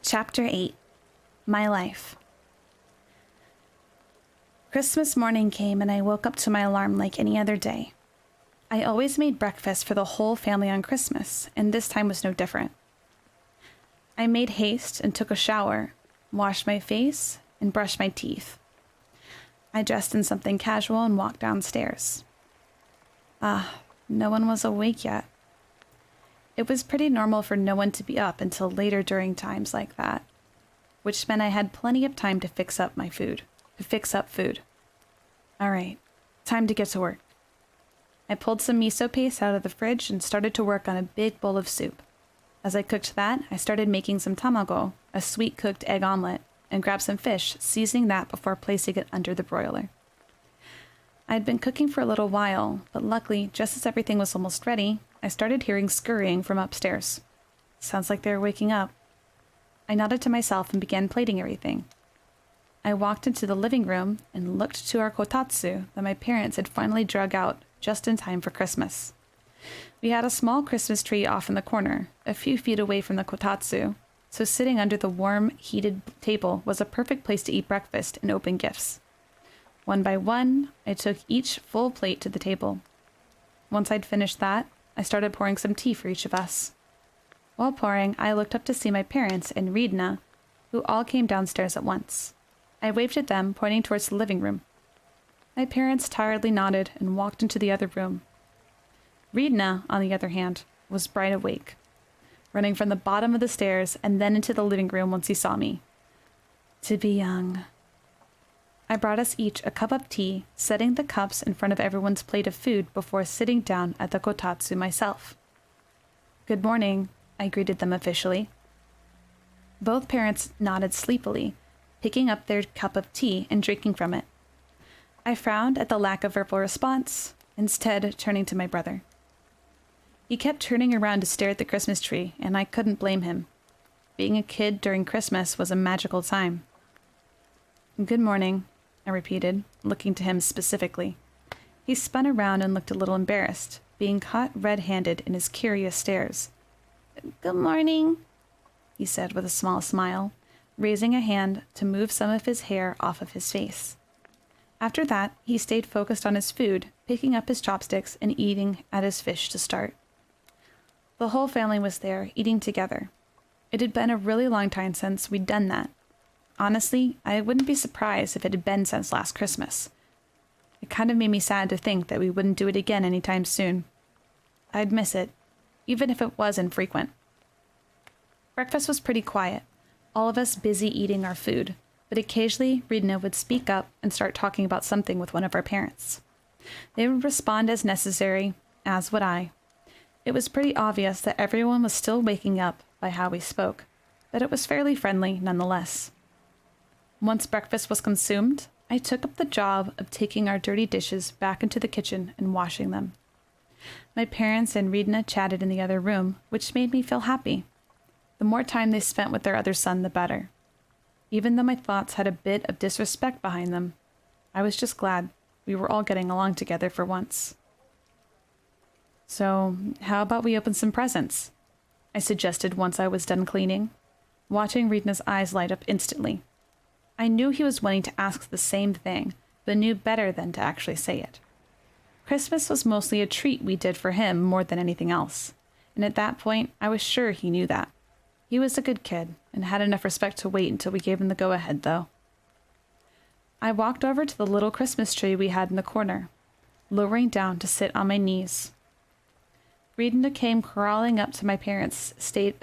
Chapter 8. My Life. Christmas morning came and I woke up to my alarm like any other day. I always made breakfast for the whole family on Christmas, and this time was no different. I made haste and took a shower, washed my face, and brushed my teeth. I dressed in something casual and walked downstairs. No one was awake yet. It was pretty normal for no one to be up until later during times like that, which meant I had plenty of time to fix up food. All right, time to get to work. I pulled some miso paste out of the fridge and started to work on a big bowl of soup. As I cooked that, I started making some tamago, a sweet-cooked egg omelet, and grabbed some fish, seasoning that before placing it under the broiler. I had been cooking for a little while, but luckily, just as everything was almost ready, I started hearing scurrying from upstairs. Sounds like they were waking up. I nodded to myself and began plating everything. I walked into the living room and looked to our kotatsu that my parents had finally drug out just in time for Christmas. We had a small Christmas tree off in the corner, a few feet away from the kotatsu, so sitting under the warm, heated table was a perfect place to eat breakfast and open gifts. One by one, I took each full plate to the table. Once I'd finished that, I started pouring some tea for each of us. While pouring, I looked up to see my parents and Ridna, who all came downstairs at once. I waved at them, pointing towards the living room. My parents tiredly nodded and walked into the other room. Ridna, on the other hand, was bright awake, running from the bottom of the stairs and then into the living room once he saw me. To be young. I brought us each a cup of tea, setting the cups in front of everyone's plate of food before sitting down at the kotatsu myself. Good morning, I greeted them officially. Both parents nodded sleepily, picking up their cup of tea and drinking from it. I frowned at the lack of verbal response, instead turning to my brother. He kept turning around to stare at the Christmas tree, and I couldn't blame him. Being a kid during Christmas was a magical time. Good morning, I repeated, looking to him specifically. He spun around and looked a little embarrassed, being caught red-handed in his curious stares. Good morning, he said with a small smile, raising a hand to move some of his hair off of his face. After that, he stayed focused on his food, picking up his chopsticks and eating at his fish to start. The whole family was there, eating together. It had been a really long time since we'd done that. Honestly, I wouldn't be surprised if it had been since last Christmas. It kind of made me sad to think that we wouldn't do it again anytime soon. I'd miss it, even if it was infrequent. Breakfast was pretty quiet, all of us busy eating our food, but occasionally Ridna would speak up and start talking about something with one of our parents. They would respond as necessary, as would I. It was pretty obvious that everyone was still waking up by how we spoke, but it was fairly friendly nonetheless. Once breakfast was consumed, I took up the job of taking our dirty dishes back into the kitchen and washing them. My parents and Ridna chatted in the other room, which made me feel happy. The more time they spent with their other son, the better. Even though my thoughts had a bit of disrespect behind them, I was just glad we were all getting along together for once. So, how about we open some presents? I suggested once I was done cleaning, watching Ridna's eyes light up instantly. I knew he was wanting to ask the same thing, but knew better than to actually say it. Christmas was mostly a treat we did for him more than anything else, and at that point, I was sure he knew that. He was a good kid, and had enough respect to wait until we gave him the go-ahead, though. I walked over to the little Christmas tree we had in the corner, lowering down to sit on my knees. Ridna came crawling up while my parents stayed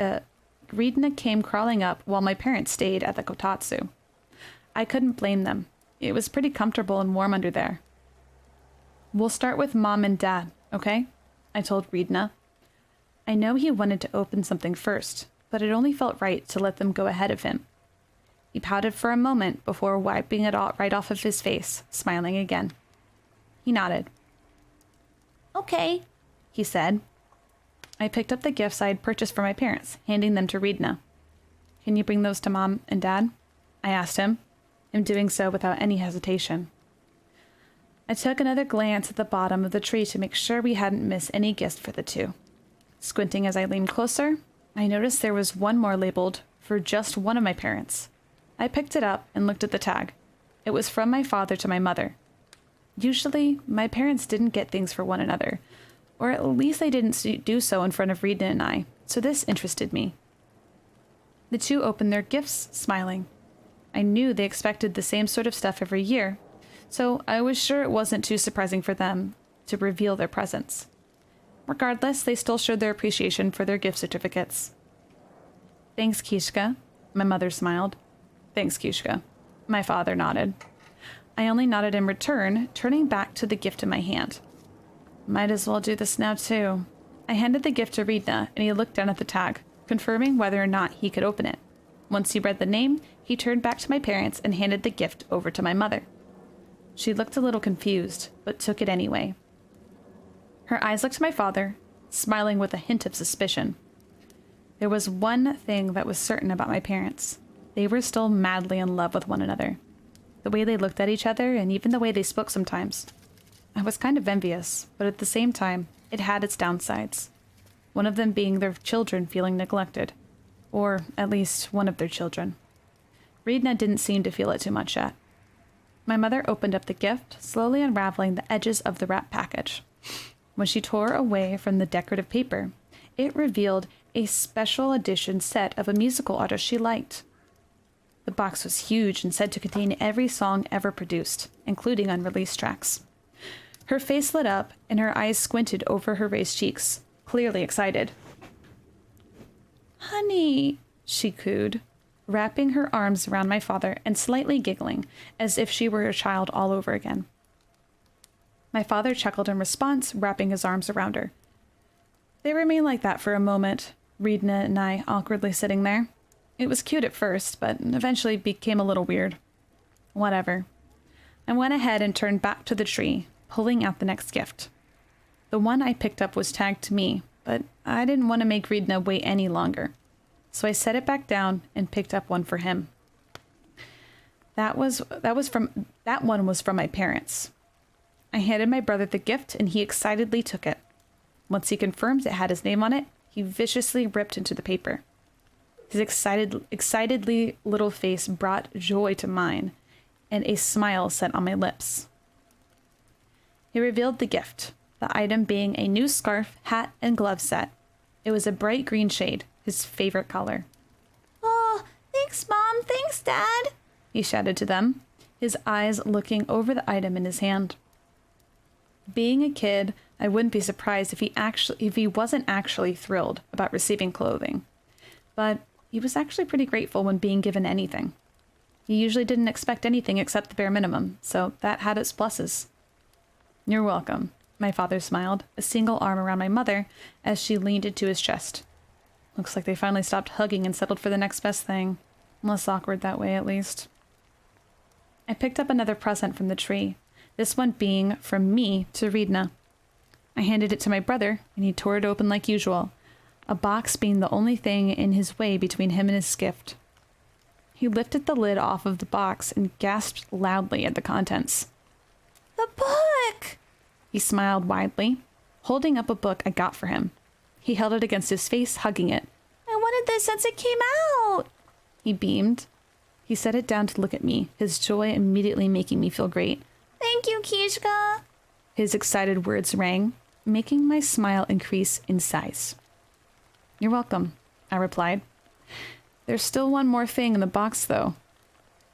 at the kotatsu. I couldn't blame them. It was pretty comfortable and warm under there. We'll start with Mom and Dad, okay? I told Ridna. I know he wanted to open something first, but it only felt right to let them go ahead of him. He pouted for a moment before wiping it all right off of his face, smiling again. He nodded. Okay, he said. I picked up the gifts I had purchased for my parents, handing them to Ridna. Can you bring those to Mom and Dad? I asked him, and doing so without any hesitation. I took another glance at the bottom of the tree to make sure we hadn't missed any gift for the two. Squinting as I leaned closer, I noticed there was one more labeled for just one of my parents. I picked it up and looked at the tag. It was from my father to my mother. Usually, my parents didn't get things for one another, or at least they didn't do so in front of Rita and I, so this interested me. The two opened their gifts, smiling. I knew they expected the same sort of stuff every year, so I was sure it wasn't too surprising for them to reveal their presents. Regardless, they still showed their appreciation for their gift certificates. "Thanks, Kishka," my mother smiled. "Thanks, Kishka." My father nodded. I only nodded in return, turning back to the gift in my hand. Might as well do this now, too. I handed the gift to Rita, and he looked down at the tag, confirming whether or not he could open it. Once he read the name, he turned back to my parents and handed the gift over to my mother. She looked a little confused, but took it anyway. Her eyes looked to my father, smiling with a hint of suspicion. There was one thing that was certain about my parents. They were still madly in love with one another. The way they looked at each other, and even the way they spoke sometimes. I was kind of envious, but at the same time, it had its downsides. One of them being their children feeling neglected. Or, at least, one of their children. Rita didn't seem to feel it too much yet. My mother opened up the gift, slowly unraveling the edges of the wrap package. When she tore away from the decorative paper, it revealed a special edition set of a musical artist she liked. The box was huge and said to contain every song ever produced, including unreleased tracks. Her face lit up, and her eyes squinted over her raised cheeks, clearly excited. "Honey," she cooed, wrapping her arms around my father and slightly giggling, as if she were a child all over again. My father chuckled in response, wrapping his arms around her. They remained like that for a moment, Rita and I awkwardly sitting there. It was cute at first, but eventually became a little weird. Whatever. I went ahead and turned back to the tree, pulling out the next gift. The one I picked up was tagged to me, but I didn't want to make Rita wait any longer. So I set it back down and picked up one for him. That one was from my parents. I handed my brother the gift and he excitedly took it. Once he confirmed it had his name on it, he viciously ripped into the paper. His excitedly little face brought joy to mine, and a smile set on my lips. He revealed the gift, the item being a new scarf, hat, and glove set. It was a bright green shade, his favorite color. "Oh, thanks, Mom. Thanks, Dad," he shouted to them, his eyes looking over the item in his hand. Being a kid, I wouldn't be surprised if he wasn't actually thrilled about receiving clothing. But he was actually pretty grateful when being given anything. He usually didn't expect anything except the bare minimum, so that had its pluses. "You're welcome," my father smiled, a single arm around my mother as she leaned into his chest. Looks like they finally stopped hugging and settled for the next best thing. Less awkward that way, at least. I picked up another present from the tree, this one being from me to Rita. I handed it to my brother, and he tore it open like usual, a box being the only thing in his way between him and his gift. He lifted the lid off of the box and gasped loudly at the contents. "The book!" He smiled widely, holding up a book I got for him. He held it against his face, hugging it. "I wanted this since it came out!" He beamed. He set it down to look at me, his joy immediately making me feel great. "Thank you, Kishka!" His excited words rang, making my smile increase in size. "You're welcome," I replied. "There's still one more thing in the box, though."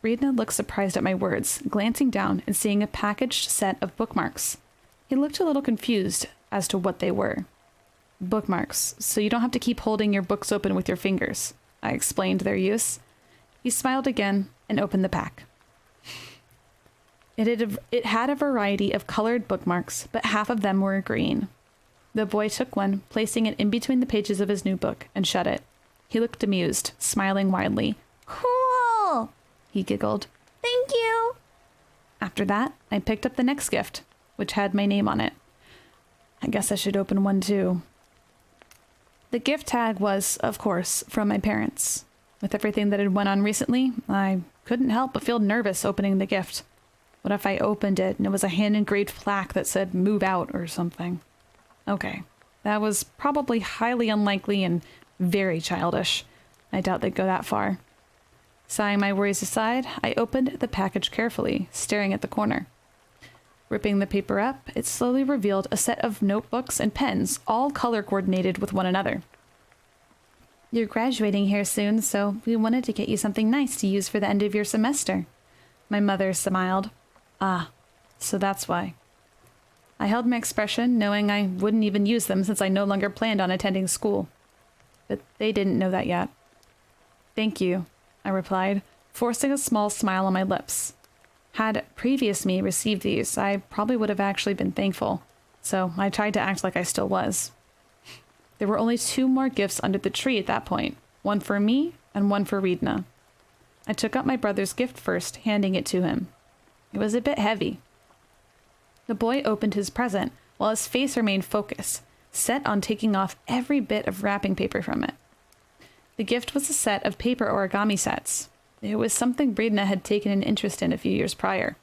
Rita looked surprised at my words, glancing down and seeing a packaged set of bookmarks. He looked a little confused as to what they were. "Bookmarks, so you don't have to keep holding your books open with your fingers," I explained their use. He smiled again and opened the pack. It had a variety of colored bookmarks, but half of them were green. The boy took one, placing it in between the pages of his new book, and shut it. He looked amused, smiling widely. "Cool!" he giggled. "Thank you!" After that, I picked up the next gift, which had my name on it. I guess I should open one too. The gift tag was, of course, from my parents. With everything that had went on recently, I couldn't help but feel nervous opening the gift. What if I opened it and it was a hand-engraved plaque that said "move out" or something? Okay, that was probably highly unlikely and very childish. I doubt they'd go that far. Sighing my worries aside, I opened the package carefully, staring at the corner. Ripping the paper up, it slowly revealed a set of notebooks and pens, all color-coordinated with one another. You're graduating here soon, so we wanted to get you something nice to use for the end of your semester. My mother smiled. Ah, so that's why. I held my expression, knowing I wouldn't even use them since I no longer planned on attending school. But they didn't know that yet. Thank you, I replied, forcing a small smile on my lips. Had previous me received these, I probably would have actually been thankful, so I tried to act like I still was. There were only 2 more gifts under the tree at that point, one for me and one for Reedna. I took up my brother's gift first, handing it to him. It was a bit heavy. The boy opened his present, while his face remained focused, set on taking off every bit of wrapping paper from it. The gift was a set of paper origami sets. It was something Reedna had taken an interest in a few years prior.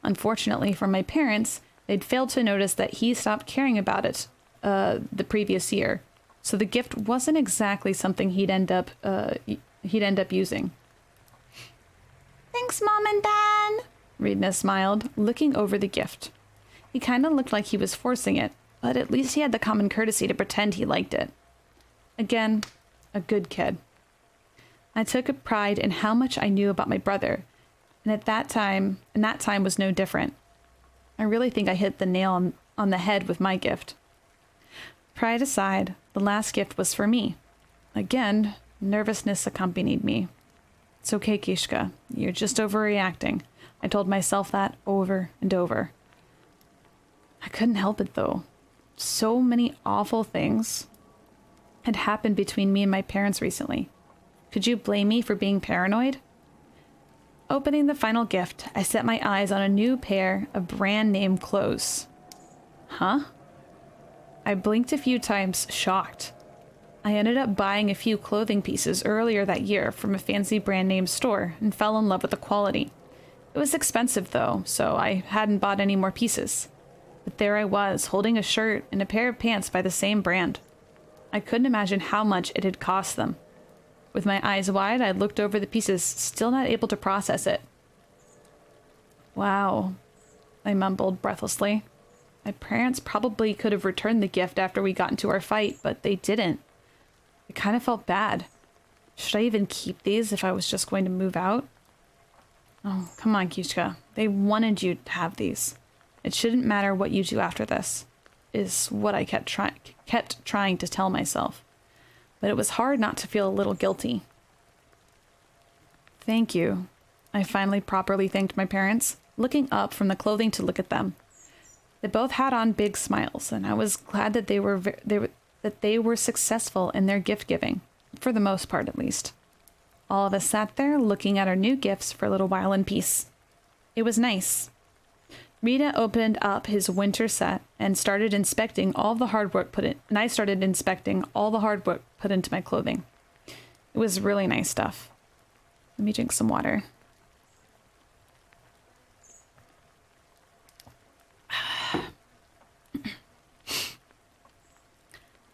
Unfortunately for my parents, they'd failed to notice that he stopped caring about it the previous year, so the gift wasn't exactly something he'd end up using. Thanks, Mom and Dad, Reedna smiled, looking over the gift. He kind of looked like he was forcing it, but at least he had the common courtesy to pretend he liked it. Again, a good kid. I took a pride in how much I knew about my brother, and that time was no different. I really think I hit the nail on the head with my gift. Pride aside, the last gift was for me. Again, nervousness accompanied me. It's okay, Kishka. You're just overreacting. I told myself that over and over. I couldn't help it, though. So many awful things had happened between me and my parents recently. Could you blame me for being paranoid? Opening the final gift, I set my eyes on a new pair of brand-name clothes. Huh? I blinked a few times, shocked. I ended up buying a few clothing pieces earlier that year from a fancy brand-name store and fell in love with the quality. It was expensive, though, so I hadn't bought any more pieces. But there I was, holding a shirt and a pair of pants by the same brand. I couldn't imagine how much it had cost them. With my eyes wide, I looked over the pieces, still not able to process it. Wow, I mumbled breathlessly. My parents probably could have returned the gift after we got into our fight, but they didn't. I kind of felt bad. Should I even keep these if I was just going to move out? Oh, come on, Kishka. They wanted you to have these. It shouldn't matter what you do after this, is what I kept trying to tell myself. But it was hard not to feel a little guilty. Thank you. I finally properly thanked my parents, looking up from the clothing to look at them. They both had on big smiles, and I was glad that they were successful in their gift giving, for the most part at least. All of us sat there looking at our new gifts for a little while in peace. It was nice. Rita opened up his winter set and started inspecting all the hard work I started inspecting all the hard work put into my clothing. It was really nice stuff. Let me drink some water.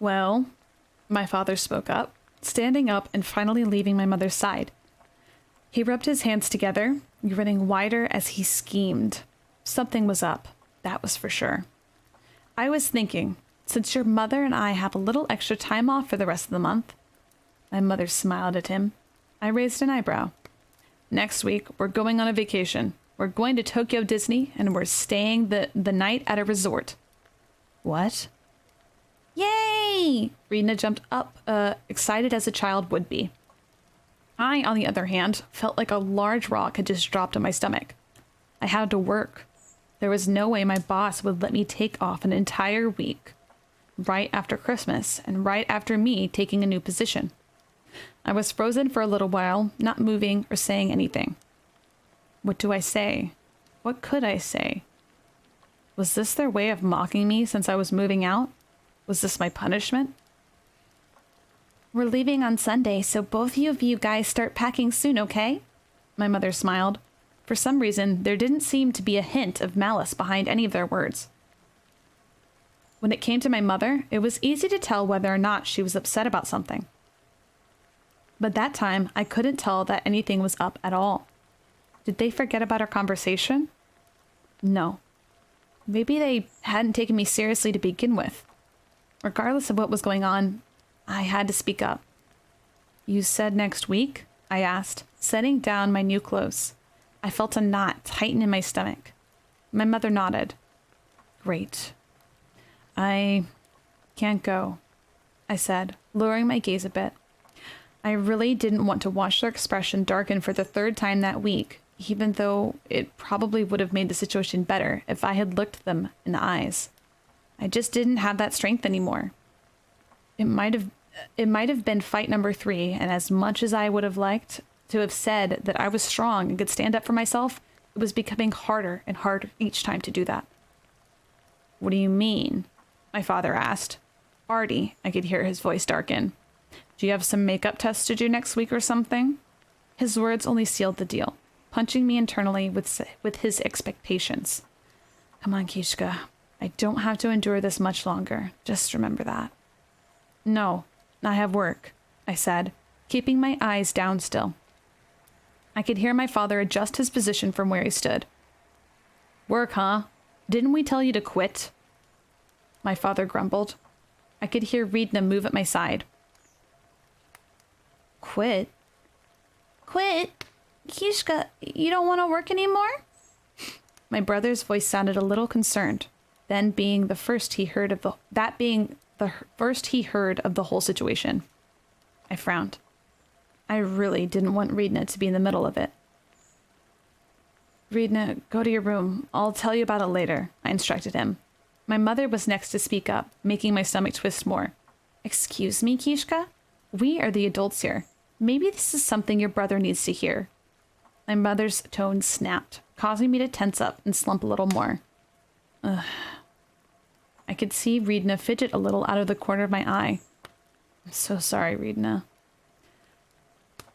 Well, my father spoke up, standing up and finally leaving my mother's side. He rubbed his hands together, grinning wider as he schemed. Something was up, that was for sure. I was thinking, since your mother and I have a little extra time off for the rest of the month. My mother smiled at him. I raised an eyebrow. Next week, we're going on a vacation. We're going to Tokyo Disney, and we're staying the night at a resort. What? Yay! Rena jumped up, excited as a child would be. I, on the other hand, felt like a large rock had just dropped on my stomach. I had to work. There was no way my boss would let me take off an entire week, right after Christmas and right after me taking a new position. I was frozen for a little while, not moving or saying anything. What do I say? What could I say? Was this their way of mocking me since I was moving out? Was this my punishment? We're leaving on Sunday, so both of you guys start packing soon, okay? My mother smiled. For some reason, there didn't seem to be a hint of malice behind any of their words. When it came to my mother, it was easy to tell whether or not she was upset about something. But that time, I couldn't tell that anything was up at all. Did they forget about our conversation? No. Maybe they hadn't taken me seriously to begin with. Regardless of what was going on, I had to speak up. You said next week? I asked, setting down my new clothes. I felt a knot tighten in my stomach. My mother nodded. Great. I can't go, I said, lowering my gaze a bit. I really didn't want to watch their expression darken for the third time that week, even though it probably would have made the situation better if I had looked them in the eyes. I just didn't have that strength anymore. It might have been fight number 3, and as much as I would have liked to have said that I was strong and could stand up for myself, it was becoming harder and harder each time to do that. What do you mean? My father asked. Artie, I could hear his voice darken. Do you have some makeup tests to do next week or something? His words only sealed the deal, punching me internally with his expectations. Come on, Kishka. I don't have to endure this much longer. Just remember that. No, I have work, I said, keeping my eyes down still. I could hear my father adjust his position from where he stood. Work, huh? Didn't we tell you to quit? My father grumbled. I could hear Reedna move at my side. Quit? Quit? Kishka, you don't want to work anymore? My brother's voice sounded a little concerned, then being the first he heard of the whole situation. I frowned. I really didn't want Reedna to be in the middle of it. Reedna, go to your room. I'll tell you about it later, I instructed him. My mother was next to speak up, making my stomach twist more. Excuse me, Kishka? We are the adults here. Maybe this is something your brother needs to hear. My mother's tone snapped, causing me to tense up and slump a little more. Ugh. I could see Reedna fidget a little out of the corner of my eye. I'm so sorry, Reedna.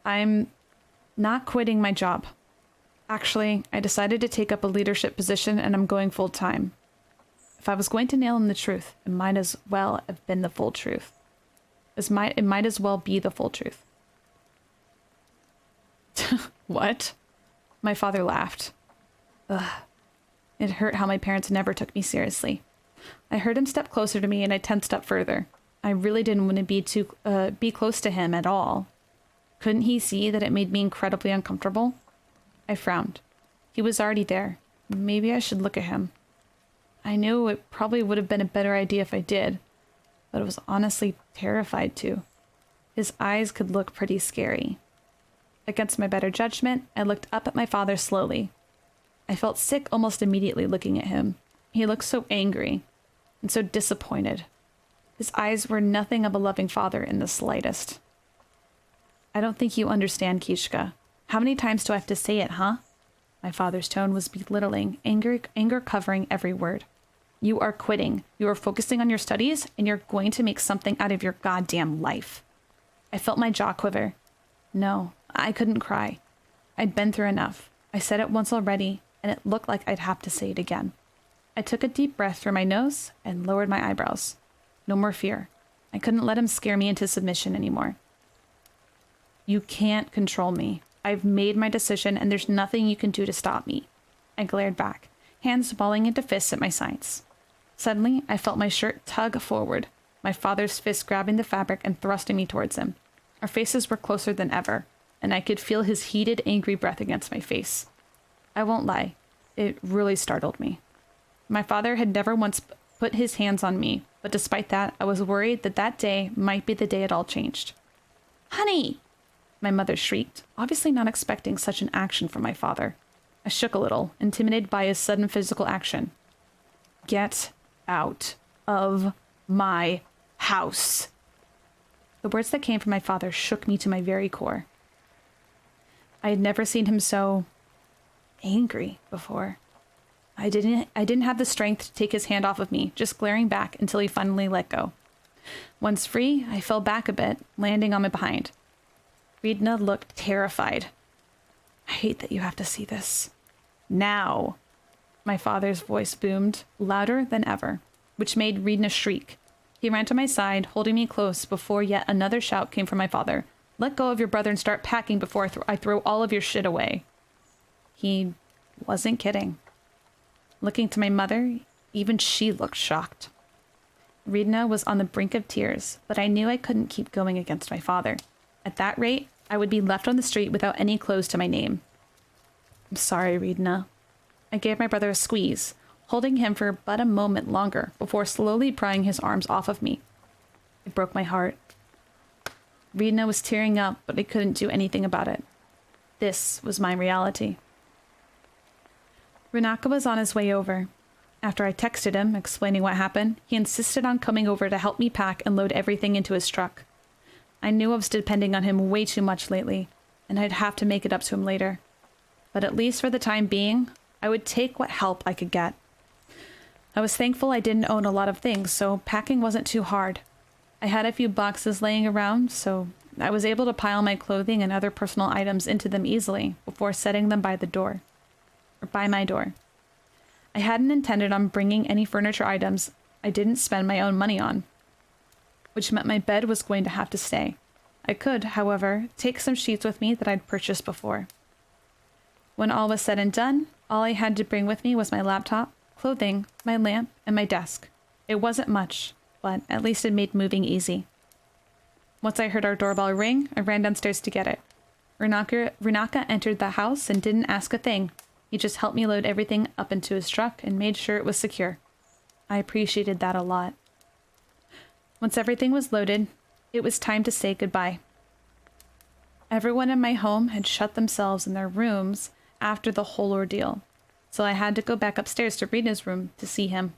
I'm not quitting my job. Actually, I decided to take up a leadership position and I'm going full time. If I was going to nail in the truth, it might as well have been the full truth. It might as well be the full truth. What? My father laughed. Ugh. It hurt how my parents never took me seriously. I heard him step closer to me and I tensed up further. I really didn't want to be close to him at all. Couldn't he see that it made me incredibly uncomfortable? I frowned. He was already there. Maybe I should look at him. I knew it probably would have been a better idea if I did, but I was honestly terrified to. His eyes could look pretty scary. Against my better judgment, I looked up at my father slowly. I felt sick almost immediately looking at him. He looked so angry and so disappointed. His eyes were nothing of a loving father in the slightest. I don't think you understand, Kishka. How many times do I have to say it, huh? My father's tone was belittling, anger covering every word. You are quitting. You are focusing on your studies, and you're going to make something out of your goddamn life. I felt my jaw quiver. No, I couldn't cry. I'd been through enough. I said it once already, and it looked like I'd have to say it again. I took a deep breath through my nose and lowered my eyebrows. No more fear. I couldn't let him scare me into submission anymore. You can't control me. I've made my decision, and there's nothing you can do to stop me. I glared back, hands balling into fists at my sides. Suddenly, I felt my shirt tug forward, my father's fist grabbing the fabric and thrusting me towards him. Our faces were closer than ever, and I could feel his heated, angry breath against my face. I won't lie, it really startled me. My father had never once put his hands on me, but despite that, I was worried that that day might be the day it all changed. Honey! My mother shrieked, obviously not expecting such an action from my father. I shook a little, intimidated by his sudden physical action. Get out of my house. The words that came from my father shook me to my very core. I had never seen him so angry before. I didn't have the strength to take his hand off of me, just glaring back until he finally let go. Once free, I fell back a bit, landing on my behind. Reedna looked terrified. I hate that you have to see this. Now! My father's voice boomed, louder than ever, which made Reedna shriek. He ran to my side, holding me close before yet another shout came from my father. Let go of your brother and start packing before I throw all of your shit away. He wasn't kidding. Looking to my mother, even she looked shocked. Rina was on the brink of tears, but I knew I couldn't keep going against my father. At that rate, I would be left on the street without any clothes to my name. I'm sorry, Rina. I gave my brother a squeeze, holding him for but a moment longer before slowly prying his arms off of me. It broke my heart. Rina was tearing up, but I couldn't do anything about it. This was my reality. Renaka was on his way over. After I texted him, explaining what happened, he insisted on coming over to help me pack and load everything into his truck. I knew I was depending on him way too much lately, and I'd have to make it up to him later. But at least for the time being, I would take what help I could get. I was thankful I didn't own a lot of things, so packing wasn't too hard. I had a few boxes laying around, so I was able to pile my clothing and other personal items into them easily before setting them by my door. I hadn't intended on bringing any furniture items I didn't spend my own money on, which meant my bed was going to have to stay. I could, however, take some sheets with me that I'd purchased before. When all was said and done, all I had to bring with me was my laptop, clothing, my lamp, and my desk. It wasn't much, but at least it made moving easy. Once I heard our doorbell ring, I ran downstairs to get it. Renaka entered the house and didn't ask a thing. He just helped me load everything up into his truck and made sure it was secure. I appreciated that a lot. Once everything was loaded, it was time to say goodbye. Everyone in my home had shut themselves in their rooms after the whole ordeal, so I had to go back upstairs to Rita's room to see him.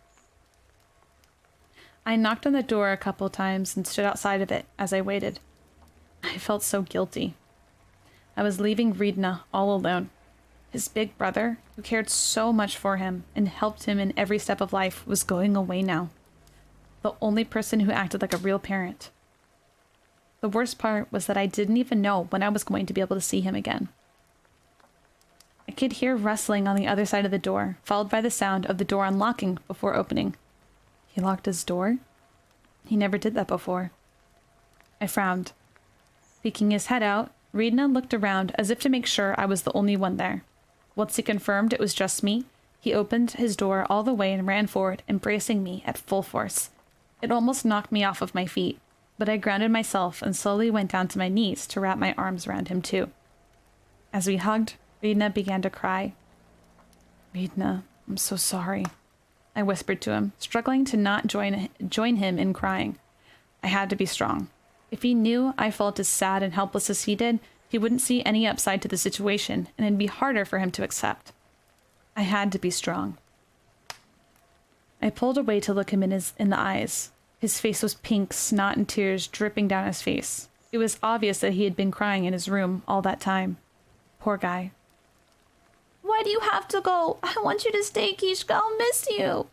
I knocked on the door a couple times and stood outside of it as I waited. I felt so guilty. I was leaving Rina all alone. His big brother, who cared so much for him and helped him in every step of life, was going away now. The only person who acted like a real parent. The worst part was that I didn't even know when I was going to be able to see him again. I could hear rustling on the other side of the door, followed by the sound of the door unlocking before opening. He locked his door? He never did that before. I frowned. Peeking his head out, Rina looked around as if to make sure I was the only one there. Once he confirmed it was just me, he opened his door all the way and ran forward, embracing me at full force. It almost knocked me off of my feet, but I grounded myself and slowly went down to my knees to wrap my arms around him too. As we hugged, Rina began to cry. Rina, I'm so sorry, I whispered to him, struggling to not join him in crying. I had to be strong. If he knew I felt as sad and helpless as he did, he wouldn't see any upside to the situation, and it'd be harder for him to accept. I had to be strong. I pulled away to look him in the eyes. His face was pink, snot and tears dripping down his face. It was obvious that he had been crying in his room all that time. Poor guy. Why do you have to go? I want you to stay, Kishka. I'll miss you,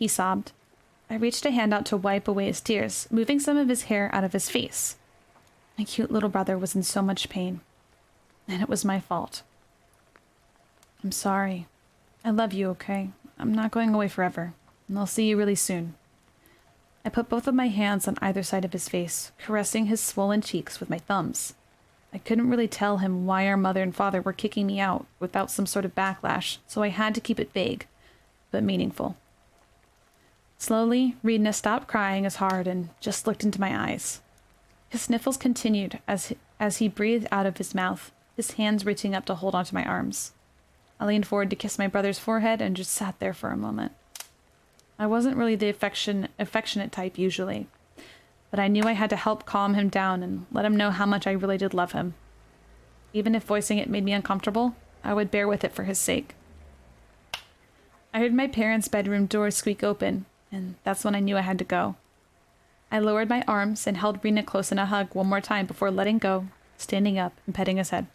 he sobbed. I reached a hand out to wipe away his tears, moving some of his hair out of his face. My cute little brother was in so much pain, and it was my fault. I'm sorry. I love you, okay? I'm not going away forever, and I'll see you really soon. I put both of my hands on either side of his face, caressing his swollen cheeks with my thumbs. I couldn't really tell him why our mother and father were kicking me out without some sort of backlash, so I had to keep it vague, but meaningful. Slowly, Rina stopped crying as hard and just looked into my eyes. His sniffles continued as he breathed out of his mouth, his hands reaching up to hold onto my arms. I leaned forward to kiss my brother's forehead and just sat there for a moment. I wasn't really the affectionate type usually, but I knew I had to help calm him down and let him know how much I really did love him. Even if voicing it made me uncomfortable, I would bear with it for his sake. I heard my parents' bedroom door squeak open, and that's when I knew I had to go. I lowered my arms and held Rina close in a hug one more time before letting go, standing up and petting his head.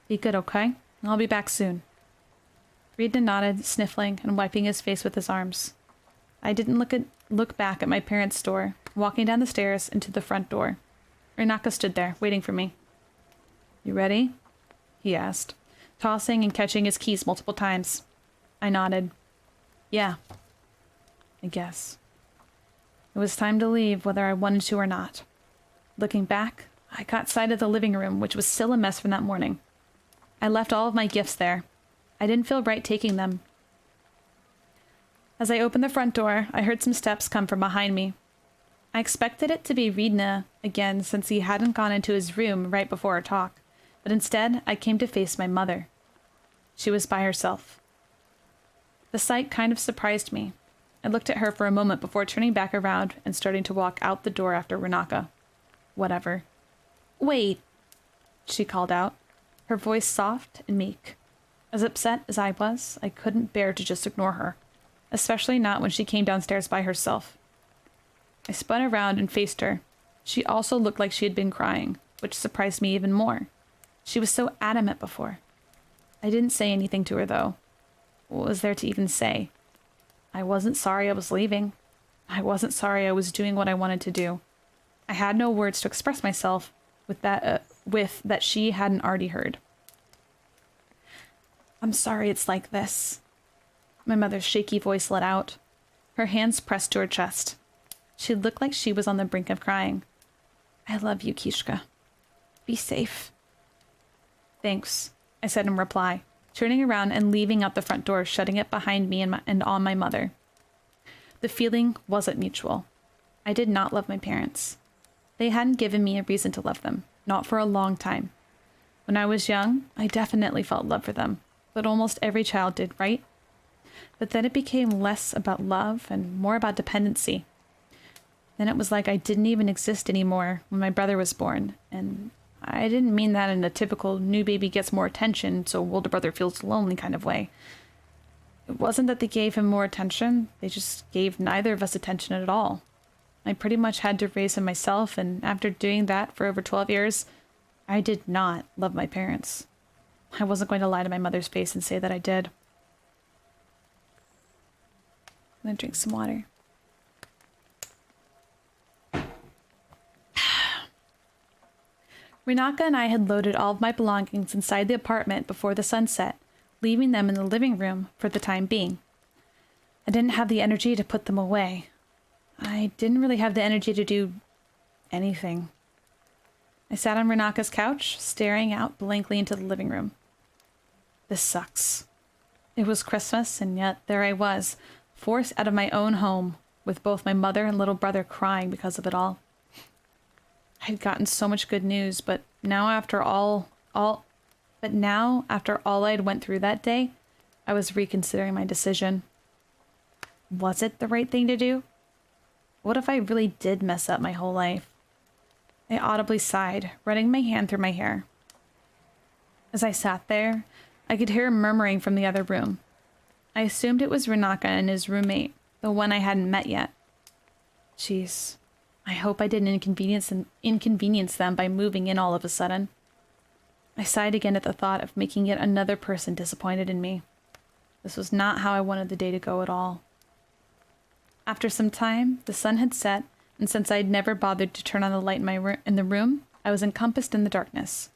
Be good, okay? I'll be back soon. Rina nodded, sniffling and wiping his face with his arms. I didn't look back at my parents' door, walking down the stairs into the front door. Renaka stood there, waiting for me. You ready? He asked, tossing and catching his keys multiple times. I nodded. Yeah. I guess. It was time to leave whether I wanted to or not. Looking back, I caught sight of the living room, which was still a mess from that morning. I left all of my gifts there. I didn't feel right taking them. As I opened the front door, I heard some steps come from behind me. I expected it to be Reedna again since he hadn't gone into his room right before our talk, but instead I came to face my mother. She was by herself. The sight kind of surprised me. I looked at her for a moment before turning back around and starting to walk out the door after Renaka. Whatever. "Wait," she called out, her voice soft and meek. As upset as I was, I couldn't bear to just ignore her, especially not when she came downstairs by herself. I spun around and faced her. She also looked like she had been crying, which surprised me even more. She was so adamant before. I didn't say anything to her, though. What was there to even say? I wasn't sorry I was leaving. I wasn't sorry I was doing what I wanted to do. I had no words to express myself with that she hadn't already heard. "I'm sorry it's like this," my mother's shaky voice let out. Her hands pressed to her chest. She looked like she was on the brink of crying. "I love you, Kishka. Be safe." "Thanks," I said in reply, turning around and leaving out the front door, shutting it behind me and on my mother. The feeling wasn't mutual. I did not love my parents. They hadn't given me a reason to love them, not for a long time. When I was young, I definitely felt love for them, but almost every child did, right? But then it became less about love and more about dependency. Then it was like I didn't even exist anymore when my brother was born, and I didn't mean that in a typical new baby gets more attention, so older brother feels lonely kind of way. It wasn't that they gave him more attention, they just gave neither of us attention at all. I pretty much had to raise him myself, and after doing that for over 12 years, I did not love my parents. I wasn't going to lie to my mother's face and say that I did. I'm going to drink some water. Renaka and I had loaded all of my belongings inside the apartment before the sun set, leaving them in the living room for the time being. I didn't have the energy to put them away. I didn't really have the energy to do anything. I sat on Renaka's couch, staring out blankly into the living room. This sucks. It was Christmas, and yet there I was, forced out of my own home, with both my mother and little brother crying because of it all. I had gotten so much good news, but now after all I'd went through that day, I was reconsidering my decision. Was it the right thing to do? What if I really did mess up my whole life? I audibly sighed, running my hand through my hair. As I sat there, I could hear murmuring from the other room. I assumed it was Renaka and his roommate, the one I hadn't met yet. Jeez, I hope I didn't inconvenience them by moving in all of a sudden. I sighed again at the thought of making yet another person disappointed in me. This was not how I wanted the day to go at all. After some time, the sun had set, and since I had never bothered to turn on the light in the room, I was encompassed in the darkness.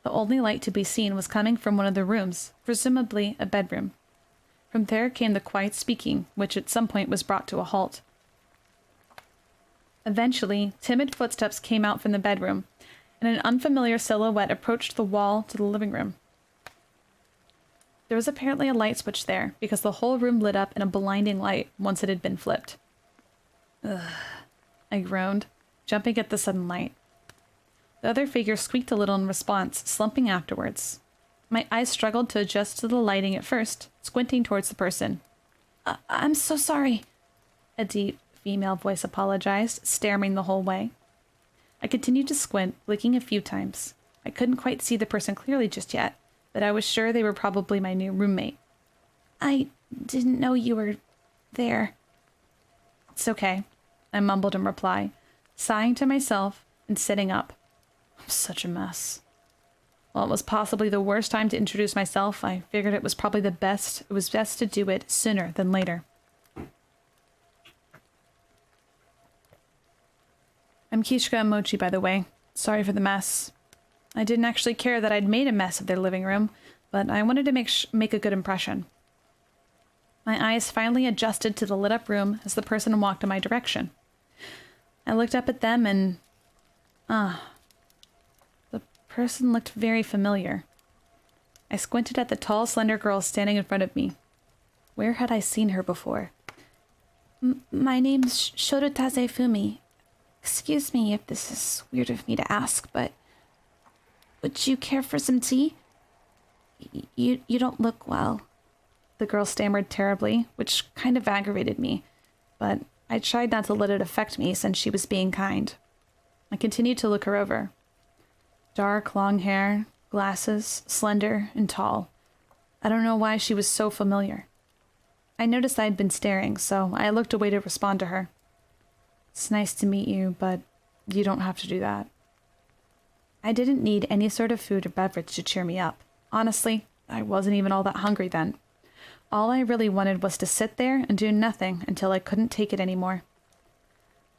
The only light to be seen was coming from one of the rooms, presumably a bedroom. From there came the quiet speaking, which at some point was brought to a halt. Eventually, timid footsteps came out from the bedroom, and an unfamiliar silhouette approached the wall to the living room. There was apparently a light switch there, because the whole room lit up in a blinding light once it had been flipped. Ugh, I groaned, jumping at the sudden light. The other figure squeaked a little in response, slumping afterwards. My eyes struggled to adjust to the lighting at first, squinting towards the person. I'm so sorry," a deep female voice apologized, staring the whole way. I continued to squint, blinking a few times. I couldn't quite see the person clearly just yet, but I was sure they were probably my new roommate. "I didn't know you were there." "It's okay," I mumbled in reply, sighing to myself and sitting up. I'm such a mess. While it was possibly the worst time to introduce myself, I figured it was probably best to do it sooner than later. "I'm Kishka and Mochi, by the way. Sorry for the mess. I didn't actually care that I'd made a mess of their living room, but I wanted to make a good impression." My eyes finally adjusted to the lit-up room as the person walked in my direction. I looked up at them and... person looked very familiar. I squinted at the tall, slender girl standing in front of me. Where had I seen her before? My name's Shorutaze Fumi. Excuse me if this is weird of me to ask, but would you care for some tea? You don't look well. The girl stammered terribly, which kind of aggravated me, but I tried not to let it affect me since she was being kind. I continued to look her over. Dark, long hair, glasses, slender, and tall. I don't know why she was so familiar. I noticed I had been staring, so I looked away to respond to her. It's nice to meet you, but you don't have to do that. I didn't need any sort of food or beverage to cheer me up. Honestly, I wasn't even all that hungry then. All I really wanted was to sit there and do nothing until I couldn't take it anymore.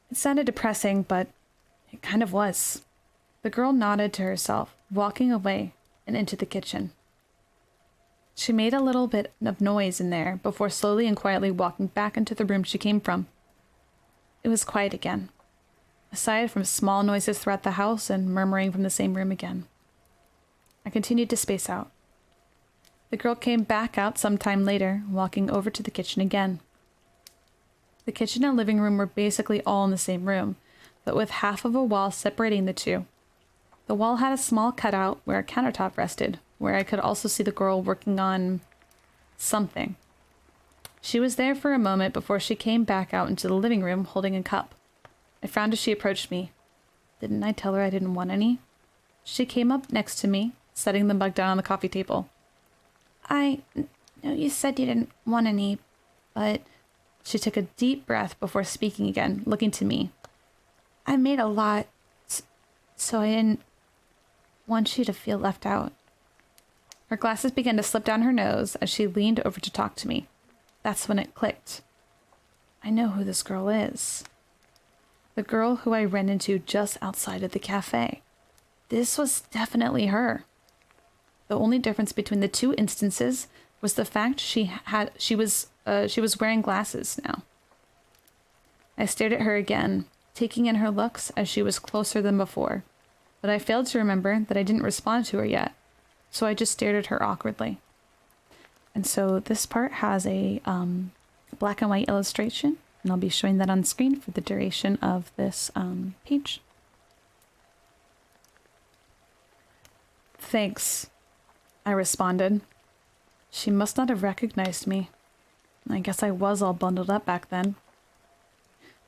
It sounded depressing, but it kind of was. The girl nodded to herself, walking away and into the kitchen. She made a little bit of noise in there before slowly and quietly walking back into the room she came from. It was quiet again, aside from small noises throughout the house and murmuring from the same room again. I continued to space out. The girl came back out some time later, walking over to the kitchen again. The kitchen and living room were basically all in the same room, but with half of a wall separating the two. The wall had a small cutout where a countertop rested, where I could also see the girl working on something. She was there for a moment before she came back out into the living room holding a cup. I frowned as she approached me. Didn't I tell her I didn't want any? She came up next to me, setting the mug down on the coffee table. I know you said you didn't want any, but... She took a deep breath before speaking again, looking to me. I made a lot, so I didn't want you to feel left out. Her glasses began to slip down her nose as she leaned over to talk to me. That's when it clicked. I know who this girl is. The girl who I ran into just outside of the cafe. This was definitely her. The only difference between the two instances was the fact she was wearing glasses now. I stared at her again, taking in her looks as she was closer than before, but I failed to remember that I didn't respond to her yet, so I just stared at her awkwardly. And so this part has a black and white illustration, and I'll be showing that on screen for the duration of this page. Thanks, I responded. She must not have recognized me. I guess I was all bundled up back then.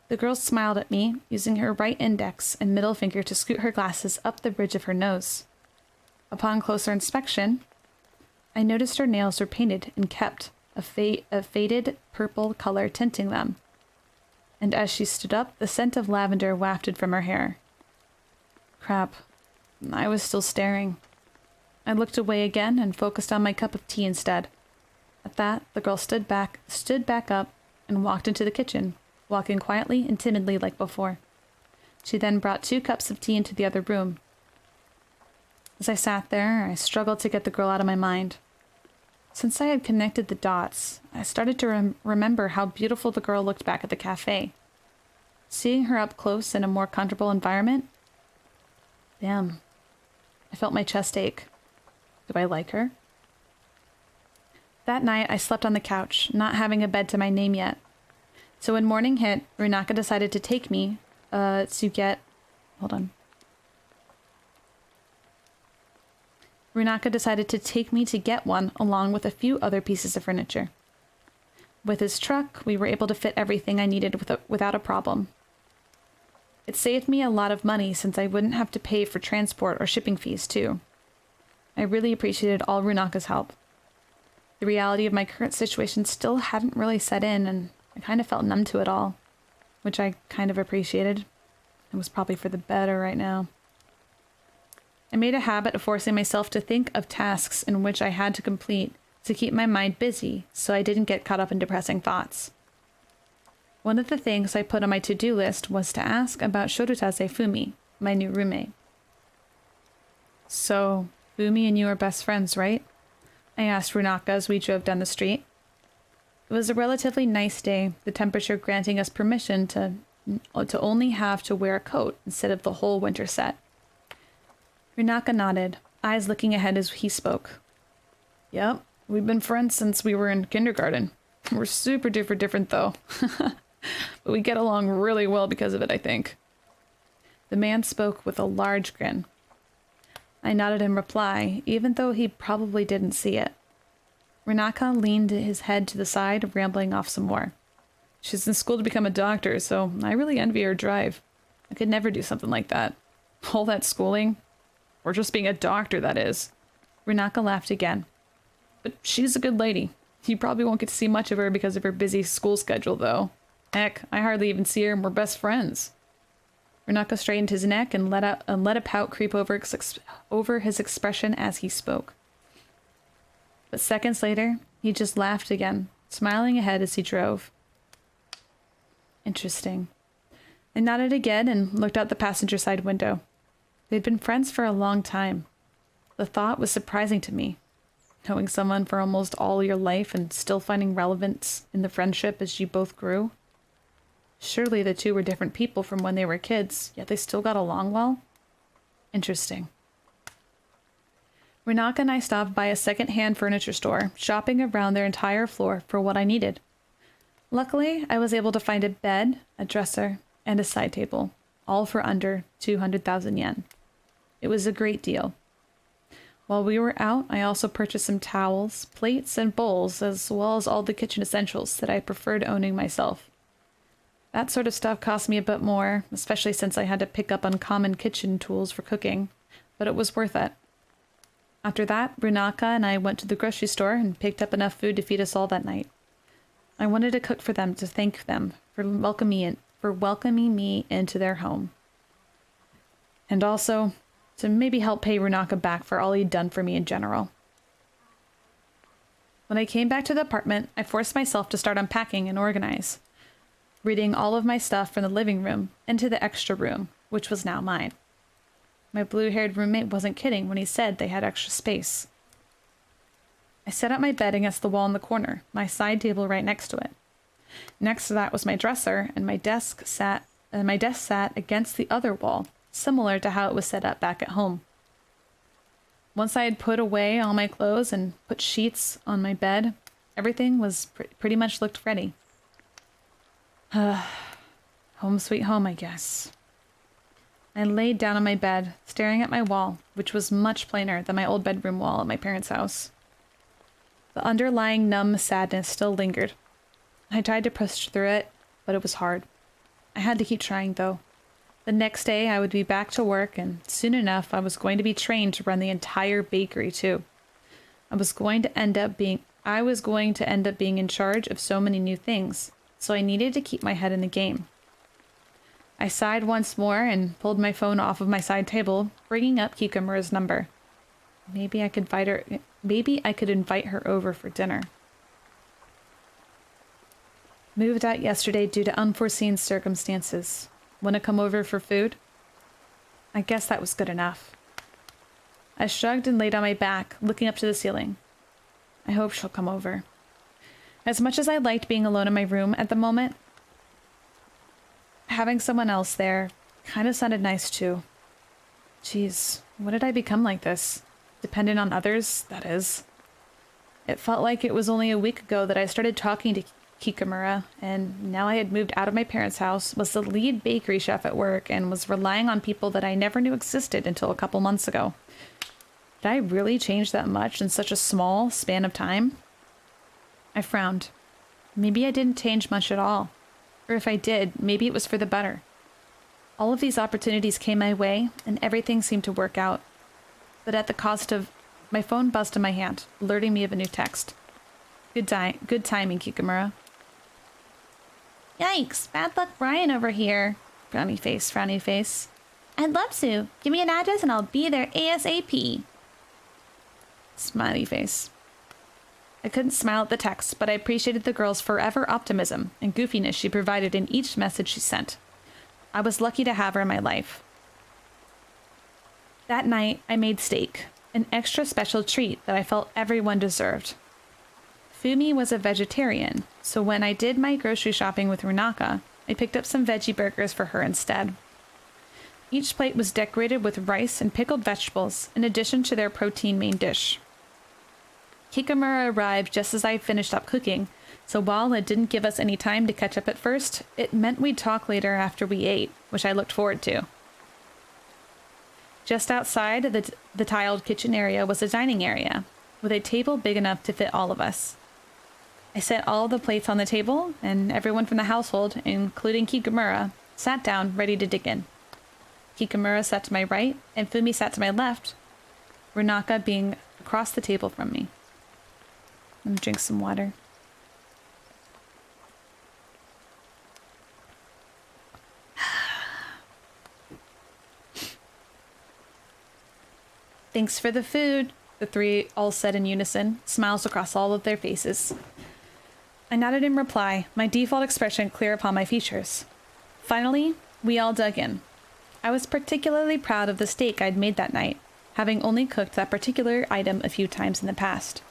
The girl smiled at me, using her right index and middle finger to scoot her glasses up the bridge of her nose. Upon closer inspection, I noticed her nails were painted and kept, a faded purple color tinting them. And as she stood up, the scent of lavender wafted from her hair. Crap. I was still staring. I looked away again and focused on my cup of tea instead. At that, the girl stood back up, and walked into the kitchen, walking quietly and timidly like before. She then brought 2 cups of tea into the other room. As I sat there, I struggled to get the girl out of my mind. Since I had connected the dots, I started to remember how beautiful the girl looked back at the cafe. Seeing her up close in a more comfortable environment, damn, I felt my chest ache. Do I like her? That night, I slept on the couch, not having a bed to my name yet. So when morning hit, Runaka decided to take me Runaka decided to take me to get one along with a few other pieces of furniture. With his truck, we were able to fit everything I needed without a problem. It saved me a lot of money since I wouldn't have to pay for transport or shipping fees too. I really appreciated all Runaka's help. The reality of my current situation still hadn't really set in, and I kind of felt numb to it all, which I kind of appreciated. It was probably for the better right now. I made a habit of forcing myself to think of tasks in which I had to complete to keep my mind busy so I didn't get caught up in depressing thoughts. One of the things I put on my to-do list was to ask about Shorutaze Fumi, my new roommate. So, Fumi and you are best friends, right? I asked Runaka as we drove down the street. It was a relatively nice day, the temperature granting us permission to only have to wear a coat instead of the whole winter set. Runaka nodded, eyes looking ahead as he spoke. Yep, we've been friends since we were in kindergarten. We're super duper different though. But we get along really well because of it, I think. The man spoke with a large grin. I nodded in reply, even though he probably didn't see it. Runaka leaned his head to the side, rambling off some more. She's in school to become a doctor, so I really envy her drive. I could never do something like that. All that schooling. Or just being a doctor, that is. Runaka laughed again. But she's a good lady. You probably won't get to see much of her because of her busy school schedule, though. Heck, I hardly even see her and we're best friends. Runaka straightened his neck and let a pout creep over his expression as he spoke. But seconds later, he just laughed again, smiling ahead as he drove. Interesting. I nodded again and looked out the passenger side window. They'd been friends for a long time. The thought was surprising to me. Knowing someone for almost all your life and still finding relevance in the friendship as you both grew. Surely the two were different people from when they were kids, yet they still got along well? Interesting. Runaka and I stopped by a second-hand furniture store, shopping around their entire floor for what I needed. Luckily, I was able to find a bed, a dresser, and a side table, all for under 200,000 yen. It was a great deal. While we were out, I also purchased some towels, plates, and bowls, as well as all the kitchen essentials that I preferred owning myself. That sort of stuff cost me a bit more, especially since I had to pick up uncommon kitchen tools for cooking, but it was worth it. After that, Runaka and I went to the grocery store and picked up enough food to feed us all that night. I wanted to cook for them to thank them for welcoming me into their home. And also, to maybe help pay Runaka back for all he'd done for me in general. When I came back to the apartment, I forced myself to start unpacking and organize, reading all of my stuff from the living room into the extra room, which was now mine. My blue-haired roommate wasn't kidding when he said they had extra space. I set up my bed against the wall in the corner, my side table right next to it. Next to that was my dresser, and my desk sat against the other wall, similar to how it was set up back at home. Once I had put away all my clothes and put sheets on my bed, everything was pretty much looked ready. Home sweet home, I guess. I laid down on my bed, staring at my wall, which was much plainer than my old bedroom wall at my parents' house. The underlying numb sadness still lingered. I tried to push through it, but it was hard. I had to keep trying, though. The next day, I would be back to work, and soon enough, I was going to be trained to run the entire bakery, too. I was going to end up being in charge of so many new things, so I needed to keep my head in the game. I sighed once more and pulled my phone off of my side table, bringing up Kikamura's number. Maybe I could invite her over for dinner. Moved out yesterday due to unforeseen circumstances. Want to come over for food? I guess that was good enough. I shrugged and laid on my back, looking up to the ceiling. I hope she'll come over. As much as I liked being alone in my room at the moment, having someone else there kind of sounded nice too. Jeez, what did I become like this? Dependent on others, that is. It felt like it was only a week ago that I started talking to Kikamura, and now I had moved out of my parents' house, was the lead bakery chef at work, and was relying on people that I never knew existed until a couple months ago. Did I really change that much in such a small span of time? I frowned. Maybe I didn't change much at all. Or if I did, maybe it was for the better. All of these opportunities came my way, and everything seemed to work out. But at the cost of... My phone buzzed in my hand, alerting me of a new text. Good timing, Kikamura. Yikes, bad luck Brian over here. Frowny face, frowny face. I'd love to. Give me an address and I'll be there ASAP. Smiley face. I couldn't smile at the text, but I appreciated the girl's forever optimism and goofiness she provided in each message she sent. I was lucky to have her in my life. That night, I made steak, an extra special treat that I felt everyone deserved. Fumi was a vegetarian, so when I did my grocery shopping with Runaka, I picked up some veggie burgers for her instead. Each plate was decorated with rice and pickled vegetables, in addition to their protein main dish. Kikamura arrived just as I finished up cooking, so while it didn't give us any time to catch up at first, it meant we'd talk later after we ate, which I looked forward to. Just outside the tiled kitchen area was a dining area, with a table big enough to fit all of us. I set all the plates on the table, and everyone from the household, including Kikamura, sat down ready to dig in. Kikamura sat to my right, and Fumi sat to my left, Runaka being across the table from me. Let me drink some water. Thanks for the food, the three all said in unison, smiles across all of their faces. I nodded in reply, my default expression clear upon my features. Finally, we all dug in. I was particularly proud of the steak I'd made that night, having only cooked that particular item a few times in the past.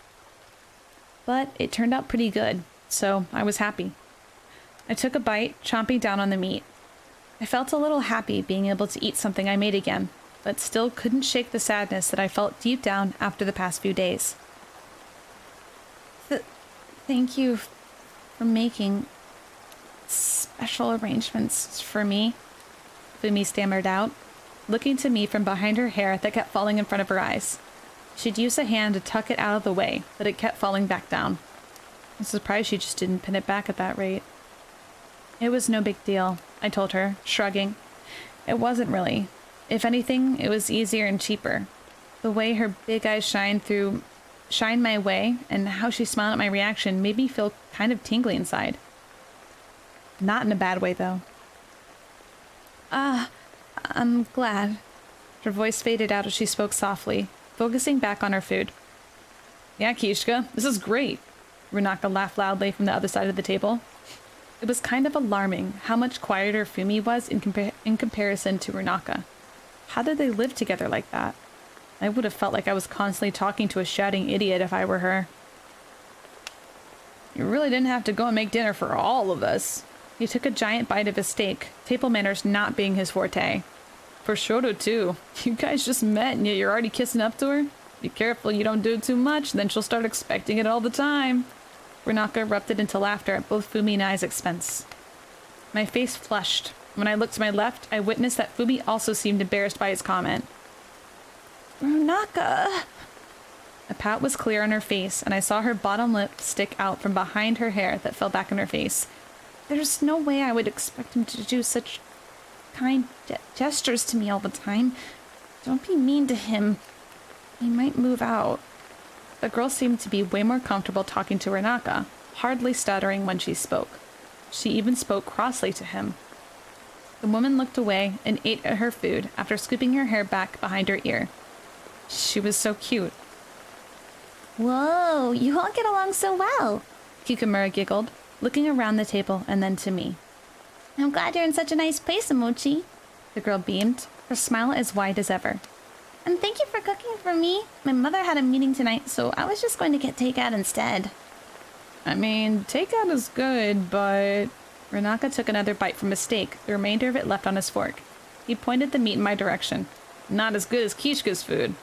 But it turned out pretty good, so I was happy. I took a bite, chomping down on the meat. I felt a little happy being able to eat something I made again, but still couldn't shake the sadness that I felt deep down after the past few days. Thank you for making special arrangements for me, Fumi stammered out, looking to me from behind her hair that kept falling in front of her eyes. She'd used a hand to tuck it out of the way, but it kept falling back down. I'm surprised she just didn't pin it back at that rate. It was no big deal, I told her, shrugging. It wasn't really. If anything, it was easier and cheaper. The way her big eyes shined my way, and how she smiled at my reaction made me feel kind of tingly inside. Not in a bad way, though. I'm glad. Her voice faded out as she spoke softly, focusing back on her food. Yeah, Kishka, this is great. Runaka laughed loudly from the other side of the table. It was kind of alarming how much quieter Fumi was in comparison to Runaka. How did they live together like that? I would have felt like I was constantly talking to a shouting idiot if I were her. You really didn't have to go and make dinner for all of us. He took a giant bite of his steak, table manners not being his forte. For Shoto, too. You guys just met and yet you're already kissing up to her? Be careful you don't do it too much, then she'll start expecting it all the time. Runaka erupted into laughter at both Fumi and I's expense. My face flushed. When I looked to my left, I witnessed that Fumi also seemed embarrassed by his comment. Runaka! A pout was clear on her face, and I saw her bottom lip stick out from behind her hair that fell back on her face. There's no way I would expect him to do such kind gestures to me all the time. Don't be mean to him. He might move out. The girl seemed to be way more comfortable talking to Runaka, hardly stuttering when she spoke. She even spoke crossly to him. The woman looked away and ate at her food after scooping her hair back behind her ear. She was so cute. Whoa, you all get along so well, Kikamura giggled, looking around the table and then to me. I'm glad you're in such a nice place, Amochi. The girl beamed, her smile as wide as ever. And thank you for cooking for me. My mother had a meeting tonight, so I was just going to get takeout instead. I mean, takeout is good, but... Runaka took another bite from his steak, the remainder of it left on his fork. He pointed the meat in my direction. Not as good as Kishka's food.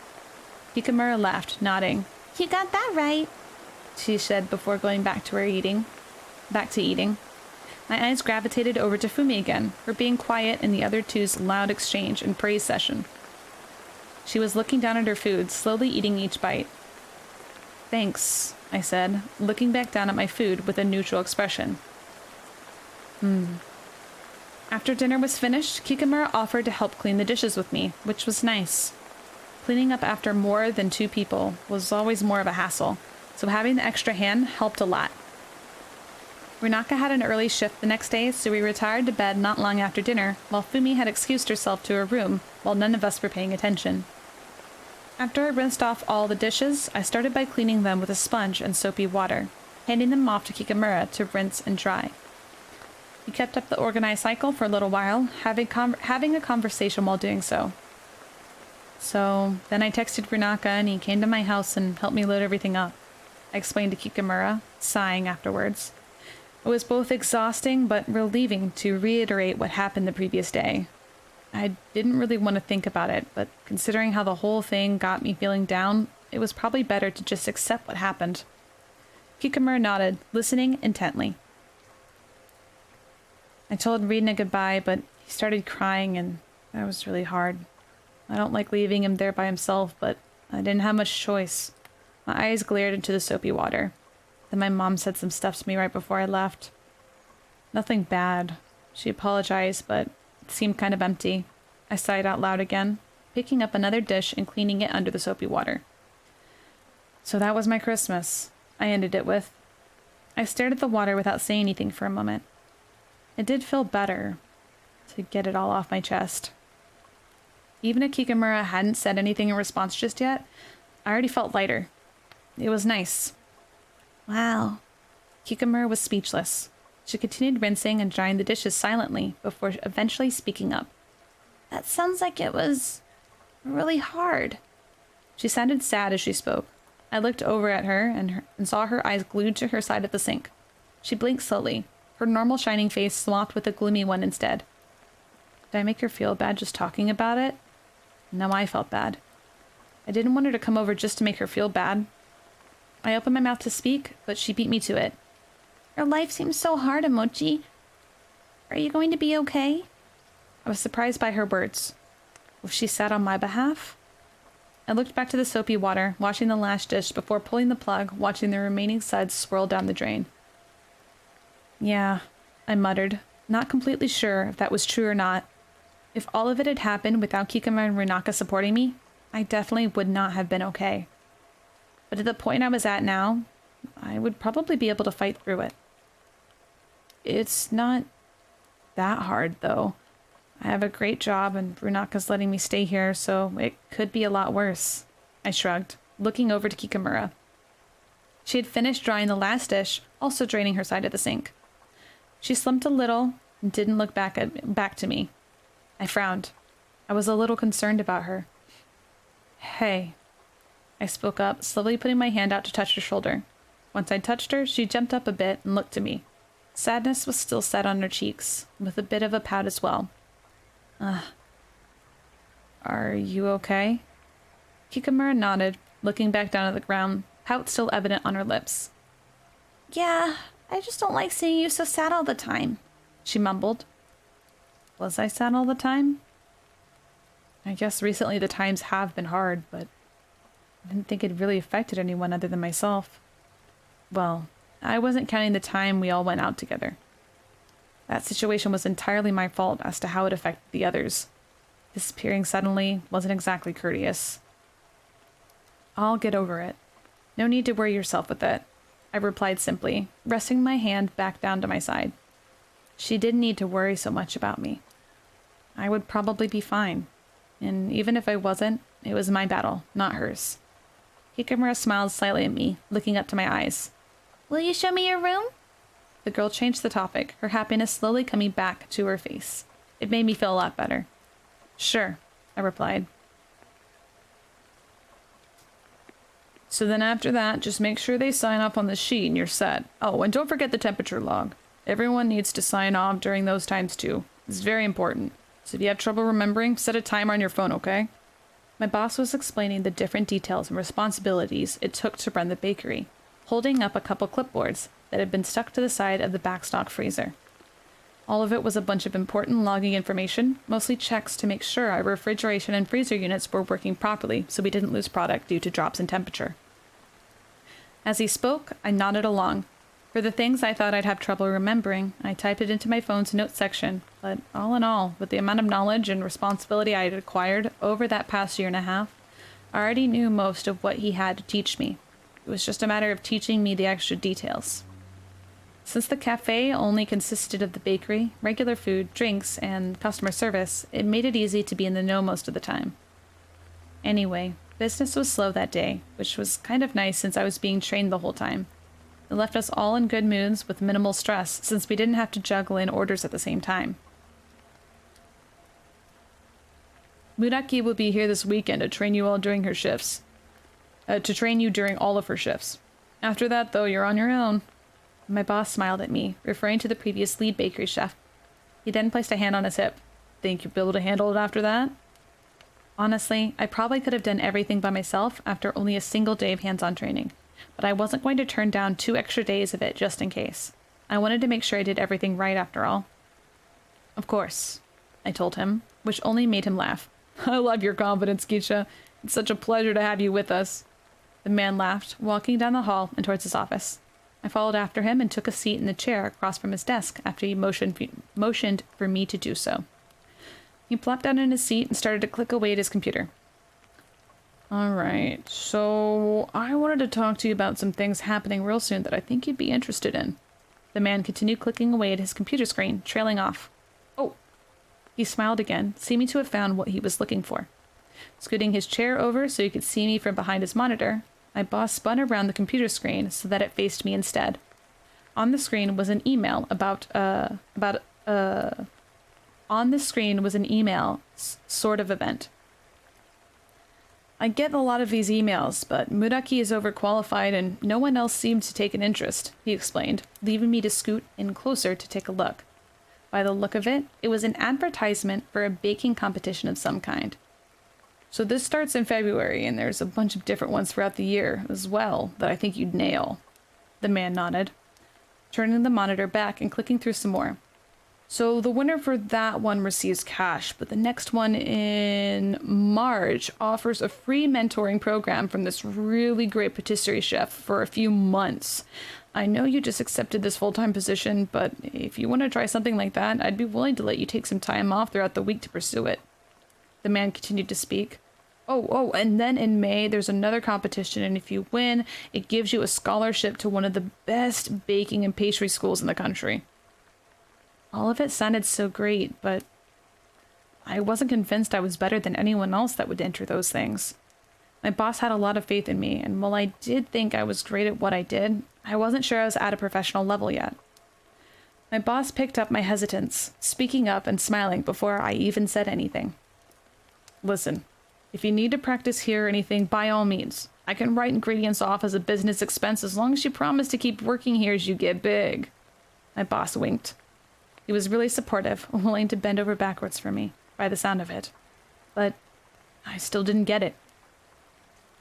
Kikamura laughed, nodding. You got that right, she said before going back to eating. My eyes gravitated over to Fumi again, her being quiet in the other two's loud exchange and praise session. She was looking down at her food, slowly eating each bite. Thanks, I said, looking back down at my food with a neutral expression. After dinner was finished, Kikamura offered to help clean the dishes with me, which was nice. Cleaning up after more than 2 people was always more of a hassle, so having the extra hand helped a lot. Runaka had an early shift the next day, so we retired to bed not long after dinner, while Fumi had excused herself to her room, while none of us were paying attention. After I rinsed off all the dishes, I started by cleaning them with a sponge and soapy water, handing them off to Kikamura to rinse and dry. He kept up the organized cycle for a little while, having a conversation while doing so. So, then I texted Runaka and he came to my house and helped me load everything up. I explained to Kikamura, sighing afterwards. It was both exhausting but relieving to reiterate what happened the previous day. I didn't really want to think about it, but considering how the whole thing got me feeling down, it was probably better to just accept what happened. Kikamura nodded, listening intently. I told Rina goodbye, but he started crying, and that was really hard. I don't like leaving him there by himself, but I didn't have much choice. My eyes glared into the soapy water. Then my mom said some stuff to me right before I left. Nothing bad. She apologized, but it seemed kind of empty. I sighed out loud again, picking up another dish and cleaning it under the soapy water. So that was my Christmas, I ended it with. I stared at the water without saying anything for a moment. It did feel better to get it all off my chest. Even if Kikamura hadn't said anything in response just yet, I already felt lighter. It was nice. Wow. Kikamura was speechless. She continued rinsing and drying the dishes silently before eventually speaking up. That sounds like it was really hard. She sounded sad as she spoke. I looked over at her and saw her eyes glued to her side of the sink. She blinked slowly, her normal shining face swamped with a gloomy one instead. Did I make her feel bad just talking about it? Now I felt bad. I didn't want her to come over just to make her feel bad. I opened my mouth to speak, but she beat me to it. Your life seems so hard, Emochi. Are you going to be okay? I was surprised by her words. Was she sad on my behalf? I looked back to the soapy water, washing the last dish before pulling the plug, watching the remaining suds swirl down the drain. Yeah, I muttered, not completely sure if that was true or not. If all of it had happened without Kikama and Runaka supporting me, I definitely would not have been okay. But at the point I was at now, I would probably be able to fight through it. It's not that hard, though. I have a great job and Runaka's letting me stay here, so it could be a lot worse. I shrugged, looking over to Kikamura. She had finished drying the last dish, also draining her side of the sink. She slumped a little and didn't look back to me. I frowned. I was a little concerned about her. Hey. I spoke up, slowly putting my hand out to touch her shoulder. Once I touched her, she jumped up a bit and looked at me. Sadness was still set on her cheeks, with a bit of a pout as well. Are you okay? Kikamura nodded, looking back down at the ground, pout still evident on her lips. Yeah, I just don't like seeing you so sad all the time, she mumbled. Was I sad all the time? I guess recently the times have been hard, but I didn't think it really affected anyone other than myself. Well, I wasn't counting the time we all went out together. That situation was entirely my fault as to how it affected the others. Disappearing suddenly wasn't exactly courteous. I'll get over it. No need to worry yourself with it, I replied simply, resting my hand back down to my side. She didn't need to worry so much about me. I would probably be fine. And even if I wasn't, it was my battle, not hers. Kikamura smiled slightly at me, looking up to my eyes. Will you show me your room? The girl changed the topic, her happiness slowly coming back to her face. It made me feel a lot better. Sure, I replied. So then after that, just make sure they sign off on the sheet and you're set. Oh, and don't forget the temperature log. Everyone needs to sign off during those times too. It's very important. So if you have trouble remembering, set a timer on your phone, okay? My boss was explaining the different details and responsibilities it took to run the bakery, holding up a couple clipboards that had been stuck to the side of the backstock freezer. All of it was a bunch of important logging information, mostly checks to make sure our refrigeration and freezer units were working properly so we didn't lose product due to drops in temperature. As he spoke, I nodded along. For the things I thought I'd have trouble remembering, I typed it into my phone's notes section, but all in all, with the amount of knowledge and responsibility I had acquired over that past year and a half, I already knew most of what he had to teach me. It was just a matter of teaching me the extra details. Since the cafe only consisted of the bakery, regular food, drinks, and customer service, it made it easy to be in the know most of the time. Anyway, business was slow that day, which was kind of nice since I was being trained the whole time. It left us all in good moods with minimal stress since we didn't have to juggle in orders at the same time. Muraki will be here this weekend to train you all during her shifts. To train you during all of her shifts. After that, though, you're on your own. My boss smiled at me, referring to the previous lead bakery chef. He then placed a hand on his hip. Think you'll be able to handle it after that? Honestly, I probably could have done everything by myself after only a single day of hands-on training, but I wasn't going to turn down 2 extra days of it just in case. I wanted to make sure I did everything right after all. Of course, I told him, which only made him laugh. I love your confidence, Keisha. It's such a pleasure to have you with us. The man laughed, walking down the hall and towards his office. I followed after him and took a seat in the chair across from his desk after he motioned for me to do so. He plopped down in his seat and started to click away at his computer. Alright, so I wanted to talk to you about some things happening real soon that I think you'd be interested in. The man continued clicking away at his computer screen, trailing off. Oh! He smiled again, seeming to have found what he was looking for. Scooting his chair over so he could see me from behind his monitor, my boss spun around the computer screen so that it faced me instead. On the screen was an email on the screen was an email sort of event. I get a lot of these emails, but Muraki is overqualified and no one else seemed to take an interest, he explained, leaving me to scoot in closer to take a look. By the look of it, it was an advertisement for a baking competition of some kind. So this starts in February, and there's a bunch of different ones throughout the year as well that I think you'd nail. The man nodded, turning the monitor back and clicking through some more. So the winner for that one receives cash, but the next one in March offers a free mentoring program from this really great patisserie chef for a few months. I know you just accepted this full-time position, but if you want to try something like that, I'd be willing to let you take some time off throughout the week to pursue it. The man continued to speak. Oh, and then in May, there's another competition, and if you win, it gives you a scholarship to one of the best baking and pastry schools in the country. All of it sounded so great, but I wasn't convinced I was better than anyone else that would enter those things. My boss had a lot of faith in me, and while I did think I was great at what I did, I wasn't sure I was at a professional level yet. My boss picked up my hesitance, speaking up and smiling before I even said anything. Listen, if you need to practice here or anything, by all means. I can write ingredients off as a business expense as long as you promise to keep working here as you get big. My boss winked. He was really supportive, willing to bend over backwards for me, by the sound of it. But I still didn't get it.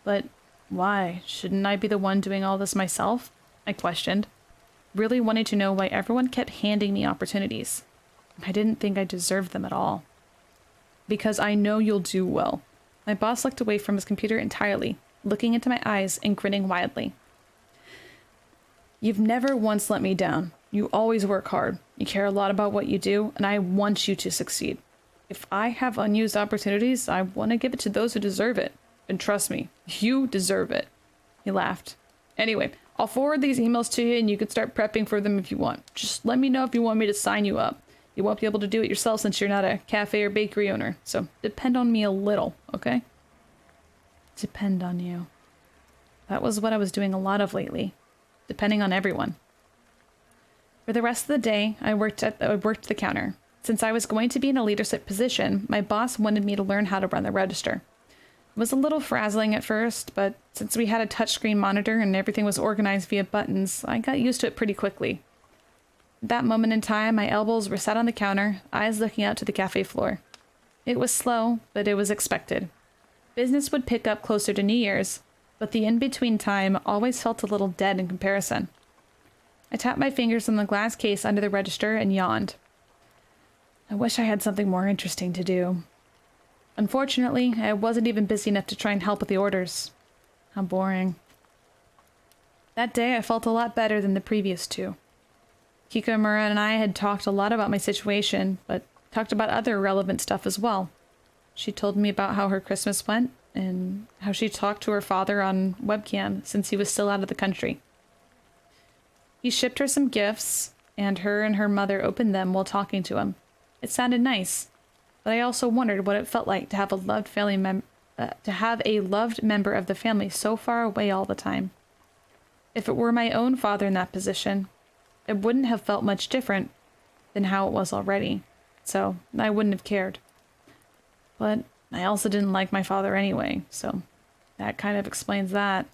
But why? Shouldn't I be the one doing all this myself? I questioned, really wanting to know why everyone kept handing me opportunities. I didn't think I deserved them at all. Because I know you'll do well. My boss looked away from his computer entirely, looking into my eyes and grinning widely. You've never once let me down. You always work hard. You care a lot about what you do, and I want you to succeed. If I have unused opportunities, I want to give it to those who deserve it. And trust me, you deserve it. He laughed. Anyway, I'll forward these emails to you and you can start prepping for them if you want. Just let me know if you want me to sign you up. You won't be able to do it yourself since you're not a cafe or bakery owner, so depend on me a little, okay? Depend on you. That was what I was doing a lot of lately. Depending on everyone. For the rest of the day, I worked the counter. Since I was going to be in a leadership position, my boss wanted me to learn how to run the register. It was a little frazzling at first, but since we had a touchscreen monitor and everything was organized via buttons, I got used to it pretty quickly. At that moment in time, my elbows were sat on the counter, eyes looking out to the cafe floor. It was slow, but it was expected. Business would pick up closer to New Year's, but the in-between time always felt a little dead in comparison. I tapped my fingers on the glass case under the register and yawned. I wish I had something more interesting to do. Unfortunately, I wasn't even busy enough to try and help with the orders. How boring. That day, I felt a lot better than the previous 2. Kikamura and I had talked a lot about my situation, but talked about other relevant stuff as well. She told me about how her Christmas went, and how she talked to her father on webcam since he was still out of the country. He shipped her some gifts, and her mother opened them while talking to him. It sounded nice, but I also wondered what it felt like to have a loved member of the family so far away all the time. If it were my own father in that position, it wouldn't have felt much different than how it was already, so I wouldn't have cared. But I also didn't like my father anyway, so that kind of explains that.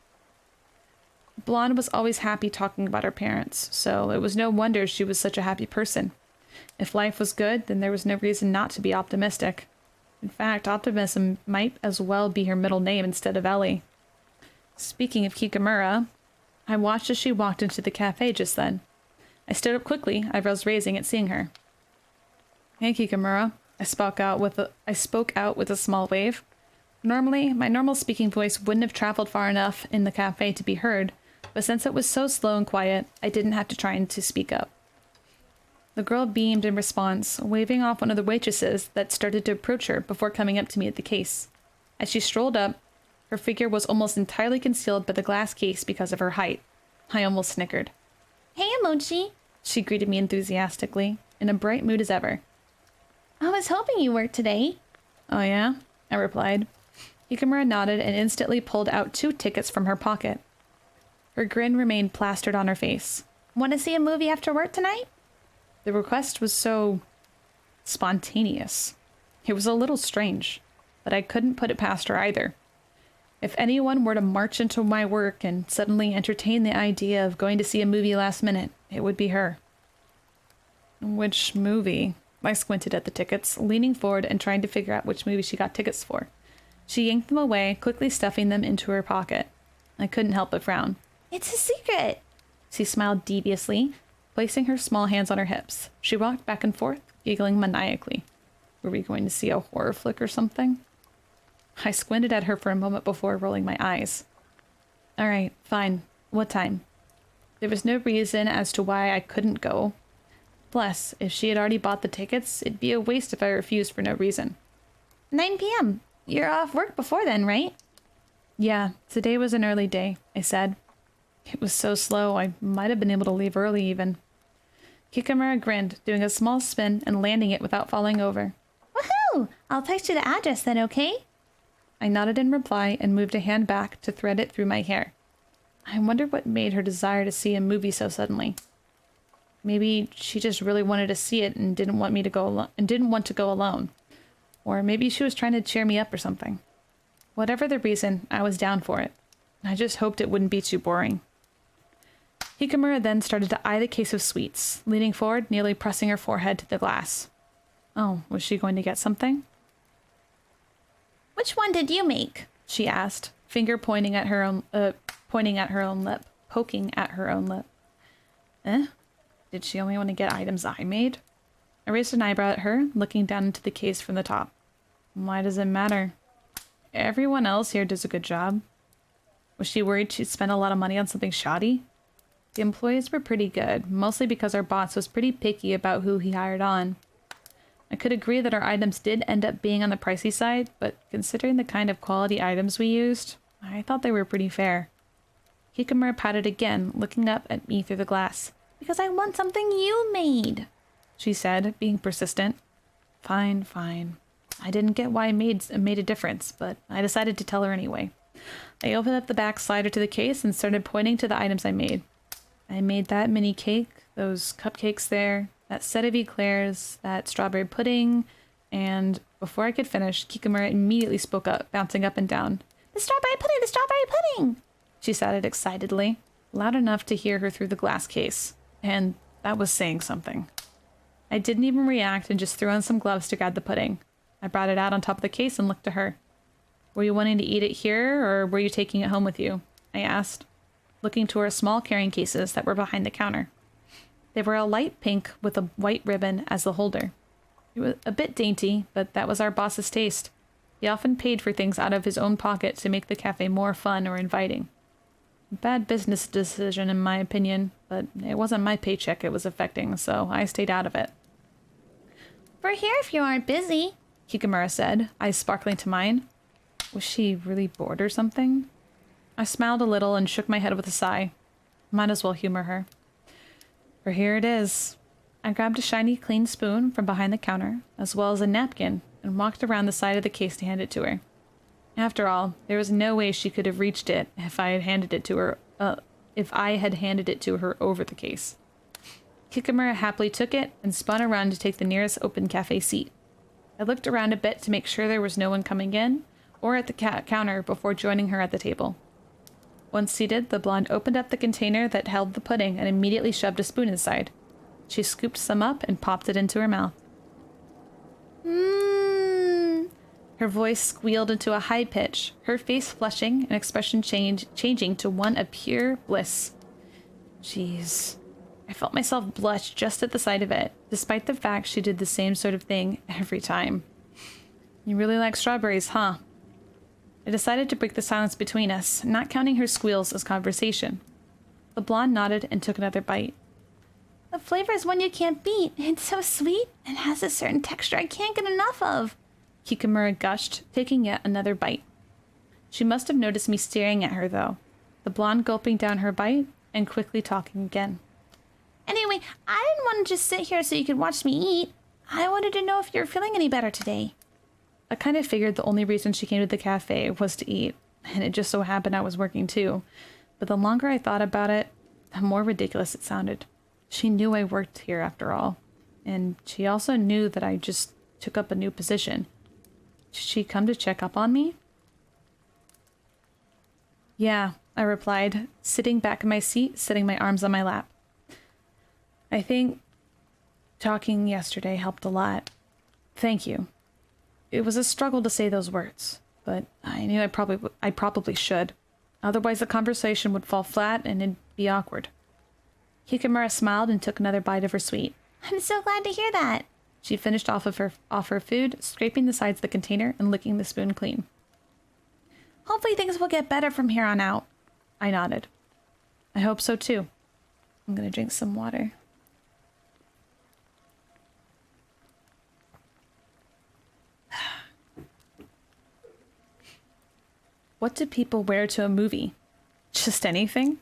Blonde was always happy talking about her parents, so it was no wonder she was such a happy person. If life was good, then there was no reason not to be optimistic. In fact, optimism might as well be her middle name instead of Ellie. Speaking of Kikamura, I watched as she walked into the cafe just then. I stood up quickly, eyebrows raising at seeing her. "Hey, Kikamura," I spoke out with a small wave. Normally, my normal speaking voice wouldn't have traveled far enough in the cafe to be heard, but since it was so slow and quiet, I didn't have to try to speak up. The girl beamed in response, waving off one of the waitresses that started to approach her before coming up to me at the case. As she strolled up, her figure was almost entirely concealed by the glass case because of her height. I almost snickered. "Hey, Emoji," she greeted me enthusiastically, in a bright mood as ever. "I was hoping you worked today." "Oh yeah?" I replied. Hikamura nodded and instantly pulled out 2 tickets from her pocket. Her grin remained plastered on her face. "Want to see a movie after work tonight?" The request was so spontaneous. It was a little strange, but I couldn't put it past her either. If anyone were to march into my work and suddenly entertain the idea of going to see a movie last minute, it would be her. "Which movie?" I squinted at the tickets, leaning forward and trying to figure out which movie she got tickets for. She yanked them away, quickly stuffing them into her pocket. I couldn't help but frown. "It's a secret." She smiled deviously, placing her small hands on her hips. She rocked back and forth, giggling maniacally. Were we going to see a horror flick or something? I squinted at her for a moment before rolling my eyes. "All right, fine. What time?" There was no reason as to why I couldn't go. Plus, if she had already bought the tickets, it'd be a waste if I refused for no reason. 9 p.m. You're off work before then, right? "Yeah, today was an early day," I said. It was so slow, I might have been able to leave early even. Kikamura grinned, doing a small spin and landing it without falling over. "Woohoo! I'll text you the address then, okay?" I nodded in reply and moved a hand back to thread it through my hair. I wonder what made her desire to see a movie so suddenly. Maybe she just really wanted to see it and didn't want to go alone. Or maybe she was trying to cheer me up or something. Whatever the reason, I was down for it. I just hoped it wouldn't be too boring. Hikamura then started to eye the case of sweets, leaning forward, nearly pressing her forehead to the glass. Oh, was she going to get something? "Which one did you make?" she asked, finger pointing at her own lip. Eh? Did she only want to get items I made? I raised an eyebrow at her, looking down into the case from the top. Why does it matter? Everyone else here does a good job. Was she worried she'd spend a lot of money on something shoddy? The employees were pretty good, mostly because our boss was pretty picky about who he hired on. I could agree that our items did end up being on the pricey side, but considering the kind of quality items we used, I thought they were pretty fair. Hikamura pouted again, looking up at me through the glass. "Because I want something you made," she said, being persistent. Fine. I didn't get why it made a difference, but I decided to tell her anyway. I opened up the back slider to the case and started pointing to the items I made. I made that mini cake, those cupcakes there, that set of eclairs, that strawberry pudding, and before I could finish, Kikamura immediately spoke up, bouncing up and down. The strawberry pudding! She shouted excitedly, loud enough to hear her through the glass case. And that was saying something. I didn't even react and just threw on some gloves to grab the pudding. I brought it out on top of the case and looked to her. Were you wanting to eat it here, or were you taking it home with you? I asked, looking to our small carrying cases that were behind the counter. They were a light pink with a white ribbon as the holder. It was a bit dainty, but that was our boss's taste. He often paid for things out of his own pocket to make the cafe more fun or inviting. A bad business decision in my opinion, but it wasn't my paycheck it was affecting, so I stayed out of it. "We're here if you aren't busy," Kikamura said, eyes sparkling to mine. Was she really bored or something? I smiled a little and shook my head with a sigh. Might as well humor her. For here it is. I grabbed a shiny clean spoon from behind the counter, as well as a napkin, and walked around the side of the case to hand it to her. After all, there was no way she could have reached it if I had handed it to her over the case. Kikamura happily took it and spun around to take the nearest open cafe seat. I looked around a bit to make sure there was no one coming in or at the counter before joining her at the table. Once seated, the blonde opened up the container that held the pudding and immediately shoved a spoon inside. She scooped some up and popped it into her mouth. Mmm. Her voice squealed into a high pitch, her face flushing and expression changing to one of pure bliss. Jeez. I felt myself blush just at the sight of it, despite the fact she did the same sort of thing every time. You really like strawberries, huh? I decided to break the silence between us, not counting her squeals as conversation. The blonde nodded and took another bite. The flavor is one you can't beat. It's so sweet and has a certain texture I can't get enough of. Kikamura gushed, taking yet another bite. She must have noticed me staring at her, though, the blonde gulping down her bite and quickly talking again. Anyway, I didn't want to just sit here so you could watch me eat. I wanted to know if you're feeling any better today. I kind of figured the only reason she came to the cafe was to eat, and it just so happened I was working too. But the longer I thought about it, the more ridiculous it sounded. She knew I worked here after all, and she also knew that I just took up a new position. Did she come to check up on me? Yeah, I replied, sitting back in my seat, sitting my arms on my lap. I think talking yesterday helped a lot. Thank you. It was a struggle to say those words, but I knew I probably should. Otherwise the conversation would fall flat and it'd be awkward. Hikamura smiled and took another bite of her sweet. I'm so glad to hear that. She finished off her food, scraping the sides of the container and licking the spoon clean. Hopefully things will get better from here on out. I nodded. I hope so too. I'm gonna drink some water. What do people wear to a movie? Just anything?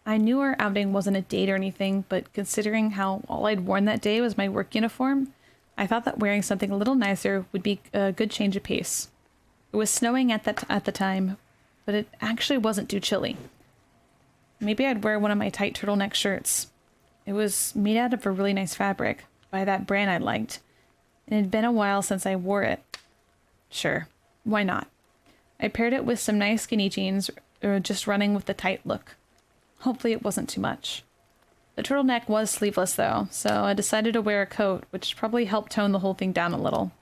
I knew our outing wasn't a date or anything, but considering how all I'd worn that day was my work uniform, I thought that wearing something a little nicer would be a good change of pace. It was snowing at the time, but it actually wasn't too chilly. Maybe I'd wear one of my tight turtleneck shirts. It was made out of a really nice fabric, by that brand I liked, and it had been a while since I wore it. Sure, why not? I paired it with some nice skinny jeans, or just running with the tight look. Hopefully it wasn't too much. The turtleneck was sleeveless though, so I decided to wear a coat, which probably helped tone the whole thing down a little.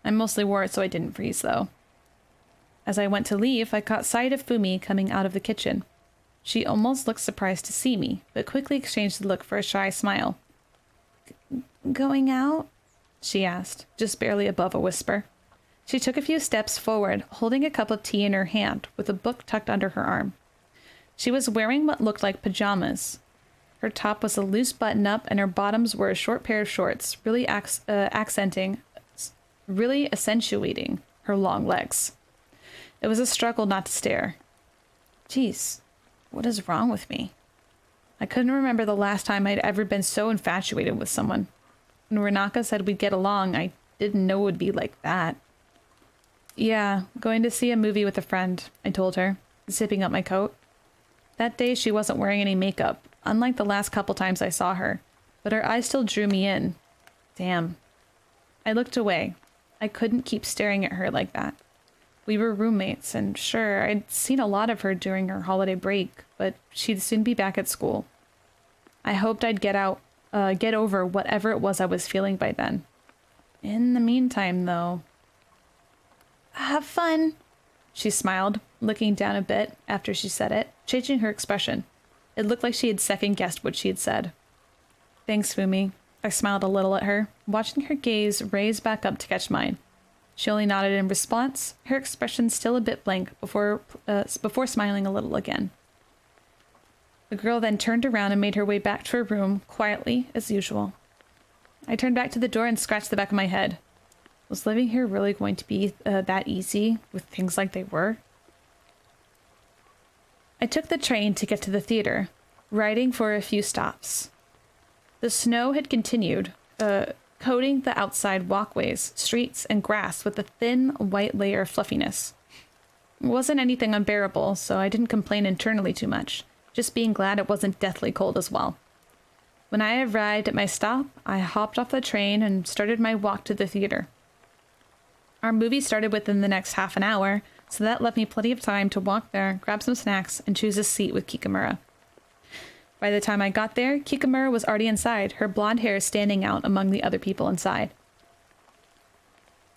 I mostly wore it so I didn't freeze though. As I went to leave, I caught sight of Fumi coming out of the kitchen. She almost looked surprised to see me, but quickly exchanged the look for a shy smile. Going out? She asked, just barely above a whisper. She took a few steps forward, holding a cup of tea in her hand, with a book tucked under her arm. She was wearing what looked like pajamas. Her top was a loose button-up, and her bottoms were a short pair of shorts, really accentuating her long legs. It was a struggle not to stare. Geez, what is wrong with me? I couldn't remember the last time I'd ever been so infatuated with someone. When Renaka said we'd get along, I didn't know it would be like that. Yeah, going to see a movie with a friend, I told her, zipping up my coat. That day she wasn't wearing any makeup, unlike the last couple times I saw her, but her eyes still drew me in. Damn. I looked away. I couldn't keep staring at her like that. We were roommates, and sure, I'd seen a lot of her during her holiday break, but she'd soon be back at school. I hoped I'd get over whatever it was I was feeling by then. In the meantime, though... Have fun. She smiled, looking down a bit after she said it, changing her expression. It looked like she had second-guessed what she had said. Thanks, Fumi. I smiled a little at her, watching her gaze raise back up to catch mine. She only nodded in response, her expression still a bit blank before smiling a little again. The girl then turned around and made her way back to her room, quietly, as usual. I turned back to the door and scratched the back of my head. Was living here really going to be that easy, with things like they were? I took the train to get to the theater, riding for a few stops. The snow had continued, coating the outside walkways, streets, and grass with a thin, white layer of fluffiness. It wasn't anything unbearable, so I didn't complain internally too much, just being glad it wasn't deathly cold as well. When I arrived at my stop, I hopped off the train and started my walk to the theater. Our movie started within the next half an hour, so that left me plenty of time to walk there, grab some snacks, and choose a seat with Kikamura. By the time I got there, Kikamura was already inside, her blonde hair standing out among the other people inside.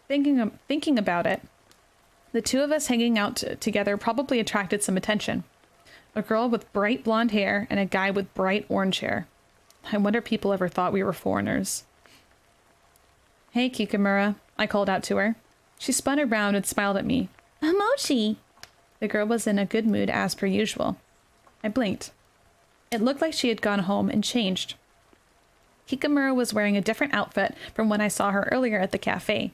Thinking about it, the two of us hanging out together probably attracted some attention. A girl with bright blonde hair and a guy with bright orange hair. I wonder people ever thought we were foreigners. "Hey, Kikamura," I called out to her. She spun around and smiled at me. Mochi! The girl was in a good mood as per usual. I blinked. It looked like she had gone home and changed. Kikamura was wearing a different outfit from when I saw her earlier at the cafe.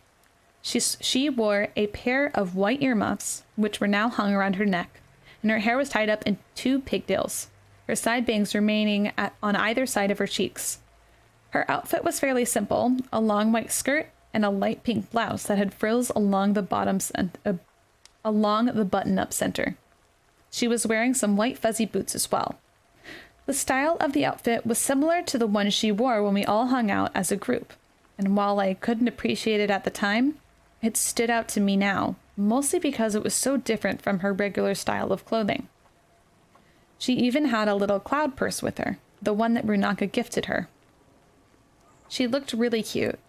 She wore a pair of white earmuffs, which were now hung around her neck, and her hair was tied up in 2 pigtails, her side bangs remaining on either side of her cheeks. Her outfit was fairly simple, a long white skirt and a light pink blouse that had frills along the button-up center. She was wearing some white fuzzy boots as well. The style of the outfit was similar to the one she wore when we all hung out as a group, and while I couldn't appreciate it at the time, it stood out to me now, mostly because it was so different from her regular style of clothing. She even had a little cloud purse with her, the one that Runaka gifted her. She looked really cute.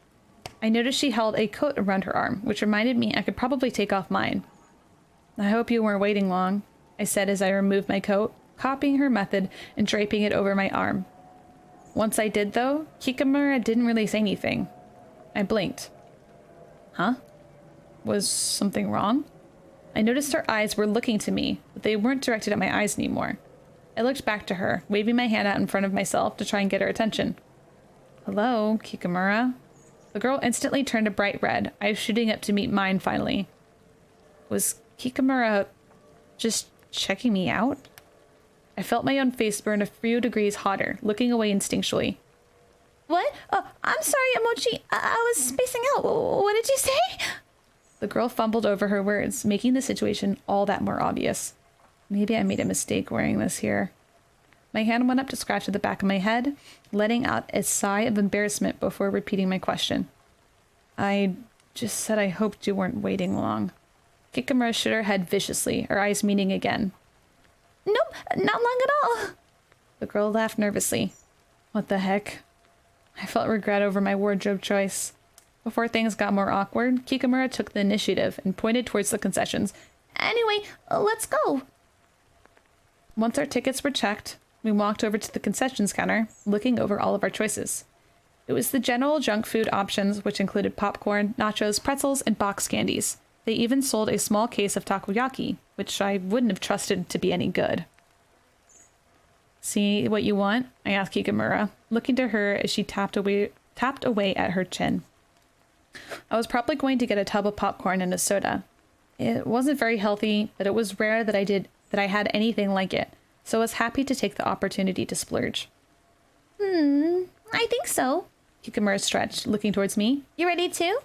I noticed she held a coat around her arm, which reminded me I could probably take off mine. "I hope you weren't waiting long," I said as I removed my coat, copying her method and draping it over my arm. Once I did, though, Kikamura didn't really say anything. I blinked. Huh? Was something wrong? I noticed her eyes were looking to me, but they weren't directed at my eyes anymore. I looked back to her, waving my hand out in front of myself to try and get her attention. "Hello, Kikamura?" The girl instantly turned a bright red, eyes shooting up to meet mine finally. Was Kikamura just checking me out? I felt my own face burn a few degrees hotter, looking away instinctually. What? Oh, I'm sorry, Mochi. I was spacing out. What did you say? The girl fumbled over her words, making the situation all that more obvious. Maybe I made a mistake wearing this here. My hand went up to scratch at the back of my head, letting out a sigh of embarrassment before repeating my question. "I just said I hoped you weren't waiting long." Kikamura shook her head viciously, her eyes meeting again. "Nope, not long at all." The girl laughed nervously. What the heck? I felt regret over my wardrobe choice. Before things got more awkward, Kikamura took the initiative and pointed towards the concessions. "Anyway, let's go." Once our tickets were checked, we walked over to the concessions counter, looking over all of our choices. It was the general junk food options, which included popcorn, nachos, pretzels, and box candies. They even sold a small case of takoyaki, which I wouldn't have trusted to be any good. "See what you want?" I asked Kikamura, looking to her as she tapped away at her chin. I was probably going to get a tub of popcorn and a soda. It wasn't very healthy, but it was rare that I had anything like it, so I was happy to take the opportunity to splurge. I think so." Kikamura stretched, looking towards me. "You ready too?"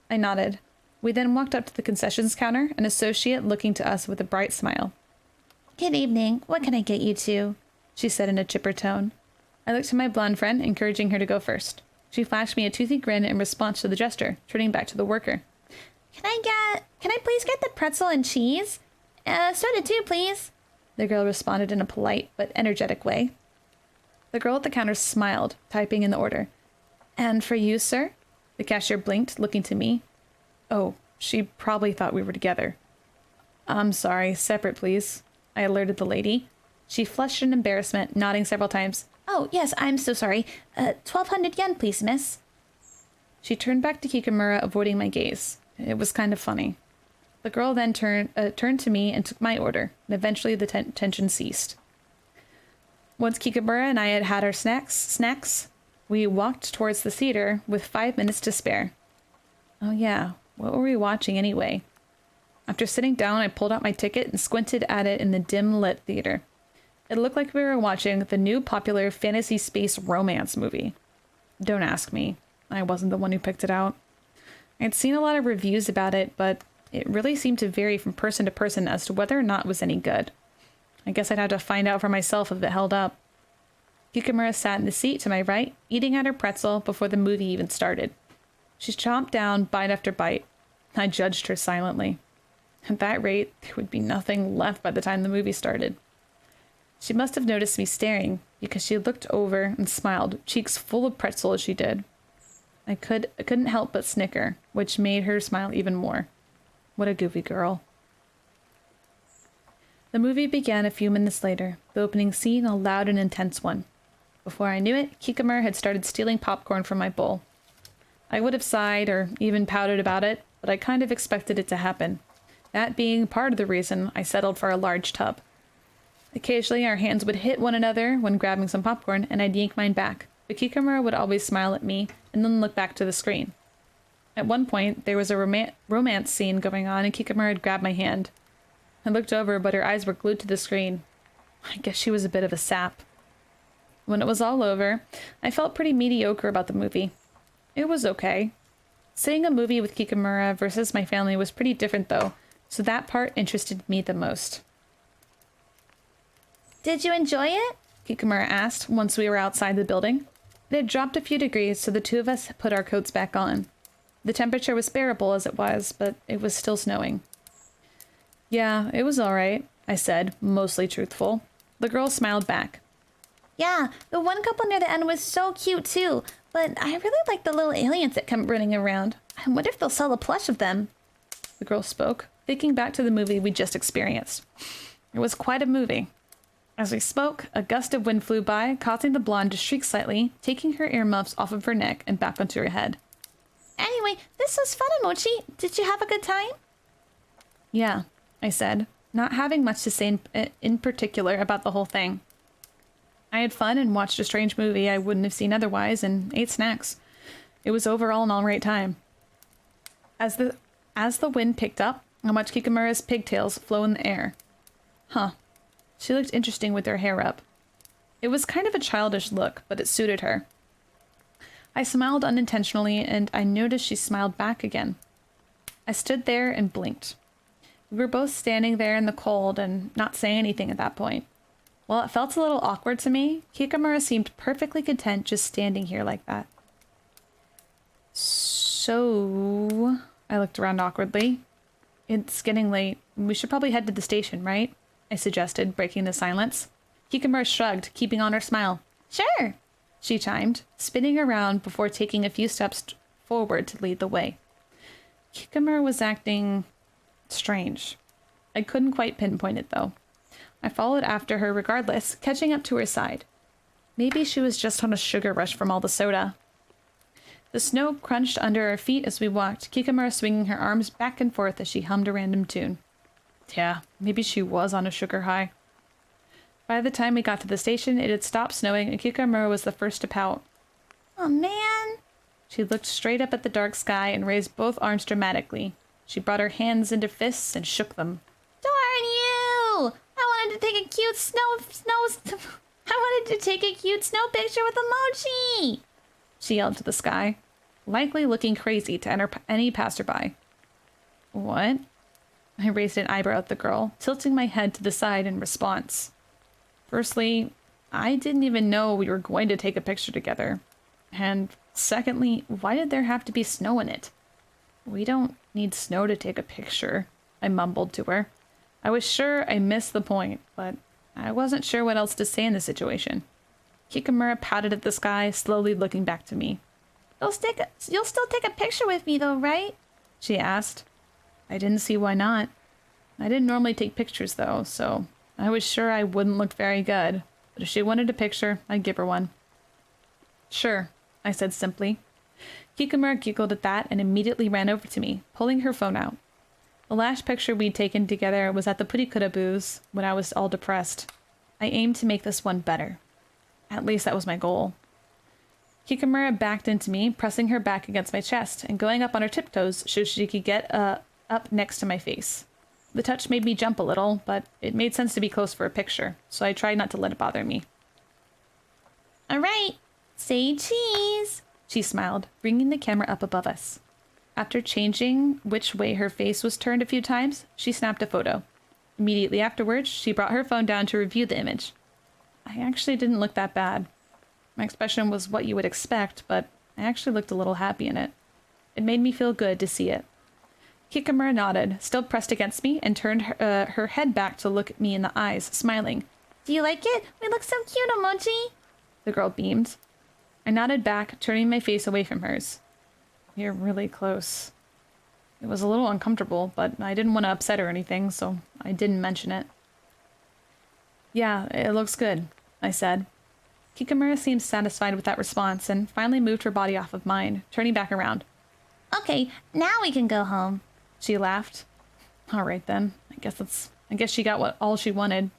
I nodded. We then walked up to the concessions counter, an associate looking to us with a bright smile. "Good evening. What can I get you two?" she said in a chipper tone. I looked to my blonde friend, encouraging her to go first. She flashed me a toothy grin in response to the gesture, turning back to the worker. Can I please get the pretzel and cheese? Soda too, please." The girl responded in a polite but energetic way. The girl at the counter smiled, typing in the order. "And for you, sir?" The cashier blinked, looking to me. Oh, she probably thought we were together. "I'm sorry, separate, please," I alerted the lady. She flushed in embarrassment, nodding several times. "Oh, yes, I'm so sorry. 1,200 yen, please, miss." She turned back to Kikamura, avoiding my gaze. It was kind of funny. The girl then turned to me and took my order, and eventually the tension ceased. Once Kikamura and I had had our snacks, we walked towards the theater with 5 minutes to spare. Oh yeah, what were we watching anyway? After sitting down, I pulled out my ticket and squinted at it in the dim-lit theater. It looked like we were watching the new popular fantasy space romance movie. Don't ask me. I wasn't the one who picked it out. I'd seen a lot of reviews about it, but it really seemed to vary from person to person as to whether or not it was any good. I guess I'd have to find out for myself if it held up. Kikamura sat in the seat to my right, eating at her pretzel before the movie even started. She chomped down bite after bite. I judged her silently. At that rate, there would be nothing left by the time the movie started. She must have noticed me staring, because she looked over and smiled, cheeks full of pretzel as she did. I couldn't help but snicker, which made her smile even more. What a goofy girl. The movie began a few minutes later, the opening scene a loud and intense one. Before I knew it, Kikamura had started stealing popcorn from my bowl. I would have sighed or even pouted about it, but I kind of expected it to happen. That being part of the reason I settled for a large tub. Occasionally our hands would hit one another when grabbing some popcorn, and I'd yank mine back, but Kikamura would always smile at me and then look back to the screen. At one point, there was a romance scene going on, and Kikamura had grabbed my hand. I looked over, but her eyes were glued to the screen. I guess she was a bit of a sap. When it was all over, I felt pretty mediocre about the movie. It was okay. Seeing a movie with Kikamura versus my family was pretty different, though, so that part interested me the most. Did you enjoy it? Kikamura asked once we were outside the building. It had dropped a few degrees, so the two of us put our coats back on. The temperature was bearable as it was, but it was still snowing. Yeah, it was all right, I said, mostly truthful. The girl smiled back. Yeah, the one couple near the end was so cute too, but I really like the little aliens that come running around. I wonder if they'll sell a plush of them. The girl spoke, thinking back to the movie we just experienced. It was quite a movie. As we spoke, a gust of wind flew by, causing the blonde to shriek slightly, taking her earmuffs off of her neck and back onto her head. Anyway, this was fun, Mochi. Did you have a good time? Yeah, I said, not having much to say in particular about the whole thing. I had fun and watched a strange movie I wouldn't have seen otherwise and ate snacks. It was overall an alright time. As the wind picked up, I watched Kikamura's pigtails flow in the air. Huh. She looked interesting with her hair up. It was kind of a childish look, but it suited her. I smiled unintentionally, and I noticed she smiled back again. I stood there and blinked. We were both standing there in the cold and not saying anything at that point. While it felt a little awkward to me, Kikamura seemed perfectly content just standing here like that. So, I looked around awkwardly. It's getting late. We should probably head to the station, right? I suggested, breaking the silence. Kikamura shrugged, keeping on her smile. Sure, she chimed, spinning around before taking a few steps forward to lead the way. Kikamura was acting strange. I couldn't quite pinpoint it, though. I followed after her regardless, catching up to her side. Maybe she was just on a sugar rush from all the soda. The snow crunched under our feet as we walked, Kikamura swinging her arms back and forth as she hummed a random tune. Yeah, maybe she was on a sugar high. By the time we got to the station, it had stopped snowing, and Kikamura was the first to pout. Oh, man. She looked straight up at the dark sky and raised both arms dramatically. She brought her hands into fists and shook them. Darn you! I wanted to take a cute snow picture with Emoji! She yelled to the sky, likely looking crazy to any passerby. What? I raised an eyebrow at the girl, tilting my head to the side in response. Firstly, I didn't even know we were going to take a picture together. And secondly, why did there have to be snow in it? We don't need snow to take a picture, I mumbled to her. I was sure I missed the point, but I wasn't sure what else to say in the situation. Kikamura pouted at the sky, slowly looking back to me. You'll still take a picture with me, though, right? She asked. I didn't see why not. I didn't normally take pictures, though, so I was sure I wouldn't look very good. But if she wanted a picture, I'd give her one. Sure, I said simply. Kikamura giggled at that and immediately ran over to me, pulling her phone out. The last picture we'd taken together was at the Purikura booths when I was all depressed. I aimed to make this one better. At least that was my goal. Kikamura backed into me, pressing her back against my chest and going up on her tiptoes so she could get up next to my face. The touch made me jump a little, but it made sense to be close for a picture, so I tried not to let it bother me. All right, say cheese, she smiled, bringing the camera up above us. After changing which way her face was turned a few times, she snapped a photo. Immediately afterwards, she brought her phone down to review the image. I actually didn't look that bad. My expression was what you would expect, but I actually looked a little happy in it. It made me feel good to see it. Kikamura nodded, still pressed against me, and turned her head back to look at me in the eyes, smiling. Do you like it? We look so cute, Emoji. The girl beamed. I nodded back, turning my face away from hers. You're really close. It was a little uncomfortable, but I didn't want to upset her or anything, so I didn't mention it. Yeah, it looks good, I said. Kikamura seemed satisfied with that response and finally moved her body off of mine, turning back around. Okay, now we can go home. She laughed. All right then. I guess she got all she wanted.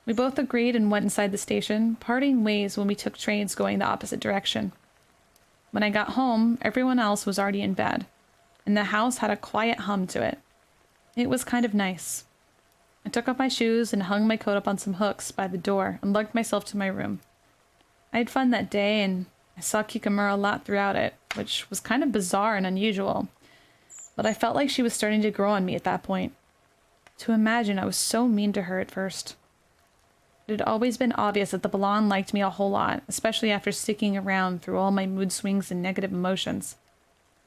We both agreed and went inside the station, parting ways when we took trains going the opposite direction. When I got home, everyone else was already in bed, and the house had a quiet hum to it. It was kind of nice. I took off my shoes and hung my coat up on some hooks by the door and lugged myself to my room. I had fun that day, and I saw Kikamura a lot throughout it, which was kind of bizarre and unusual, but I felt like she was starting to grow on me at that point. To imagine I was so mean to her at first. It had always been obvious that the blonde liked me a whole lot, especially after sticking around through all my mood swings and negative emotions.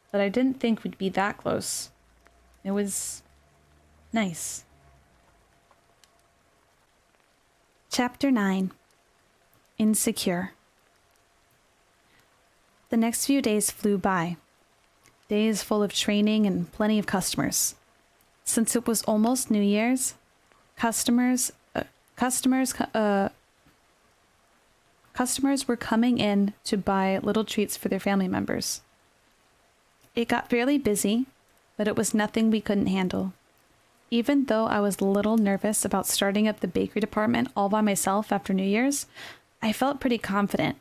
But I didn't think we'd be that close. It was nice. Chapter 9. Insecure. The next few days flew by. Days full of training and plenty of customers. Since it was almost New Year's, customers were coming in to buy little treats for their family members. It got fairly busy, but it was nothing we couldn't handle. Even though I was a little nervous about starting up the bakery department all by myself after New Year's, I felt pretty confident.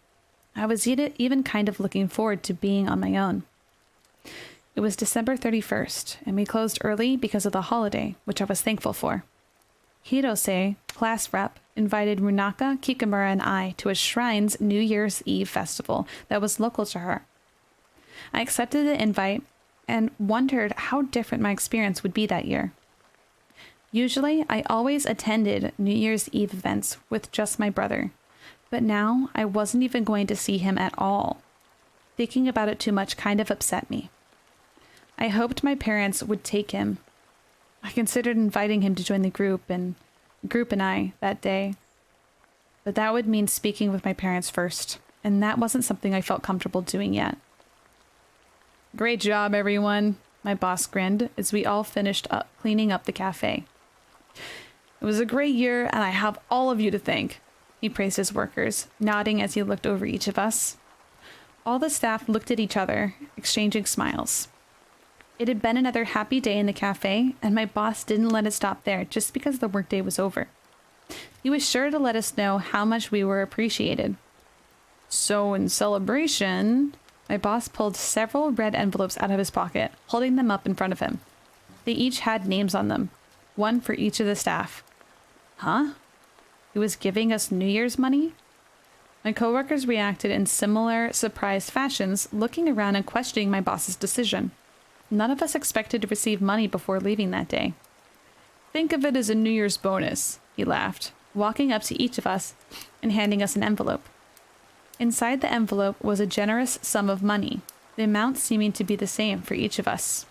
I was even kind of looking forward to being on my own. It was December 31st, and we closed early because of the holiday, which I was thankful for. Hirose, class rep, invited Runaka, Kikamura, and I to a Shrine's New Year's Eve festival that was local to her. I accepted the invite and wondered how different my experience would be that year. Usually, I always attended New Year's Eve events with just my brother, but now I wasn't even going to see him at all. Thinking about it too much kind of upset me. I hoped my parents would take him. I considered inviting him to join the group and I that day, but that would mean speaking with my parents first, and that wasn't something I felt comfortable doing yet. Great job, everyone, my boss grinned as we all finished up cleaning up the cafe. It was a great year, and I have all of you to thank, he praised his workers, nodding as he looked over each of us. All the staff looked at each other, exchanging smiles. It had been another happy day in the cafe, and my boss didn't let it stop there just because the workday was over. He was sure to let us know how much we were appreciated. So in celebration, my boss pulled several red envelopes out of his pocket, holding them up in front of him. They each had names on them, one for each of the staff. Huh? He was giving us New Year's money? My coworkers reacted in similar surprised fashions, looking around and questioning my boss's decision. None of us expected to receive money before leaving that day. Think of it as a New Year's bonus, he laughed, walking up to each of us and handing us an envelope. Inside the envelope was a generous sum of money, the amount seeming to be the same for each of us.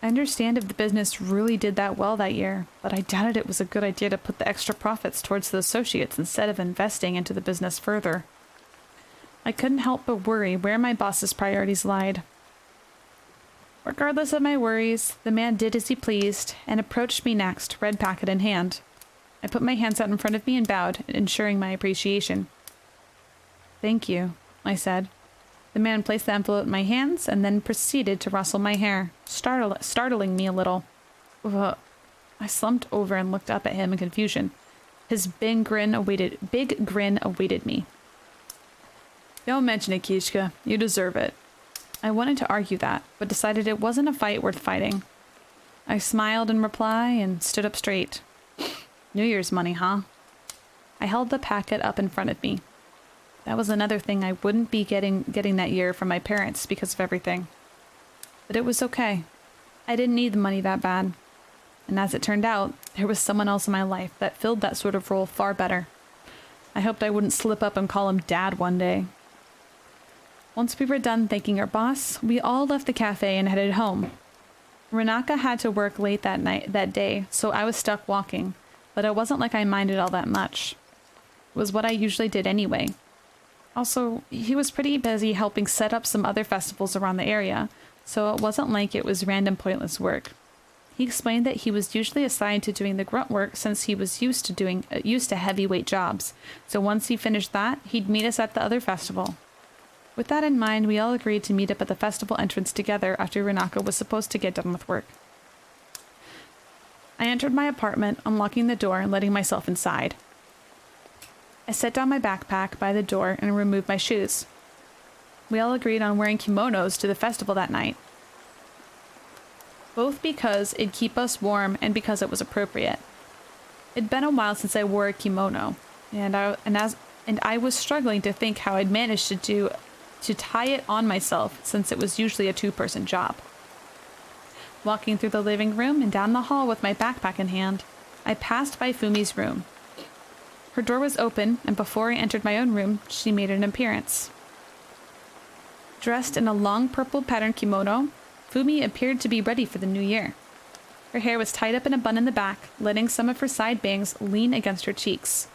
I understand if the business really did that well that year, but I doubted it was a good idea to put the extra profits towards the associates instead of investing into the business further. I couldn't help but worry where my boss's priorities lied. Regardless of my worries, the man did as he pleased and approached me next, red packet in hand. I put my hands out in front of me and bowed, ensuring my appreciation. Thank you, I said. The man placed the envelope in my hands and then proceeded to rustle my hair, startling me a little. Ugh. I slumped over and looked up at him in confusion. His big grin awaited me. Don't mention it, Kishka. You deserve it. I wanted to argue that, but decided it wasn't a fight worth fighting. I smiled in reply and stood up straight. New Year's money, huh? I held the packet up in front of me. That was another thing I wouldn't be getting that year from my parents because of everything. But it was okay. I didn't need the money that bad. And as it turned out, there was someone else in my life that filled that sort of role far better. I hoped I wouldn't slip up and call him Dad one day. Once we were done thanking our boss, we all left the cafe and headed home. Renaka had to work late that day, so I was stuck walking, but it wasn't like I minded all that much. It was what I usually did anyway. Also, he was pretty busy helping set up some other festivals around the area, so it wasn't like it was random pointless work. He explained that he was usually assigned to doing the grunt work since he was used to heavyweight jobs, so once he finished that, he'd meet us at the other festival. With that in mind, we all agreed to meet up at the festival entrance together after Renaka was supposed to get done with work. I entered my apartment, unlocking the door and letting myself inside. I set down my backpack by the door and removed my shoes. We all agreed on wearing kimonos to the festival that night, both because it'd keep us warm and because it was appropriate. It'd been a while since I wore a kimono, and I was struggling to think how I'd managed to tie it on myself since it was usually a two-person job. Walking through the living room and down the hall with my backpack in hand, I passed by Fumi's room. Her door was open, and before I entered my own room, she made an appearance. Dressed in a long purple patterned kimono, Fumi appeared to be ready for the new year. Her hair was tied up in a bun in the back, letting some of her side bangs lean against her cheeks.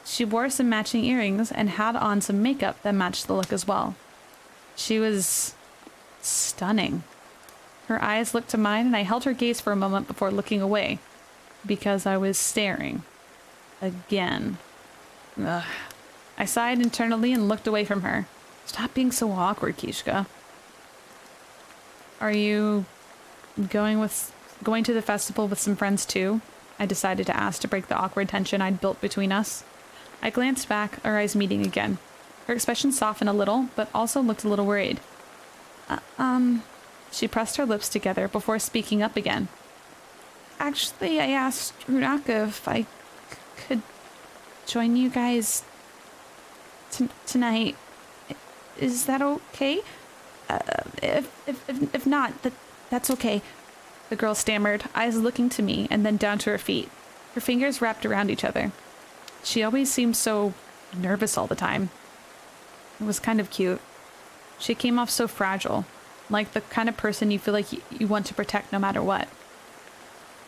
She wore some matching earrings and had on some makeup that matched the look as well. She was stunning. Her eyes looked to mine, and I held her gaze for a moment before looking away, because I was staring. Again. Ugh. I sighed internally and looked away from her. Stop being so awkward, Kishka. Are you going to the festival with some friends too? I decided to ask to break the awkward tension I'd built between us. I glanced back, our eyes meeting again. Her expression softened a little, but also looked a little worried. She pressed her lips together before speaking up again. Actually, I asked Runaka if I could join you guys tonight. Is that okay? If not, that's okay. The girl stammered, eyes looking to me and then down to her feet. Her fingers wrapped around each other. She always seemed so nervous all the time. It was kind of cute. She came off so fragile, like the kind of person you feel like you want to protect no matter what.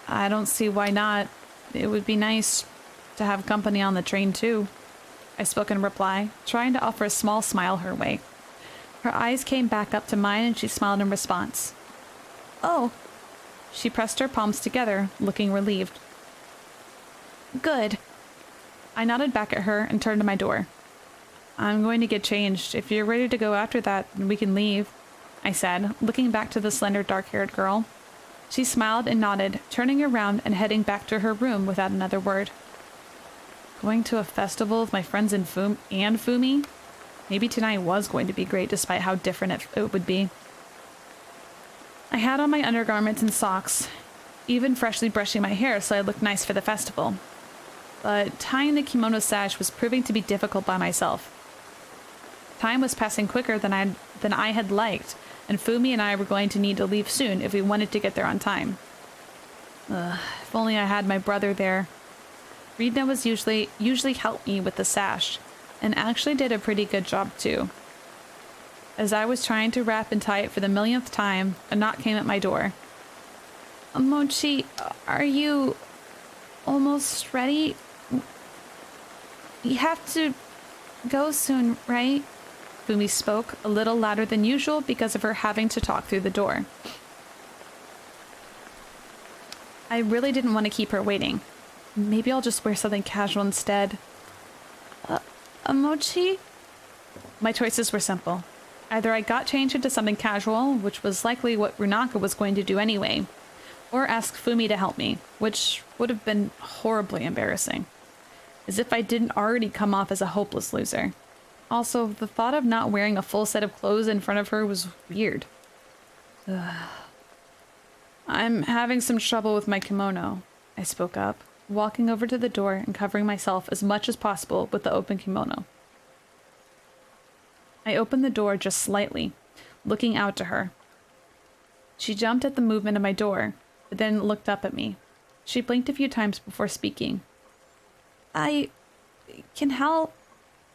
I don't see why not. It would be nice to have company on the train too, I spoke in reply, trying to offer a small smile her way. Her eyes came back up to mine and she smiled in response. Oh. She pressed her palms together, looking relieved. Good. I nodded back at her and turned to my door. I'm going to get changed. If you're ready to go after that, then we can leave, I said, looking back to the slender, dark-haired girl. She smiled and nodded, turning around and heading back to her room without another word. Going to a festival with my friends and Fumi? Maybe tonight was going to be great despite how different it would be. I had on my undergarments and socks, even freshly brushing my hair so I looked nice for the festival. But tying the kimono sash was proving to be difficult by myself. Time was passing quicker than I had liked, and Fumi and I were going to need to leave soon if we wanted to get there on time. If only I had my brother there. Rina was usually helped me with the sash, and actually did a pretty good job too. As I was trying to wrap and tie it for the millionth time, a knock came at my door. Mochi, are you almost ready? You have to go soon, right? Fumi spoke, a little louder than usual because of her having to talk through the door. I really didn't want to keep her waiting. Maybe I'll just wear something casual instead. Mochi? My choices were simple. Either I got changed into something casual, which was likely what Runaka was going to do anyway, or ask Fumi to help me, which would have been horribly embarrassing. As if I didn't already come off as a hopeless loser. Also, the thought of not wearing a full set of clothes in front of her was weird. I'm having some trouble with my kimono, I spoke up, walking over to the door and covering myself as much as possible with the open kimono. I opened the door just slightly, looking out to her. She jumped at the movement of my door, but then looked up at me. She blinked a few times before speaking. I can help.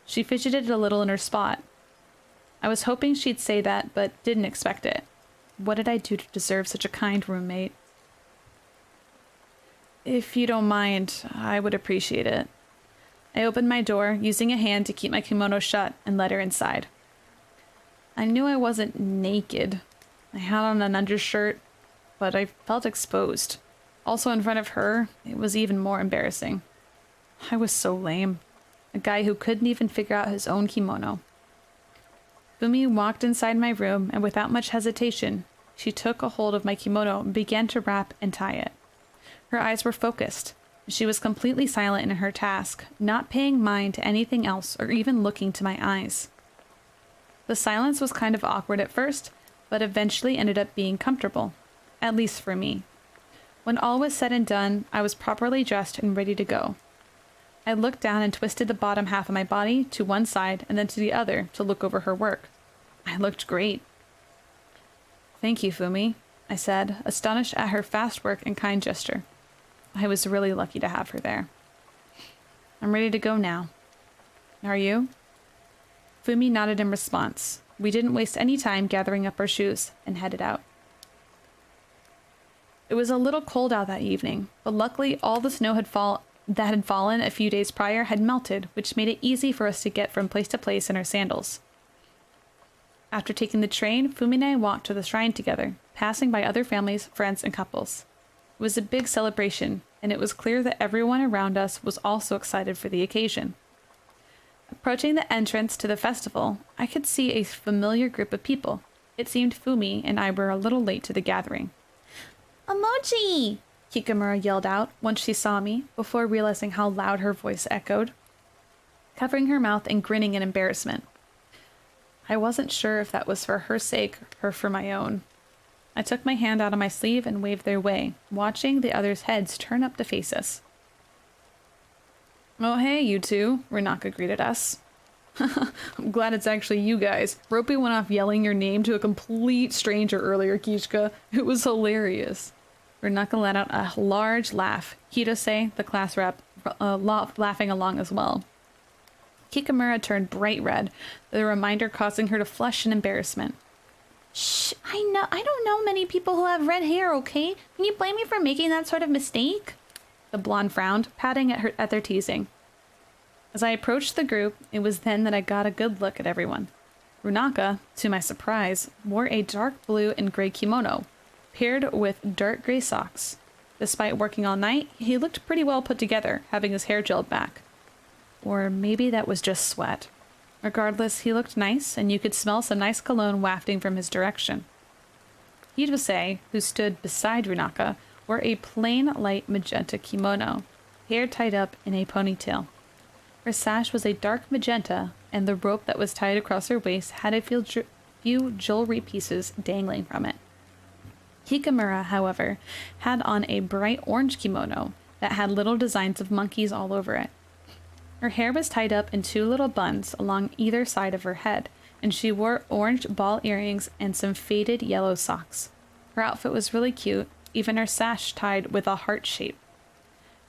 She fidgeted a little in her spot. I was hoping she'd say that, but didn't expect it. What did I do to deserve such a kind roommate? If you don't mind, I would appreciate it. I opened my door, using a hand to keep my kimono shut, and led her inside. I knew I wasn't naked. I had on an undershirt, but I felt exposed. Also in front of her, it was even more embarrassing. I was so lame. A guy who couldn't even figure out his own kimono. Fumi walked inside my room, and without much hesitation, she took a hold of my kimono and began to wrap and tie it. Her eyes were focused. She was completely silent in her task, not paying mind to anything else or even looking to my eyes. The silence was kind of awkward at first, but eventually ended up being comfortable, at least for me. When all was said and done, I was properly dressed and ready to go. I looked down and twisted the bottom half of my body to one side and then to the other to look over her work. I looked great. Thank you, Fumi, I said, astonished at her fast work and kind gesture. I was really lucky to have her there. I'm ready to go now. Are you? Fumi nodded in response. We didn't waste any time gathering up our shoes and headed out. It was a little cold out that evening, but luckily all the snow that had fallen a few days prior had melted, which made it easy for us to get from place to place in our sandals. After taking the train, Fumi and I walked to the shrine together, passing by other families, friends, and couples. It was a big celebration, and it was clear that everyone around us was also excited for the occasion. Approaching the entrance to the festival, I could see a familiar group of people. It seemed Fumi and I were a little late to the gathering. Emoji! Kikamura yelled out once she saw me, before realizing how loud her voice echoed, covering her mouth and grinning in embarrassment. I wasn't sure if that was for her sake or for my own. I took my hand out of my sleeve and waved their way, watching the others' heads turn up to face us. Oh, hey, you two, Runaka greeted us. I'm glad it's actually you guys. Ropey went off yelling your name to a complete stranger earlier, Kishka. It was hilarious. Runaka let out a large laugh, Hirose, the class rep, laughing along as well. Kikamura turned bright red, the reminder causing her to flush in embarrassment. Shh, I don't know many people who have red hair, okay? Can you blame me for making that sort of mistake? The blonde frowned, patting at their teasing. As I approached the group, it was then that I got a good look at everyone. Runaka, to my surprise, wore a dark blue and gray kimono, paired with dark gray socks. Despite working all night, he looked pretty well put together, having his hair gelled back. Or maybe that was just sweat. Regardless, he looked nice, and you could smell some nice cologne wafting from his direction. Hirose, who stood beside Runaka, wore a plain light magenta kimono, hair tied up in a ponytail. Her sash was a dark magenta, and the rope that was tied across her waist had a few jewelry pieces dangling from it. Hikamura, however, had on a bright orange kimono that had little designs of monkeys all over it. Her hair was tied up in two little buns along either side of her head, and she wore orange ball earrings and some faded yellow socks. Her outfit was really cute, even her sash tied with a heart shape.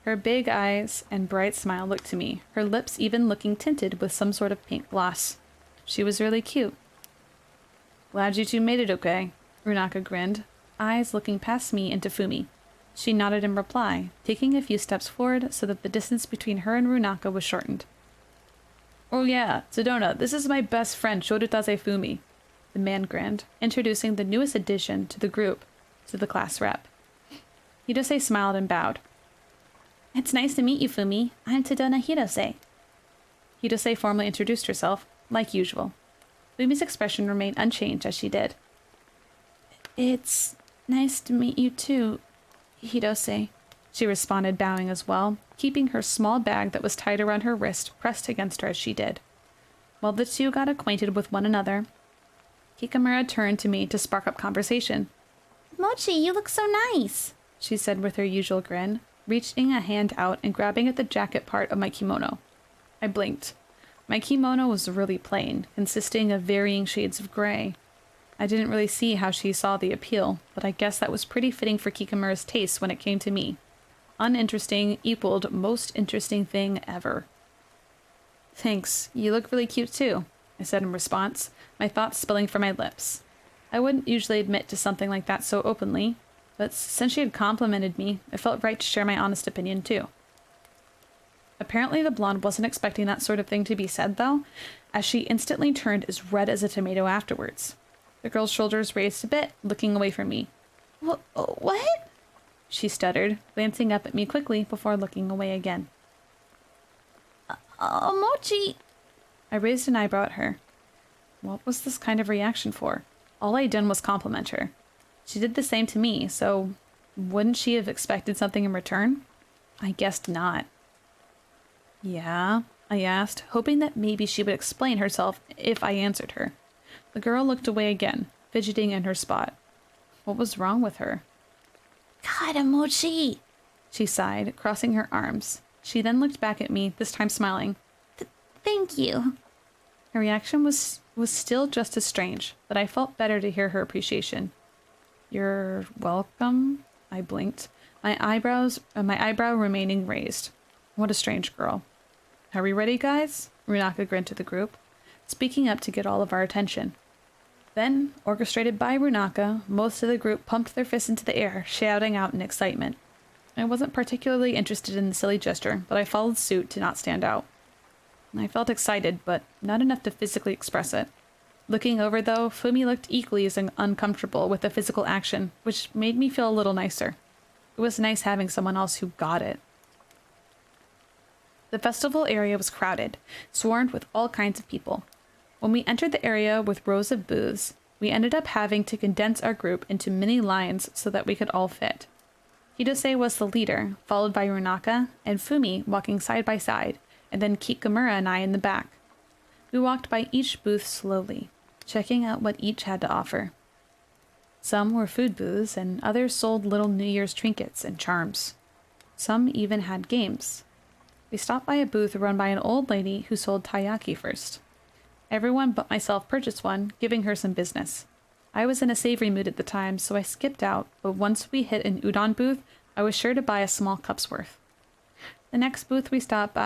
Her big eyes and bright smile looked to me, her lips even looking tinted with some sort of pink gloss. She was really cute. Glad you two made it okay, Runaka grinned, eyes looking past me into Fumi. She nodded in reply, taking a few steps forward so that the distance between her and Runaka was shortened. Oh yeah, Sedona, this is my best friend Shorutaze Fumi, the man grinned, introducing the newest addition to the group to the class rep. Hirose smiled and bowed. It's nice to meet you, Fumi. I'm Tadona Hirose. Hirose formally introduced herself, like usual. Fumi's expression remained unchanged as she did. It's nice to meet you too, Hirose, she responded, bowing as well, keeping her small bag that was tied around her wrist pressed against her as she did. While the two got acquainted with one another, Kikamura turned to me to spark up conversation. Mochi, you look so nice, she said with her usual grin, reaching a hand out and grabbing at the jacket part of my kimono. I blinked. My kimono was really plain, consisting of varying shades of gray. I didn't really see how she saw the appeal, but I guess that was pretty fitting for Kikamura's taste when it came to me. Uninteresting equaled most interesting thing ever. Thanks, you look really cute too, I said in response, my thoughts spilling from my lips. I wouldn't usually admit to something like that so openly. but since she had complimented me, it felt right to share my honest opinion too. Apparently the blonde wasn't expecting that sort of thing to be said, though, as she instantly turned as red as a tomato afterwards. The girl's shoulders raised a bit, looking away from me. What? She stuttered, glancing up at me quickly before looking away again. Mochi. I raised an eyebrow at her. What was this kind of reaction for? All I'd done was compliment her. She did the same to me, so wouldn't she have expected something in return? I guessed not. Yeah, I asked, hoping that maybe she would explain herself if I answered her. The girl looked away again, fidgeting in her spot. What was wrong with her? God, Mochi. She sighed, crossing her arms. She then looked back at me, this time smiling. Thank you. Her reaction was still just as strange, but I felt better to hear her appreciation. You're welcome? I blinked, my eyebrow remaining raised. What a strange girl. Are we ready, guys? Runaka grinned to the group, speaking up to get all of our attention. Then, orchestrated by Runaka, most of the group pumped their fists into the air, shouting out in excitement. I wasn't particularly interested in the silly gesture, but I followed suit to not stand out. I felt excited, but not enough to physically express it. Looking over, though, Fumi looked equally as uncomfortable with the physical action, which made me feel a little nicer. It was nice having someone else who got it. The festival area was crowded, swarmed with all kinds of people. When we entered the area with rows of booths, we ended up having to condense our group into mini lines so that we could all fit. Hidose was the leader, followed by Runaka and Fumi walking side by side, and then Kikamura and I in the back. We walked by each booth slowly, checking out what each had to offer. Some were food booths, and others sold little New Year's trinkets and charms. Some even had games. We stopped by a booth run by an old lady who sold taiyaki first. Everyone but myself purchased one, giving her some business. I was in a savory mood at the time, so I skipped out, but once we hit an udon booth, I was sure to buy a small cup's worth. The next booth we stopped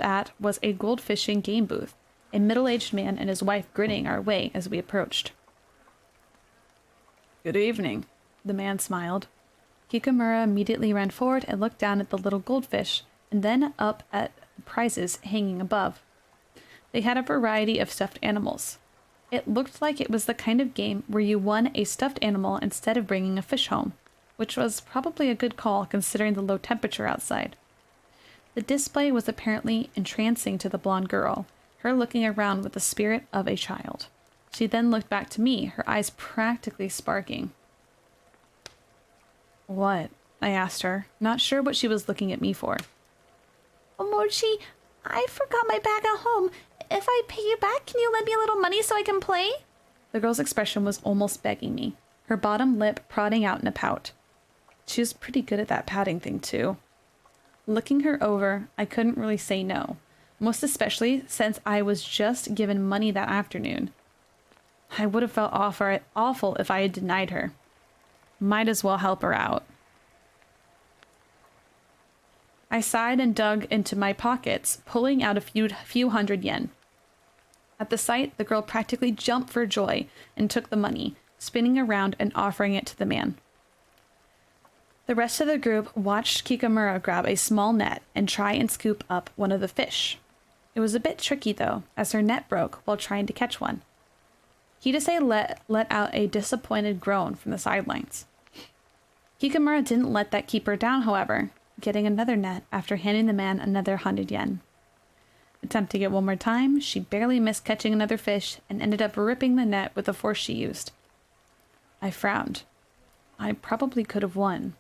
at was a gold fishing game booth, a middle-aged man and his wife grinning our way as we approached. Good evening, the man smiled. Kikamura immediately ran forward and looked down at the little goldfish, and then up at the prizes hanging above. They had a variety of stuffed animals. It looked like it was the kind of game where you won a stuffed animal instead of bringing a fish home, which was probably a good call considering the low temperature outside. The display was apparently entrancing to the blonde girl, her looking around with the spirit of a child. She then looked back to me, her eyes practically sparking. What? I asked her, not sure what she was looking at me for. Mochi, I forgot my bag at home. If I pay you back, can you lend me a little money so I can play? The girl's expression was almost begging me, her bottom lip prodding out in a pout. She was pretty good at that pouting thing, too. Looking her over, I couldn't really say no, most especially since I was just given money that afternoon. I would have felt awful if I had denied her. Might as well help her out. I sighed and dug into my pockets, pulling out a few hundred yen. At the sight, the girl practically jumped for joy and took the money, spinning around and offering it to the man. The rest of the group watched Kikamura grab a small net and try and scoop up one of the fish. It was a bit tricky, though, as her net broke while trying to catch one. Hidase let out a disappointed groan from the sidelines. Kikamura didn't let that keep her down, however, getting another net after handing the man another 100 yen. Attempting it one more time, she barely missed catching another fish and ended up ripping the net with the force she used. I frowned. I probably could have won.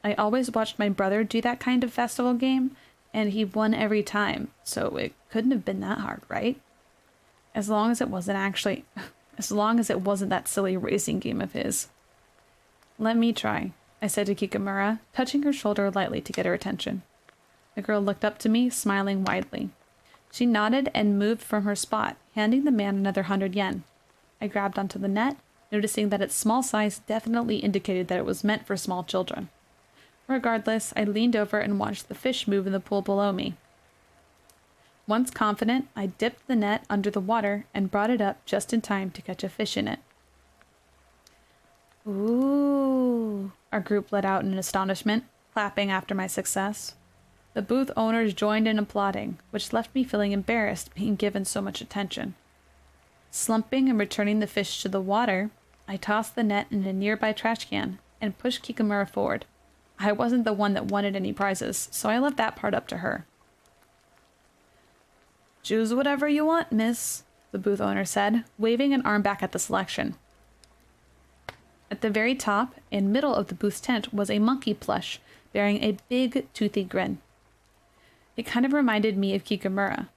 I always watched my brother do that kind of festival game, and he won every time, so it couldn't have been that hard, right? As long as it wasn't that silly racing game of his. Let me try, I said to Kikamura, touching her shoulder lightly to get her attention. The girl looked up to me, smiling widely. She nodded and moved from her spot, handing the man another 100 yen. I grabbed onto the net, noticing that its small size definitely indicated that it was meant for small children. Regardless, I leaned over and watched the fish move in the pool below me. Once confident, I dipped the net under the water and brought it up just in time to catch a fish in it. Ooh, our group let out in astonishment, clapping after my success. The booth owners joined in applauding, which left me feeling embarrassed being given so much attention. Slumping and returning the fish to the water, I tossed the net in a nearby trash can and pushed Kikamura forward. I wasn't the one that wanted any prizes, so I left that part up to her. "Choose whatever you want, miss," the booth owner said, waving an arm back at the selection. At the very top and middle of the booth's tent was a monkey plush bearing a big, toothy grin. It kind of reminded me of Kikamura.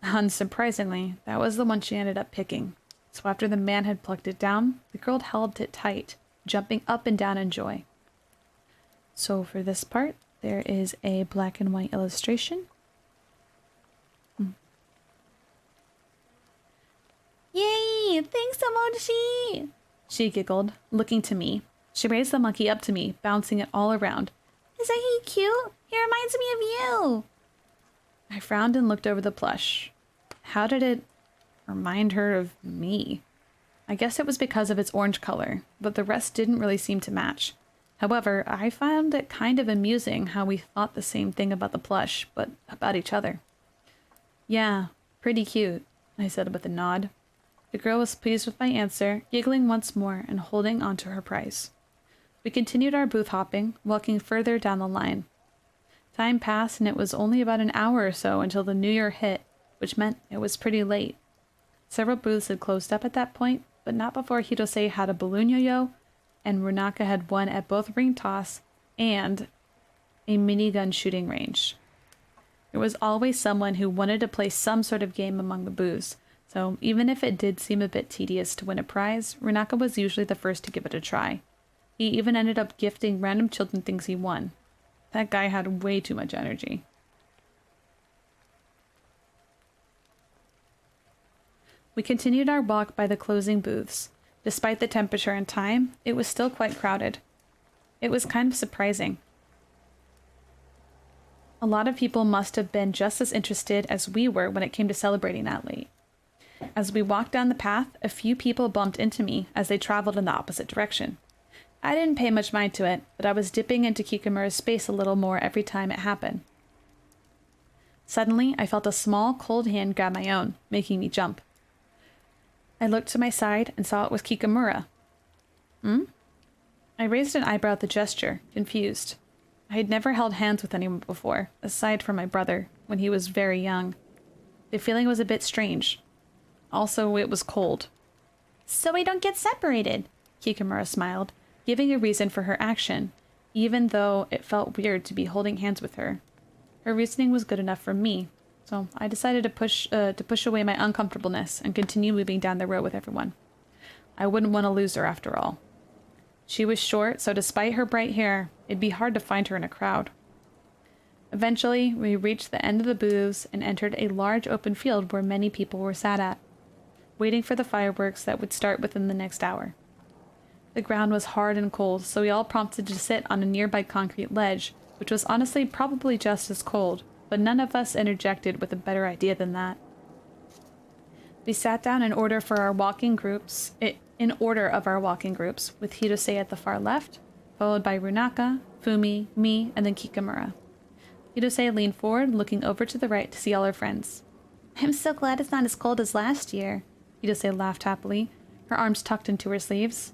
Unsurprisingly, that was the one she ended up picking. So after the man had plucked it down, the girl held it tight, jumping up and down in joy. So for this part, there is a black and white illustration. Yay! Thanks, Emoji! She giggled, looking to me. She raised the monkey up to me, bouncing it all around. Isn't he cute? He reminds me of you. I frowned and looked over the plush. How did it remind her of me? I guess it was because of its orange color, but the rest didn't really seem to match. However, I found it kind of amusing how we thought the same thing about the plush, but about each other. "Yeah, pretty cute," I said with a nod. The girl was pleased with my answer, giggling once more and holding onto her prize. We continued our booth hopping, walking further down the line. Time passed and it was only about an hour or so until the New Year hit, which meant it was pretty late. Several booths had closed up at that point, but not before Hirose had a balloon yo-yo, and Runaka had won at both ring toss and a minigun shooting range. There was always someone who wanted to play some sort of game among the booths, so even if it did seem a bit tedious to win a prize, Runaka was usually the first to give it a try. He even ended up gifting random children things he won. That guy had way too much energy. We continued our walk by the closing booths. Despite the temperature and time, it was still quite crowded. It was kind of surprising. A lot of people must have been just as interested as we were when it came to celebrating that late. As we walked down the path, a few people bumped into me as they traveled in the opposite direction. I didn't pay much mind to it, but I was dipping into Kikamura's space a little more every time it happened. Suddenly, I felt a small, cold hand grab my own, making me jump. I looked to my side and saw it was Kikamura. "Hmm?" I raised an eyebrow at the gesture, confused. I had never held hands with anyone before, aside from my brother, when he was very young. The feeling was a bit strange. Also, it was cold. "So we don't get separated," Kikamura smiled, giving a reason for her action, even though it felt weird to be holding hands with her. Her reasoning was good enough for me, so I decided to push away my uncomfortableness and continue moving down the road with everyone. I wouldn't want to lose her after all. She was short, so despite her bright hair, it'd be hard to find her in a crowd. Eventually, we reached the end of the booths and entered a large open field where many people were sat at, waiting for the fireworks that would start within the next hour. The ground was hard and cold, so we all prompted to sit on a nearby concrete ledge, which was honestly probably just as cold, but none of us interjected with a better idea than that. We sat down in order of our walking groups, with Hirose at the far left, followed by Runaka, Fumi, me, and then Kikamura. Hirose leaned forward, looking over to the right to see all her friends. "I'm so glad it's not as cold as last year." Hirose laughed happily, her arms tucked into her sleeves.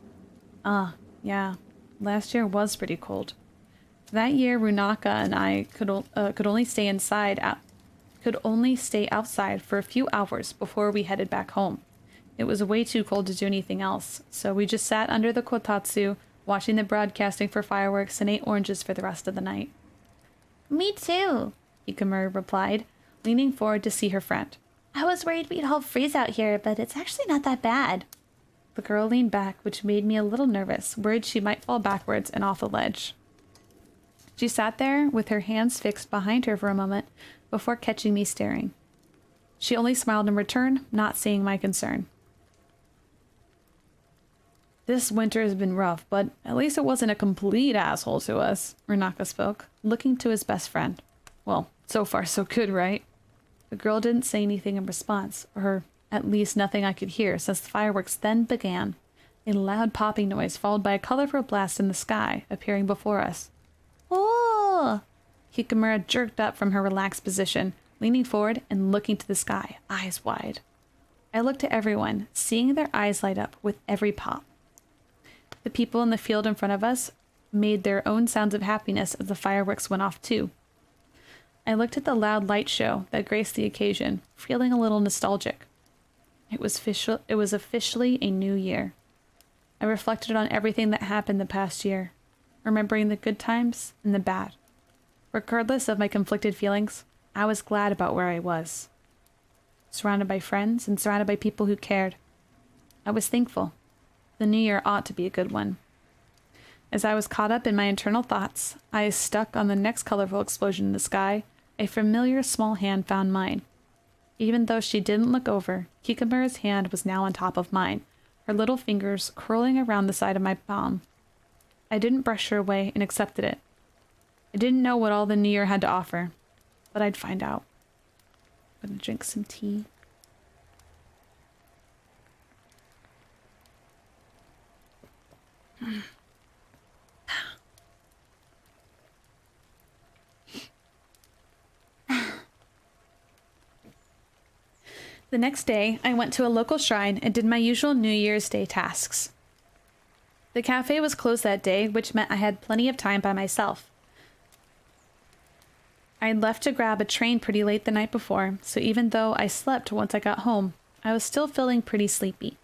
Yeah, last year was pretty cold. That year, Runaka and I could only stay outside for a few hours before we headed back home. It was way too cold to do anything else, so we just sat under the kotatsu, watching the broadcasting for fireworks and ate oranges for the rest of the night. "Me too," Hikamura replied, leaning forward to see her friend. "I was worried we'd all freeze out here, but it's actually not that bad." The girl leaned back, which made me a little nervous, worried she might fall backwards and off the ledge. She sat there with her hands fixed behind her for a moment before catching me staring. She only smiled in return, not seeing my concern. "This winter has been rough, but at least it wasn't a complete asshole to us," Runaka spoke, looking to his best friend. "Well, so far so good, right?" The girl didn't say anything in response, or at least nothing I could hear, since the fireworks then began. A loud popping noise followed by a colorful blast in the sky appearing before us. Oh! Kikamura jerked up from her relaxed position, leaning forward and looking to the sky, eyes wide. I looked at everyone, seeing their eyes light up with every pop. The people in the field in front of us made their own sounds of happiness as the fireworks went off too. I looked at the loud light show that graced the occasion, feeling a little nostalgic. It was officially a new year. I reflected on everything that happened the past year, remembering the good times and the bad. Regardless of my conflicted feelings, I was glad about where I was. Surrounded by friends and surrounded by people who cared. I was thankful. The new year ought to be a good one. As I was caught up in my internal thoughts, eyes stuck on the next colorful explosion in the sky, a familiar small hand found mine. Even though she didn't look over, Kikamura's hand was now on top of mine, her little fingers curling around the side of my palm. I didn't brush her away and accepted it. I didn't know what all the new year had to offer, but I'd find out. I'm gonna drink some tea. The next day, I went to a local shrine and did my usual New Year's Day tasks. The cafe was closed that day, which meant I had plenty of time by myself. I had left to grab a train pretty late the night before, so even though I slept once I got home, I was still feeling pretty sleepy.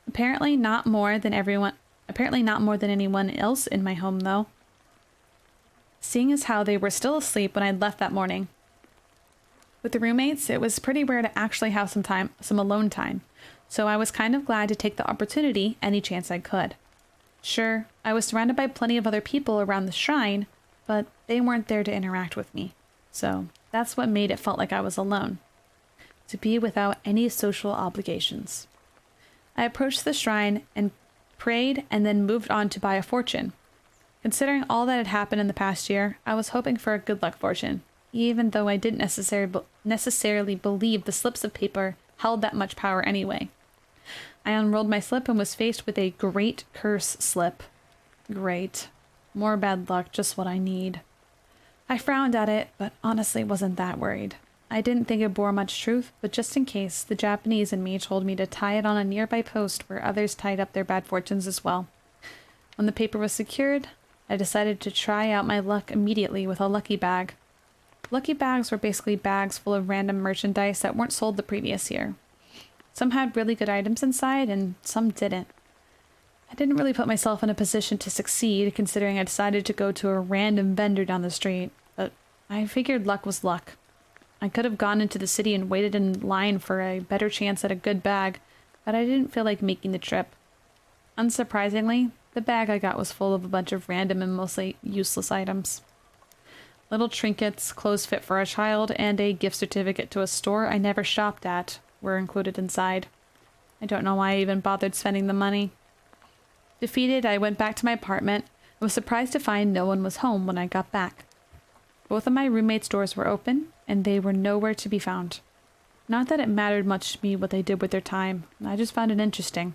Apparently not more than anyone else in my home, though. Seeing as how they were still asleep when I'd left that morning. With the roommates, it was pretty rare to actually have some alone time, so I was kind of glad to take the opportunity any chance I could. Sure, I was surrounded by plenty of other people around the shrine, but they weren't there to interact with me, so that's what made it felt like I was alone. To be without any social obligations. I approached the shrine and prayed and then moved on to buy a fortune. Considering all that had happened in the past year, I was hoping for a good luck fortune, even though I didn't necessarily believe the slips of paper held that much power anyway. I unrolled my slip and was faced with a great curse slip. Great. More bad luck, just what I need. I frowned at it, but honestly wasn't that worried. I didn't think it bore much truth, but just in case, the Japanese in me told me to tie it on a nearby post where others tied up their bad fortunes as well. When the paper was secured, I decided to try out my luck immediately with a lucky bag. Lucky bags were basically bags full of random merchandise that weren't sold the previous year. Some had really good items inside, and some didn't. I didn't really put myself in a position to succeed, considering I decided to go to a random vendor down the street, but I figured luck was luck. I could have gone into the city and waited in line for a better chance at a good bag, but I didn't feel like making the trip. Unsurprisingly, the bag I got was full of a bunch of random and mostly useless items. Little trinkets, clothes fit for a child, and a gift certificate to a store I never shopped at were included inside. I don't know why I even bothered spending the money. Defeated, I went back to my apartment and was surprised to find no one was home when I got back. Both of my roommates' doors were open, and they were nowhere to be found. Not that it mattered much to me what they did with their time, I just found it interesting.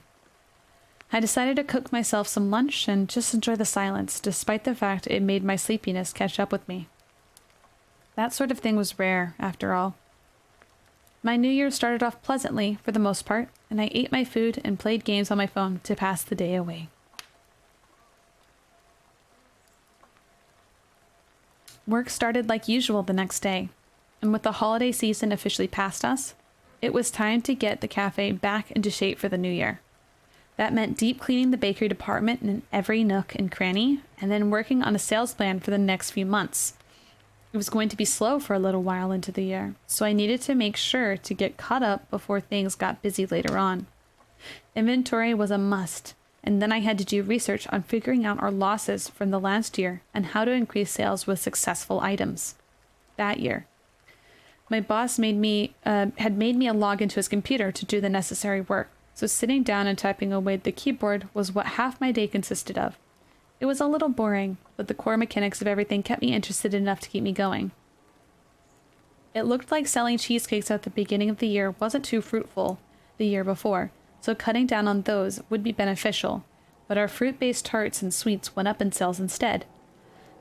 I decided to cook myself some lunch and just enjoy the silence, despite the fact it made my sleepiness catch up with me. That sort of thing was rare, after all. My New Year started off pleasantly, for the most part, and I ate my food and played games on my phone to pass the day away. Work started like usual the next day, and with the holiday season officially past us, it was time to get the cafe back into shape for the new year. That meant deep cleaning the bakery department in every nook and cranny, and then working on a sales plan for the next few months. It was going to be slow for a little while into the year, so I needed to make sure to get caught up before things got busy later on. Inventory was a must, and then I had to do research on figuring out our losses from the last year and how to increase sales with successful items. That year, my boss had made me log into his computer to do the necessary work, so sitting down and typing away at the keyboard was what half my day consisted of. It was a little boring, but the core mechanics of everything kept me interested enough to keep me going. It looked like selling cheesecakes at the beginning of the year wasn't too fruitful the year before, so cutting down on those would be beneficial, but our fruit-based tarts and sweets went up in sales instead.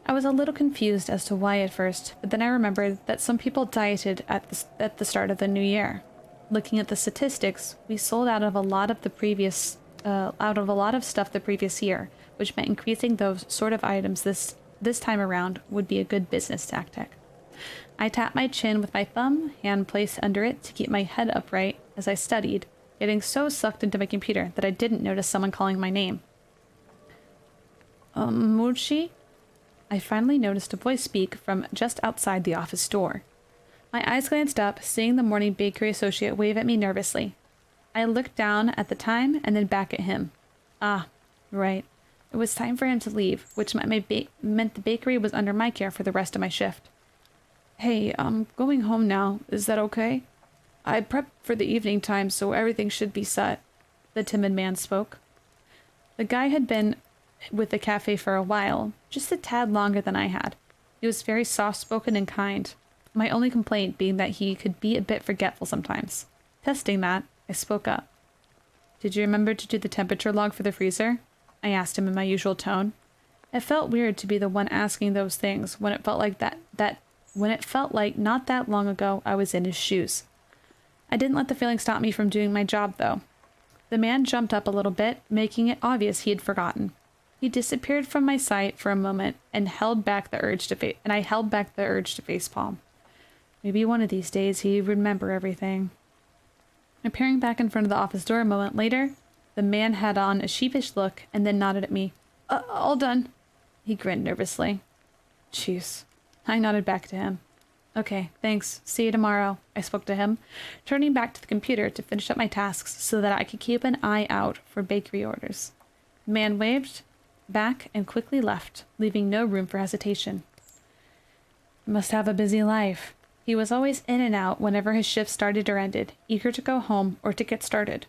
I was a little confused as to why at first, but then I remembered that some people dieted at the start of the new year. Looking at the statistics, we sold out of a lot of stuff the previous year, which meant increasing those sort of items this time around would be a good business tactic. I tapped my chin with my thumb, hand placed under it to keep my head upright as I studied, getting so sucked into my computer that I didn't notice someone calling my name. Mochi? I finally noticed a voice speak from just outside the office door. My eyes glanced up, seeing the morning bakery associate wave at me nervously. I looked down at the time and then back at him. Ah, right. It was time for him to leave, which meant the bakery was under my care for the rest of my shift. Hey, I'm going home now. Is that okay? I prepped for the evening time, so everything should be set. The timid man spoke. The guy had been with the cafe for a while, just a tad longer than I had. He was very soft-spoken and kind, my only complaint being that he could be a bit forgetful sometimes. Testing that, I spoke up. Did you remember to do the temperature log for the freezer? I asked him in my usual tone. It felt weird to be the one asking those things when it felt like not that long ago I was in his shoes. I didn't let the feeling stop me from doing my job, though. The man jumped up a little bit, making it obvious he had forgotten. He disappeared from my sight for a moment and I held back the urge to facepalm. Maybe one of these days he'd remember everything. Appearing back in front of the office door a moment later, the man had on a sheepish look and then nodded at me. All done. He grinned nervously. Jeez. I nodded back to him. Okay, thanks. See you tomorrow, I spoke to him, turning back to the computer to finish up my tasks so that I could keep an eye out for bakery orders. The man waved back and quickly left, leaving no room for hesitation. He must have a busy life. He was always in and out whenever his shift started or ended, eager to go home or to get started.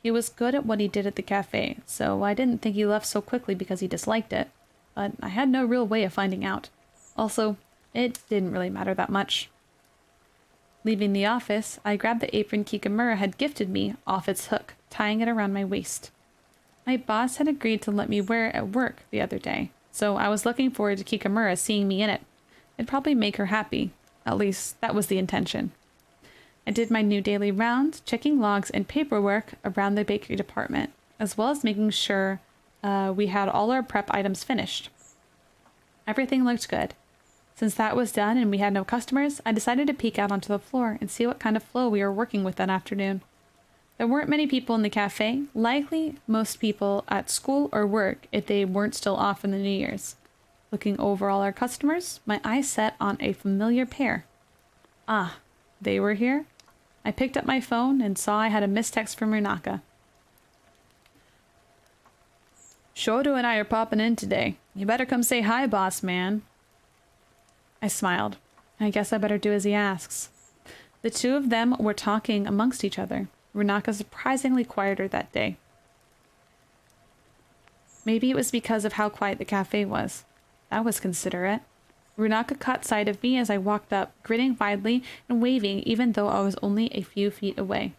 He was good at what he did at the cafe, so I didn't think he left so quickly because he disliked it, but I had no real way of finding out. Also, it didn't really matter that much. Leaving the office, I grabbed the apron Kikamura had gifted me off its hook, tying it around my waist. My boss had agreed to let me wear it at work the other day, so I was looking forward to Kikamura seeing me in it. It'd probably make her happy. At least, that was the intention. I did my new daily rounds, checking logs and paperwork around the bakery department, as well as making sure we had all our prep items finished. Everything looked good. Since that was done and we had no customers, I decided to peek out onto the floor and see what kind of flow we were working with that afternoon. There weren't many people in the cafe, likely most people at school or work if they weren't still off for the New Year's. Looking over all our customers, my eyes set on a familiar pair. Ah, they were here? I picked up my phone and saw I had a missed text from Runaka. Shoto and I are popping in today. You better come say hi, boss man. I smiled. I guess I better do as he asks. The two of them were talking amongst each other. Runaka surprisingly quieter that day. Maybe it was because of how quiet the cafe was. That was considerate. Runaka caught sight of me as I walked up, grinning widely and waving even though I was only a few feet away.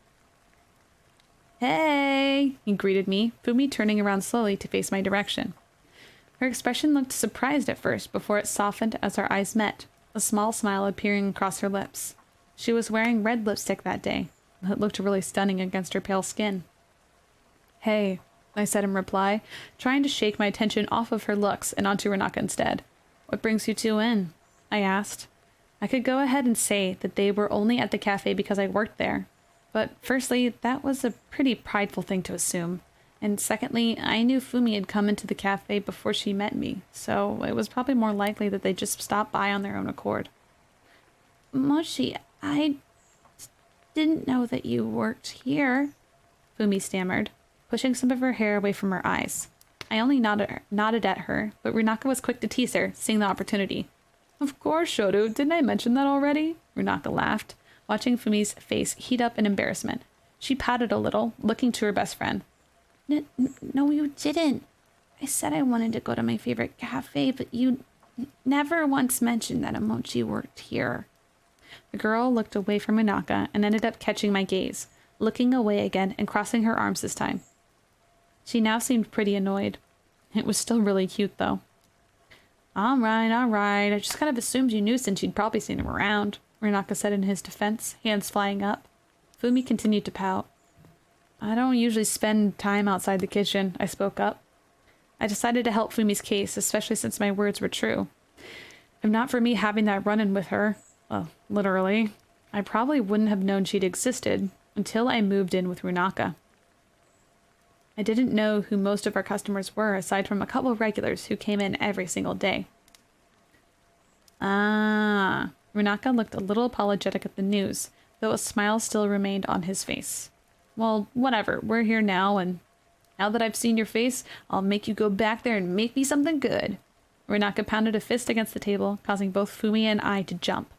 Hey! He greeted me, Fumi turning around slowly to face my direction. Her expression looked surprised at first before it softened as our eyes met, a small smile appearing across her lips. She was wearing red lipstick that day. It looked really stunning against her pale skin. Hey, I said in reply, trying to shake my attention off of her looks and onto Runaka instead. What brings you two in? I asked. I could go ahead and say that they were only at the cafe because I worked there. But firstly, that was a pretty prideful thing to assume. And secondly, I knew Fumi had come into the cafe before she met me, so it was probably more likely that they just stopped by on their own accord. Mochi, I didn't know that you worked here, Fumi stammered, pushing some of her hair away from her eyes. I only nodded at her, but Runaka was quick to tease her, seeing the opportunity. Of course, Shoto, didn't I mention that already? Runaka laughed, watching Fumi's face heat up in embarrassment. She pouted a little, looking to her best friend. No, you didn't. I said I wanted to go to my favorite cafe, but you never once mentioned that Mochi worked here. The girl looked away from Runaka and ended up catching my gaze, looking away again and crossing her arms this time. She now seemed pretty annoyed. It was still really cute, though. All right. I just kind of assumed you knew since you'd probably seen him around, Rinaka said in his defense, hands flying up. Fumi continued to pout. I don't usually spend time outside the kitchen, I spoke up. I decided to help Fumi's case, especially since my words were true. If not for me having that run-in with her, well, literally, I probably wouldn't have known she'd existed until I moved in with Runaka. I didn't know who most of our customers were, aside from a couple of regulars who came in every single day. Runaka looked a little apologetic at the news, though a smile still remained on his face. Well, whatever, we're here now, and now that I've seen your face, I'll make you go back there and make me something good. Runaka pounded a fist against the table, causing both Fumi and I to jump.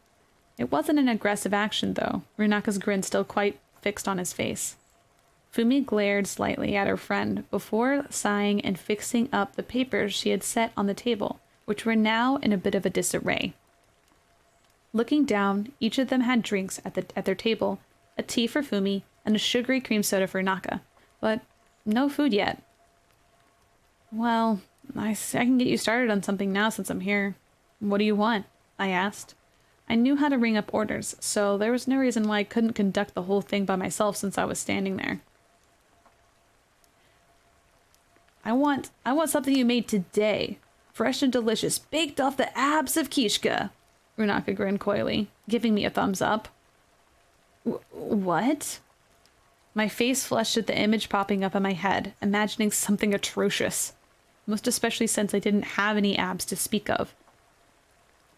It wasn't an aggressive action, though, Runaka's grin still quite fixed on his face. Fumi glared slightly at her friend before sighing and fixing up the papers she had set on the table, which were now in a bit of a disarray. Looking down, each of them had drinks at their table, a tea for Fumi and a sugary cream soda for Naka, but no food yet. Well, I can get you started on something now since I'm here. What do you want? I asked. I knew how to ring up orders, so there was no reason why I couldn't conduct the whole thing by myself since I was standing there. I want something you made today. Fresh and delicious, baked off the abs of Kishka. Runaka grinned coyly, giving me a thumbs up. What? My face flushed at the image popping up in my head, imagining something atrocious. Most especially since I didn't have any abs to speak of.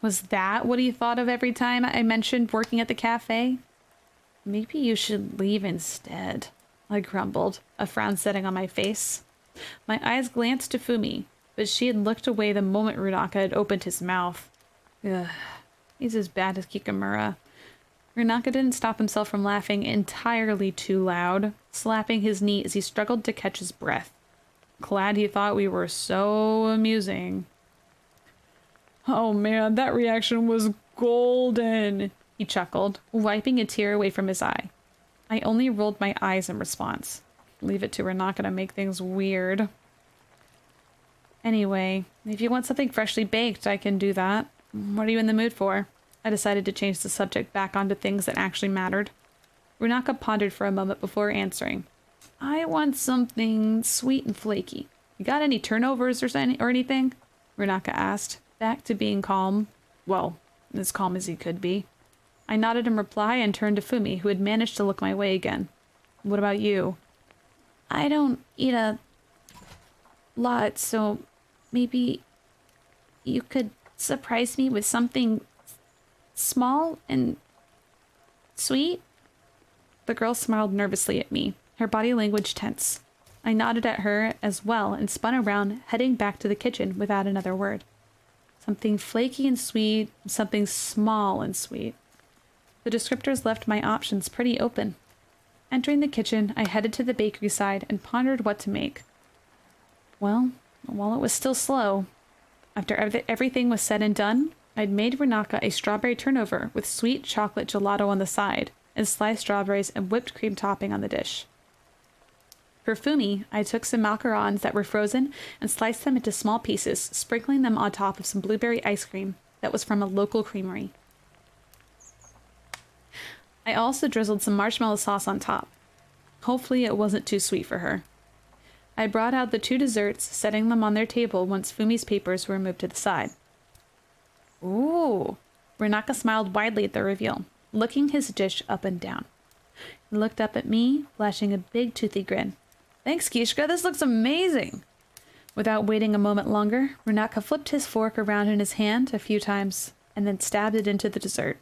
Was that what he thought of every time I mentioned working at the cafe? Maybe you should leave instead, I grumbled, a frown setting on my face. My eyes glanced to Fumi, but she had looked away the moment Runaka had opened his mouth. Ugh, he's as bad as Kikamura. Runaka didn't stop himself from laughing entirely too loud, slapping his knee as he struggled to catch his breath. Glad he thought we were so amusing. Oh man, that reaction was golden, he chuckled, wiping a tear away from his eye. I only rolled my eyes in response. Leave it to Runaka to make things weird. Anyway, if you want something freshly baked, I can do that. What are you in the mood for? I decided to change the subject back onto things that actually mattered. Runaka pondered for a moment before answering. I want something sweet and flaky. You got any turnovers or anything? Runaka asked, back to being calm. Well, as calm as he could be. I nodded in reply and turned to Fumi, who had managed to look my way again. What about you? I don't eat a lot, so maybe you could surprise me with something small and sweet? The girl smiled nervously at me, her body language tense. I nodded at her as well and spun around, heading back to the kitchen without another word. Something flaky and sweet, something small and sweet. The descriptors left my options pretty open. Entering the kitchen, I headed to the bakery side and pondered what to make. Well, while it was still slow, after everything was said and done, I'd made Runaka a strawberry turnover with sweet chocolate gelato on the side and sliced strawberries and whipped cream topping on the dish. For Fumi, I took some macarons that were frozen and sliced them into small pieces, sprinkling them on top of some blueberry ice cream that was from a local creamery. I also drizzled some marshmallow sauce on top. Hopefully it wasn't too sweet for her. I brought out the two desserts, setting them on their table once Fumi's papers were moved to the side. Ooh! Runaka smiled widely at the reveal, looking his dish up and down. He looked up at me, flashing a big toothy grin. Thanks, Kishka, this looks amazing! Without waiting a moment longer, Runaka flipped his fork around in his hand a few times, and then stabbed it into the dessert.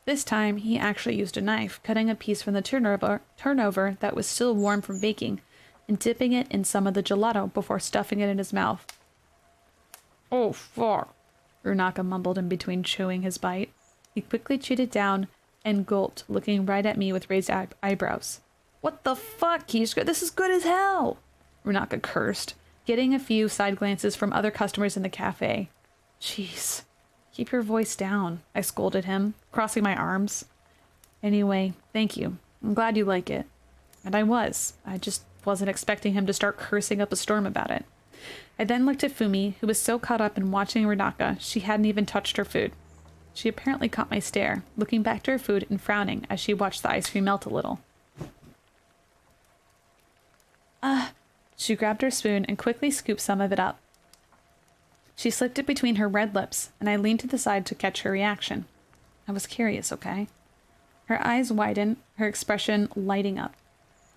This time, he actually used a knife, cutting a piece from the turnover that was still warm from baking, and dipping it in some of the gelato before stuffing it in his mouth. Oh, fuck, Runaka mumbled in between chewing his bite. He quickly chewed it down and gulped, looking right at me with raised eyebrows. What the fuck, Kishka? This is good as hell! Runaka cursed, getting a few side glances from other customers in the cafe. Jeez. Keep your voice down, I scolded him, crossing my arms. Anyway, thank you. I'm glad you like it. And I was. I just wasn't expecting him to start cursing up a storm about it. I then looked at Fumi, who was so caught up in watching Renaka, she hadn't even touched her food. She apparently caught my stare, looking back to her food and frowning as she watched the ice cream melt a little. She grabbed her spoon and quickly scooped some of it up. She slipped it between her red lips, and I leaned to the side to catch her reaction. I was curious, okay? Her eyes widened, her expression lighting up.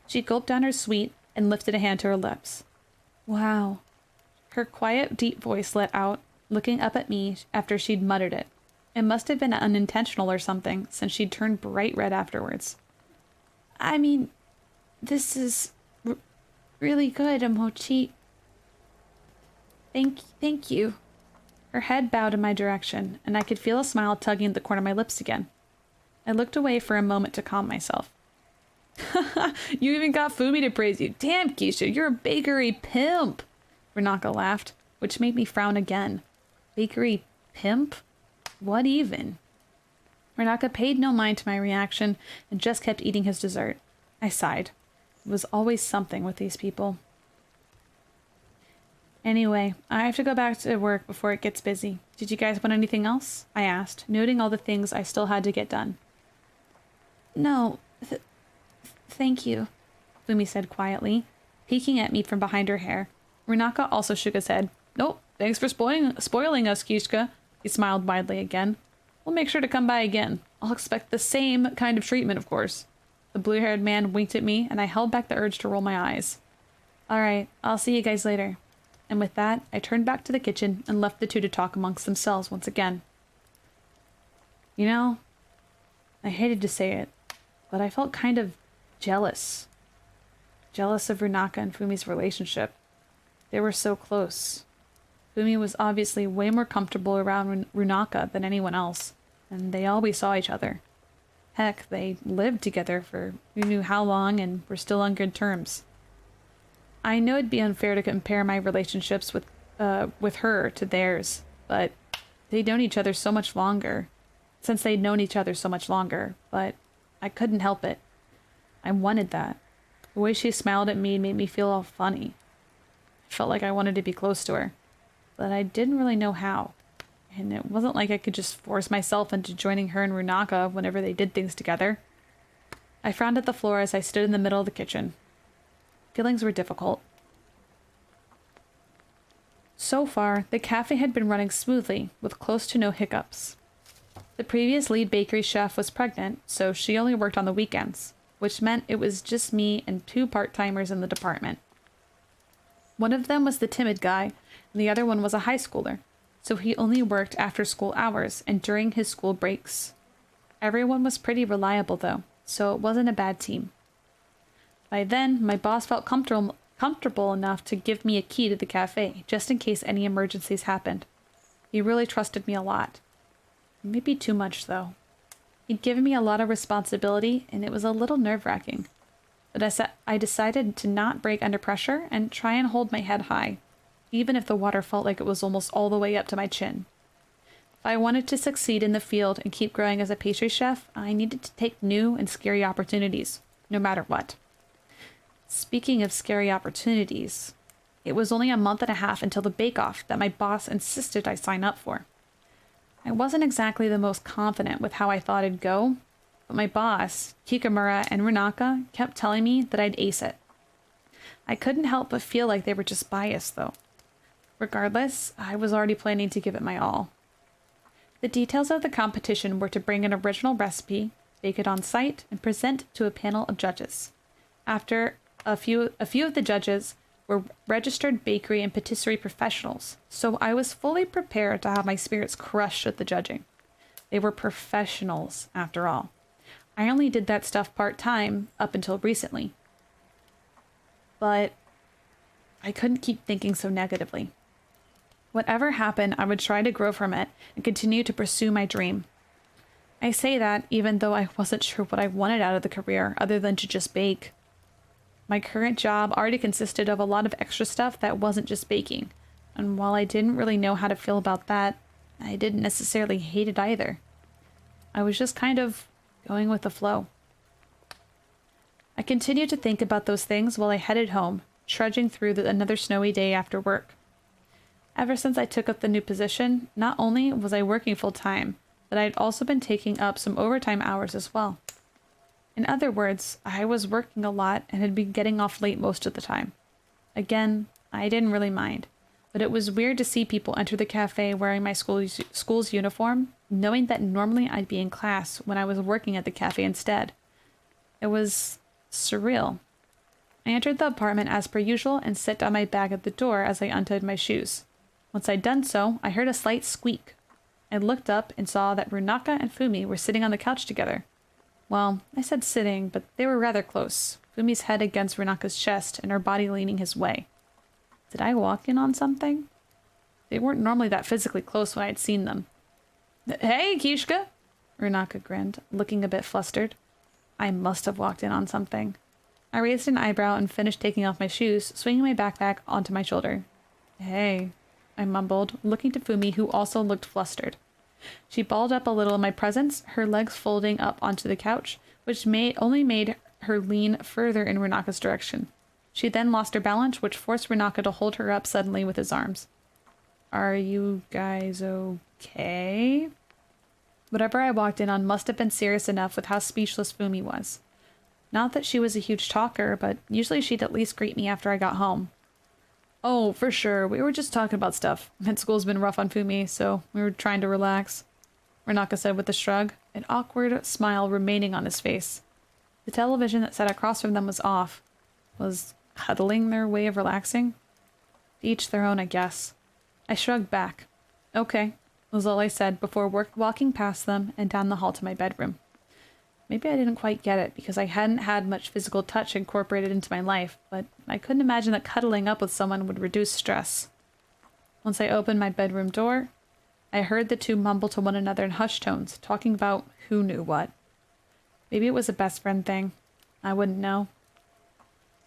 She gulped down her sweet and lifted a hand to her lips. Wow. Her quiet, deep voice let out, looking up at me after she'd muttered it. It must have been unintentional or something, since she'd turned bright red afterwards. I mean, this is really good, Mochi. Thank you. Her head bowed in my direction, and I could feel a smile tugging at the corner of my lips again. I looked away for a moment to calm myself. You even got Fumi to praise you. Damn, Keisha, you're a bakery pimp. Renaka laughed, which made me frown again. Bakery pimp? What even? Renaka paid no mind to my reaction and just kept eating his dessert. I sighed. It was always something with these people. Anyway, I have to go back to work before it gets busy. Did you guys want anything else? I asked, noting all the things I still had to get done. No, thank you, Fumi said quietly, peeking at me from behind her hair. Renaka also shook his head. Nope, thanks for spoiling us, Kishka. He smiled widely again. We'll make sure to come by again. I'll expect the same kind of treatment, of course. The blue-haired man winked at me, and I held back the urge to roll my eyes. All right, I'll see you guys later. And with that, I turned back to the kitchen and left the two to talk amongst themselves once again. You know, I hated to say it, but I felt kind of jealous. Jealous of Renaka and Fumi's relationship. They were so close. Fumi was obviously way more comfortable around Renaka than anyone else, and they always saw each other. Heck, they lived together for who knew how long and were still on good terms. I know it'd be unfair to compare my relationships with her to theirs, but they'd known each other so much longer. Since they'd known each other so much longer, but I couldn't help it. I wanted that. The way she smiled at me made me feel all funny. I felt like I wanted to be close to her, but I didn't really know how. And it wasn't like I could just force myself into joining her and Renaka whenever they did things together. I frowned at the floor as I stood in the middle of the kitchen. Feelings were difficult. So far, the cafe had been running smoothly, with close to no hiccups. The previous lead bakery chef was pregnant, so she only worked on the weekends, which meant it was just me and 2 part-timers in the department. One of them was the timid guy, and the other one was a high schooler, so he only worked after school hours and during his school breaks. Everyone was pretty reliable, though, so it wasn't a bad team. By then, my boss felt comfortable enough to give me a key to the cafe, just in case any emergencies happened. He really trusted me a lot. Maybe too much, though. He'd given me a lot of responsibility, and it was a little nerve-wracking. But I decided to not break under pressure and try and hold my head high, even if the water felt like it was almost all the way up to my chin. If I wanted to succeed in the field and keep growing as a pastry chef, I needed to take new and scary opportunities, no matter what. Speaking of scary opportunities, it was only a month and a half until the bake-off that my boss insisted I sign up for. I wasn't exactly the most confident with how I thought it'd go, but my boss, Kikamura and Renaka, kept telling me that I'd ace it. I couldn't help but feel like they were just biased, though. Regardless, I was already planning to give it my all. The details of the competition were to bring an original recipe, bake it on site, and present to a panel of judges. After a few of the judges were registered bakery and patisserie professionals, so I was fully prepared to have my spirits crushed at the judging. They were professionals, after all. I only did that stuff part-time up until recently. But I couldn't keep thinking so negatively. Whatever happened, I would try to grow from it and continue to pursue my dream. I say that even though I wasn't sure what I wanted out of the career other than to just bake. My current job already consisted of a lot of extra stuff that wasn't just baking, and while I didn't really know how to feel about that, I didn't necessarily hate it either. I was just kind of going with the flow. I continued to think about those things while I headed home, trudging through another snowy day after work. Ever since I took up the new position, not only was I working full-time, but I had also been taking up some overtime hours as well. In other words, I was working a lot and had been getting off late most of the time. Again, I didn't really mind, but it was weird to see people enter the cafe wearing my school's uniform, knowing that normally I'd be in class when I was working at the cafe instead. It was surreal. I entered the apartment as per usual and set down my bag at the door as I untied my shoes. Once I'd done so, I heard a slight squeak. I looked up and saw that Runaka and Fumi were sitting on the couch together. Well, I said sitting, but they were rather close, Fumi's head against Runaka's chest and her body leaning his way. Did I walk in on something? They weren't normally that physically close when I'd seen them. Hey, Kishka! Runaka grinned, looking a bit flustered. I must have walked in on something. I raised an eyebrow and finished taking off my shoes, swinging my backpack onto my shoulder. Hey, I mumbled, looking to Fumi, who also looked flustered. She balled up a little in my presence, her legs folding up onto the couch, which only made her lean further in Runaka's direction. She then lost her balance, which forced Runaka to hold her up suddenly with his arms. Are you guys okay? Whatever I walked in on must have been serious enough with how speechless Fumi was. Not that she was a huge talker, but usually she'd at least greet me after I got home. Oh, for sure. We were just talking about stuff. Med school's been rough on Fumi, so we were trying to relax. Runaka said with a shrug, an awkward smile remaining on his face. The television that sat across from them was off. Was cuddling their way of relaxing? To each their own, I guess. I shrugged back. Okay, was all I said before walking past them and down the hall to my bedroom. Maybe I didn't quite get it because I hadn't had much physical touch incorporated into my life, but I couldn't imagine that cuddling up with someone would reduce stress. Once I opened my bedroom door, I heard the two mumble to one another in hushed tones, talking about who knew what. Maybe it was a best friend thing. I wouldn't know.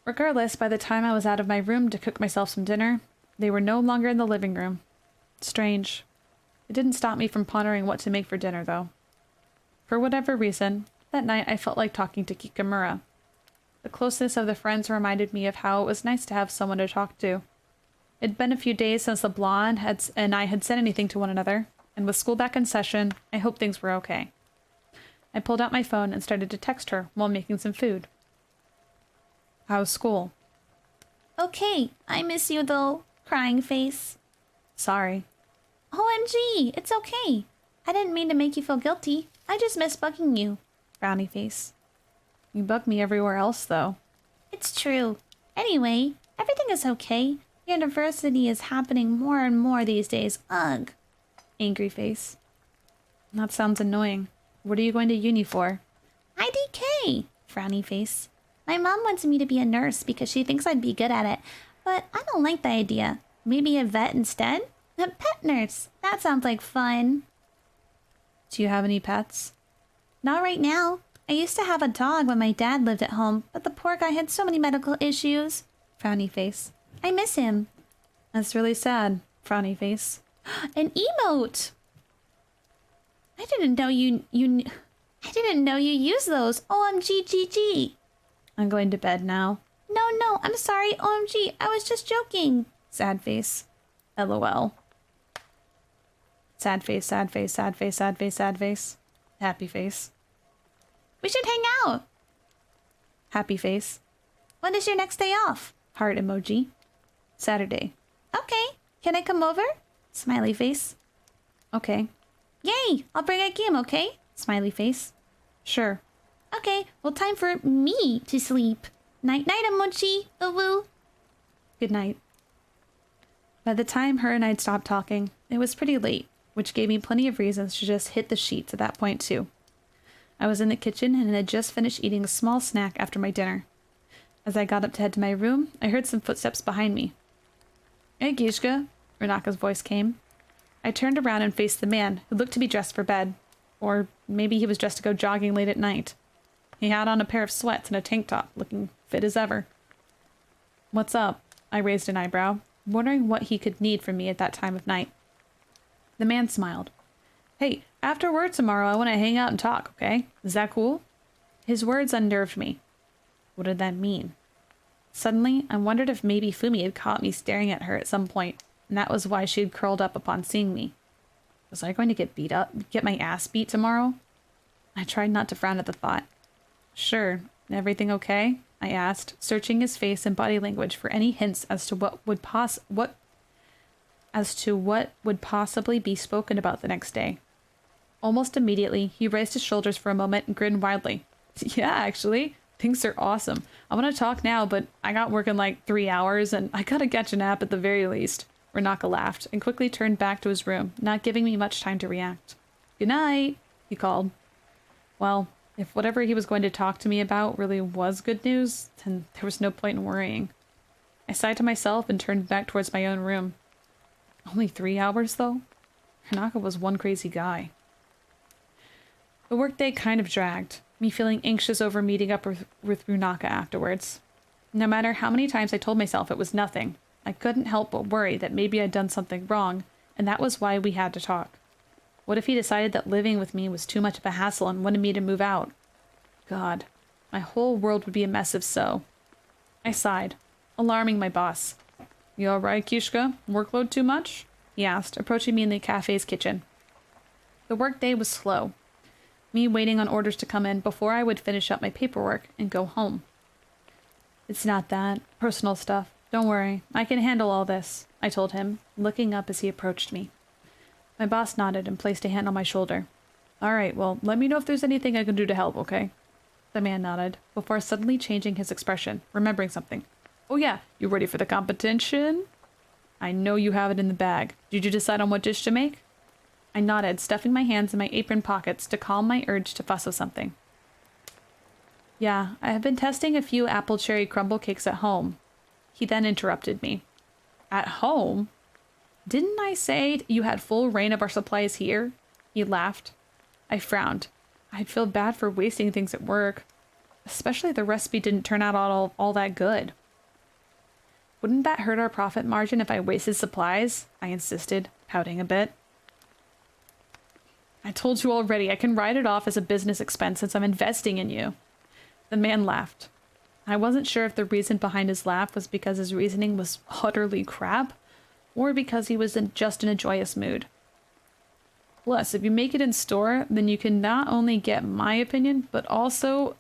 Regardless, by the time I was out of my room to cook myself some dinner, they were no longer in the living room. Strange. It didn't stop me from pondering what to make for dinner, though. For whatever reason, that night I felt like talking to Kikamura. The closeness of the friends reminded me of how it was nice to have someone to talk to. It'd been a few days since the blonde and I had said anything to one another, and with school back in session, I hoped things were okay. I pulled out my phone and started to text her while making some food. How's school? Okay, I miss you though. Crying face. Sorry. OMG, it's okay. I didn't mean to make you feel guilty. I just miss bugging you. Frowny face. You bug me everywhere else, though. It's true. Anyway, everything is okay. University is happening more and more these days. Ugh. Angry face. That sounds annoying. What are you going to uni for? IDK. Frowny face. My mom wants me to be a nurse because she thinks I'd be good at it, but I don't like the idea. Maybe a vet instead? A pet nurse. That sounds like fun. Do you have any pets? Not right now. I used to have a dog when my dad lived at home, but the poor guy had so many medical issues. Frowny face. I miss him. That's really sad. Frowny face. An emote. I didn't know you I didn't know you used those. OMG. I'm going to bed now. No, I'm sorry. OMG, I was just joking. Sad face. LOL. Sad face, sad face, sad face, sad face, sad face. Happy face. We should hang out. Happy face. When is your next day off? Heart emoji. Saturday. Okay. Can I come over? Smiley face. Okay. Yay! I'll bring a game, okay? Smiley face. Sure. Okay, well, time for me to sleep. Night-night, emoji. Woo. Good night. By the time her and I'd stopped talking, it was pretty late, which gave me plenty of reasons to just hit the sheets at that point, too. I was in the kitchen and had just finished eating a small snack after my dinner. As I got up to head to my room, I heard some footsteps behind me. Hey, Gishka, Runaka's voice came. I turned around and faced the man, who looked to be dressed for bed. Or maybe he was dressed to go jogging late at night. He had on a pair of sweats and a tank top, looking fit as ever. What's up? I raised an eyebrow, wondering what he could need from me at that time of night. The man smiled. Hey, after work tomorrow, I want to hang out and talk, okay? Is that cool? His words unnerved me. What did that mean? Suddenly, I wondered if maybe Fumi had caught me staring at her at some point, and that was why she had curled up upon seeing me. Was I going to get my ass beat tomorrow? I tried not to frown at the thought. Sure, everything okay? I asked, searching his face and body language for any hints as to what would possibly be spoken about the next day. Almost immediately, he raised his shoulders for a moment and grinned widely. Yeah, actually, things are awesome. I want to talk now, but I got work in like 3 hours, and I gotta catch a nap at the very least. Renaka laughed and quickly turned back to his room, not giving me much time to react. Good night, he called. Well, if whatever he was going to talk to me about really was good news, then there was no point in worrying. I sighed to myself and turned back towards my own room. Only 3 hours, though? Renaka was one crazy guy. The workday kind of dragged, me feeling anxious over meeting up with Runaka afterwards. No matter how many times I told myself it was nothing, I couldn't help but worry that maybe I'd done something wrong, and that was why we had to talk. What if he decided that living with me was too much of a hassle and wanted me to move out? God, my whole world would be a mess if so. I sighed, alarming my boss. You all right, Kishka? Workload too much? He asked, approaching me in the cafe's kitchen. The workday was slow, me waiting on orders to come in before I would finish up my paperwork and go home. It's not that. Personal stuff. Don't worry. I can handle all this, I told him, looking up as he approached me. My boss nodded and placed a hand on my shoulder. All right, well, let me know if there's anything I can do to help, okay? The man nodded, before suddenly changing his expression, remembering something. Oh yeah, you ready for the competition? I know you have it in the bag. Did you decide on what dish to make? I nodded, stuffing my hands in my apron pockets to calm my urge to fuss with something. Yeah, I have been testing a few apple cherry crumble cakes at home. He then interrupted me. At home? Didn't I say you had full reign of our supplies here? He laughed. I frowned. I'd feel bad for wasting things at work. Especially the recipe didn't turn out all that good. Wouldn't that hurt our profit margin if I wasted supplies? I insisted, pouting a bit. I told you already, I can write it off as a business expense since I'm investing in you. The man laughed. I wasn't sure if the reason behind his laugh was because his reasoning was utterly crap, or because he was just in a joyous mood. Plus, if you make it in store, then you can not only get my opinion, but also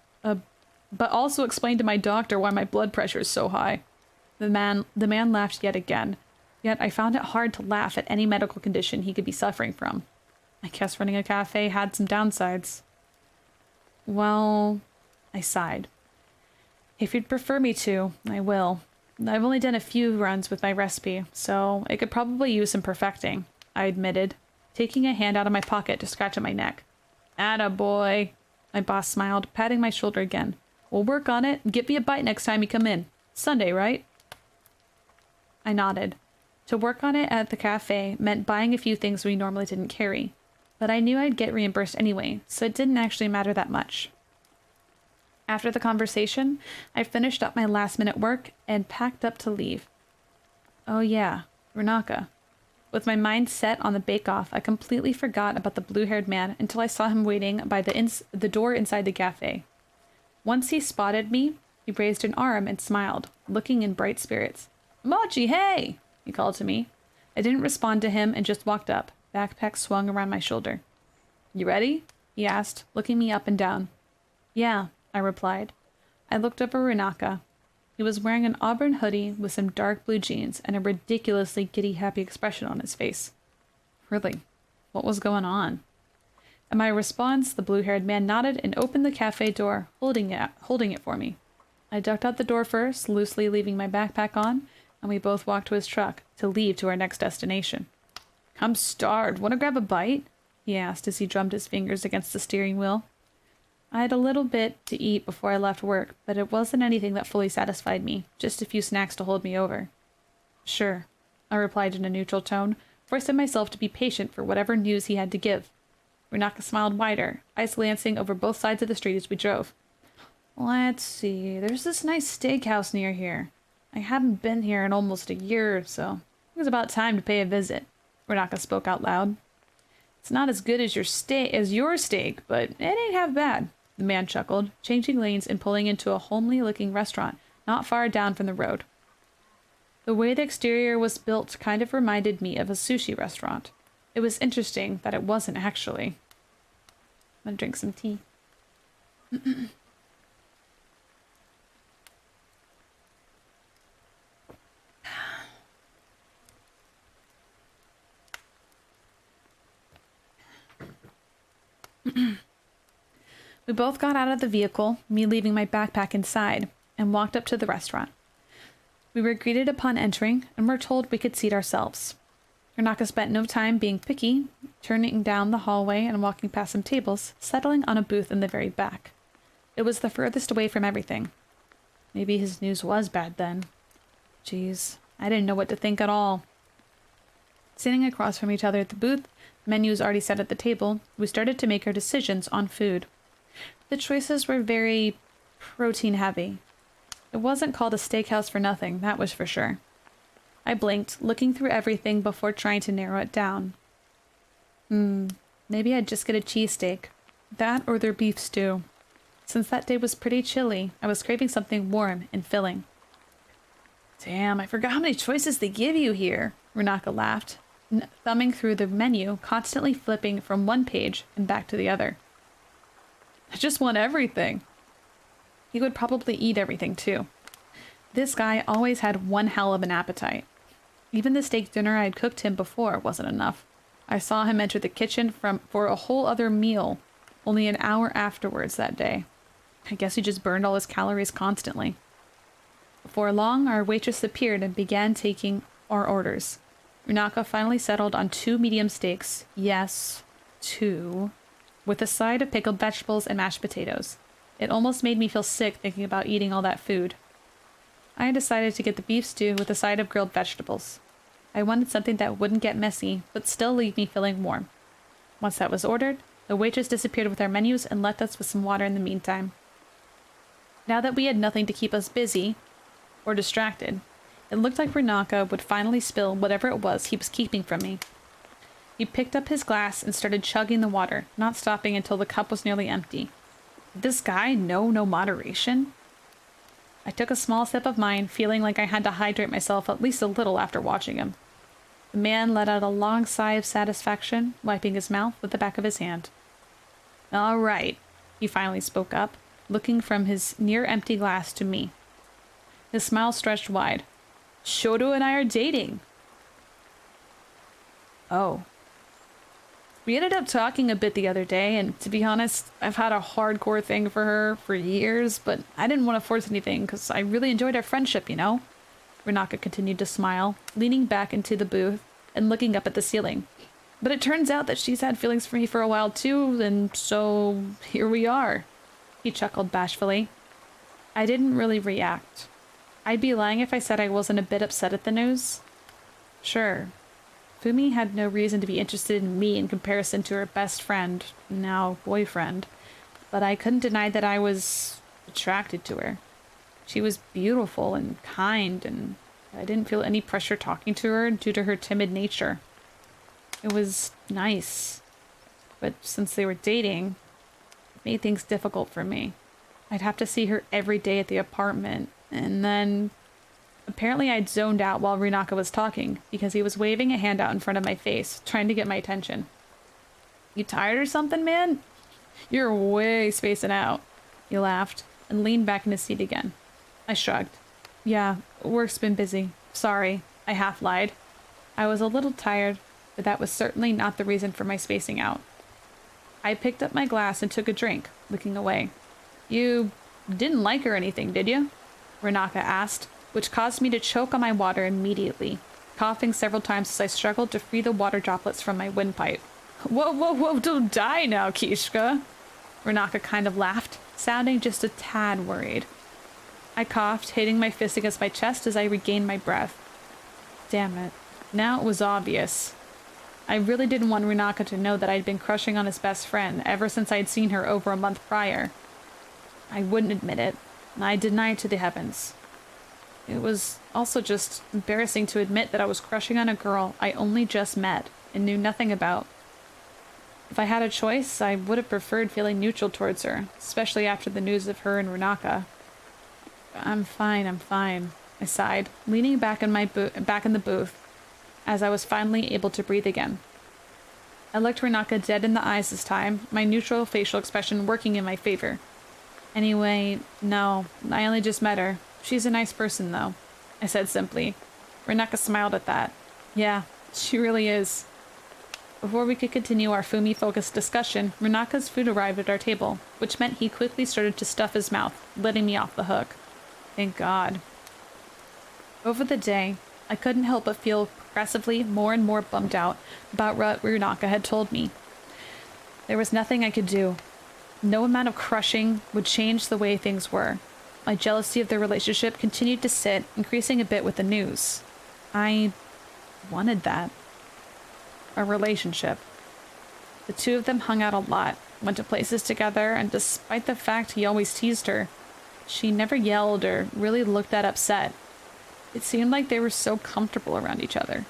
explain to my doctor why my blood pressure is so high. The man laughed yet again, yet I found it hard to laugh at any medical condition he could be suffering from. I guess running a cafe had some downsides. Well, I sighed. If you'd prefer me to, I will. I've only done a few runs with my recipe, so it could probably use some perfecting, I admitted, taking a hand out of my pocket to scratch at my neck. Atta boy, my boss smiled, patting my shoulder again. We'll work on it and get me a bite next time you come in. Sunday, right? I nodded. To work on it at the cafe meant buying a few things we normally didn't carry, but I knew I'd get reimbursed anyway, so it didn't actually matter that much. After the conversation, I finished up my last-minute work and packed up to leave. Oh yeah, Runaka. With my mind set on the bake-off, I completely forgot about the blue-haired man until I saw him waiting by the door inside the cafe. Once he spotted me, he raised an arm and smiled, looking in bright spirits. Mochi, hey! He called to me. I didn't respond to him and just walked up, backpack swung around my shoulder. You ready? He asked, looking me up and down. Yeah, I replied. I looked over Runaka. He was wearing an auburn hoodie with some dark blue jeans and a ridiculously giddy-happy expression on his face. Really, what was going on? At my response, the blue-haired man nodded and opened the cafe door, holding it for me. I ducked out the door first, loosely leaving my backpack on, and we both walked to his truck to leave to our next destination. I'm starved. Want to grab a bite? He asked as he drummed his fingers against the steering wheel. I had a little bit to eat before I left work, but it wasn't anything that fully satisfied me, just a few snacks to hold me over. Sure, I replied in a neutral tone, forcing myself to be patient for whatever news he had to give. Runaka smiled wider, eyes glancing over both sides of the street as we drove. Let's see, there's this nice steakhouse near here. I haven't been here in almost a year or so. It was about time to pay a visit. Runaka spoke out loud. It's not as good as your steak, but it ain't half bad. the man chuckled, changing lanes and pulling into a homely-looking restaurant not far down from the road. The way the exterior was built kind of reminded me of a sushi restaurant. It was interesting that it wasn't actually. I'm gonna drink some tea. We both got out of the vehicle, me leaving my backpack inside, and walked up to the restaurant. We were greeted upon entering, and were told we could seat ourselves. Renaka spent no time being picky, turning down the hallway and walking past some tables, settling on a booth in the very back. It was the furthest away from everything. Maybe his news was bad then. Jeez, I didn't know what to think at all. Sitting across from each other at the booth, menus already set at the table, we started to make our decisions on food. The choices were very protein-heavy. It wasn't called a steakhouse for nothing, that was for sure. I blinked, looking through everything before trying to narrow it down. Maybe I'd just get a cheesesteak. That or their beef stew. Since that day was pretty chilly, I was craving something warm and filling. Damn, I forgot how many choices they give you here, Renaka laughed, thumbing through the menu, constantly flipping from one page and back to the other. I just want everything. He would probably eat everything too. This guy always had one hell of an appetite. Even the steak dinner I had cooked him before wasn't enough. I saw him enter the kitchen for a whole other meal only an hour afterwards that day. I guess he just burned all his calories constantly. Before long, our waitress appeared and began taking our orders. Renaka finally settled on 2 medium steaks. Yes, 2. With a side of pickled vegetables and mashed potatoes. It almost made me feel sick thinking about eating all that food. I decided to get the beef stew with a side of grilled vegetables. I wanted something that wouldn't get messy, but still leave me feeling warm. Once that was ordered, the waitress disappeared with our menus and left us with some water in the meantime. Now that we had nothing to keep us busy or distracted, it looked like Renaka would finally spill whatever it was he was keeping from me. He picked up his glass and started chugging the water, not stopping until the cup was nearly empty. Did this guy know no moderation? I took a small sip of mine, feeling like I had to hydrate myself at least a little after watching him. The man let out a long sigh of satisfaction, wiping his mouth with the back of his hand. All right, he finally spoke up, looking from his near-empty glass to me. His smile stretched wide. Shoto and I are dating. Oh. We ended up talking a bit the other day, and to be honest, I've had a hardcore thing for her for years, but I didn't want to force anything because I really enjoyed our friendship, you know? Renaka continued to smile, leaning back into the booth and looking up at the ceiling. But it turns out that she's had feelings for me for a while too, and so here we are. He chuckled bashfully. I didn't really react. I'd be lying if I said I wasn't a bit upset at the news. Sure. Fumi had no reason to be interested in me in comparison to her best friend, now boyfriend, but I couldn't deny that I was attracted to her. She was beautiful and kind, and I didn't feel any pressure talking to her due to her timid nature. It was nice, but since they were dating, it made things difficult for me. I'd have to see her every day at the apartment, and then apparently I'd zoned out while Renaka was talking because he was waving a hand out in front of my face, trying to get my attention. You tired or something, man? You're way spacing out. He laughed and leaned back in his seat again. I shrugged. Yeah, work's been busy. Sorry, I half lied. I was a little tired, but that was certainly not the reason for my spacing out. I picked up my glass and took a drink, looking away. You didn't like her or anything, did you? Renaka asked, which caused me to choke on my water immediately, coughing several times as I struggled to free the water droplets from my windpipe. Whoa, don't die now, Kishka. Renaka kind of laughed, sounding just a tad worried. I coughed, hitting my fist against my chest as I regained my breath. Damn it. Now it was obvious. I really didn't want Renaka to know that I'd been crushing on his best friend ever since I'd seen her over a month prior. I wouldn't admit it, and I denied it to the heavens. It was also just embarrassing to admit that I was crushing on a girl I only just met and knew nothing about. If I had a choice, I would have preferred feeling neutral towards her, especially after the news of her and Renaka. I'm fine, I sighed, leaning back in back in the booth as I was finally able to breathe again. I looked Renaka dead in the eyes this time, my neutral facial expression working in my favor. Anyway, no, I only just met her. She's a nice person, though, I said simply. Renaka smiled at that. Yeah, she really is. Before we could continue our Fumi-focused discussion, Renaka's food arrived at our table, which meant he quickly started to stuff his mouth, letting me off the hook. Thank God. Over the day, I couldn't help but feel progressively more and more bummed out about what Renaka had told me. There was nothing I could do. No amount of crushing would change the way things were. My jealousy of their relationship continued to sit, increasing a bit with the news. I wanted that. A relationship. The two of them hung out a lot, went to places together, and despite the fact he always teased her, she never yelled or really looked that upset. It seemed like they were so comfortable around each other.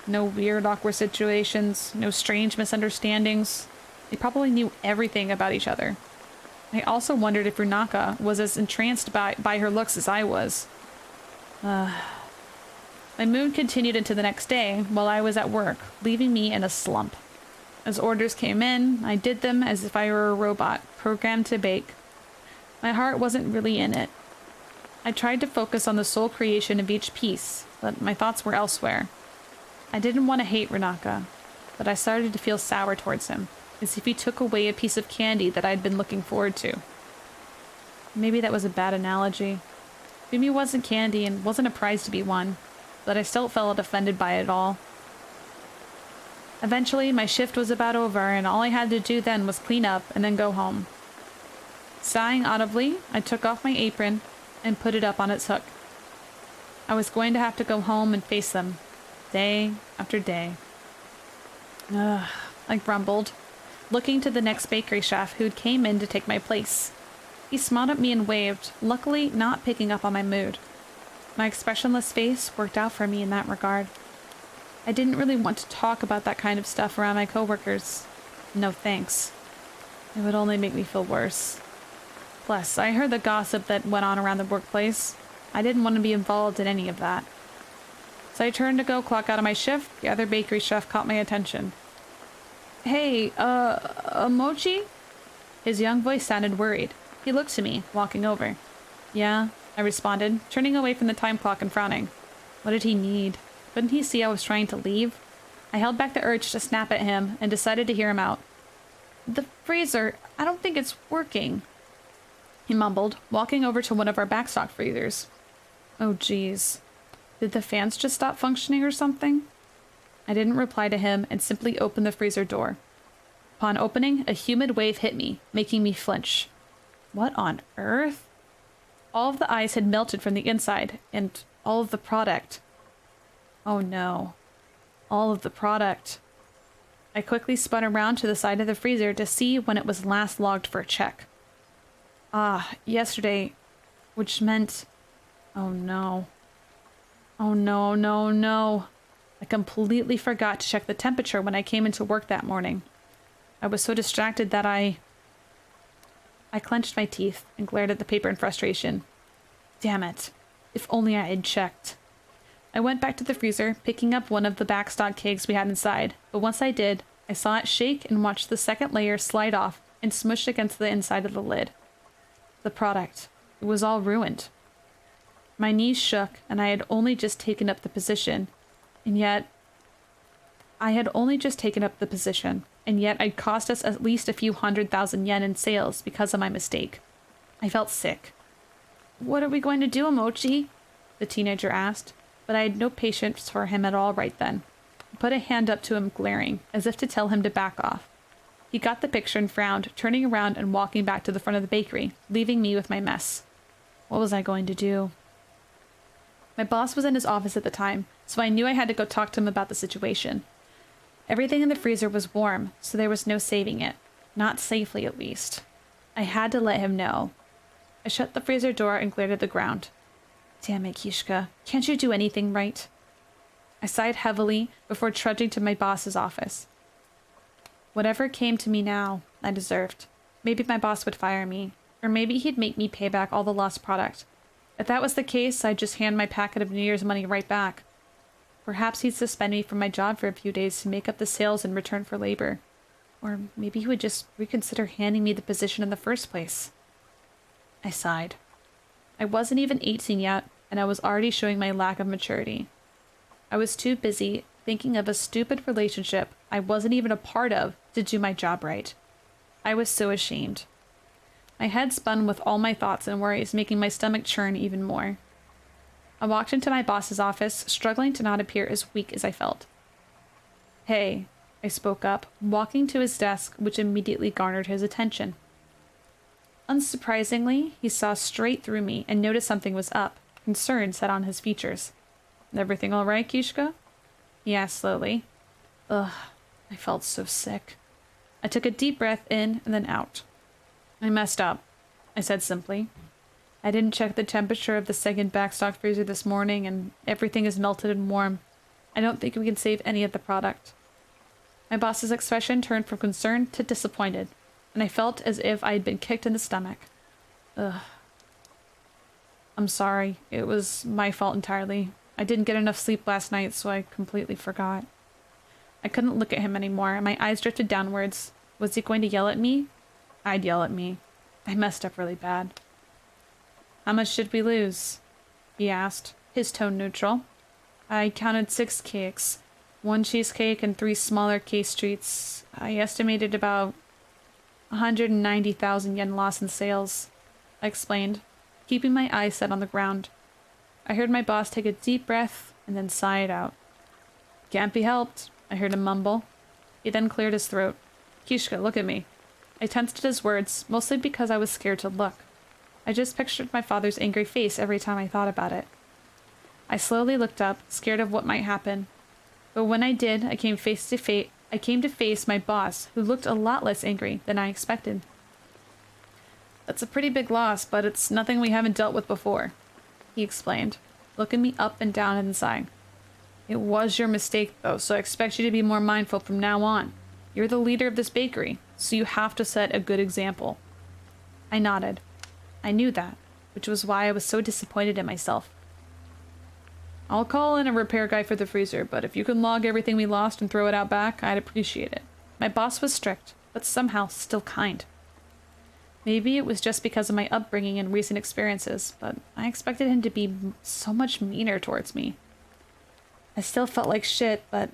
No weird, awkward situations, no strange misunderstandings. They probably knew everything about each other. I also wondered if Renaka was as entranced by her looks as I was. My mood continued into the next day while I was at work, leaving me in a slump. As orders came in, I did them as if I were a robot, programmed to bake. My heart wasn't really in it. I tried to focus on the sole creation of each piece, but my thoughts were elsewhere. I didn't want to hate Renaka, but I started to feel sour towards him, as if he took away a piece of candy that I'd been looking forward to. Maybe that was a bad analogy. Fumi wasn't candy and wasn't a prize to be won, but I still felt offended by it all. Eventually, my shift was about over, and all I had to do then was clean up and then go home. Sighing audibly, I took off my apron and put it up on its hook. I was going to have to go home and face them, day after day. Ugh, I grumbled, looking to the next bakery chef who came in to take my place. He smiled at me and waved, luckily not picking up on my mood. My expressionless face worked out for me in that regard. I didn't really want to talk about that kind of stuff around my coworkers. No thanks. It would only make me feel worse. Plus, I heard the gossip that went on around the workplace. I didn't want to be involved in any of that. So I turned to go clock out of my shift. The other bakery chef caught my attention. Hey, Mochi? His young voice sounded worried. He looked to me, walking over. Yeah, I responded, turning away from the time clock and frowning. What did he need? Couldn't he see I was trying to leave? I held back the urge to snap at him and decided to hear him out. The freezer, I don't think it's working, he mumbled, walking over to one of our backstock freezers. Oh, geez. Did the fans just stop functioning or something? I didn't reply to him and simply opened the freezer door. Upon opening, a humid wave hit me, making me flinch. What on earth? All of the ice had melted from the inside, and all of the product. Oh no. All of the product. I quickly spun around to the side of the freezer to see when it was last logged for a check. Yesterday, which meant... Oh no. Oh no, no, no. I completely forgot to check the temperature when I came into work that morning. I was so distracted that I clenched my teeth and glared at the paper in frustration. Damn it. If only I had checked. I went back to the freezer, picking up one of the backstock cakes we had inside, but once I did, I saw it shake and watched the second layer slide off and smush against the inside of the lid. The product. It was all ruined. My knees shook, and I had only just taken up the position, and yet I'd cost us at least a few 100,000 yen in sales because of my mistake. I felt sick. What are we going to do, Mochi? The teenager asked, but I had no patience for him at all right then. I put a hand up to him, glaring, as if to tell him to back off. He got the picture and frowned, turning around and walking back to the front of the bakery, leaving me with my mess. What was I going to do? My boss was in his office at the time, so I knew I had to go talk to him about the situation. Everything in the freezer was warm, so there was no saving it. Not safely, at least. I had to let him know. I shut the freezer door and glared at the ground. Damn it, Kishka. Can't you do anything right? I sighed heavily before trudging to my boss's office. Whatever came to me now, I deserved. Maybe my boss would fire me, or maybe he'd make me pay back all the lost product. If that was the case, I'd just hand my packet of New Year's money right back. Perhaps he'd suspend me from my job for a few days to make up the sales in return for labor. Or maybe he would just reconsider handing me the position in the first place. I sighed. I wasn't even 18 yet, and I was already showing my lack of maturity. I was too busy thinking of a stupid relationship I wasn't even a part of to do my job right. I was so ashamed. My head spun with all my thoughts and worries, making my stomach churn even more. I walked into my boss's office, struggling to not appear as weak as I felt. "Hey," I spoke up, walking to his desk, which immediately garnered his attention. Unsurprisingly, he saw straight through me and noticed something was up. Concern set on his features. "Everything all right, Kishka?" he asked slowly. Ugh, I felt so sick. I took a deep breath in and then out. "I messed up," I said simply. "I didn't check the temperature of the second backstock freezer this morning, and everything is melted and warm. I don't think we can save any of the product." My boss's expression turned from concern to disappointed, and I felt as if I had been kicked in the stomach. Ugh. "I'm sorry. It was my fault entirely. I didn't get enough sleep last night, so I completely forgot." I couldn't look at him anymore, and my eyes drifted downwards. Was he going to yell at me? I'd yell at me. I messed up really bad. "How much did we lose?" he asked, his tone neutral. I counted 6 cakes, 1 cheesecake and 3 smaller case treats. I estimated about 190,000 yen loss in sales, I explained, keeping my eyes set on the ground. I heard my boss take a deep breath and then sigh it out. "Can't be helped," I heard him mumble. He then cleared his throat. "Kishka, look at me." I tensed at his words, mostly because I was scared to look. I just pictured my father's angry face every time I thought about it. I slowly looked up, scared of what might happen. But when I did, I came to face my boss, who looked a lot less angry than I expected. "That's a pretty big loss, but it's nothing we haven't dealt with before," he explained, looking me up and down and sighing. "It was your mistake, though, so I expect you to be more mindful from now on. You're the leader of this bakery, so you have to set a good example." I nodded. I knew that, which was why I was so disappointed in myself. "I'll call in a repair guy for the freezer, but if you can log everything we lost and throw it out back, I'd appreciate it." My boss was strict, but somehow still kind. Maybe it was just because of my upbringing and recent experiences, but I expected him to be so much meaner towards me. I still felt like shit, but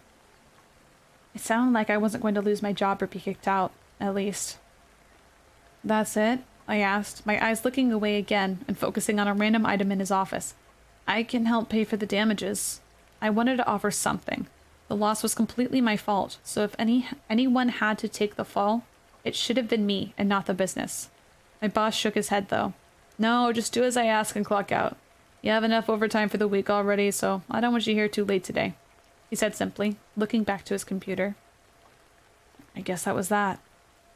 it sounded like I wasn't going to lose my job or be kicked out, at least. "That's it?" I asked, my eyes looking away again and focusing on a random item in his office. "I can help pay for the damages." I wanted to offer something. The loss was completely my fault, so if anyone had to take the fall, it should have been me and not the business. My boss shook his head, though. "No, just do as I ask and clock out. You have enough overtime for the week already, so I don't want you here too late today," he said simply, looking back to his computer. I guess that was that.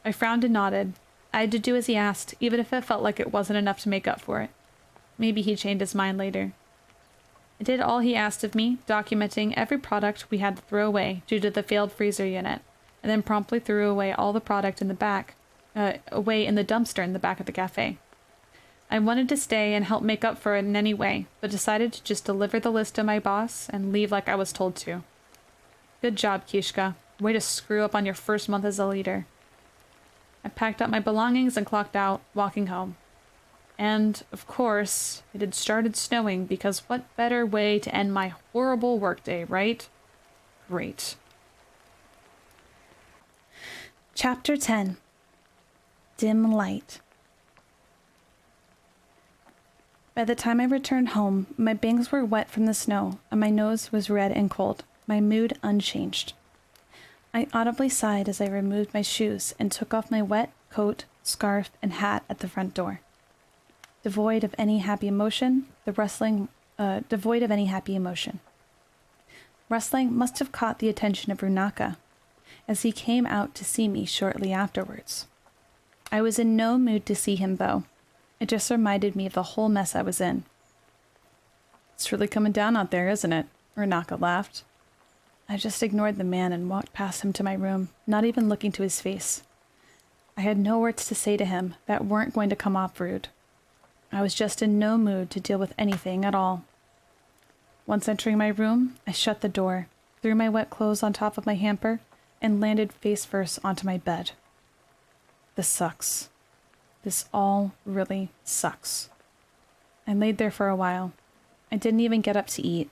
I frowned and nodded. I had to do as he asked, even if it felt like it wasn't enough to make up for it. Maybe he'd change his mind later. I did all he asked of me, documenting every product we had to throw away due to the failed freezer unit, and then promptly threw away all the product in the away in the dumpster in the back of the cafe. I wanted to stay and help make up for it in any way, but decided to just deliver the list to my boss and leave like I was told to. "Good job, Kishka. Way to screw up on your first month as a leader." I packed up my belongings and clocked out, walking home. And, of course, it had started snowing because what better way to end my horrible workday, right? Great. Chapter 10. Dim Light. By the time I returned home, my bangs were wet from the snow, and my nose was red and cold, my mood unchanged. I audibly sighed as I removed my shoes and took off my wet coat, scarf, and hat at the front door. Devoid of any happy emotion. Rustling must have caught the attention of Runaka, as he came out to see me shortly afterwards. I was in no mood to see him, though. It just reminded me of the whole mess I was in. "It's really coming down out there, isn't it?" Runaka laughed. I just ignored the man and walked past him to my room, not even looking to his face. I had no words to say to him that weren't going to come off rude. I was just in no mood to deal with anything at all. Once entering my room, I shut the door, threw my wet clothes on top of my hamper, and landed face first onto my bed. This sucks. This all really sucks. I laid there for a while. I didn't even get up to eat.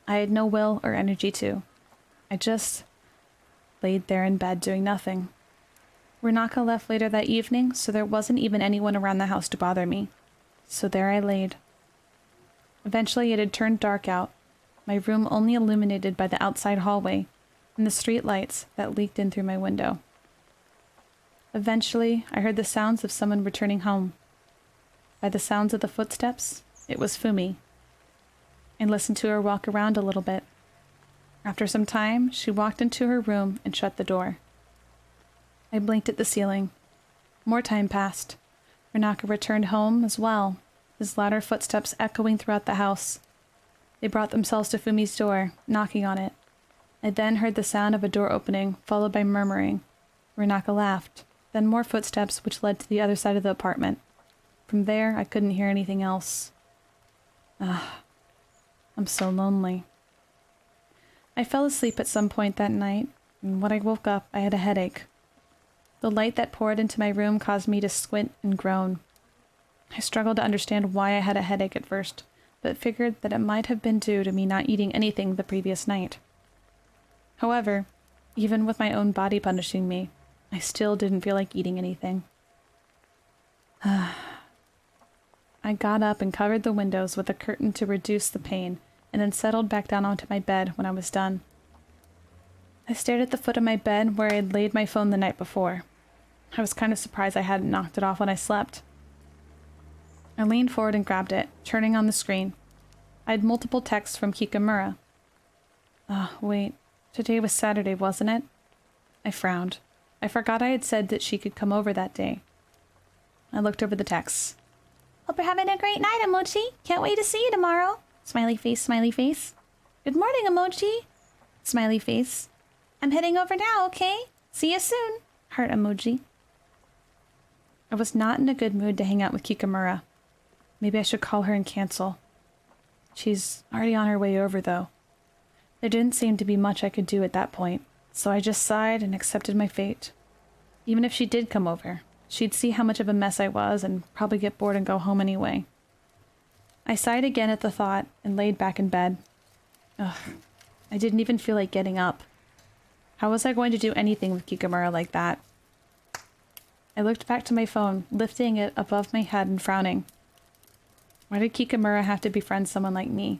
I had no will or energy to. I just laid there in bed doing nothing. Renaka left later that evening, so there wasn't even anyone around the house to bother me. So there I laid. Eventually it had turned dark out, my room only illuminated by the outside hallway and the street lights that leaked in through my window. Eventually I heard the sounds of someone returning home. By the sounds of the footsteps, it was Fumi. I listened to her walk around a little bit. After some time, she walked into her room and shut the door. I blinked at the ceiling. More time passed. Renaka returned home as well, his louder footsteps echoing throughout the house. They brought themselves to Fumi's door, knocking on it. I then heard the sound of a door opening, followed by murmuring. Renaka laughed, then more footsteps which led to the other side of the apartment. From there, I couldn't hear anything else. I'm so lonely. I fell asleep at some point that night, and when I woke up, I had a headache. The light that poured into my room caused me to squint and groan. I struggled to understand why I had a headache at first, but figured that it might have been due to me not eating anything the previous night. However, even with my own body punishing me, I still didn't feel like eating anything. I got up and covered the windows with a curtain to reduce the pain, and then settled back down onto my bed when I was done. I stared at the foot of my bed where I had laid my phone the night before. I was kind of surprised I hadn't knocked it off when I slept. I leaned forward and grabbed it, turning on the screen. I had multiple texts from Kikamura. Wait, today was Saturday, wasn't it? I frowned. I forgot I had said that she could come over that day. I looked over the texts. Hope you're having a great night, Emoji. Can't wait to see you tomorrow. Smiley face, smiley face. Good morning, Emoji. Smiley face. I'm heading over now, okay? See you soon. Heart emoji. I was not in a good mood to hang out with Kikamura. Maybe I should call her and cancel. She's already on her way over, though. There didn't seem to be much I could do at that point, so I just sighed and accepted my fate. Even if she did come over, she'd see how much of a mess I was and probably get bored and go home anyway. I sighed again at the thought and laid back in bed. I didn't even feel like getting up. How was I going to do anything with Kikamura like that? I looked back to my phone, lifting it above my head and frowning. Why did Kikamura have to befriend someone like me?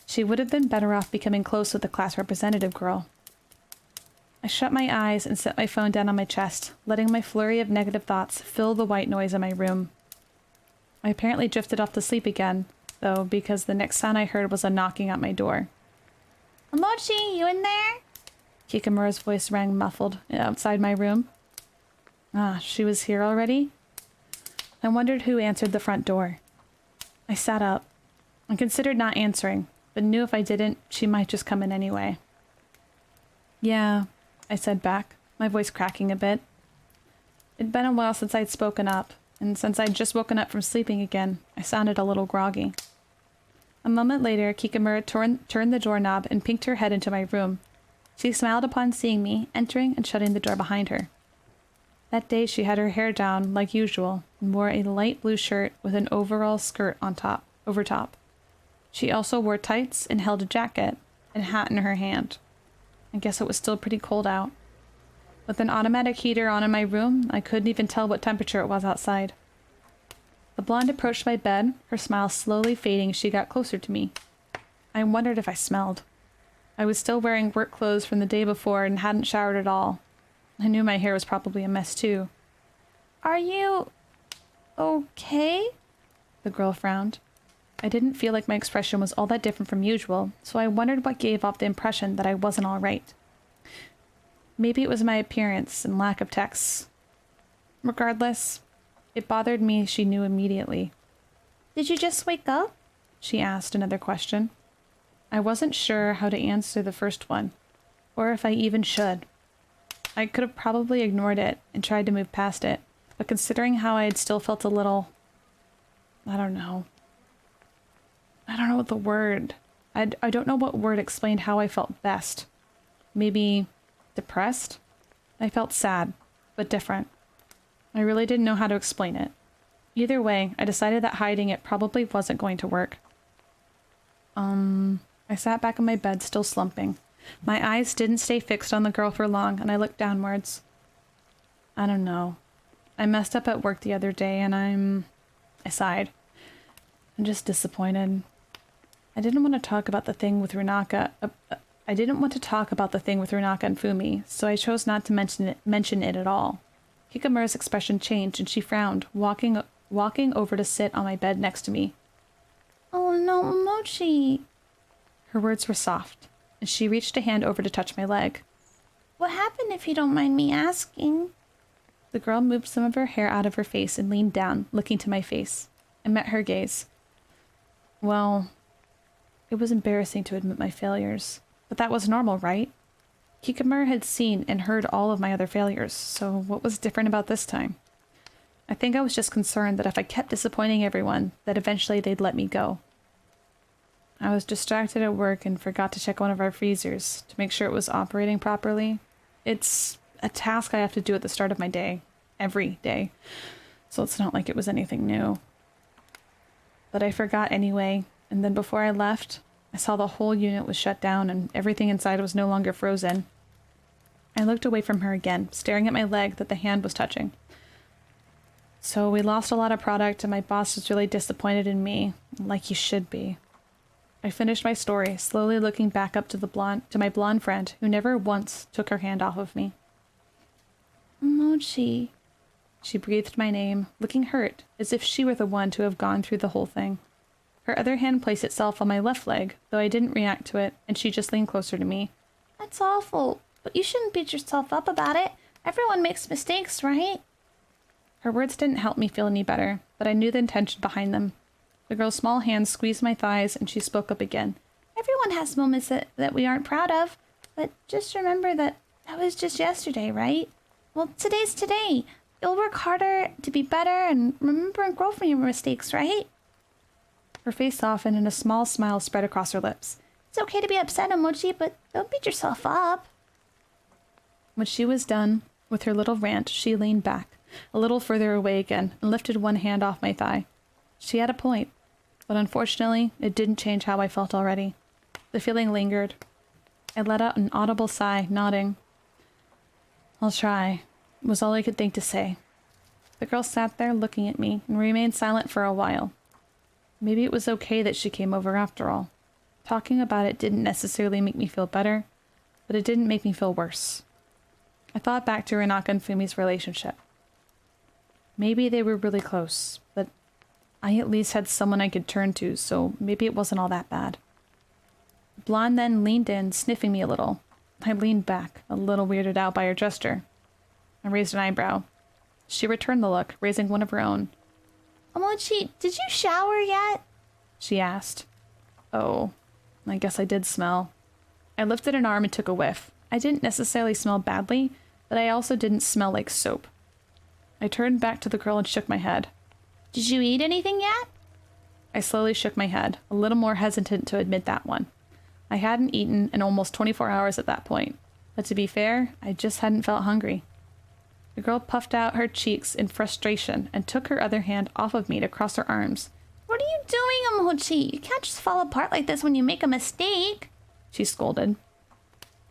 She would have been better off becoming close with the class representative girl. I shut my eyes and set my phone down on my chest, letting my flurry of negative thoughts fill the white noise in my room. I apparently drifted off to sleep again, though, because the next sound I heard was a knocking at my door. Emoji, you in there? Kikamura's voice rang muffled outside my room. She was here already? I wondered who answered the front door. I sat up. I considered not answering, but knew if I didn't, she might just come in anyway. Yeah, I said back, my voice cracking a bit. It'd been a while since I'd spoken up, and since I'd just woken up from sleeping again, I sounded a little groggy. A moment later, Kikamura turned the doorknob and peeked her head into my room. She smiled upon seeing me, entering and shutting the door behind her. That day she had her hair down, like usual, and wore a light blue shirt with an overall skirt over top. She also wore tights and held a jacket and hat in her hand. I guess it was still pretty cold out. With an automatic heater on in my room, I couldn't even tell what temperature it was outside. The blonde approached my bed, her smile slowly fading as she got closer to me. I wondered if I smelled. I was still wearing work clothes from the day before and hadn't showered at all. I knew my hair was probably a mess too. Are you okay? The girl frowned. I didn't feel like my expression was all that different from usual, so I wondered what gave off the impression that I wasn't all right. Maybe it was my appearance and lack of texts. Regardless, it bothered me she knew immediately. Did you just wake up? She asked another question. I wasn't sure how to answer the first one, or if I even should. I could have probably ignored it and tried to move past it, but considering how I had still felt a little... I don't know what the word... I don't know what word explained how I felt best. Maybe depressed? I felt sad, but different. I really didn't know how to explain it. Either way, I decided that hiding it probably wasn't going to work. I sat back in my bed, still slumping. My eyes didn't stay fixed on the girl for long, and I looked downwards. I don't know. I messed up at work the other day, and I sighed. I'm just disappointed. I didn't want to talk about the thing with Runaka. I didn't want to talk about the thing with Runaka and Fumi, so I chose not to mention it at all. Kikamura's expression changed, and she frowned, walking over to sit on my bed next to me. Oh no, Mochi. Her words were soft, and she reached a hand over to touch my leg. What happened, if you don't mind me asking? The girl moved some of her hair out of her face and leaned down, looking to my face. I met her gaze. Well, it was embarrassing to admit my failures, but that was normal, right? Kikamura had seen and heard all of my other failures, so what was different about this time? I think I was just concerned that if I kept disappointing everyone, that eventually they'd let me go. I was distracted at work and forgot to check one of our freezers to make sure it was operating properly. It's a task I have to do at the start of my day, every day, so it's not like it was anything new. But I forgot anyway, and then before I left, I saw the whole unit was shut down and everything inside was no longer frozen. I looked away from her again, staring at my leg that the hand was touching. So we lost a lot of product and my boss was really disappointed in me, like he should be. I finished my story, slowly looking back up to my blonde friend who never once took her hand off of me. Mochi. She breathed my name, looking hurt, as if she were the one to have gone through the whole thing. Her other hand placed itself on my left leg, though I didn't react to it, and she just leaned closer to me. That's awful, but you shouldn't beat yourself up about it. Everyone makes mistakes, right? Her words didn't help me feel any better, but I knew the intention behind them. The girl's small hands squeezed my thighs, and she spoke up again. Everyone has moments that we aren't proud of, but just remember that was just yesterday, right? Well, today's today. You'll work harder to be better and remember and grow from your mistakes, right? Her face softened and a small smile spread across her lips. It's okay to be upset, Emoji, but don't beat yourself up. When she was done with her little rant, she leaned back, a little further away again, and lifted one hand off my thigh. She had a point, but unfortunately, it didn't change how I felt already. The feeling lingered. I let out an audible sigh, nodding. I'll try, was all I could think to say. The girl sat there looking at me and remained silent for a while. Maybe it was okay that she came over after all. Talking about it didn't necessarily make me feel better, but it didn't make me feel worse. I thought back to Runaka and Fumi's relationship. Maybe they were really close, but I at least had someone I could turn to, so maybe it wasn't all that bad. The blonde then leaned in, sniffing me a little. I leaned back, a little weirded out by her gesture. I raised an eyebrow. She returned the look, raising one of her own. Omochi, did you shower yet? She asked. Oh, I guess I did smell. I lifted an arm and took a whiff. I didn't necessarily smell badly, but I also didn't smell like soap. I turned back to the girl and shook my head. Did you eat anything yet? I slowly shook my head, a little more hesitant to admit that one. I hadn't eaten in almost 24 hours at that point, but to be fair, I just hadn't felt hungry. The girl puffed out her cheeks in frustration and took her other hand off of me to cross her arms. What are you doing, Omochi? You can't just fall apart like this when you make a mistake, she scolded.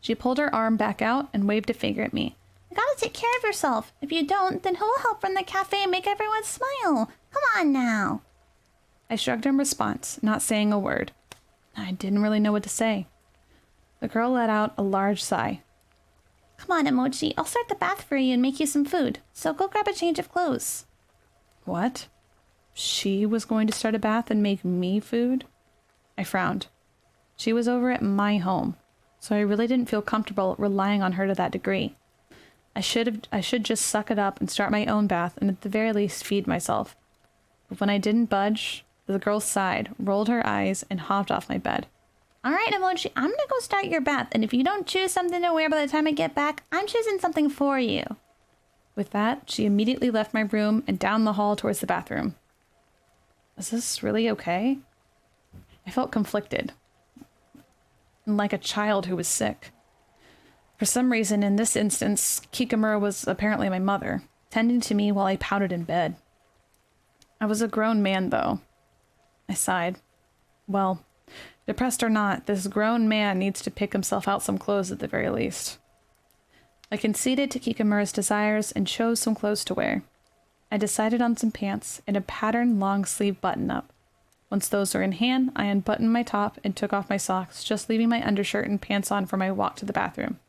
She pulled her arm back out and waved a finger at me. You gotta take care of yourself. If you don't, then who will help run the cafe and make everyone smile? Come on now. I shrugged in response, not saying a word. I didn't really know what to say. The girl let out a large sigh. Come on, Emoji. I'll start the bath for you and make you some food. So go grab a change of clothes. What? She was going to start a bath and make me food? I frowned. She was over at my home, so I really didn't feel comfortable relying on her to that degree. I should just suck it up and start my own bath and at the very least feed myself. But when I didn't budge, the girl sighed, rolled her eyes, and hopped off my bed. All right, Emoji, I'm gonna go start your bath, and if you don't choose something to wear by the time I get back, I'm choosing something for you. With that, she immediately left my room and down the hall towards the bathroom. Is this really okay? I felt conflicted, and like a child who was sick. For some reason, in this instance, Kikamura was apparently my mother, tending to me while I pouted in bed. I was a grown man, though. I sighed. Well, depressed or not, this grown man needs to pick himself out some clothes at the very least. I conceded to Kikamura's desires and chose some clothes to wear. I decided on some pants and a patterned long-sleeve button-up. Once those were in hand, I unbuttoned my top and took off my socks, just leaving my undershirt and pants on for my walk to the bathroom.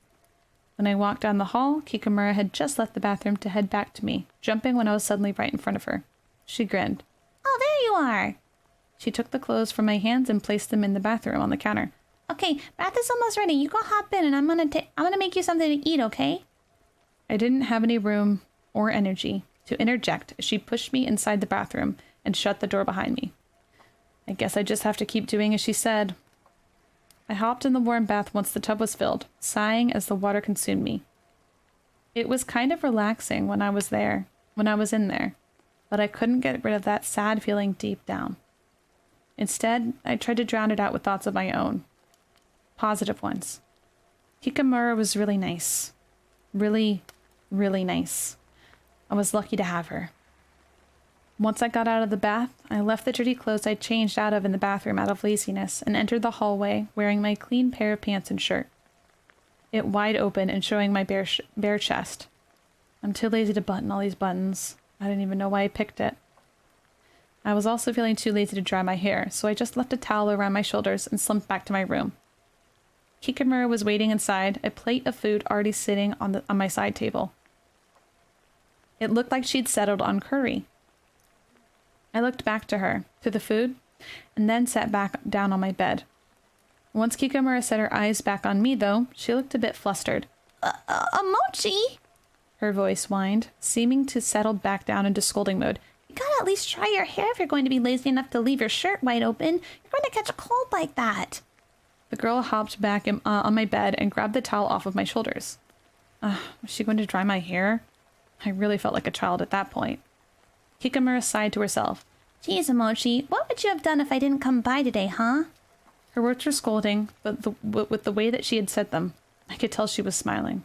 When I walked down the hall, Kikamura had just left the bathroom to head back to me, jumping when I was suddenly right in front of her. She grinned. Oh, there you are. She took the clothes from my hands and placed them in the bathroom on the counter. Okay, bath is almost ready. You go hop in and I'm gonna make you something to eat, okay? I didn't have any room or energy to interject as she pushed me inside the bathroom and shut the door behind me. I guess I just have to keep doing as she said. I hopped in the warm bath once the tub was filled, sighing as the water consumed me. It was kind of relaxing when I was in there, but I couldn't get rid of that sad feeling deep down. Instead, I tried to drown it out with thoughts of my own. Positive ones. Kikamura was really nice. Really, really nice. I was lucky to have her. Once I got out of the bath, I left the dirty clothes I'd changed out of in the bathroom out of laziness and entered the hallway wearing my clean pair of pants and shirt. It wide open and showing my bare chest. I'm too lazy to button all these buttons. I didn't even know why I picked it. I was also feeling too lazy to dry my hair, so I just left a towel around my shoulders and slumped back to my room. Kikamura was waiting inside, a plate of food already sitting on my side table. It looked like she'd settled on curry. I looked back to her, to the food, and then sat back down on my bed. Once Kikamura set her eyes back on me, though, she looked a bit flustered. Mochi? Her voice whined, seeming to settle back down into scolding mode. You gotta at least dry your hair if you're going to be lazy enough to leave your shirt wide open. You're going to catch a cold like that. The girl hopped back on my bed and grabbed the towel off of my shoulders. Was she going to dry my hair? I really felt like a child at that point. Kikamura sighed to herself. Geez, Mochi, what would you have done if I didn't come by today, huh? Her words were scolding, but with the way that she had said them, I could tell she was smiling.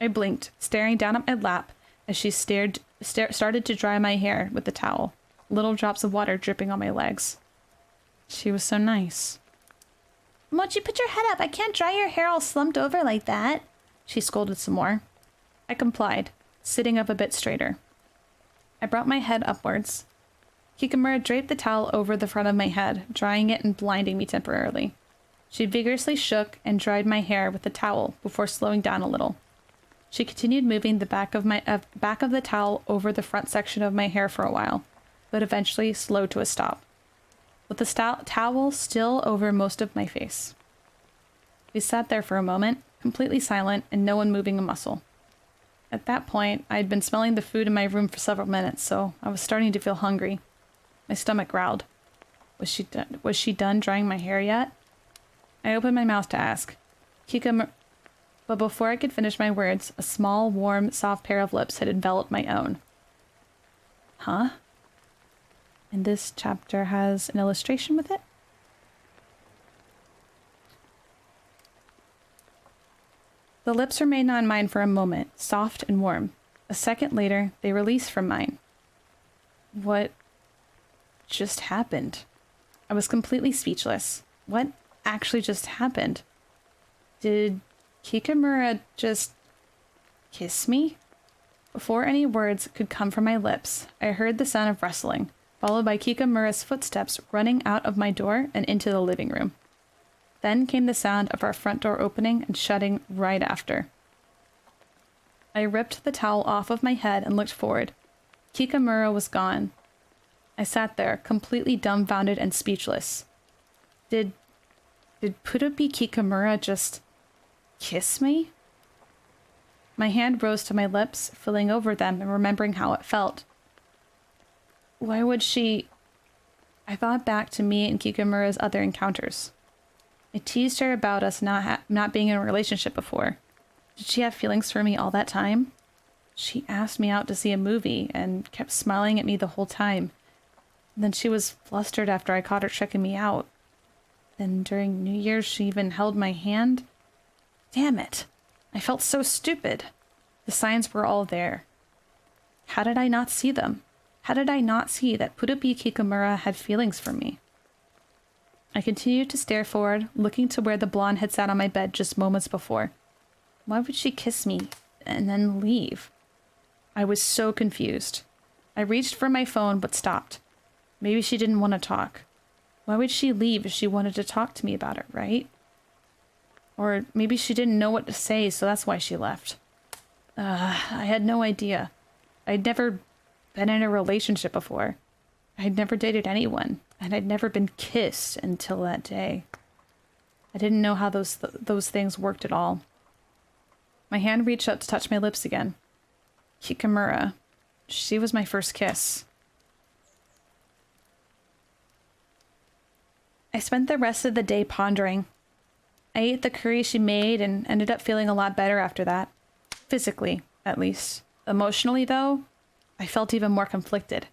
I blinked, staring down at my lap as she started to dry my hair with the towel, little drops of water dripping on my legs. She was so nice. Mochi, put your head up. I can't dry your hair all slumped over like that. She scolded some more. I complied, sitting up a bit straighter. I brought my head upwards. Kikamura draped the towel over the front of my head, drying it and blinding me temporarily. She vigorously shook and dried my hair with the towel before slowing down a little. She continued moving the back of the towel over the front section of my hair for a while, but eventually slowed to a stop, with the towel still over most of my face. We sat there for a moment, completely silent and no one moving a muscle. At that point, I had been smelling the food in my room for several minutes, so I was starting to feel hungry. My stomach growled. Was she done drying my hair yet? I opened my mouth to ask. But before I could finish my words, a small, warm, soft pair of lips had enveloped my own. Huh? And this chapter has an illustration with it? The lips remained on mine for a moment, soft and warm. A second later, they released from mine. What just happened? I was completely speechless. What actually just happened? Did Kikamura just kiss me? Before any words could come from my lips, I heard the sound of rustling, followed by Kikamura's footsteps running out of my door and into the living room. Then came the sound of our front door opening and shutting right after. I ripped the towel off of my head and looked forward. Kikamura was gone. I sat there, completely dumbfounded and speechless. Did Putopi Kikamura just kiss me? My hand rose to my lips, filling over them and remembering how it felt. Why would she... I thought back to me and Kikamura's other encounters. I teased her about us not being in a relationship before. Did she have feelings for me all that time? She asked me out to see a movie and kept smiling at me the whole time. And then she was flustered after I caught her checking me out. Then during New Year's, she even held my hand. Damn it. I felt so stupid. The signs were all there. How did I not see them? How did I not see that Purupi Kikamura had feelings for me? I continued to stare forward, looking to where the blonde had sat on my bed just moments before. Why would she kiss me and then leave? I was so confused. I reached for my phone but stopped. Maybe she didn't want to talk. Why would she leave if she wanted to talk to me about it, right? Or maybe she didn't know what to say, so that's why she left. I had no idea. I'd never been in a relationship before. I'd never dated anyone, and I'd never been kissed until that day. I didn't know how those things worked at all. My hand reached up to touch my lips again. Kikamura. She was my first kiss. I spent the rest of the day pondering. I ate the curry she made and ended up feeling a lot better after that. Physically, at least. Emotionally, though, I felt even more conflicted.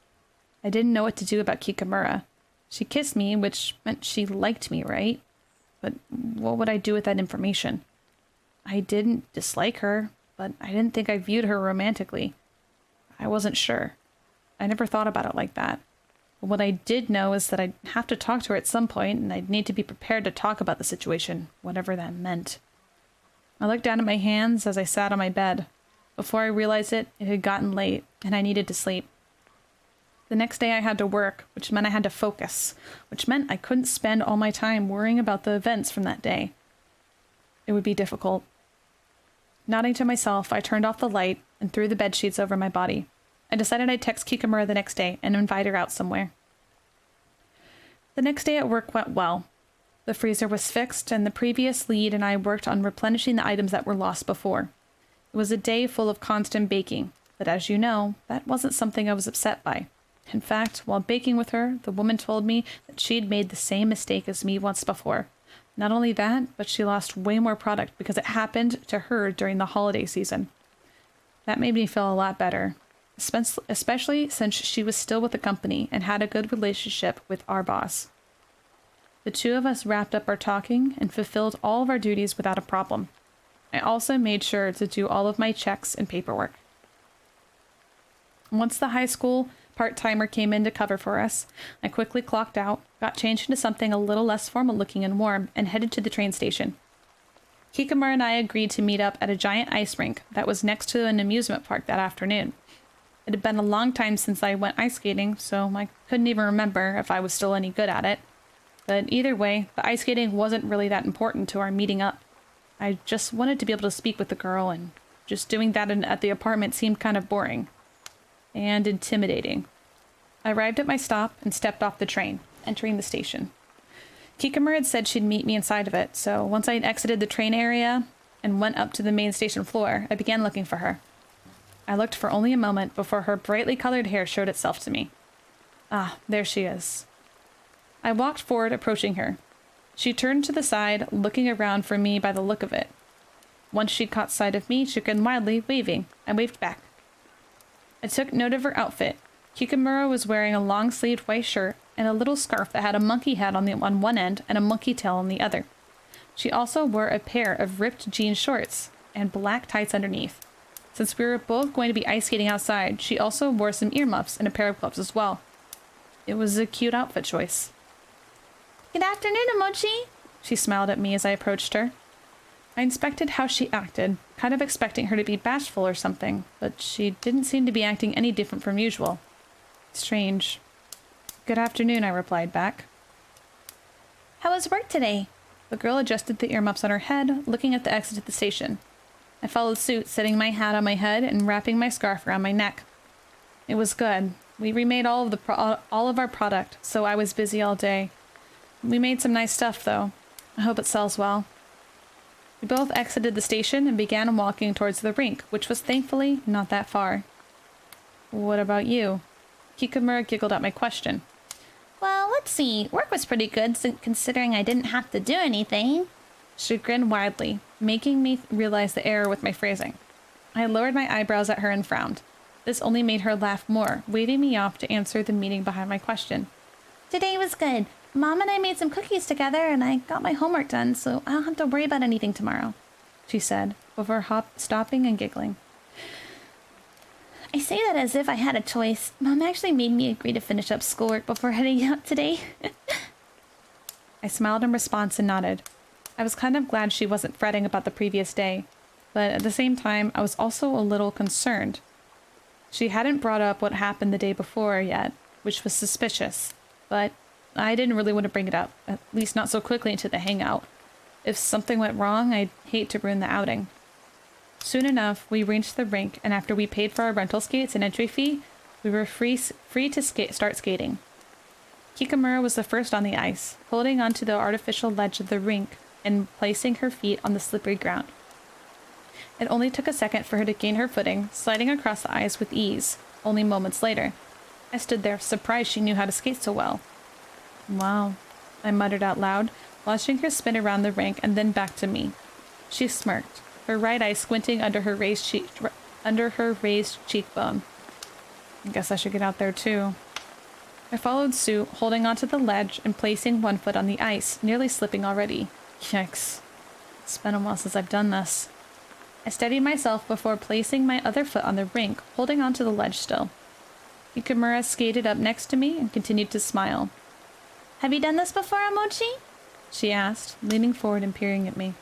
I didn't know what to do about Kikamura. She kissed me, which meant she liked me, right? But what would I do with that information? I didn't dislike her, but I didn't think I viewed her romantically. I wasn't sure. I never thought about it like that. But what I did know is that I'd have to talk to her at some point, and I'd need to be prepared to talk about the situation, whatever that meant. I looked down at my hands as I sat on my bed. Before I realized it, it had gotten late, and I needed to sleep. The next day I had to work, which meant I had to focus, which meant I couldn't spend all my time worrying about the events from that day. It would be difficult. Nodding to myself, I turned off the light and threw the bedsheets over my body. I decided I'd text Kikamura the next day and invite her out somewhere. The next day at work went well. The freezer was fixed, and the previous lead and I worked on replenishing the items that were lost before. It was a day full of constant baking, but as you know, that wasn't something I was upset by. In fact, while baking with her, the woman told me that she'd made the same mistake as me once before. Not only that, but she lost way more product because it happened to her during the holiday season. That made me feel a lot better, especially since she was still with the company and had a good relationship with our boss. The two of us wrapped up our talking and fulfilled all of our duties without a problem. I also made sure to do all of my checks and paperwork. Once the high school part-timer came in to cover for us, I quickly clocked out, got changed into something a little less formal looking and warm, and headed to the train station. Kikamura and I agreed to meet up at a giant ice rink that was next to an amusement park that afternoon. It had been a long time since I went ice skating, so I couldn't even remember if I was still any good at it. But either way, the ice skating wasn't really that important to our meeting up. I just wanted to be able to speak with the girl, and just doing that at the apartment seemed kind of boring. And intimidating. I arrived at my stop and stepped off the train, entering the station. Kikamura had said she'd meet me inside of it, so once I had exited the train area and went up to the main station floor, I began looking for her. I looked for only a moment before her brightly colored hair showed itself to me. Ah, there she is. I walked forward, approaching her. She turned to the side, looking around for me by the look of it. Once she caught sight of me, she grinned wildly, waving. I waved back. I took note of her outfit. Kikamura was wearing a long-sleeved white shirt and a little scarf that had a monkey head on one end and a monkey tail on the other. She also wore a pair of ripped jean shorts and black tights underneath. Since we were both going to be ice skating outside, she also wore some earmuffs and a pair of gloves as well. It was a cute outfit choice. Good afternoon, Emochi. She smiled at me as I approached her. I inspected how she acted, kind of expecting her to be bashful or something, but she didn't seem to be acting any different from usual. Strange. Good afternoon, I replied back. How was work today? The girl adjusted the earmuffs on her head, looking at the exit of the station. I followed suit, setting my hat on my head and wrapping my scarf around my neck. It was good. We remade all of our product, so I was busy all day. We made some nice stuff, though. I hope it sells well. We both exited the station and began walking towards the rink, which was thankfully not that far. What about you? Kikamura giggled at my question. Well, let's see. Work was pretty good considering I didn't have to do anything. She grinned widely, making me realize the error with my phrasing. I lowered my eyebrows at her and frowned. This only made her laugh more, waving me off to answer the meaning behind my question. Today was good. Mom and I made some cookies together and I got my homework done, so I don't have to worry about anything tomorrow, she said, before stopping and giggling. I say that as if I had a choice. Mom actually made me agree to finish up schoolwork before heading out today. I smiled in response and nodded. I was kind of glad she wasn't fretting about the previous day, but at the same time, I was also a little concerned. She hadn't brought up what happened the day before yet, which was suspicious, but I didn't really want to bring it up, at least not so quickly into the hangout. If something went wrong, I'd hate to ruin the outing. Soon enough, we reached the rink, and after we paid for our rental skates and entry fee, we were free to start skating. Kikamura was the first on the ice, holding onto the artificial ledge of the rink and placing her feet on the slippery ground. It only took a second for her to gain her footing, sliding across the ice with ease, only moments later. I stood there, surprised she knew how to skate so well. Wow, I muttered out loud, watching her spin around the rink and then back to me. She smirked, her right eye squinting under her raised cheekbone. I guess I should get out there too. I followed suit, holding onto the ledge and placing one foot on the ice, nearly slipping already. Yikes. It's been a while since I've done this. I steadied myself before placing my other foot on the rink, holding onto the ledge still. Kikamura skated up next to me and continued to smile. Have you done this before, Amochi? She asked, leaning forward and peering at me.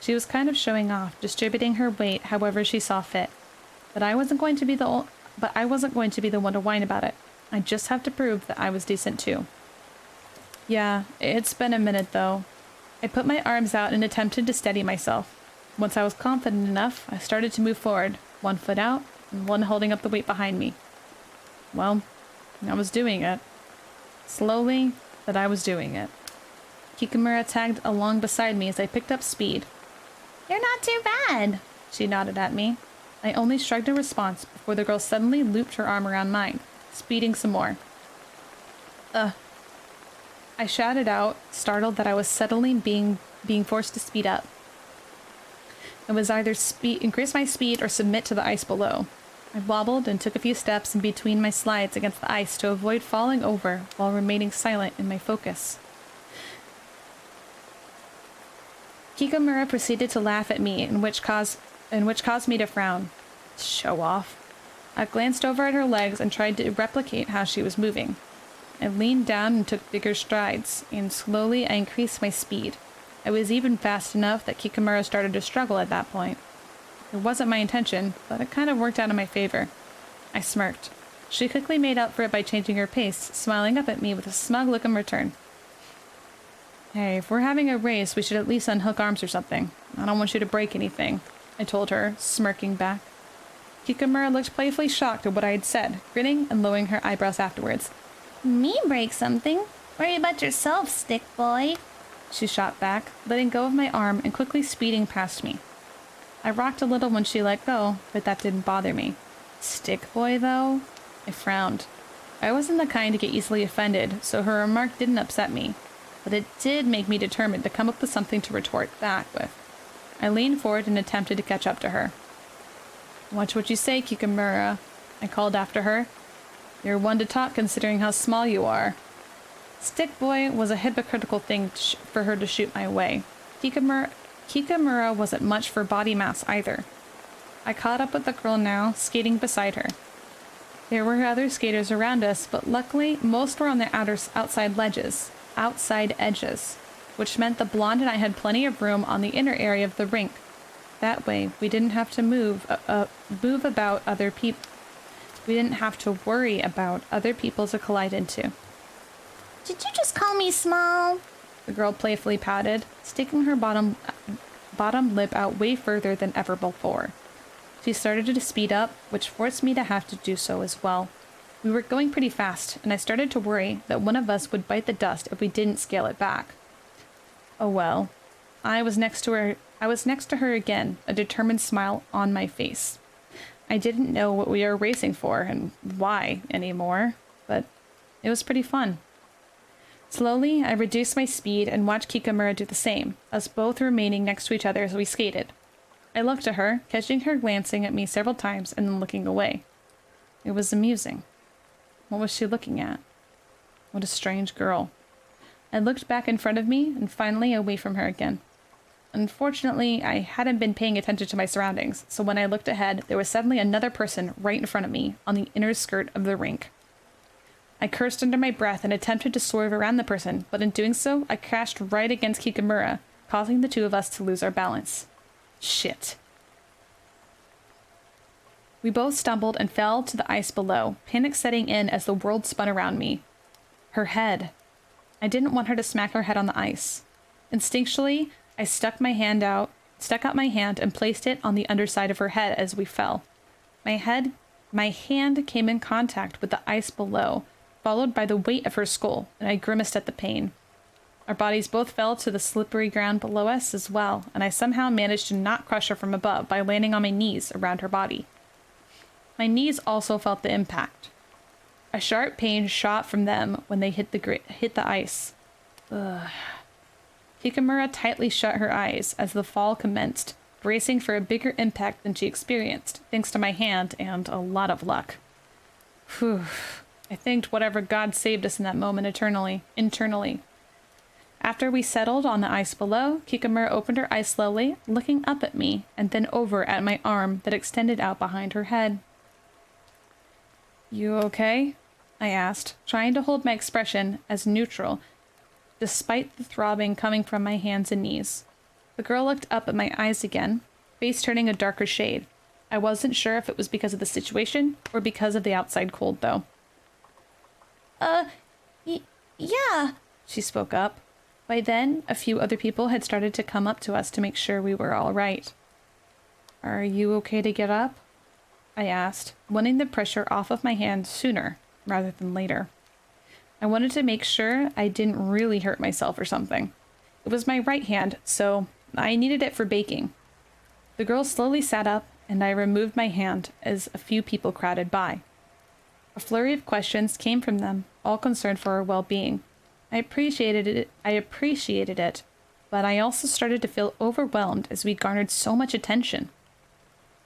She was kind of showing off, distributing her weight however she saw fit. But I wasn't going to be the one to whine about it. I just have to prove that I was decent too. Yeah, it's been a minute though. I put my arms out and attempted to steady myself. Once I was confident enough, I started to move forward, one foot out and one holding up the weight behind me. Well, I was doing it. Slowly, but I was doing it. Kikamura tagged along beside me as I picked up speed. You're not too bad, she nodded at me. I only shrugged in response before the girl suddenly looped her arm around mine, speeding some more. I shouted out, startled that I was suddenly being forced to speed up. It was either increase my speed or submit to the ice below. I wobbled and took a few steps in between my slides against the ice to avoid falling over while remaining silent in my focus. Kikamura proceeded to laugh at me, in which caused me to frown. Show off. I glanced over at her legs and tried to replicate how she was moving. I leaned down and took bigger strides, and slowly I increased my speed. I was even fast enough that Kikamura started to struggle at that point. It wasn't my intention, but it kind of worked out in my favor. I smirked. She quickly made up for it by changing her pace, smiling up at me with a smug look in return. Hey, if we're having a race, we should at least unhook arms or something. I don't want you to break anything, I told her, smirking back. Kikamura looked playfully shocked at what I had said, grinning and lowering her eyebrows afterwards. Me break something? Worry about yourself, stick boy. She shot back, letting go of my arm and quickly speeding past me. I rocked a little when she let go, but that didn't bother me. Stick boy, though? I frowned. I wasn't the kind to get easily offended, so her remark didn't upset me. But it did make me determined to come up with something to retort back with. I leaned forward and attempted to catch up to her. Watch what you say, Kikamura, I called after her. You're one to talk considering how small you are. Stick boy was a hypocritical thing for her to shoot my way. Kikamura wasn't much for body mass either. I caught up with the girl now, skating beside her. There were other skaters around us, but luckily most were on the outside edges, which meant the blonde and I had plenty of room on the inner area of the rink. That way, we didn't have to about other people. We didn't have to worry about other people to collide into. Did you just call me small? The girl playfully pouted, sticking her bottom lip out way further than ever before. She started to speed up, which forced me to have to do so as well. We were going pretty fast, and I started to worry that one of us would bite the dust if we didn't scale it back. Oh well. I was next to her again, a determined smile on my face. I didn't know what we were racing for and why anymore, but it was pretty fun. Slowly, I reduced my speed and watched Kikamura do the same, us both remaining next to each other as we skated. I looked at her, catching her glancing at me several times and then looking away. It was amusing. What was she looking at? What a strange girl. I looked back in front of me and finally away from her again. Unfortunately, I hadn't been paying attention to my surroundings, so when I looked ahead, there was suddenly another person right in front of me on the inner skirt of the rink. I cursed under my breath and attempted to swerve around the person, but in doing so, I crashed right against Kikamura, causing the two of us to lose our balance. Shit. We both stumbled and fell to the ice below, panic setting in as the world spun around me. Her head. I didn't want her to smack her head on the ice. Instinctually, I stuck out my hand and placed it on the underside of her head as we fell. My hand came in contact with the ice below, followed by the weight of her skull, and I grimaced at the pain. Our bodies both fell to the slippery ground below us as well, and I somehow managed to not crush her from above by landing on my knees around her body. My knees also felt the impact. A sharp pain shot from them when they hit the ice. Ugh. Kikamura tightly shut her eyes as the fall commenced, bracing for a bigger impact than she experienced, thanks to my hand and a lot of luck. Whew. I thanked whatever God saved us in that moment internally. After we settled on the ice below, Kikamura opened her eyes slowly, looking up at me, and then over at my arm that extended out behind her head. You okay? I asked, trying to hold my expression as neutral, despite the throbbing coming from my hands and knees. The girl looked up at my eyes again, face turning a darker shade. I wasn't sure if it was because of the situation or because of the outside cold, though. Yeah, she spoke up. By then, a few other people had started to come up to us to make sure we were all right. Are you okay to get up? I asked, wanting the pressure off of my hand sooner rather than later. I wanted to make sure I didn't really hurt myself or something. It was my right hand, so I needed it for baking. The girl slowly sat up, and I removed my hand as a few people crowded by. A flurry of questions came from them, all concerned for our well-being. I appreciated it, but I also started to feel overwhelmed as we garnered so much attention.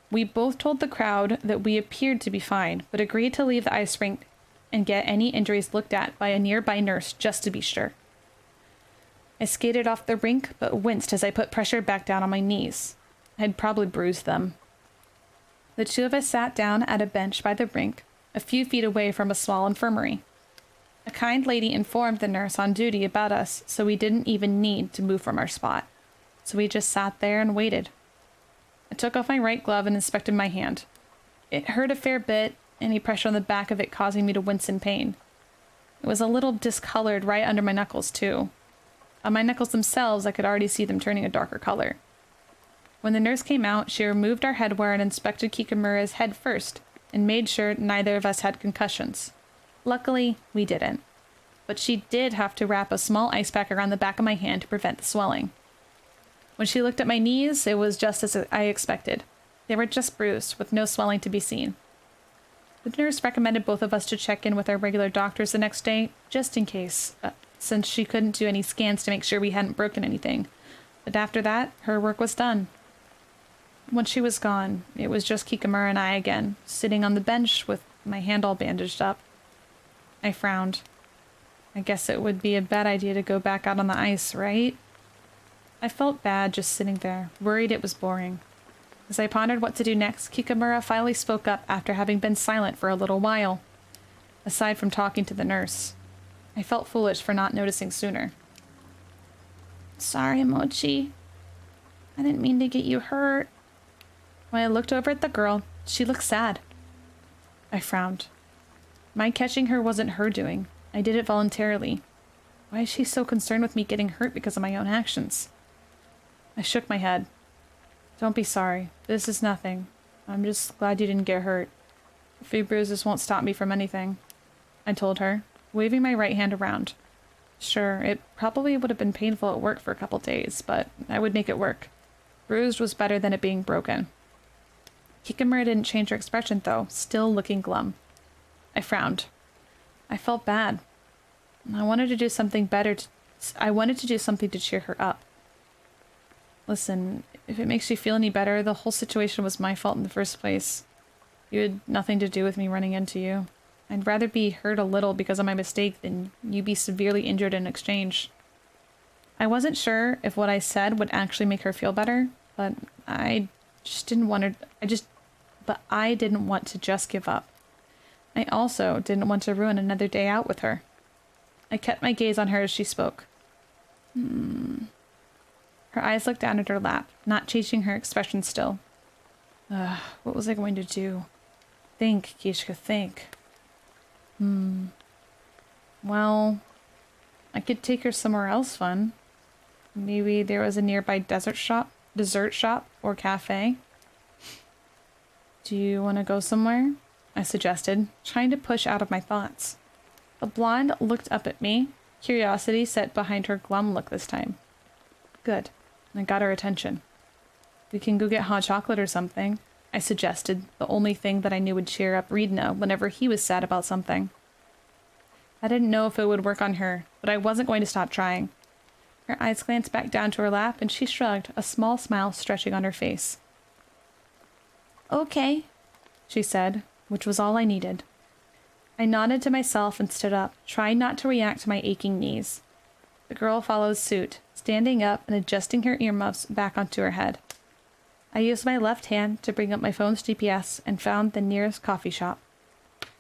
We both told the crowd that we appeared to be fine, but agreed to leave the ice rink and get any injuries looked at by a nearby nurse just to be sure. I skated off the rink, but winced as I put pressure back down on my knees. I'd probably bruised them. The two of us sat down at a bench by the rink, a few feet away from a small infirmary. A kind lady informed the nurse on duty about us, so we didn't even need to move from our spot. So we just sat there and waited. I took off my right glove and inspected my hand. It hurt a fair bit, any pressure on the back of it causing me to wince in pain. It was a little discolored right under my knuckles, too. On my knuckles themselves, I could already see them turning a darker color. When the nurse came out, she removed our headwear and inspected Kikamura's head first, and made sure neither of us had concussions. Luckily, we didn't. But she did have to wrap a small ice pack around the back of my hand to prevent the swelling. When she looked at my knees, it was just as I expected. They were just bruised, with no swelling to be seen. The nurse recommended both of us to check in with our regular doctors the next day, just in case, since she couldn't do any scans to make sure we hadn't broken anything. But after that, her work was done. When she was gone, it was just Kikamura and I again, sitting on the bench with my hand all bandaged up. I frowned. I guess it would be a bad idea to go back out on the ice, right? I felt bad just sitting there, worried it was boring. As I pondered what to do next, Kikamura finally spoke up after having been silent for a little while. Aside from talking to the nurse, I felt foolish for not noticing sooner. Sorry, Mochi. I didn't mean to get you hurt. When I looked over at the girl, she looked sad. I frowned. My catching her wasn't her doing. I did it voluntarily. Why is she so concerned with me getting hurt because of my own actions? I shook my head. Don't be sorry. This is nothing. I'm just glad you didn't get hurt. A few bruises won't stop me from anything, I told her, waving my right hand around. Sure, it probably would have been painful at work for a couple days, but I would make it work. Bruised was better than it being broken. Kikamura didn't change her expression, though, still looking glum. I frowned. I felt bad. I wanted to do something better. I wanted to do something to cheer her up. Listen, if it makes you feel any better, the whole situation was my fault in the first place. You had nothing to do with me running into you. I'd rather be hurt a little because of my mistake than you be severely injured in exchange. I wasn't sure if what I said would actually make her feel better, but I didn't want to just give up. I also didn't want to ruin another day out with her. I kept my gaze on her as she spoke. Her eyes looked down at her lap, not changing her expression still. What was I going to do? Think, Kishka, think. Well, I could take her somewhere else fun. Maybe there was a nearby dessert shop or cafe. Do you want to go somewhere? I suggested, trying to push out of my thoughts. The blonde looked up at me, curiosity set behind her glum look this time. Good. I got her attention. We can go get hot chocolate or something, I suggested, the only thing that I knew would cheer up Reedna whenever he was sad about something. I didn't know if it would work on her, but I wasn't going to stop trying. Her eyes glanced back down to her lap, and she shrugged, a small smile stretching on her face. Okay, she said, which was all I needed. I nodded to myself and stood up, trying not to react to my aching knees. The girl followed suit, standing up and adjusting her earmuffs back onto her head. I used my left hand to bring up my phone's GPS and found the nearest coffee shop.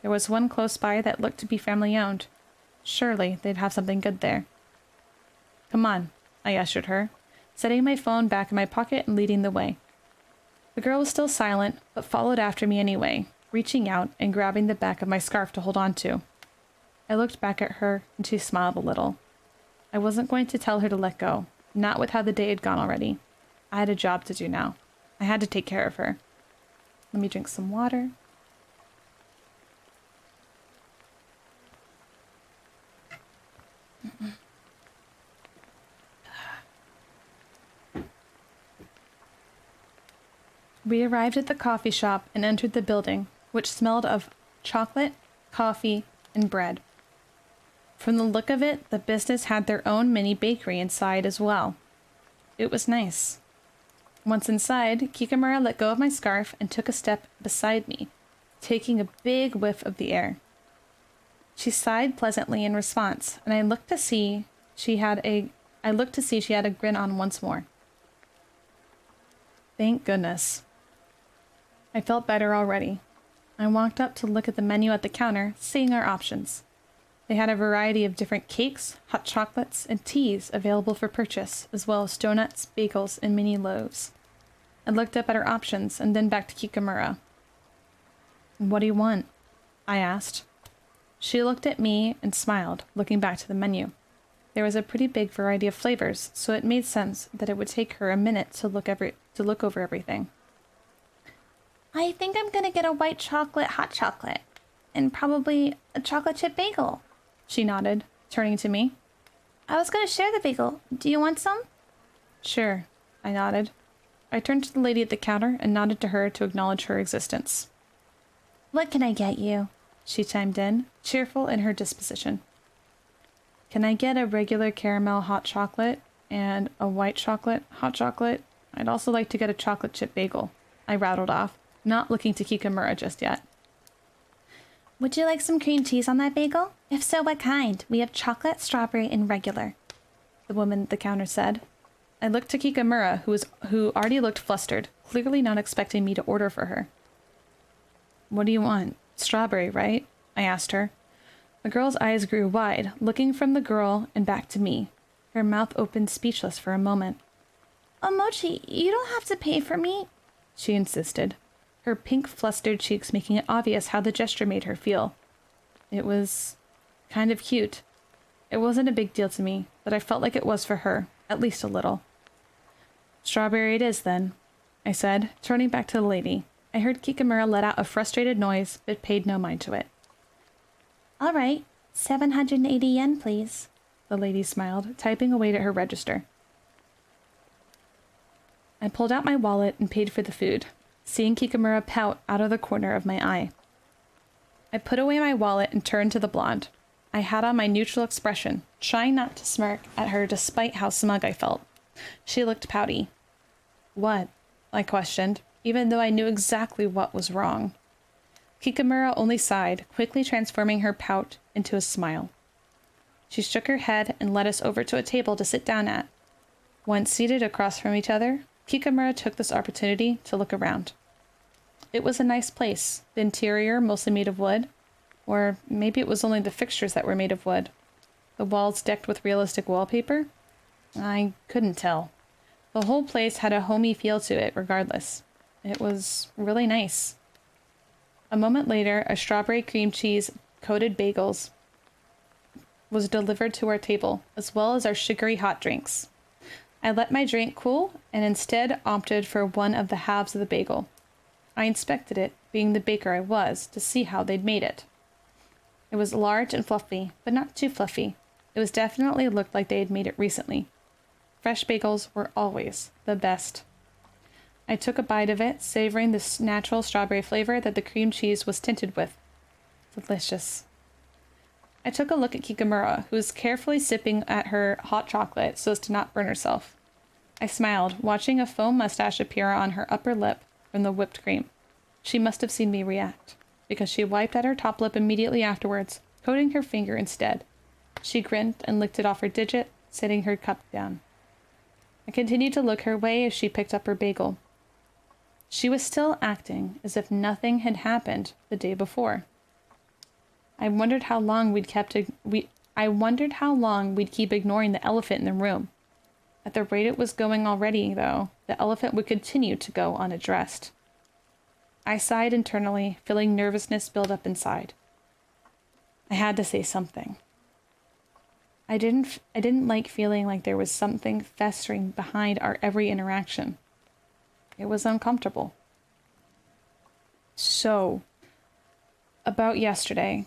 There was one close by that looked to be family-owned. Surely they'd have something good there. Come on, I ushered her, setting my phone back in my pocket and leading the way. The girl was still silent, but followed after me anyway, reaching out and grabbing the back of my scarf to hold on to. I looked back at her, and she smiled a little. I wasn't going to tell her to let go, not with how the day had gone already. I had a job to do now. I had to take care of her. Let me drink some water. We arrived at the coffee shop and entered the building, which smelled of chocolate, coffee, and bread. From the look of it, the business had their own mini bakery inside as well. It was nice. Once inside, Kikamura let go of my scarf and took a step beside me, taking a big whiff of the air. She sighed pleasantly in response, and I looked to see she had a grin on once more. Thank goodness. I felt better already. I walked up to look at the menu at the counter, seeing our options. They had a variety of different cakes, hot chocolates, and teas available for purchase, as well as donuts, bagels, and mini loaves. I looked up at our options and then back to Kikamura. What do you want? I asked. She looked at me and smiled, looking back to the menu. There was a pretty big variety of flavors, so it made sense that it would take her a minute to look over everything. I think I'm gonna get a white chocolate hot chocolate, and probably a chocolate chip bagel. She nodded, turning to me. I was gonna share the bagel. Do you want some? Sure, I nodded. I turned to the lady at the counter and nodded to her to acknowledge her existence. What can I get you? She chimed in, cheerful in her disposition. Can I get a regular caramel hot chocolate and a white chocolate hot chocolate? I'd also like to get a chocolate chip bagel. I rattled off, not looking to Kikamura just yet. Would you like some cream cheese on that bagel? If so, what kind? We have chocolate, strawberry, and regular. The woman at the counter said. I looked to Kikamura, who already looked flustered, clearly not expecting me to order for her. What do you want? Strawberry, right? I asked her. The girl's eyes grew wide, looking from the girl and back to me. Her mouth opened speechless for a moment. Mochi, you don't have to pay for me, she insisted, her pink, flustered cheeks making it obvious how the gesture made her feel. It was kind of cute. It wasn't a big deal to me, but I felt like it was for her, at least a little. Strawberry it is, then, I said, turning back to the lady. I heard Kikamura let out a frustrated noise, but paid no mind to it. All right, 780 yen, please. The lady smiled, typing away at her register. I pulled out my wallet and paid for the food, seeing Kikamura pout out of the corner of my eye. I put away my wallet and turned to the blonde. I had on my neutral expression, trying not to smirk at her despite how smug I felt. She looked pouty. What? I questioned, even though I knew exactly what was wrong. Kikamura only sighed, quickly transforming her pout into a smile. She shook her head and led us over to a table to sit down at. Once seated across from each other, Kikamura took this opportunity to look around. It was a nice place, the interior mostly made of wood, or maybe it was only the fixtures that were made of wood. The walls decked with realistic wallpaper? I couldn't tell. The whole place had a homey feel to it regardless. It was really nice. A moment later, a strawberry cream cheese coated bagels was delivered to our table, as well as our sugary hot drinks. I let my drink cool and instead opted for one of the halves of the bagel. I inspected it, being the baker I was, to see how they'd made it. It was large and fluffy, but not too fluffy. It was definitely looked like they had made it recently. Fresh bagels were always the best. I took a bite of it, savoring the natural strawberry flavor that the cream cheese was tinted with. Delicious. I took a look at Kikamura, who was carefully sipping at her hot chocolate so as to not burn herself. I smiled, watching a foam mustache appear on her upper lip from the whipped cream. She must have seen me react, because she wiped at her top lip immediately afterwards, coating her finger instead. She grinned and licked it off her digit, setting her cup down. I continued to look her way as she picked up her bagel. She was still acting as if nothing had happened the day before. I wondered how long we'd keep ignoring the elephant in the room. At the rate it was going already, though, the elephant would continue to go unaddressed. I sighed internally, feeling nervousness build up inside. I had to say something. I didn't like feeling like there was something festering behind our every interaction. It was uncomfortable. So, about yesterday,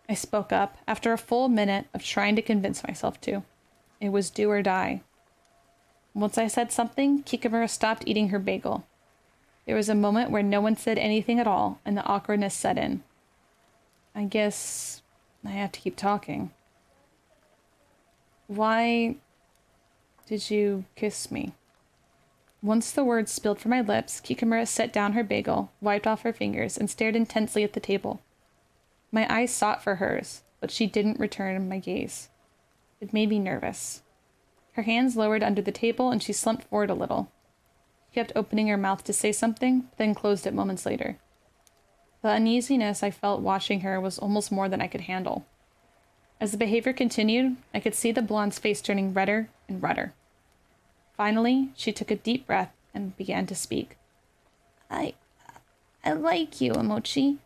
I spoke up after a full minute of trying to convince myself to. It was do or die. Once I said something, Kikamura stopped eating her bagel. There was a moment where no one said anything at all, and the awkwardness set in. I guess I have to keep talking. Why did you kiss me? Once the words spilled from my lips, Kikamura set down her bagel, wiped off her fingers, and stared intensely at the table. My eyes sought for hers, but she didn't return my gaze. It made me nervous. Her hands lowered under the table, and she slumped forward a little. She kept opening her mouth to say something, then closed it moments later. The uneasiness I felt watching her was almost more than I could handle. As the behavior continued, I could see the blonde's face turning redder and redder. Finally, she took a deep breath and began to speak. I like you, Emochi,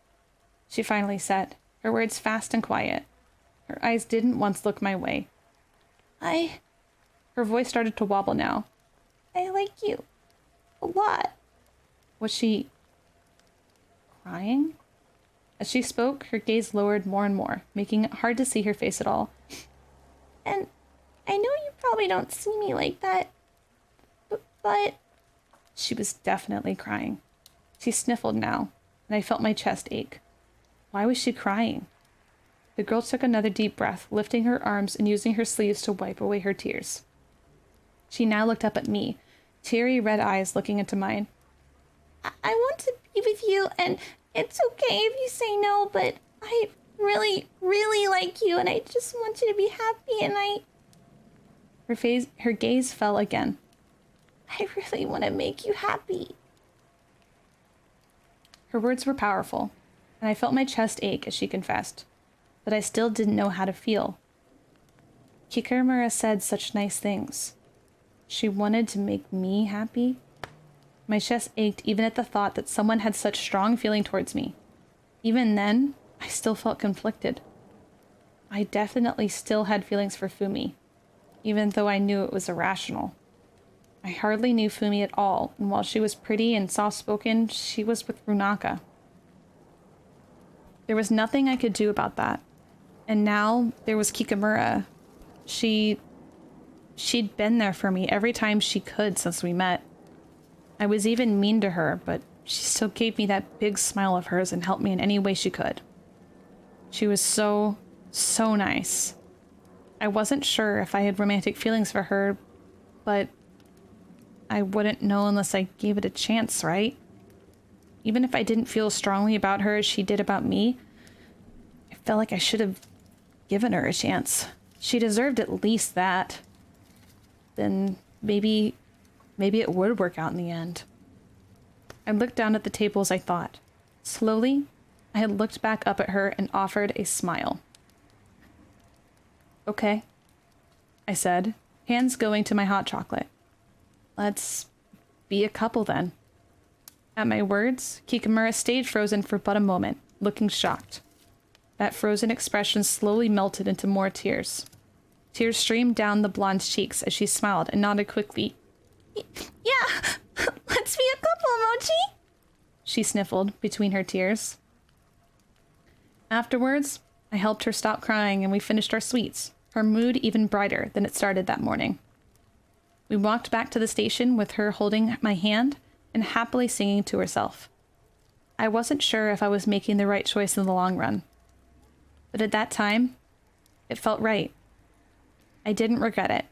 she finally said, her words fast and quiet. Her eyes didn't once look my way. Her voice started to wobble now. I like you. A lot. Was she crying? As she spoke, her gaze lowered more and more, making it hard to see her face at all. And I know you probably don't see me like that, but... She was definitely crying. She sniffled now, and I felt my chest ache. Why was she crying? The girl took another deep breath, lifting her arms and using her sleeves to wipe away her tears. She now looked up at me, teary red eyes looking into mine. I want to be with you, and it's okay if you say no, but I really, really like you, and I just want you to be happy, and Her gaze fell again. I really want to make you happy. Her words were powerful, and I felt my chest ache as she confessed, but I still didn't know how to feel. Kikamura said such nice things. She wanted to make me happy. My chest ached even at the thought that someone had such strong feeling towards me. Even then, I still felt conflicted. I definitely still had feelings for Fumi, even though I knew it was irrational. I hardly knew Fumi at all, and while she was pretty and soft-spoken, she was with Runaka. There was nothing I could do about that. And now there was Kikamura. She'd been there for me every time she could since we met. I was even mean to her, but she still gave me that big smile of hers and helped me in any way she could. She was so, So nice. I wasn't sure if I had romantic feelings for her, but I wouldn't know unless I gave it a chance, right? Even if I didn't feel strongly about her as she did about me, I felt like I should have given her a chance. She deserved at least that. Then maybe it would work out in the end. I looked down at the table as I thought. Slowly, I had looked back up at her and offered a smile. Okay, I said, hands going to my hot chocolate. Let's be a couple then. At my words, Kikamura stayed frozen for but a moment, looking shocked. That frozen expression slowly melted into more tears. Tears streamed down the blonde's cheeks as she smiled and nodded quickly. Yeah, let's be a couple, Mochi. She sniffled between her tears. Afterwards, I helped her stop crying and we finished our sweets, her mood even brighter than it started that morning. We walked back to the station with her holding my hand and happily singing to herself. I wasn't sure if I was making the right choice in the long run, but at that time, it felt right. I didn't regret it,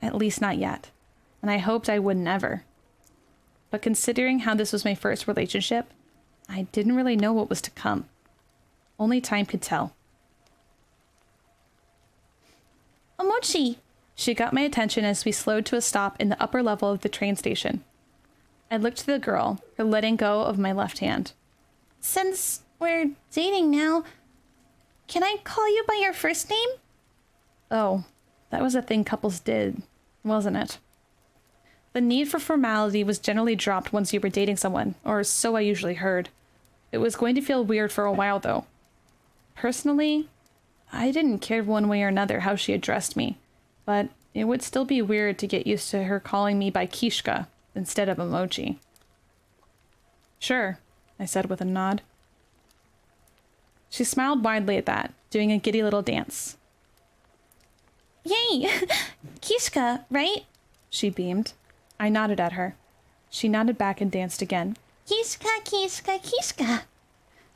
at least not yet, and I hoped I would never. But considering how this was my first relationship, I didn't really know what was to come. Only time could tell. Mochi. She got my attention as we slowed to a stop in the upper level of the train station. I looked to the girl, her letting go of my left hand. Since we're dating now, can I call you by your first name? Oh, that was a thing couples did, wasn't it? The need for formality was generally dropped once you were dating someone, or so I usually heard. It was going to feel weird for a while, though. Personally, I didn't care one way or another how she addressed me, but it would still be weird to get used to her calling me by Kishka instead of Emoji. Sure, I said with a nod. She smiled widely at that, doing a giddy little dance. Yay! Kishka, right? She beamed. I nodded at her. She nodded back and danced again. Kishka, Kishka, Kishka.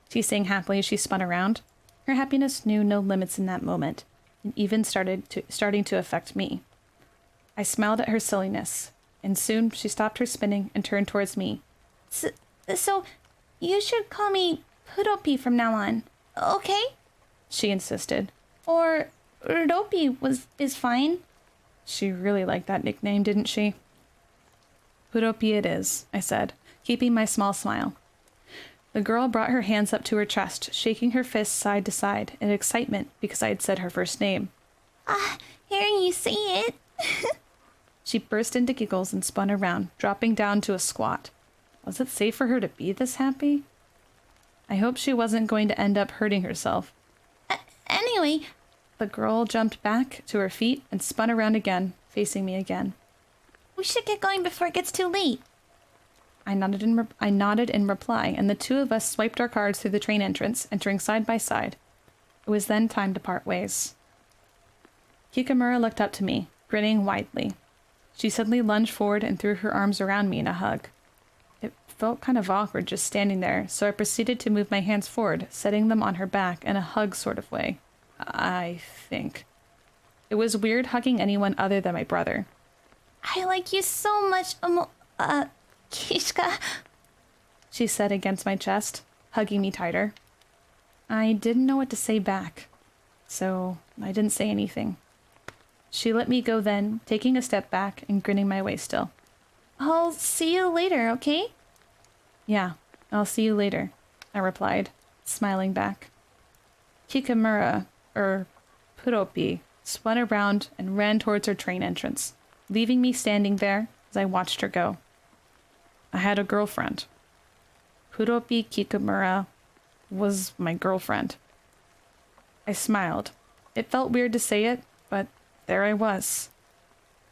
She sang happily as she spun around. Her happiness knew no limits in that moment, and even starting to affect me. I smiled at her silliness, and soon she stopped her spinning and turned towards me. So you should call me Pudopi from now on, okay? She insisted. Or Ropi is fine. She really liked that nickname, didn't she? Pudopi it is, I said, keeping my small smile. The girl brought her hands up to her chest, shaking her fists side to side in excitement because I had said her first name. Hearing you say it. She burst into giggles and spun around, dropping down to a squat. Was it safe for her to be this happy? I hoped she wasn't going to end up hurting herself. Anyway, the girl jumped back to her feet and spun around again, facing me again. We should get going before it gets too late. I nodded in reply, and the two of us swiped our cards through the train entrance, entering side by side. It was then time to part ways. Kikamura looked up to me, grinning widely. She suddenly lunged forward and threw her arms around me in a hug. It felt kind of awkward just standing there, so I proceeded to move my hands forward, setting them on her back in a hug sort of way. I think. It was weird hugging anyone other than my brother. I like you so much, Kishka, she said against my chest, hugging me tighter. I didn't know what to say back, so I didn't say anything. She let me go then, taking a step back and grinning my way still. I'll see you later, okay? Yeah, I'll see you later, I replied, smiling back. Kikamura, Puropi, spun around and ran towards her train entrance, leaving me standing there as I watched her go. I had a girlfriend. Puropi Kikamura was my girlfriend. I smiled. It felt weird to say it, but there I was.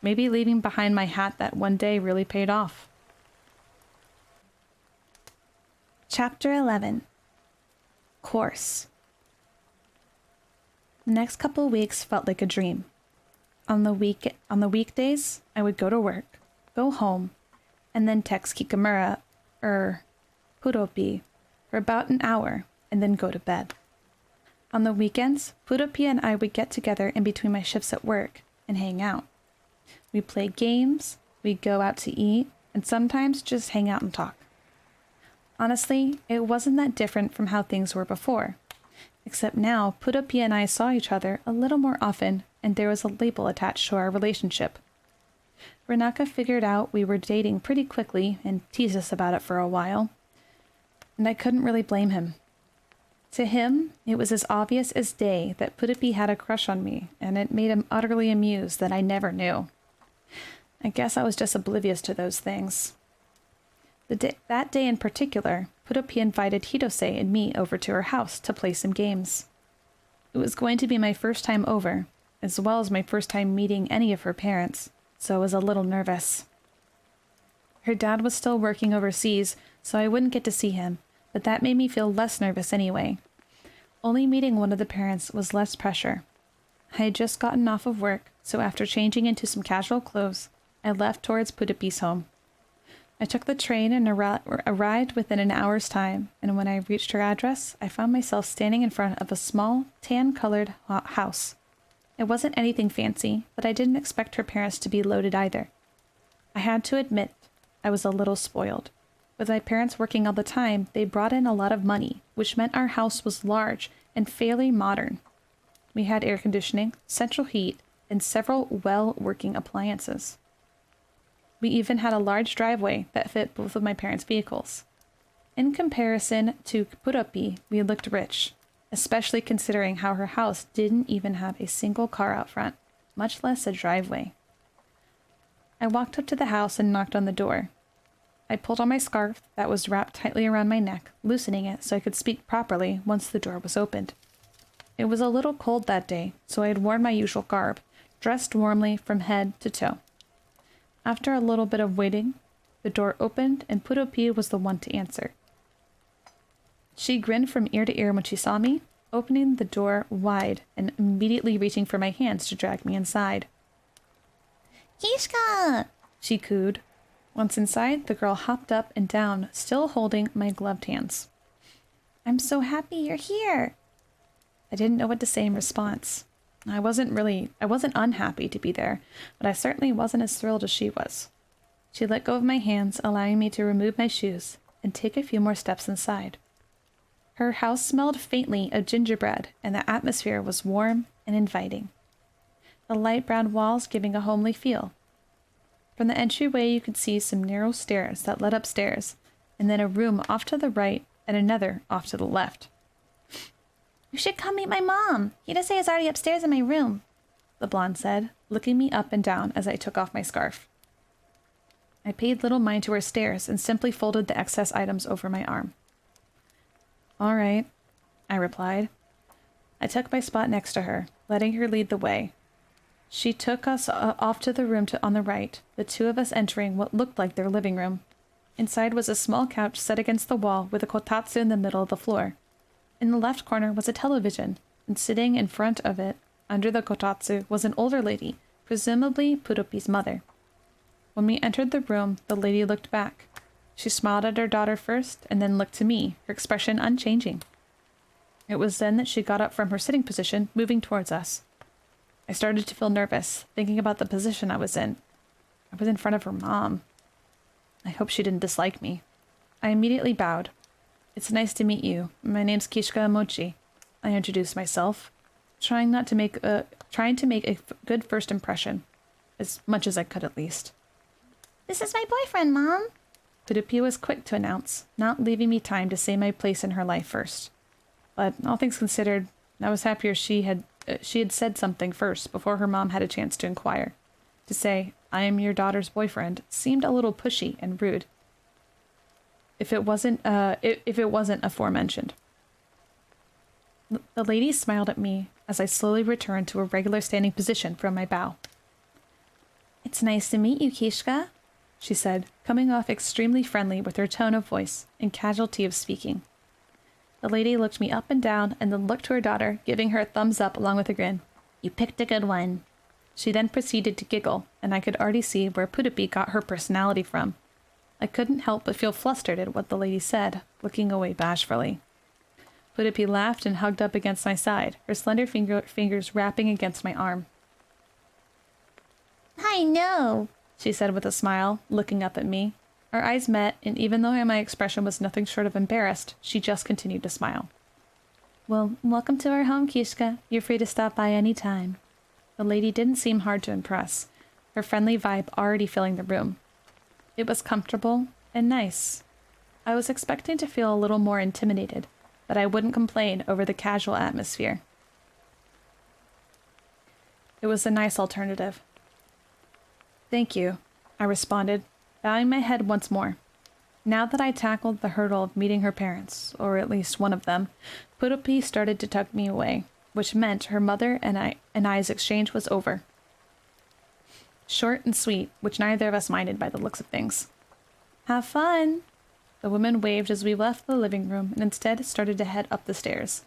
Maybe leaving behind my hat that one day really paid off. Chapter 11. Course. The next couple weeks felt like a dream. On the weekdays, I would go to work, go home, and then text Kikamura, Puropi, for about an hour, and then go to bed. On the weekends, Purupi and I would get together in between my shifts at work and hang out. We'd play games, we'd go out to eat, and sometimes just hang out and talk. Honestly, it wasn't that different from how things were before. Except now, Purupi and I saw each other a little more often, and there was a label attached to our relationship. Renaka figured out we were dating pretty quickly and teased us about it for a while, and I couldn't really blame him. To him, it was as obvious as day that Purupi had a crush on me, and it made him utterly amused that I never knew. I guess I was just oblivious to those things. That day in particular, Purupi invited Hirose and me over to her house to play some games. It was going to be my first time over, as well as my first time meeting any of her parents, so I was a little nervous. Her dad was still working overseas, so I wouldn't get to see him, but that made me feel less nervous anyway. Only meeting one of the parents was less pressure. I had just gotten off of work, so after changing into some casual clothes, I left towards Purupi's home. I took the train and arrived within an hour's time, and when I reached her address, I found myself standing in front of a small, tan-colored house. It wasn't anything fancy, but I didn't expect her parents to be loaded either. I had to admit, I was a little spoiled. With my parents working all the time, they brought in a lot of money, which meant our house was large and fairly modern. We had air conditioning, central heat, and several well-working appliances. We even had a large driveway that fit both of my parents' vehicles. In comparison to Purupi, we looked rich, especially considering how her house didn't even have a single car out front, much less a driveway. I walked up to the house and knocked on the door. I pulled on my scarf that was wrapped tightly around my neck, loosening it so I could speak properly once the door was opened. It was a little cold that day, so I had worn my usual garb, dressed warmly from head to toe. After a little bit of waiting, the door opened and Purupi was the one to answer. She grinned from ear to ear when she saw me, opening the door wide and immediately reaching for my hands to drag me inside. Kishka! She cooed. Once inside, the girl hopped up and down, still holding my gloved hands. I'm so happy you're here. I didn't know what to say in response. I wasn't unhappy to be there, but I certainly wasn't as thrilled as she was. She let go of my hands, allowing me to remove my shoes and take a few more steps inside. Her house smelled faintly of gingerbread, and the atmosphere was warm and inviting. The light brown walls giving a homely feel. From the entryway you could see some narrow stairs that led upstairs, and then a room off to the right and another off to the left. You should come meet my mom. Hirose is already upstairs in my room, the blonde said, looking me up and down as I took off my scarf. I paid little mind to her stares and simply folded the excess items over my arm. All right, I replied. I took my spot next to her, letting her lead the way. She took us off to the room on the right, the two of us entering what looked like their living room. Inside was a small couch set against the wall with a kotatsu in the middle of the floor. In the left corner was a television, and sitting in front of it, under the kotatsu, was an older lady, presumably Purupi's mother. When we entered the room, the lady looked back. She smiled at her daughter first, and then looked to me, her expression unchanging. It was then that she got up from her sitting position, moving towards us. I started to feel nervous, thinking about the position I was in. I was in front of her mom. I hope she didn't dislike me. I immediately bowed. It's nice to meet you. My name's Kishka Mochi. I introduced myself, trying to make a good first impression, as much as I could at least. This is my boyfriend, Mom. Purupi was quick to announce, not leaving me time to say my place in her life first. But all things considered, I was happier she had said something first before her mom had a chance to inquire. To say, I am your daughter's boyfriend, seemed a little pushy and rude. If it wasn't aforementioned. The lady smiled at me as I slowly returned to a regular standing position from my bow. It's nice to meet you, Kishka, she said, coming off extremely friendly with her tone of voice and casualty of speaking. The lady looked me up and down and then looked to her daughter, giving her a thumbs up along with a grin. You picked a good one. She then proceeded to giggle, and I could already see where Purupi got her personality from. I couldn't help but feel flustered at what the lady said, looking away bashfully. Pudupi laughed and hugged up against my side, her slender fingers wrapping against my arm. I know, she said with a smile, looking up at me. Our eyes met, and even though my expression was nothing short of embarrassed, she just continued to smile. Well, welcome to our home, Kishka. You're free to stop by any time. The lady didn't seem hard to impress, her friendly vibe already filling the room. It was comfortable and nice. I was expecting to feel a little more intimidated, but I wouldn't complain over the casual atmosphere. It was a nice alternative. Thank you, I responded, bowing my head once more. Now that I tackled the hurdle of meeting her parents, or at least one of them, Pudupi started to tug me away, which meant her mother and I's exchange was over. Short and sweet, which neither of us minded by the looks of things. Have fun! The woman waved as we left the living room and instead started to head up the stairs.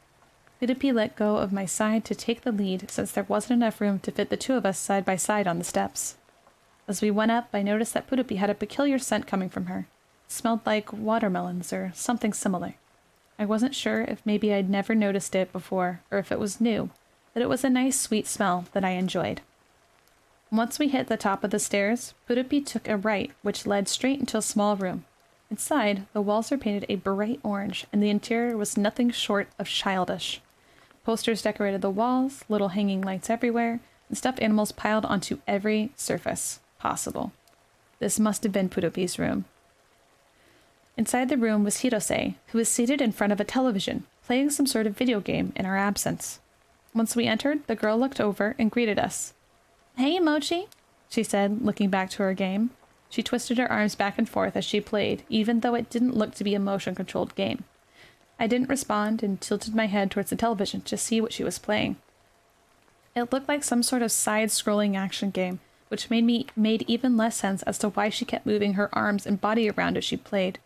Pudupi let go of my side to take the lead since there wasn't enough room to fit the two of us side by side on the steps. As we went up, I noticed that Pudupi had a peculiar scent coming from her. It smelled like watermelons or something similar. I wasn't sure if maybe I'd never noticed it before or if it was new, but it was a nice sweet smell that I enjoyed. Once we hit the top of the stairs, Pudupi took a right, which led straight into a small room. Inside, the walls were painted a bright orange, and the interior was nothing short of childish. Posters decorated the walls, little hanging lights everywhere, and stuffed animals piled onto every surface possible. This must have been Pudupi's room. Inside the room was Hirose, who was seated in front of a television, playing some sort of video game in our absence. Once we entered, the girl looked over and greeted us. Hey, Mochi, she said, looking back to her game. She twisted her arms back and forth as she played, even though it didn't look to be a motion-controlled game. I didn't respond and tilted my head towards the television to see what she was playing. It looked like some sort of side-scrolling action game, which made even less sense as to why she kept moving her arms and body around as she played.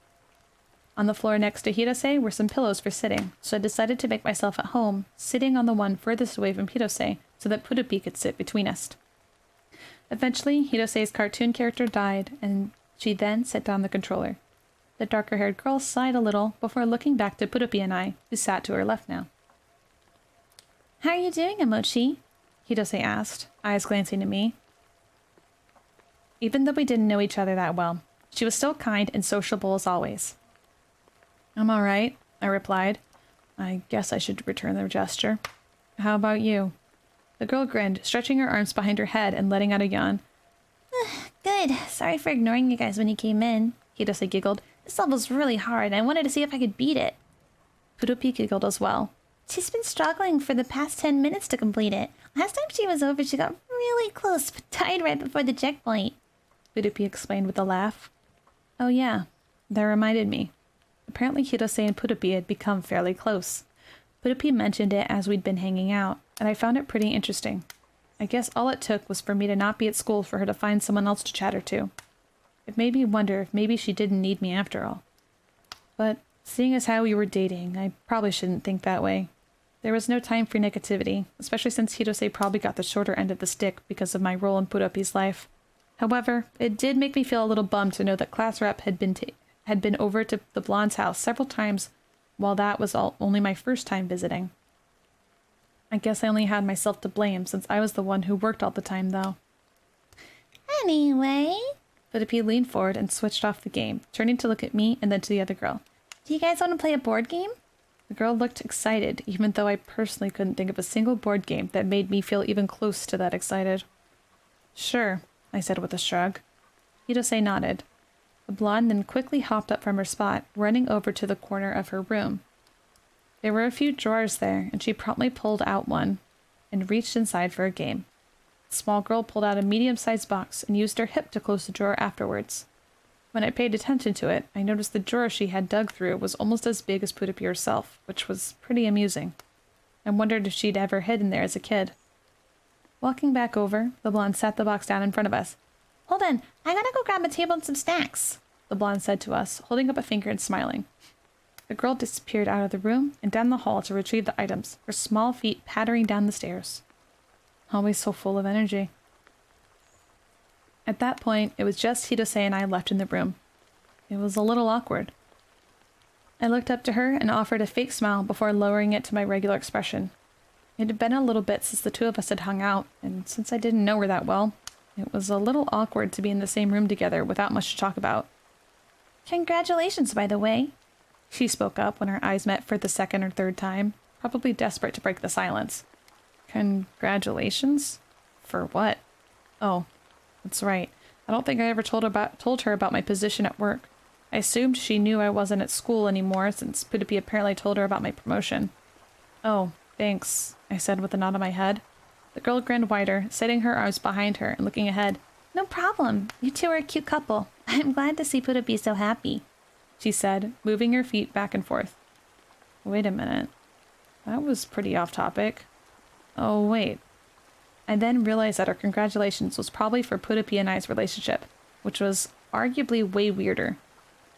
On the floor next to Hirose were some pillows for sitting, so I decided to make myself at home, sitting on the one furthest away from Hirose so that Pudupi could sit between us. Eventually, Hirose's cartoon character died, and she then set down the controller. The darker-haired girl sighed a little before looking back to Pudupi and I, who sat to her left now. How are you doing, Emochi? Hirose asked, eyes glancing at me. Even though we didn't know each other that well, she was still kind and sociable as always. I'm all right, I replied. I guess I should return the gesture. How about you? The girl grinned, stretching her arms behind her head and letting out a yawn. Good. Sorry for ignoring you guys when you came in, Hirose giggled. This level's really hard, and I wanted to see if I could beat it. Pudupi giggled as well. She's been struggling for the past 10 minutes to complete it. Last time she was over, she got really close, but died right before the checkpoint. Pudupi explained with a laugh. Oh yeah, that reminded me. Apparently Hirose and Pudupi had become fairly close. Pudupi mentioned it as we'd been hanging out, and I found it pretty interesting. I guess all it took was for me to not be at school for her to find someone else to chatter to. It made me wonder if maybe she didn't need me after all. But seeing as how we were dating, I probably shouldn't think that way. There was no time for negativity, especially since Hirose probably got the shorter end of the stick because of my role in Pudupi's life. However, it did make me feel a little bummed to know that class rep had been over to the blonde's house several times, while that was only my first time visiting. I guess I only had myself to blame since I was the one who worked all the time, though. Anyway, Pudupi leaned forward and switched off the game, turning to look at me and then to the other girl. Do you guys want to play a board game? The girl looked excited, even though I personally couldn't think of a single board game that made me feel even close to that excited. Sure, I said with a shrug. Hirose nodded. The blonde then quickly hopped up from her spot, running over to the corner of her room. There were a few drawers there, and she promptly pulled out one and reached inside for a game. The small girl pulled out a medium-sized box and used her hip to close the drawer afterwards. When I paid attention to it, I noticed the drawer she had dug through was almost as big as Pudupi herself, which was pretty amusing. I wondered if she'd ever hidden there as a kid. Walking back over, the blonde sat the box down in front of us. Hold on, I gotta go grab a table and some snacks, the blonde said to us, holding up a finger and smiling. The girl disappeared out of the room and down the hall to retrieve the items, her small feet pattering down the stairs. Always so full of energy. At that point, it was just Hirose and I left in the room. It was a little awkward. I looked up to her and offered a fake smile before lowering it to my regular expression. It had been a little bit since the two of us had hung out, and since I didn't know her that well, it was a little awkward to be in the same room together without much to talk about. Congratulations, by the way. She spoke up when our eyes met for the second or third time, probably desperate to break the silence. Congratulations? For what? Oh, that's right. I don't think I ever told her about my position at work. I assumed she knew I wasn't at school anymore since Pudupi apparently told her about my promotion. Oh, thanks, I said with a nod of my head. The girl grinned wider, setting her arms behind her and looking ahead. No problem. You two are a cute couple. I'm glad to see Pudupi so happy, she said, moving her feet back and forth. Wait a minute. That was pretty off topic. Oh, wait. I then realized that her congratulations was probably for Pudupi and I's relationship, which was arguably way weirder.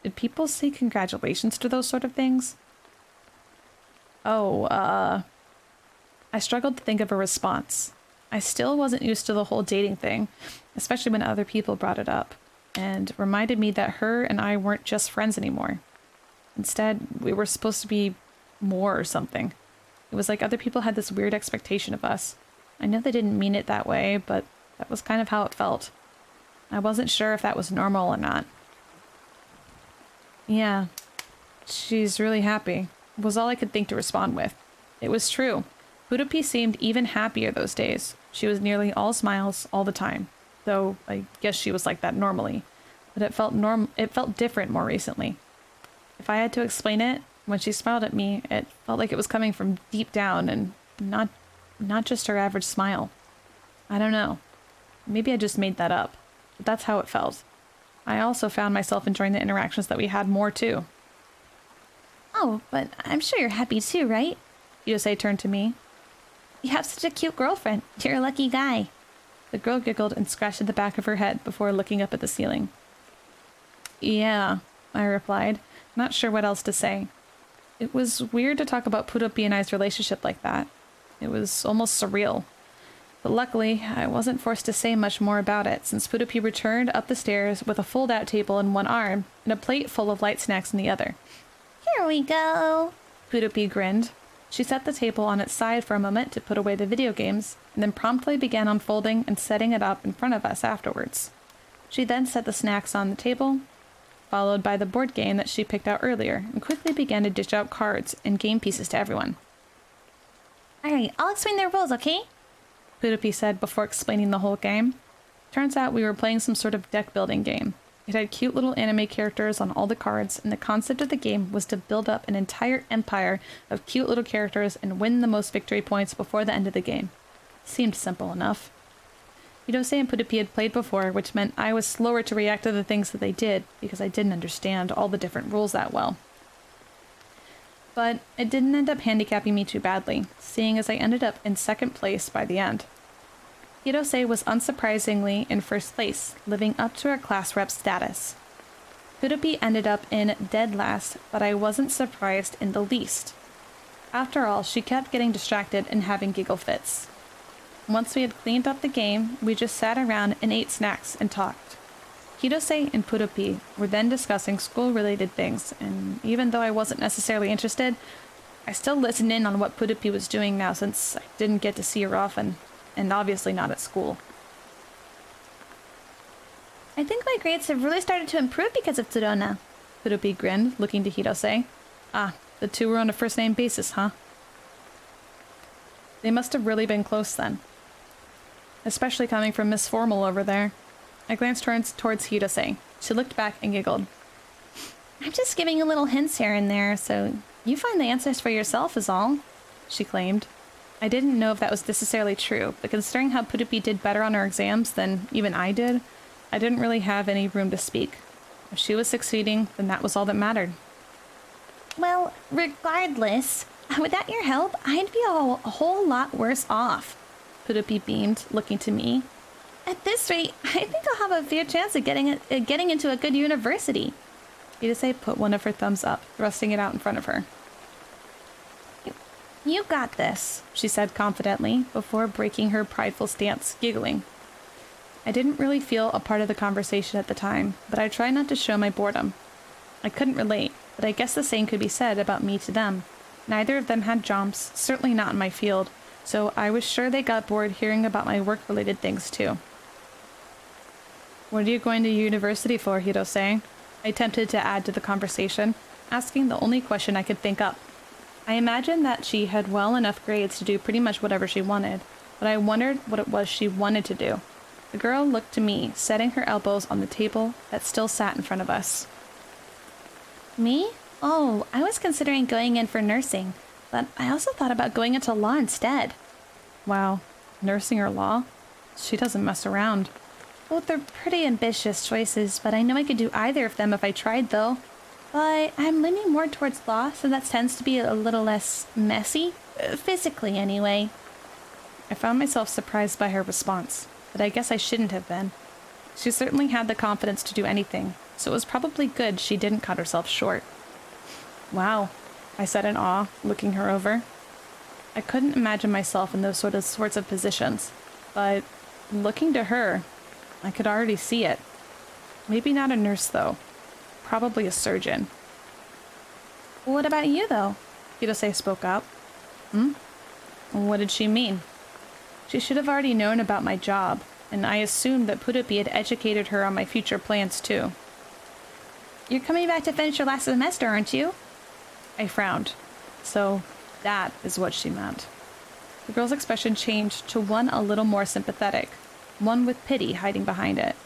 Did people say congratulations to those sort of things? I struggled to think of a response. I still wasn't used to the whole dating thing, especially when other people brought it up, and reminded me that her and I weren't just friends anymore. Instead, we were supposed to be more or something. It was like other people had this weird expectation of us. I know they didn't mean it that way, but that was kind of how it felt. I wasn't sure if that was normal or not. Yeah, she's really happy, was all I could think to respond with. It was true. Pudupi seemed even happier those days. She was nearly all smiles all the time, though I guess she was like that normally. But it felt different more recently. If I had to explain it, when she smiled at me, it felt like it was coming from deep down and not just her average smile. I don't know. Maybe I just made that up, but that's how it felt. I also found myself enjoying the interactions that we had more too. Oh, but I'm sure you're happy too, right? Yosei turned to me. You have such a cute girlfriend. You're a lucky guy. The girl giggled and scratched at the back of her head before looking up at the ceiling. Yeah, I replied, not sure what else to say. It was weird to talk about Pudupi and I's relationship like that. It was almost surreal. But luckily, I wasn't forced to say much more about it since Pudupi returned up the stairs with a fold-out table in one arm and a plate full of light snacks in the other. Here we go. Pudupi grinned. She set the table on its side for a moment to put away the video games, and then promptly began unfolding and setting it up in front of us afterwards. She then set the snacks on the table, followed by the board game that she picked out earlier, and quickly began to dish out cards and game pieces to everyone. Alright, I'll explain the rules, okay? Pudupi said before explaining the whole game. Turns out we were playing some sort of deck building game. It had cute little anime characters on all the cards, and the concept of the game was to build up an entire empire of cute little characters and win the most victory points before the end of the game. Seemed simple enough. Hidose and Pudupi had played before, which meant I was slower to react to the things that they did because I didn't understand all the different rules that well. But it didn't end up handicapping me too badly, seeing as I ended up in second place by the end. Hidose was unsurprisingly in first place, living up to her class rep status. Pudupi ended up in dead last, but I wasn't surprised in the least. After all, she kept getting distracted and having giggle fits. Once we had cleaned up the game, we just sat around and ate snacks and talked. Hidose and Pudupi were then discussing school-related things, and even though I wasn't necessarily interested, I still listened in on what Pudupi was doing now since I didn't get to see her often, and obviously not at school. I think my grades have really started to improve because of Tsurona. Pudupi grinned, looking to Hidose. Ah, the two were on a first-name basis, huh? They must have really been close then. Especially coming from Miss Formal over there. I glanced towards Hidose. She looked back and giggled. I'm just giving you little hints here and there, so you find the answers for yourself is all, she claimed. I didn't know if that was necessarily true, but considering how Pudupi did better on her exams than even I did, I didn't really have any room to speak. If she was succeeding, then that was all that mattered. Well, regardless, without your help, I'd be a whole lot worse off, Pudupi beamed, looking to me. At this rate, I think I'll have a fair chance of getting into a good university. Hidose put one of her thumbs up, thrusting it out in front of her. You got this, she said confidently, before breaking her prideful stance, giggling. I didn't really feel a part of the conversation at the time, but I tried not to show my boredom. I couldn't relate, but I guess the same could be said about me to them. Neither of them had jobs, certainly not in my field, so I was sure they got bored hearing about my work-related things too. What are you going to university for, Hirose? I attempted to add to the conversation, asking the only question I could think up. I imagined that she had well enough grades to do pretty much whatever she wanted, but I wondered what it was she wanted to do. The girl looked to me, setting her elbows on the table that still sat in front of us. Me? Oh, I was considering going in for nursing, but I also thought about going into law instead. Wow, nursing or law? She doesn't mess around. Both are pretty ambitious choices, but I know I could do either of them if I tried, though. But I'm leaning more towards law, so that tends to be a little less messy. Physically, anyway. I found myself surprised by her response, but I guess I shouldn't have been. She certainly had the confidence to do anything, so it was probably good she didn't cut herself short. Wow, I said in awe, looking her over. I couldn't imagine myself in those sorts of positions, but looking to her, I could already see it. Maybe not a nurse, though. Probably a surgeon. What about you, though? Hirose spoke up. What did she mean? She should have already known about my job, and I assumed that Purupi had educated her on my future plans, too. You're coming back to finish your last semester, aren't you? I frowned. So, that is what she meant. The girl's expression changed to one a little more sympathetic, one with pity hiding behind it.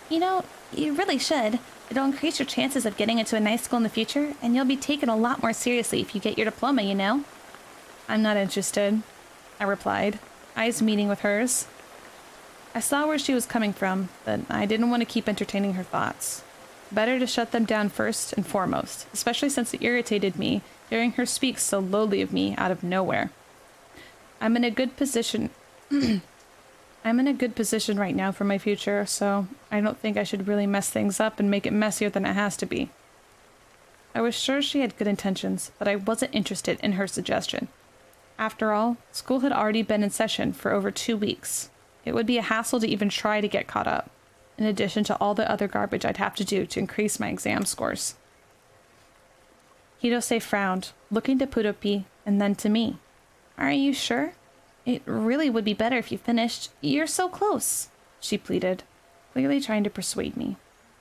You know, you really should. It'll increase your chances of getting into a nice school in the future, and you'll be taken a lot more seriously if you get your diploma, you know? I'm not interested, I replied, eyes meeting with hers. I saw where she was coming from, but I didn't want to keep entertaining her thoughts. Better to shut them down first and foremost, especially since it irritated me hearing her speak so lowly of me out of nowhere. I'm in a good position right now for my future, so I don't think I should really mess things up and make it messier than it has to be. I was sure she had good intentions, but I wasn't interested in her suggestion. After all, school had already been in session for over 2 weeks. It would be a hassle to even try to get caught up, in addition to all the other garbage I'd have to do to increase my exam scores. Hirose frowned, looking to Purupi and then to me. Are you sure? It really would be better if you finished. You're so close, she pleaded, clearly trying to persuade me.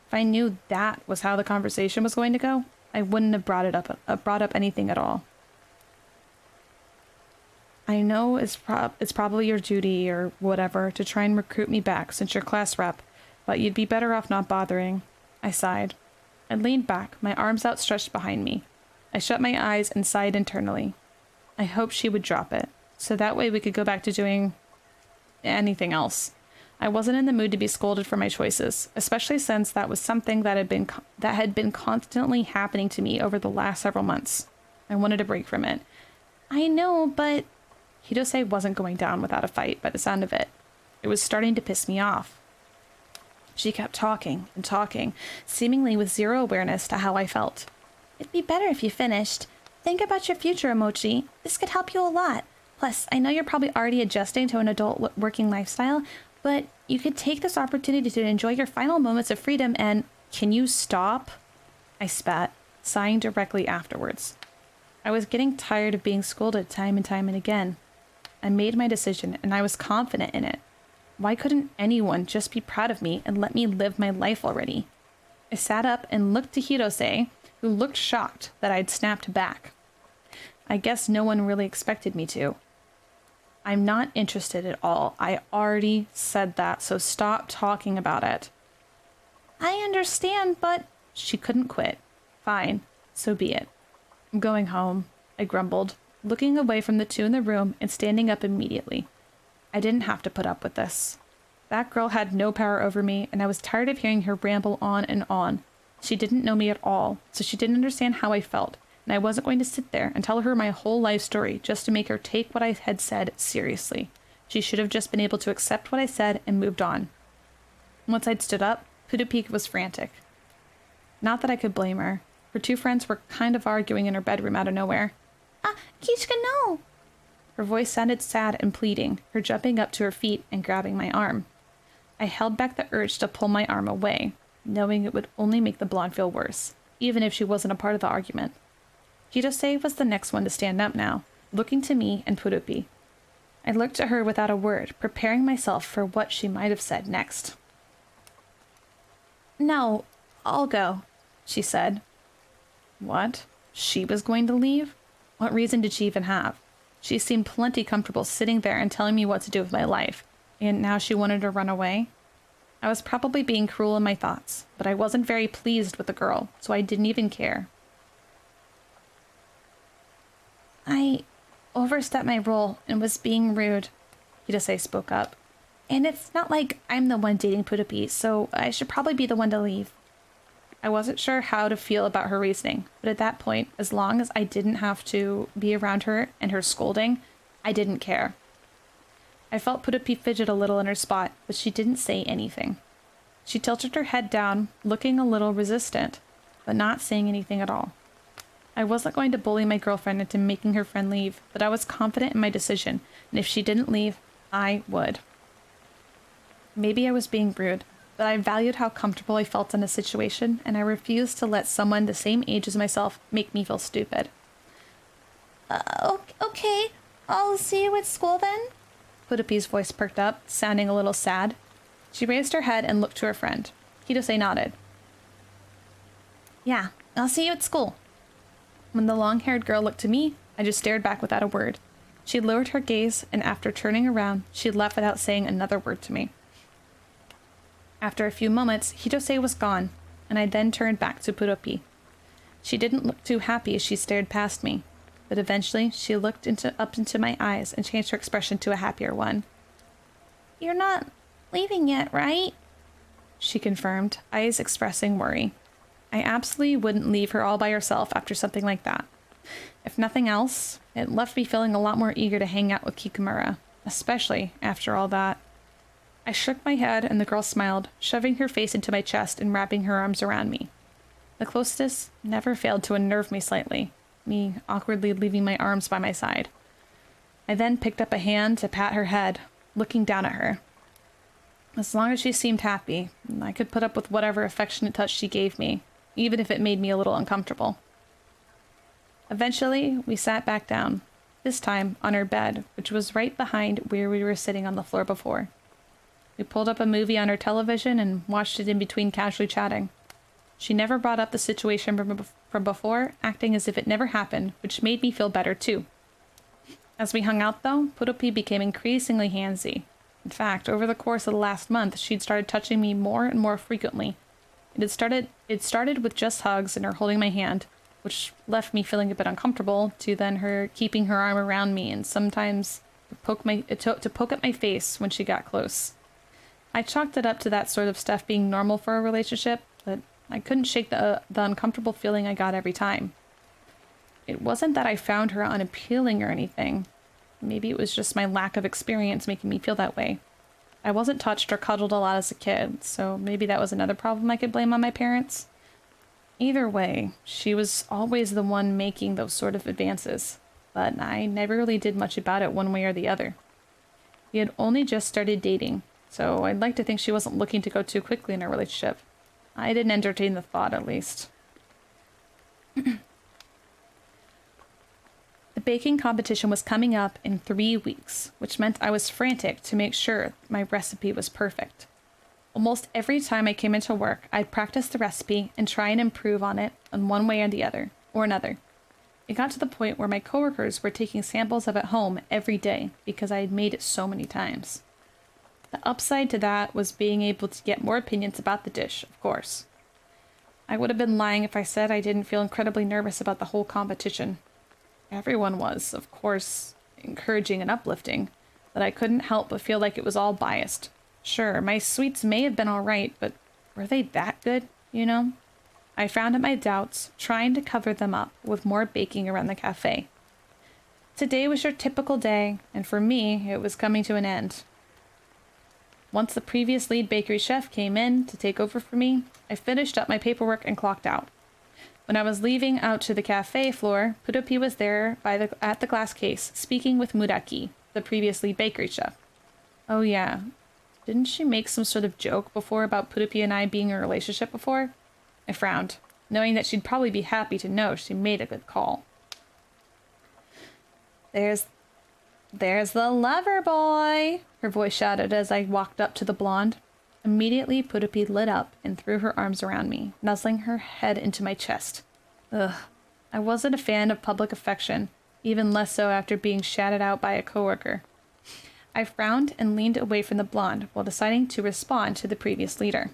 If I knew that was how the conversation was going to go, I wouldn't have brought up anything at all. I know it's probably your duty or whatever to try and recruit me back since you're class rep, but you'd be better off not bothering. I sighed. I leaned back, my arms outstretched behind me. I shut my eyes and sighed internally. I hoped she would drop it, so that way we could go back to doing anything else. I wasn't in the mood to be scolded for my choices, especially since that was something that had been constantly happening to me over the last several months. I wanted a break from it. I know, but... Hirose wasn't going down without a fight by the sound of it. It was starting to piss me off. She kept talking and talking, seemingly with zero awareness to how I felt. It'd be better if you finished. Think about your future, Emoji. This could help you a lot. Plus, I know you're probably already adjusting to an adult working lifestyle, but you could take this opportunity to enjoy your final moments of freedom and... Can you stop? I spat, sighing directly afterwards. I was getting tired of being scolded time and again. I made my decision, and I was confident in it. Why couldn't anyone just be proud of me and let me live my life already? I sat up and looked to Hirose, who looked shocked that I'd snapped back. I guess no one really expected me to. I'm not interested at all. I already said that, so stop talking about it. I understand, but... She couldn't quit. Fine, so be it. I'm going home, I grumbled, looking away from the two in the room and standing up immediately. I didn't have to put up with this. That girl had no power over me, and I was tired of hearing her ramble on and on. She didn't know me at all, so she didn't understand how I felt, and I wasn't going to sit there and tell her my whole life story just to make her take what I had said seriously. She should have just been able to accept what I said and moved on. Once I'd stood up, Purupi was frantic. Not that I could blame her. Her two friends were kind of arguing in her bedroom out of nowhere. Kichika, no! Her voice sounded sad and pleading, her jumping up to her feet and grabbing my arm. I held back the urge to pull my arm away, knowing it would only make the blonde feel worse, even if she wasn't a part of the argument. Hirose was the next one to stand up now, looking to me and Purupi. I looked at her without a word, preparing myself for what she might have said next. "No, I'll go," she said. What? She was going to leave? What reason did she even have? She seemed plenty comfortable sitting there and telling me what to do with my life, and now she wanted to run away? I was probably being cruel in my thoughts, but I wasn't very pleased with the girl, so I didn't even care. "I overstepped my role and was being rude," Hirose spoke up. "And it's not like I'm the one dating Purupi, so I should probably be the one to leave." I wasn't sure how to feel about her reasoning, but at that point, as long as I didn't have to be around her and her scolding, I didn't care. I felt Purupi fidget a little in her spot, but she didn't say anything. She tilted her head down, looking a little resistant, but not saying anything at all. I wasn't going to bully my girlfriend into making her friend leave, but I was confident in my decision, and if she didn't leave, I would. Maybe I was being rude, but I valued how comfortable I felt in a situation, and I refused to let someone the same age as myself make me feel stupid. Okay, I'll see you at school then." Purupi's voice perked up, sounding a little sad. She raised her head and looked to her friend. Hirose nodded. "Yeah, I'll see you at school." When the long-haired girl looked to me, I just stared back without a word. She lowered her gaze, and after turning around, she left without saying another word to me. After a few moments, Hirose was gone, and I then turned back to Purupi. She didn't look too happy as she stared past me, but eventually she looked up into my eyes and changed her expression to a happier one. "You're not leaving yet, right?" she confirmed, eyes expressing worry. I absolutely wouldn't leave her all by herself after something like that. If nothing else, it left me feeling a lot more eager to hang out with Kikumura, especially after all that. I shook my head and the girl smiled, shoving her face into my chest and wrapping her arms around me. The closeness never failed to unnerve me slightly, me awkwardly leaving my arms by my side. I then picked up a hand to pat her head, looking down at her. As long as she seemed happy, I could put up with whatever affectionate touch she gave me, even if it made me a little uncomfortable. Eventually, we sat back down, this time on her bed, which was right behind where we were sitting on the floor before. We pulled up a movie on her television and watched it in between casually chatting. She never brought up the situation from before, acting as if it never happened, which made me feel better too. As we hung out though, Purupi became increasingly handsy. In fact, over the course of the last month, she'd started touching me more and more frequently. It started with just hugs and her holding my hand, which left me feeling a bit uncomfortable, to then her keeping her arm around me and sometimes to poke at my face when she got close. I chalked it up to that sort of stuff being normal for a relationship, but I couldn't shake the uncomfortable feeling I got every time. It wasn't that I found her unappealing or anything. Maybe it was just my lack of experience making me feel that way. I wasn't touched or cuddled a lot as a kid, so maybe that was another problem I could blame on my parents. Either way, she was always the one making those sort of advances, but I never really did much about it one way or the other. We had only just started dating, so I'd like to think she wasn't looking to go too quickly in our relationship. I didn't entertain the thought, at least. The baking competition was coming up in 3 weeks, which meant I was frantic to make sure my recipe was perfect. Almost every time I came into work, I'd practice the recipe and try and improve on it in one way or the other, or another. It got to the point where my coworkers were taking samples of it home every day because I had made it so many times. The upside to that was being able to get more opinions about the dish, of course. I would have been lying if I said I didn't feel incredibly nervous about the whole competition. Everyone was, of course, encouraging and uplifting, but I couldn't help but feel like it was all biased. Sure, my sweets may have been all right, but were they that good, you know? I frowned at my doubts, trying to cover them up with more baking around the cafe. Today was your typical day, and for me, it was coming to an end. Once the previous lead bakery chef came in to take over for me, I finished up my paperwork and clocked out. When I was leaving out to the cafe floor, Purupi was there at the glass case, speaking with Muraki, the previous lead bakery chef. Oh yeah, didn't she make some sort of joke before about Purupi and I being in a relationship before? I frowned. knowing that she'd probably be happy to know she made a good call. There's the lover boy, her voice shouted as I walked up to the blonde. Immediately, Pudupi lit up and threw her arms around me, nuzzling her head into my chest. Ugh. I wasn't a fan of public affection, even less so after being shouted out by a coworker. I frowned and leaned away from the blonde while deciding to respond to the previous leader.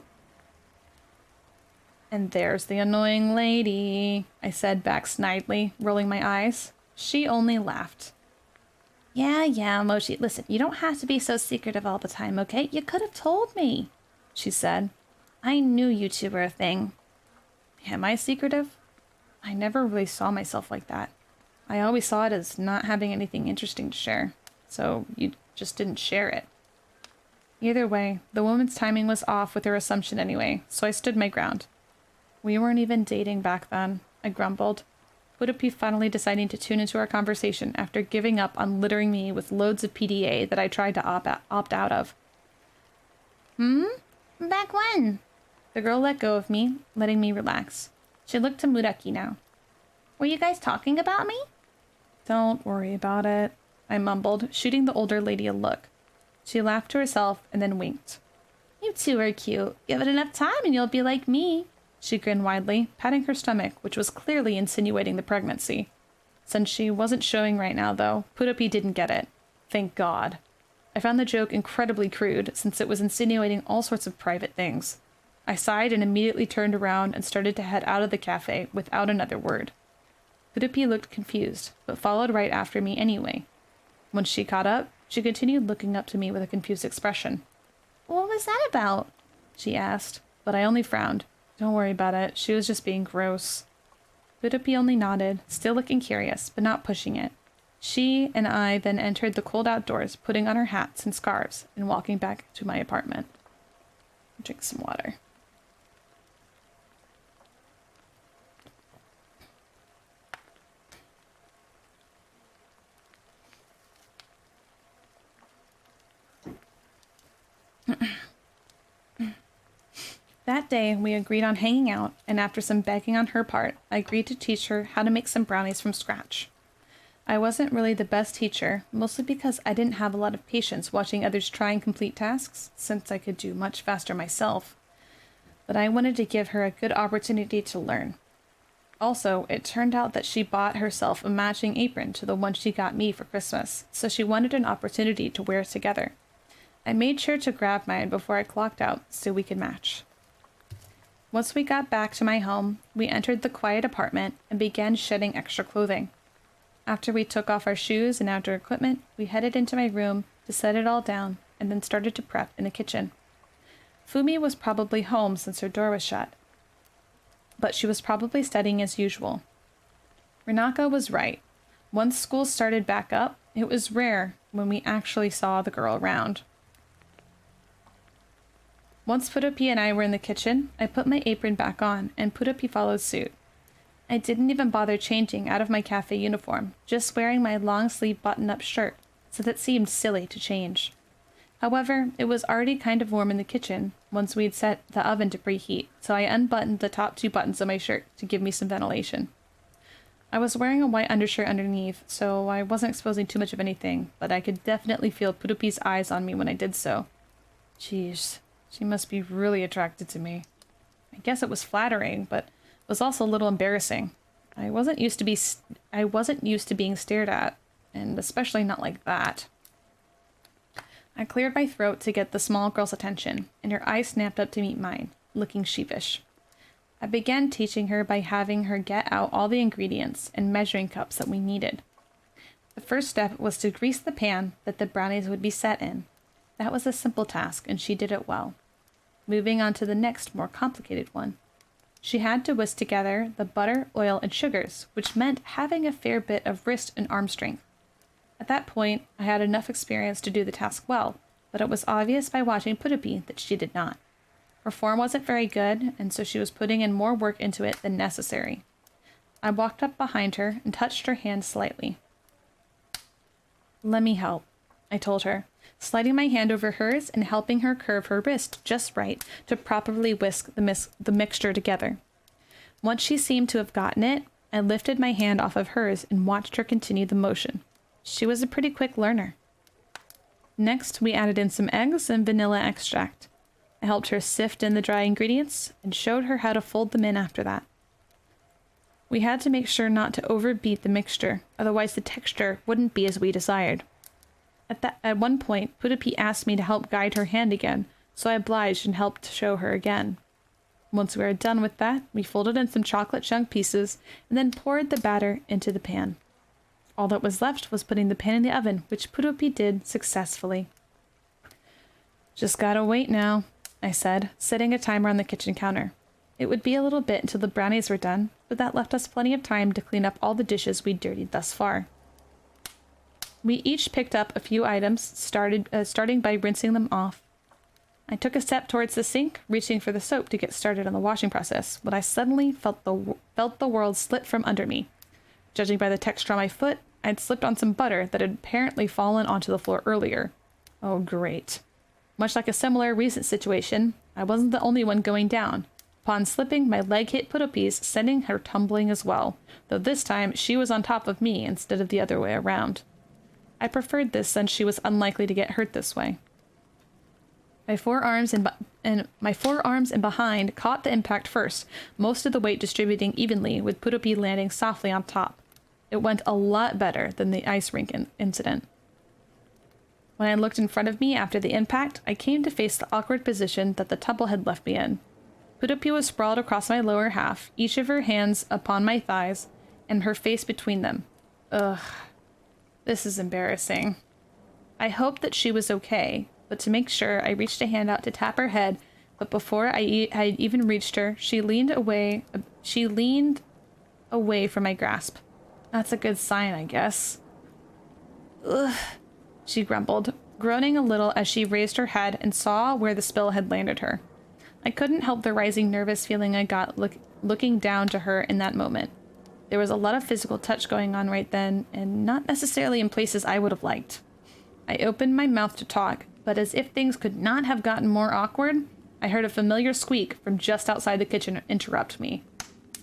And there's the annoying lady, I said back snidely, rolling my eyes. She only laughed. Yeah, Mochi, listen, you don't have to be so secretive all the time, okay? You could have told me, she said. I knew you two were a thing. Am I secretive? I never really saw myself like that. I always saw it as not having anything interesting to share, so you just didn't share it. Either way, the woman's timing was off with her assumption anyway, so I stood my ground. We weren't even dating back then, I grumbled. Pudupi finally deciding to tune into our conversation after giving up on littering me with loads of PDA that I tried to opt out of. Back when? The girl let go of me, letting me relax. She looked to Muraki now. Were you guys talking about me? Don't worry about it, I mumbled, shooting the older lady a look. She laughed to herself and then winked. You two are cute. Give it enough time and you'll be like me. She grinned widely, patting her stomach, which was clearly insinuating the pregnancy. Since she wasn't showing right now, though, Pudupi didn't get it. Thank God. I found the joke incredibly crude, since it was insinuating all sorts of private things. I sighed and immediately turned around and started to head out of the cafe without another word. Pudupi looked confused, but followed right after me anyway. When she caught up, she continued looking up to me with a confused expression. What was that about? She asked, but I only frowned. Don't worry about it, she was just being gross. Pudupi only nodded, still looking curious, but not pushing it. She and I then entered the cold outdoors, putting on our hats and scarves, and walking back to my apartment. Drink some water. That day, we agreed on hanging out, and after some begging on her part, I agreed to teach her how to make some brownies from scratch. I wasn't really the best teacher, mostly because I didn't have a lot of patience watching others try and complete tasks, since I could do much faster myself. But I wanted to give her a good opportunity to learn. Also, it turned out that she bought herself a matching apron to the one she got me for Christmas, so she wanted an opportunity to wear it together. I made sure to grab mine before I clocked out so we could match. Once we got back to my home, we entered the quiet apartment and began shedding extra clothing. After we took off our shoes and outdoor equipment, we headed into my room to set it all down and then started to prep in the kitchen. Fumi was probably home since her door was shut, but she was probably studying as usual. Renaka was right. Once school started back up, it was rare when we actually saw the girl around. Once Pudupi and I were in the kitchen, I put my apron back on, and Pudupi followed suit. I didn't even bother changing out of my cafe uniform, just wearing my long-sleeve button-up shirt, so that seemed silly to change. However, it was already kind of warm in the kitchen once we'd set the oven to preheat, so I unbuttoned the top 2 buttons of my shirt to give me some ventilation. I was wearing a white undershirt underneath, so I wasn't exposing too much of anything, but I could definitely feel Pudupi's eyes on me when I did so. Jeez. She must be really attracted to me. I guess it was flattering, but it was also a little embarrassing. I wasn't used to being stared at, and especially not like that. I cleared my throat to get the small girl's attention, and her eyes snapped up to meet mine, looking sheepish. I began teaching her by having her get out all the ingredients and measuring cups that we needed. The first step was to grease the pan that the brownies would be set in. That was a simple task, and she did it well. Moving on to the next, more complicated one. She had to whisk together the butter, oil, and sugars, which meant having a fair bit of wrist and arm strength. At that point, I had enough experience to do the task well, but it was obvious by watching Pudupi that she did not. Her form wasn't very good, and so she was putting in more work into it than necessary. I walked up behind her and touched her hand slightly. "Let me help," I told her, sliding my hand over hers and helping her curve her wrist just right to properly whisk the mixture together. Once she seemed to have gotten it, I lifted my hand off of hers and watched her continue the motion. She was a pretty quick learner. Next, we added in some eggs and vanilla extract. I helped her sift in the dry ingredients and showed her how to fold them in after that. We had to make sure not to overbeat the mixture, otherwise the texture wouldn't be as we desired. At one point, Putupi asked me to help guide her hand again, so I obliged and helped to show her again. Once we were done with that, we folded in some chocolate chunk pieces and then poured the batter into the pan. All that was left was putting the pan in the oven, which Putupi did successfully. Just gotta wait now, I said, setting a timer on the kitchen counter. It would be a little bit until the brownies were done, but that left us plenty of time to clean up all the dishes we'd dirtied thus far. We each picked up a few items, starting by rinsing them off. I took a step towards the sink, reaching for the soap to get started on the washing process, when I suddenly felt the world slip from under me. Judging by the texture on my foot, I'd slipped on some butter that had apparently fallen onto the floor earlier. Oh, great. Much like a similar recent situation, I wasn't the only one going down. Upon slipping, my leg hit Putupi's, sending her tumbling as well, though this time she was on top of me instead of the other way around. I preferred this since she was unlikely to get hurt this way. My forearms and behind caught the impact first, most of the weight distributing evenly, with Putupi landing softly on top. It went a lot better than the ice rink incident. When I looked in front of me after the impact, I came to face the awkward position that the tumble had left me in. Putupi was sprawled across my lower half, each of her hands upon my thighs, and her face between them. Ugh. This is embarrassing. I hoped that she was okay, but to make sure, I reached a hand out to tap her head, but before I even reached her, she leaned away from my grasp. That's a good sign, I guess. Ugh, she grumbled, groaning a little as she raised her head and saw where the spill had landed her. I couldn't help the rising nervous feeling I got looking down to her in that moment. There was a lot of physical touch going on right then, and not necessarily in places I would have liked. I opened my mouth to talk, but as if things could not have gotten more awkward, I heard a familiar squeak from just outside the kitchen interrupt me.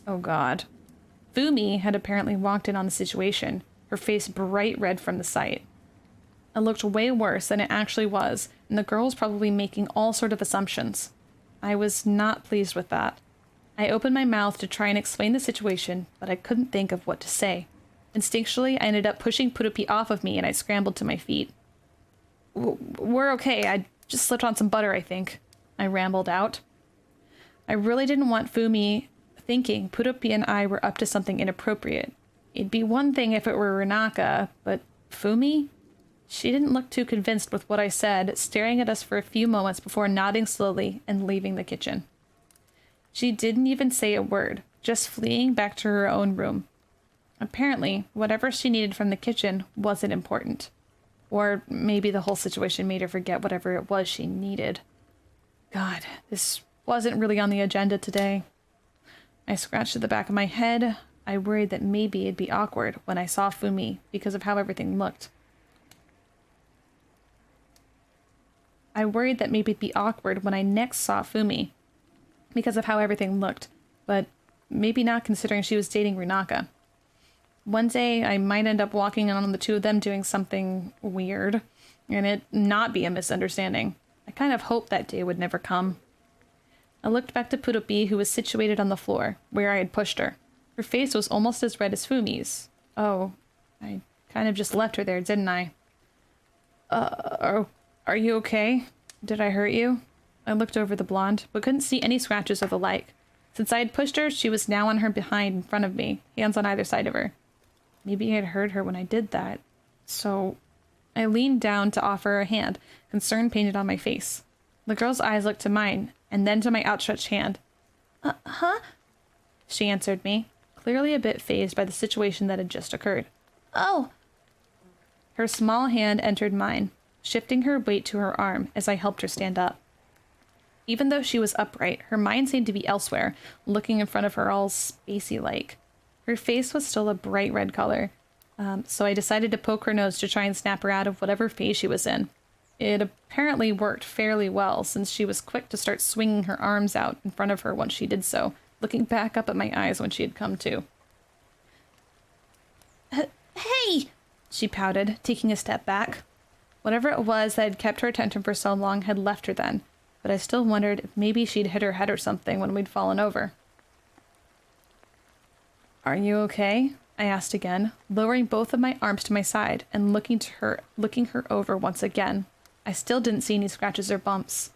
Oh God. Fumi had apparently walked in on the situation, her face bright red from the sight. It looked way worse than it actually was, and the girl was probably making all sort of assumptions. I was not pleased with that. I opened my mouth to try and explain the situation, but I couldn't think of what to say. Instinctually, I ended up pushing Putupi off of me and I scrambled to my feet. We're okay. I just slipped on some butter, I think. I rambled out. I really didn't want Fumi thinking Putupi and I were up to something inappropriate. It'd be one thing if it were Renaka, but Fumi? She didn't look too convinced with what I said, staring at us for a few moments before nodding slowly and leaving the kitchen. She didn't even say a word, just fleeing back to her own room. Apparently, whatever she needed from the kitchen wasn't important. Or maybe the whole situation made her forget whatever it was she needed. God, this wasn't really on the agenda today. I scratched at the back of my head. I worried that maybe it'd be awkward when I saw Fumi because of how everything looked. I worried that maybe it'd be awkward when I next saw Fumi because of how everything looked, but maybe not considering she was dating Runaka. One day, I might end up walking on the two of them doing something weird, and it not be a misunderstanding. I kind of hoped that day would never come. I looked back to Putupi, who was situated on the floor, where I had pushed her. Her face was almost as red as Fumi's. Oh, I kind of just left her there, didn't I? Are you okay? Did I hurt you? I looked over the blonde, but couldn't see any scratches or the like. Since I had pushed her, she was now on her behind in front of me, hands on either side of her. Maybe I had hurt her when I did that. So I leaned down to offer her a hand, concern painted on my face. The girl's eyes looked to mine, and then to my outstretched hand. Huh? She answered me, clearly a bit fazed by the situation that had just occurred. Oh. Her small hand entered mine, shifting her weight to her arm as I helped her stand up. Even though she was upright, her mind seemed to be elsewhere, looking in front of her all spacey-like. Her face was still a bright red color, so I decided to poke her nose to try and snap her out of whatever phase she was in. It apparently worked fairly well, since she was quick to start swinging her arms out in front of her once she did so, looking back up at my eyes when she had come to. Hey! She pouted, taking a step back. Whatever it was that had kept her attention for so long had left her then, but I still wondered if maybe she'd hit her head or something when we'd fallen over. Are you okay? I asked again, lowering both of my arms to my side and looking her over once again. I still didn't see any scratches or bumps.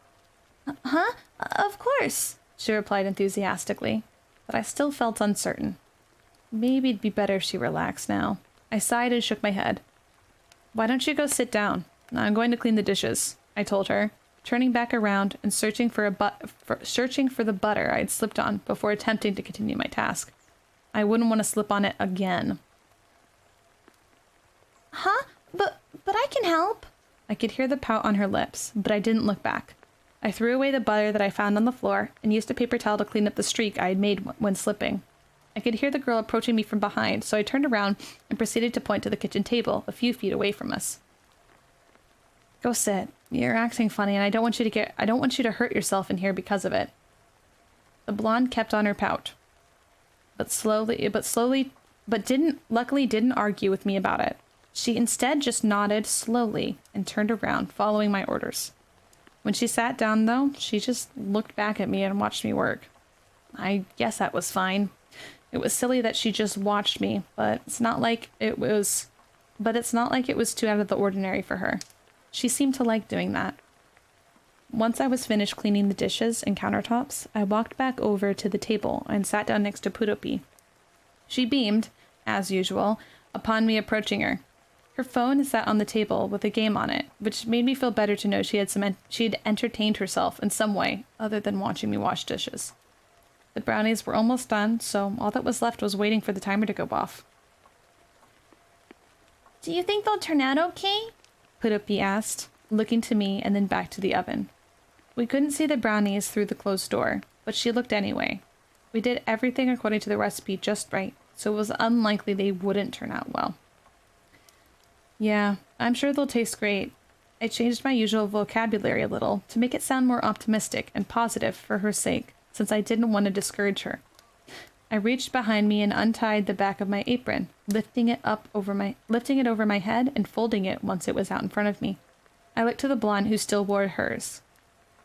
Huh? Of course, she replied enthusiastically, but I still felt uncertain. Maybe it'd be better if she relaxed now. I sighed and shook my head. Why don't you go sit down? I'm going to clean the dishes, I told her, turning back around and searching for the butter I'd slipped on before attempting to continue my task. I wouldn't want to slip on it again. Huh? But I can help. I could hear the pout on her lips, but I didn't look back. I threw away the butter that I found on the floor and used a paper towel to clean up the streak I had made when slipping. I could hear the girl approaching me from behind, so I turned around and proceeded to point to the kitchen table a few feet away from us. Go sit. You're acting funny, and I don't want you to hurt yourself in here because of it. The blonde kept on her pout, luckily didn't argue with me about it. She instead just nodded slowly and turned around, following my orders. When she sat down, though, she just looked back at me and watched me work. I guess that was fine. It was silly that she just watched me, but it's not like it was too out of the ordinary for her. She seemed to like doing that. Once I was finished cleaning the dishes and countertops, I walked back over to the table and sat down next to Pudopi. She beamed, as usual, upon me approaching her. Her phone sat on the table with a game on it, which made me feel better to know she had entertained herself in some way other than watching me wash dishes. The brownies were almost done, so all that was left was waiting for the timer to go off. Do you think they'll turn out okay? Pudopi asked, looking to me and then back to the oven. We couldn't see the brownies through the closed door, but she looked anyway. We did everything according to the recipe just right, so it was unlikely they wouldn't turn out well. Yeah, I'm sure they'll taste great. I changed my usual vocabulary a little to make it sound more optimistic and positive for her sake, since I didn't want to discourage her. I reached behind me and untied the back of my apron, lifting it over my head and folding it once it was out in front of me. I looked to the blonde who still wore hers.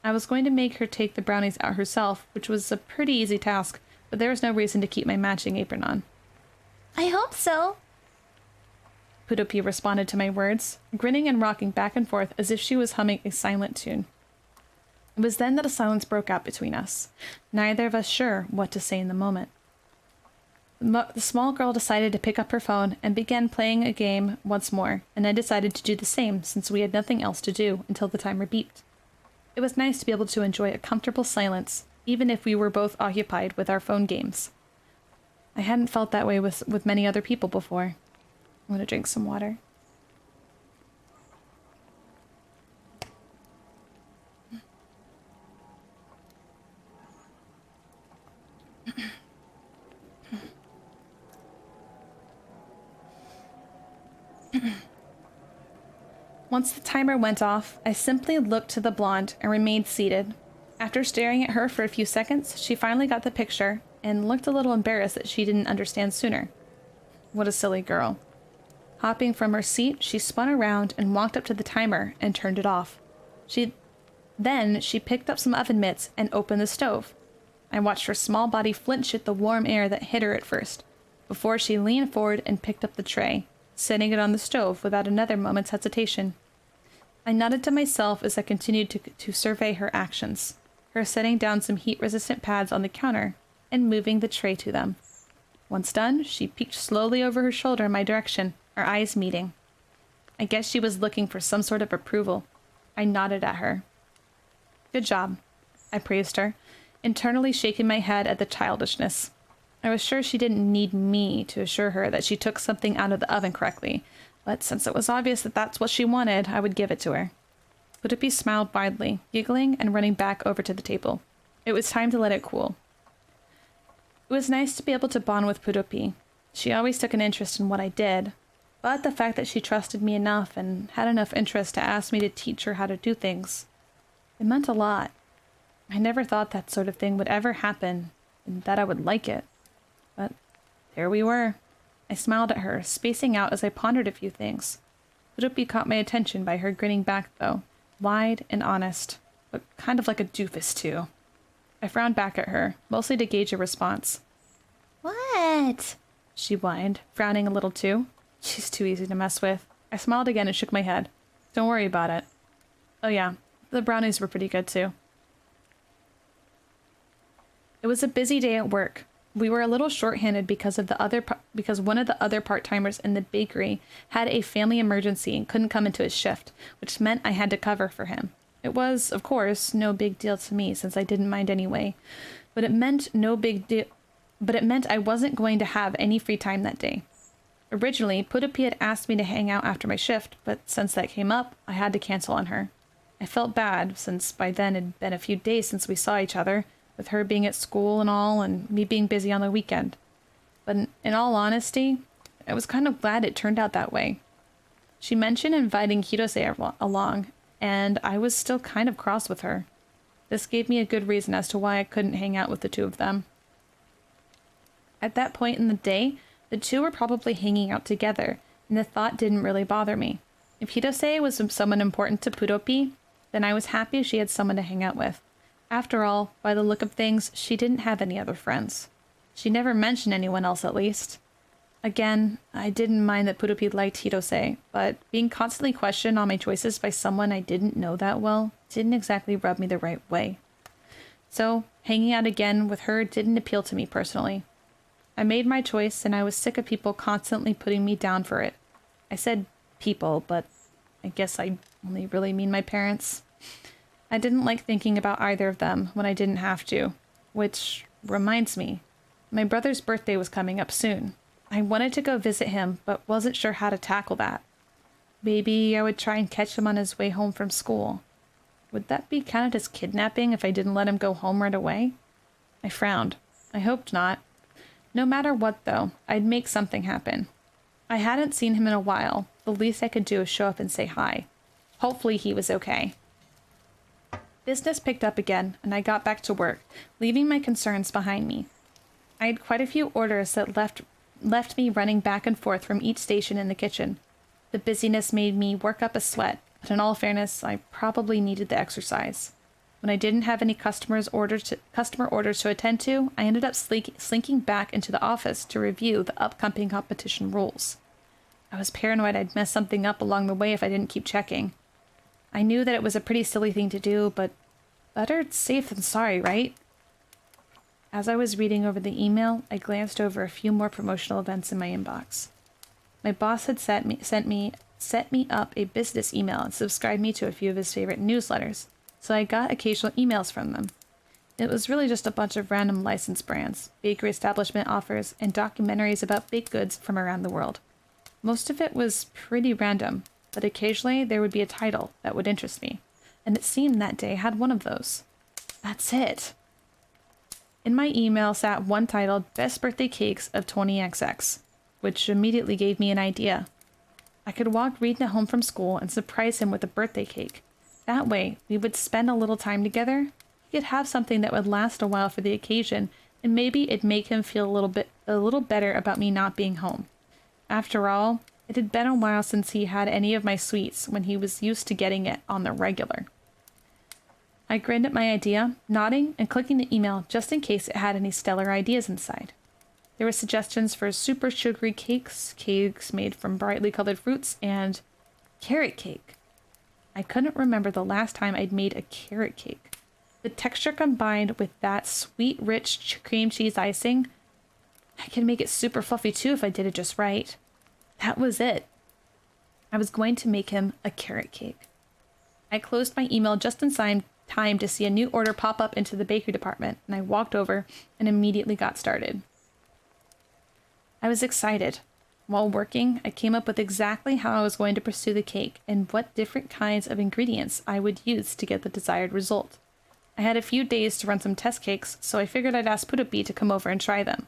I was going to make her take the brownies out herself, which was a pretty easy task, but there was no reason to keep my matching apron on. I hope so, Pudopi responded to my words, grinning and rocking back and forth as if she was humming a silent tune. It was then that a silence broke out between us, neither of us sure what to say in the moment. The small girl decided to pick up her phone and began playing a game once more, and I decided to do the same since we had nothing else to do until the timer beeped. It was nice to be able to enjoy a comfortable silence, even if we were both occupied with our phone games. I hadn't felt that way with many other people before. I'm going to drink some water. Once the timer went off, I simply looked to the blonde and remained seated. After staring at her for a few seconds, she finally got the picture and looked a little embarrassed that she didn't understand sooner. What a silly girl. Hopping from her seat, she spun around and walked up to the timer and turned it off. Then she picked up some oven mitts and opened the stove. I watched her small body flinch at the warm air that hit her at first, before she leaned forward and picked up the tray, setting it on the stove without another moment's hesitation. I nodded to myself as I continued to survey her actions, her setting down some heat-resistant pads on the counter and moving the tray to them. Once done, she peeked slowly over her shoulder in my direction, our eyes meeting. I guess she was looking for some sort of approval. I nodded at her. Good job, I praised her, internally shaking my head at the childishness. I was sure she didn't need me to assure her that she took something out of the oven correctly, but since it was obvious that that's what she wanted, I would give it to her. Pudopi smiled widely, giggling and running back over to the table. It was time to let it cool. It was nice to be able to bond with Pudopi. She always took an interest in what I did, but the fact that she trusted me enough and had enough interest to ask me to teach her how to do things, it meant a lot. I never thought that sort of thing would ever happen, and that I would like it. But there we were. I smiled at her, spacing out as I pondered a few things. Pudopi caught my attention by her grinning back, though, wide and honest, but kind of like a doofus, too. I frowned back at her, mostly to gauge a response. What? She whined, frowning a little too. She's too easy to mess with. I smiled again and shook my head. Don't worry about it. Oh yeah, the brownies were pretty good too. It was a busy day at work. We were a little short-handed because one of the other part-timers in the bakery had a family emergency and couldn't come into his shift, which meant I had to cover for him. It was, of course, no big deal to me since I didn't mind anyway, but it meant I wasn't going to have any free time that day. Originally, Pudopi had asked me to hang out after my shift, but since that came up, I had to cancel on her. I felt bad, since by then it had been a few days since we saw each other, with her being at school and all, and me being busy on the weekend. But in all honesty, I was kind of glad it turned out that way. She mentioned inviting Hirose along, and I was still kind of cross with her. This gave me a good reason as to why I couldn't hang out with the two of them. At that point in the day, the two were probably hanging out together, and the thought didn't really bother me. If Hirose was someone important to Pudopi, then I was happy she had someone to hang out with. After all, by the look of things, she didn't have any other friends. She never mentioned anyone else, at least. Again, I didn't mind that Pudopi liked Hirose, but being constantly questioned on my choices by someone I didn't know that well didn't exactly rub me the right way. So, hanging out again with her didn't appeal to me personally. I made my choice, and I was sick of people constantly putting me down for it. I said people, but I guess I only really mean my parents. I didn't like thinking about either of them when I didn't have to, which reminds me, my brother's birthday was coming up soon. I wanted to go visit him, but wasn't sure how to tackle that. Maybe I would try and catch him on his way home from school. Would that be counted as kidnapping if I didn't let him go home right away? I frowned. I hoped not. No matter what, though, I'd make something happen. I hadn't seen him in a while. The least I could do is show up and say hi. Hopefully he was okay. Business picked up again, and I got back to work, leaving my concerns behind me. I had quite a few orders that left me running back and forth from each station in the kitchen. The busyness made me work up a sweat, but in all fairness, I probably needed the exercise. When I didn't have any customer orders to attend to, I ended up slinking back into the office to review the upcoming competition rules. I was paranoid I'd mess something up along the way if I didn't keep checking. I knew that it was a pretty silly thing to do, but better safe than sorry, right? As I was reading over the email, I glanced over a few more promotional events in my inbox. My boss had set me up a business email and subscribed me to a few of his favorite newsletters, so I got occasional emails from them. It was really just a bunch of random license brands, bakery establishment offers, and documentaries about baked goods from around the world. Most of it was pretty random, but occasionally there would be a title that would interest me, and it seemed that day had one of those. That's it. In my email sat one titled Best Birthday Cakes of 20XX, which immediately gave me an idea. I could walk Rita home from school and surprise him with a birthday cake. That way, we would spend a little time together. He could have something that would last a while for the occasion, and maybe it'd make him feel a little better about me not being home. After all, it had been a while since he had any of my sweets when he was used to getting it on the regular. I grinned at my idea, nodding and clicking the email just in case it had any stellar ideas inside. There were suggestions for super sugary cakes, cakes made from brightly colored fruits, and carrot cake. I couldn't remember the last time I'd made a carrot cake. The texture combined with that sweet, rich cream cheese icing, I could make it super fluffy too if I did it just right. That was it. I was going to make him a carrot cake. I closed my email just in time to see a new order pop up into the bakery department, and I walked over and immediately got started. I was excited. While working, I came up with exactly how I was going to pursue the cake and what different kinds of ingredients I would use to get the desired result. I had a few days to run some test cakes, so I figured I'd ask Pudopi to come over and try them.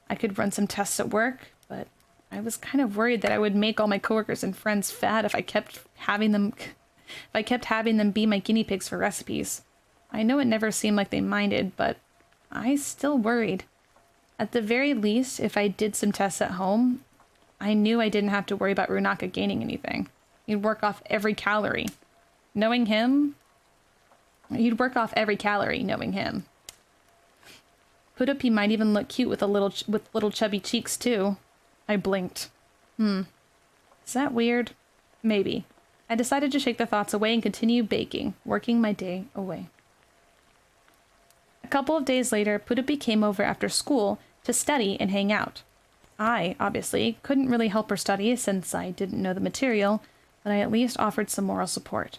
I could run some tests at work, but I was kind of worried that I would make all my coworkers and friends fat if I kept having them be my guinea pigs for recipes. I know it never seemed like they minded, but I still worried. At the very least, if I did some tests at home, I knew I didn't have to worry about Runaka gaining anything. He'd work off every calorie. Knowing him, he'd work off every calorie knowing him. Pudopi might even look cute with little chubby cheeks too. I blinked. Is that weird? Maybe. I decided to shake the thoughts away and continue baking, working my day away. A couple of days later, Pudopi came over after school to study and hang out. I, obviously, couldn't really help her study since I didn't know the material, but I at least offered some moral support.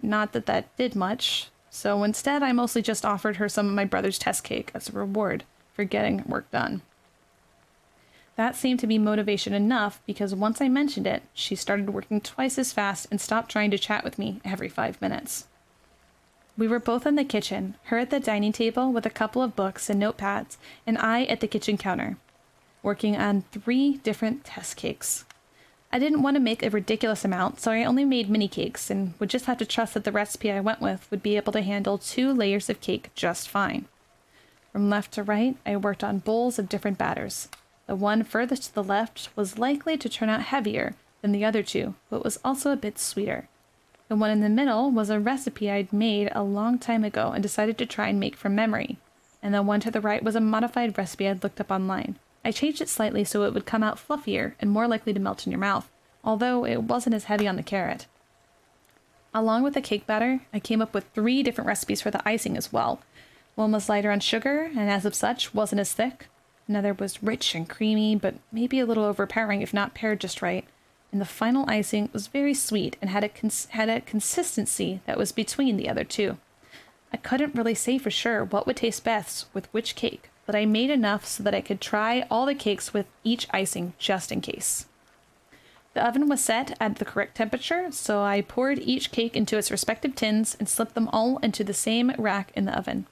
Not that that did much, so instead I mostly just offered her some of my brother's test cake as a reward for getting work done. That seemed to be motivation enough because once I mentioned it, she started working twice as fast and stopped trying to chat with me every 5 minutes. We were both in the kitchen, her at the dining table with a couple of books and notepads, and I at the kitchen counter, working on 3 different test cakes. I didn't want to make a ridiculous amount, so I only made mini cakes and would just have to trust that the recipe I went with would be able to handle 2 layers of cake just fine. From left to right, I worked on bowls of different batters. The one furthest to the left was likely to turn out heavier than the other 2, but was also a bit sweeter. The one in the middle was a recipe I'd made a long time ago and decided to try and make from memory, and the one to the right was a modified recipe I'd looked up online. I changed it slightly so it would come out fluffier and more likely to melt in your mouth, although it wasn't as heavy on the carrot. Along with the cake batter, I came up with 3 different recipes for the icing as well. One was lighter on sugar, and as of such, wasn't as thick. Another was rich and creamy, but maybe a little overpowering if not paired just right. And the final icing was very sweet and had a consistency that was between the other 2. I couldn't really say for sure what would taste best with which cake, but I made enough so that I could try all the cakes with each icing just in case. The oven was set at the correct temperature, so I poured each cake into its respective tins and slipped them all into the same rack in the oven.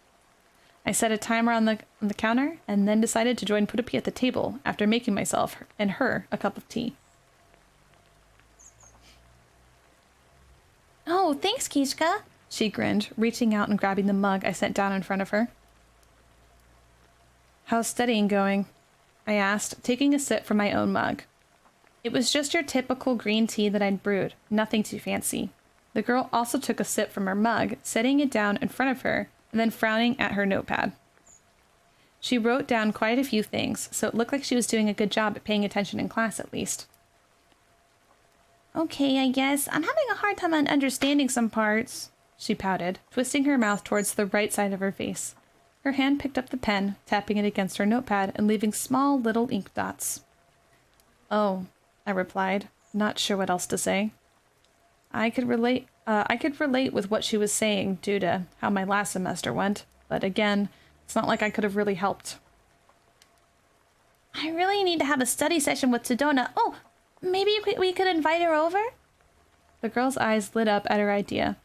I set a timer on the counter and then decided to join Pudopi at the table after making myself and her a cup of tea. Oh, thanks, Kishka. She grinned, reaching out and grabbing the mug I set down in front of her. How's studying going? I asked, taking a sip from my own mug. It was just your typical green tea that I'd brewed, nothing too fancy. The girl also took a sip from her mug, setting it down in front of her, and then frowning at her notepad. She wrote down quite a few things, so it looked like she was doing a good job at paying attention in class at least. Okay, I guess. I'm having a hard time understanding some parts, she pouted, twisting her mouth towards the right side of her face. Her hand picked up the pen, tapping it against her notepad and leaving small little ink dots. Oh, I replied, not sure what else to say. I could relate with what she was saying due to how my last semester went, but again, it's not like I could have really helped. I really need to have a study session with Sedona. Oh, maybe we could invite her over? The girl's eyes lit up at her idea.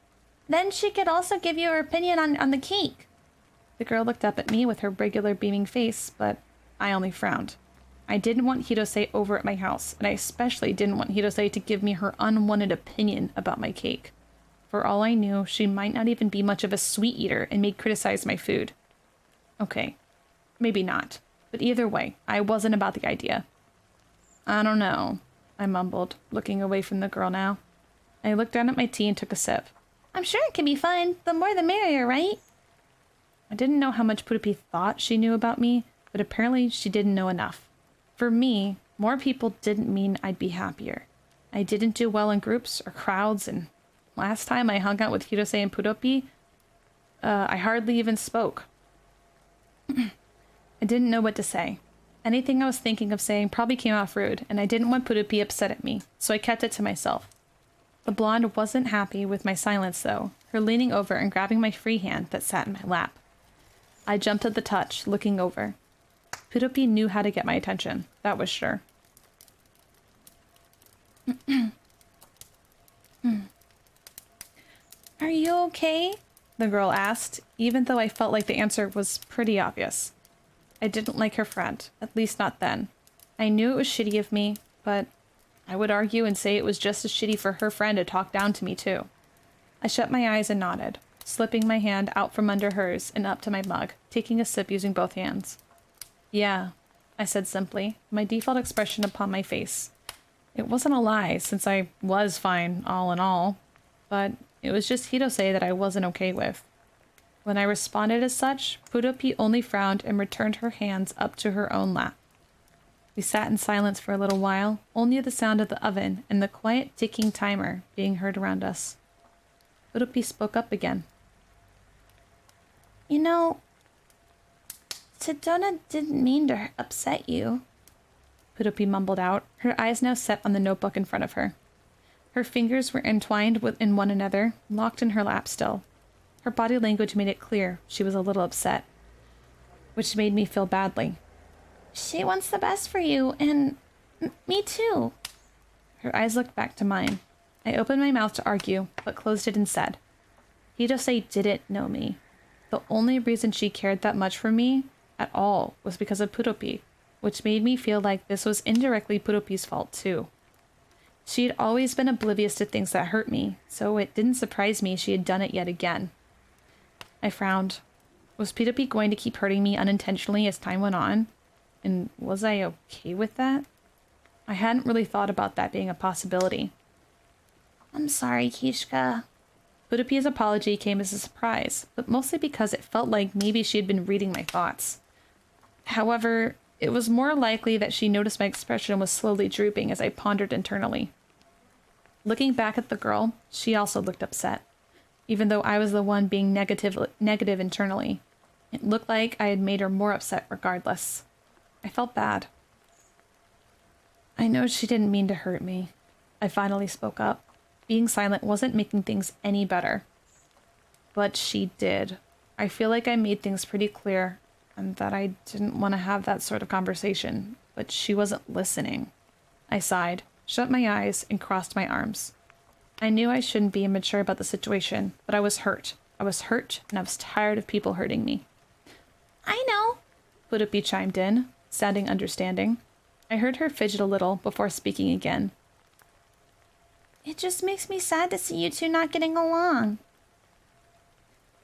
Then she could also give you her opinion on the cake. The girl looked up at me with her regular beaming face, but I only frowned. I didn't want Hirose over at my house, and I especially didn't want Hirose to give me her unwanted opinion about my cake. For all I knew, she might not even be much of a sweet eater and may criticize my food. Okay, maybe not, but either way, I wasn't about the idea. I don't know, I mumbled, looking away from the girl now. I looked down at my tea and took a sip. I'm sure it can be fun. The more the merrier, right? I didn't know how much Pudopi thought she knew about me, but apparently she didn't know enough. For me, more people didn't mean I'd be happier. I didn't do well in groups or crowds, and last time I hung out with Hirose and Pudopi, I hardly even spoke. I didn't know what to say. Anything I was thinking of saying probably came off rude, and I didn't want Pudopi upset at me, so I kept it to myself. The blonde wasn't happy with my silence, though, her leaning over and grabbing my free hand that sat in my lap. I jumped at the touch, looking over. Pudopi knew how to get my attention, that was sure. Are you okay? The girl asked, even though I felt like the answer was pretty obvious. I didn't like her friend, at least not then. I knew it was shitty of me, but I would argue and say it was just as shitty for her friend to talk down to me too. I shut my eyes and nodded. slipping my hand out from under hers and up to my mug, taking a sip using both hands. Yeah, I said simply, my default expression upon my face. It wasn't a lie, since I was fine all in all, but it was just Hirose that I wasn't okay with. When I responded as such, Pudopi only frowned and returned her hands up to her own lap. We sat in silence for a little while, only the sound of the oven and the quiet ticking timer being heard around us. Pudopi spoke up again. You know, Sedona didn't mean to upset you. Pudopi mumbled out, her eyes now set on the notebook in front of her. Her fingers were entwined within one another, locked in her lap still. Her body language made it clear she was a little upset, which made me feel badly. She wants the best for you, and me too. Her eyes looked back to mine. I opened my mouth to argue, but closed it and said, Hirose didn't know me. The only reason she cared that much for me at all was because of Pudopi, which made me feel like this was indirectly Pudopi's fault too. She had always been oblivious to things that hurt me, so it didn't surprise me she had done it yet again. I frowned. Was Pudopi going to keep hurting me unintentionally as time went on? And was I okay with that? I hadn't really thought about that being a possibility. I'm sorry, Kishka. Pudopi's apology came as a surprise, but mostly because it felt like maybe she had been reading my thoughts. However, it was more likely that she noticed my expression was slowly drooping as I pondered internally. Looking back at the girl, she also looked upset, even though I was the one being negative internally. It looked like I had made her more upset regardless. I felt bad. I know she didn't mean to hurt me. I finally spoke up. Being silent wasn't making things any better. But she did. I feel like I made things pretty clear, and that I didn't want to have that sort of conversation, but she wasn't listening. I sighed, shut my eyes, and crossed my arms. I knew I shouldn't be immature about the situation, but I was hurt. I was hurt, and I was tired of people hurting me. I know, Pudopi chimed in, sounding understanding. I heard her fidget a little before speaking again. It just makes me sad to see you two not getting along.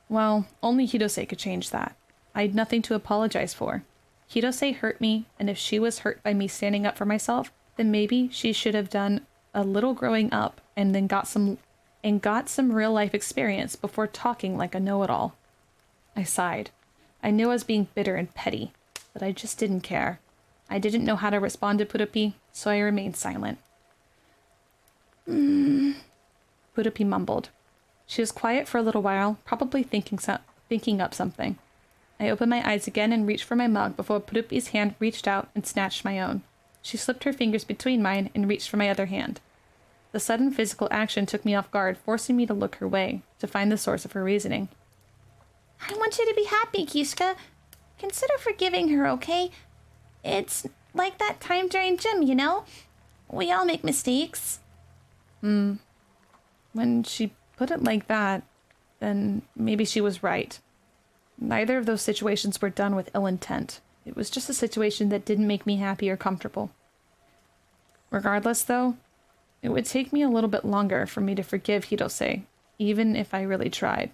Well, only Hirose could change that. I had nothing to apologize for. Hirose hurt me, and if she was hurt by me standing up for myself, then maybe she should have done a little growing up and then got some real life experience before talking like a know-it-all. I sighed. I knew I was being bitter and petty, but I just didn't care. I didn't know how to respond to Pudopi, so I remained silent. Pudopi mumbled. She was quiet for a little while, probably thinking up something. I opened my eyes again and reached for my mug before Pudopi's hand reached out and snatched my own. She slipped her fingers between mine and reached for my other hand. The sudden physical action took me off guard, forcing me to look her way, to find the source of her reasoning. I want you to be happy, Kishka. Consider forgiving her, okay? It's like that time during gym, you know? We all make mistakes. When she put it like that, then maybe she was right. Neither of those situations were done with ill intent. It was just a situation that didn't make me happy or comfortable. Regardless, though, it would take me a little bit longer for me to forgive Hirose, even if I really tried.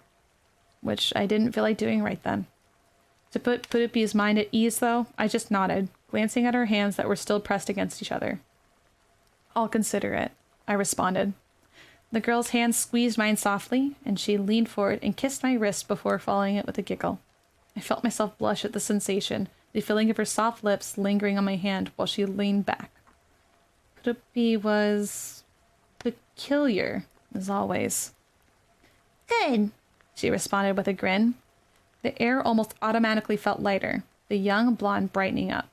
Which I didn't feel like doing right then. To put Pudopi's mind at ease, though, I just nodded, glancing at her hands that were still pressed against each other. I'll consider it, I responded. The girl's hand squeezed mine softly, and she leaned forward and kissed my wrist before following it with a giggle. I felt myself blush at the sensation, the feeling of her soft lips lingering on my hand while she leaned back. Pudopi was peculiar, as always. Good, she responded with a grin. The air almost automatically felt lighter, the young blonde brightening up.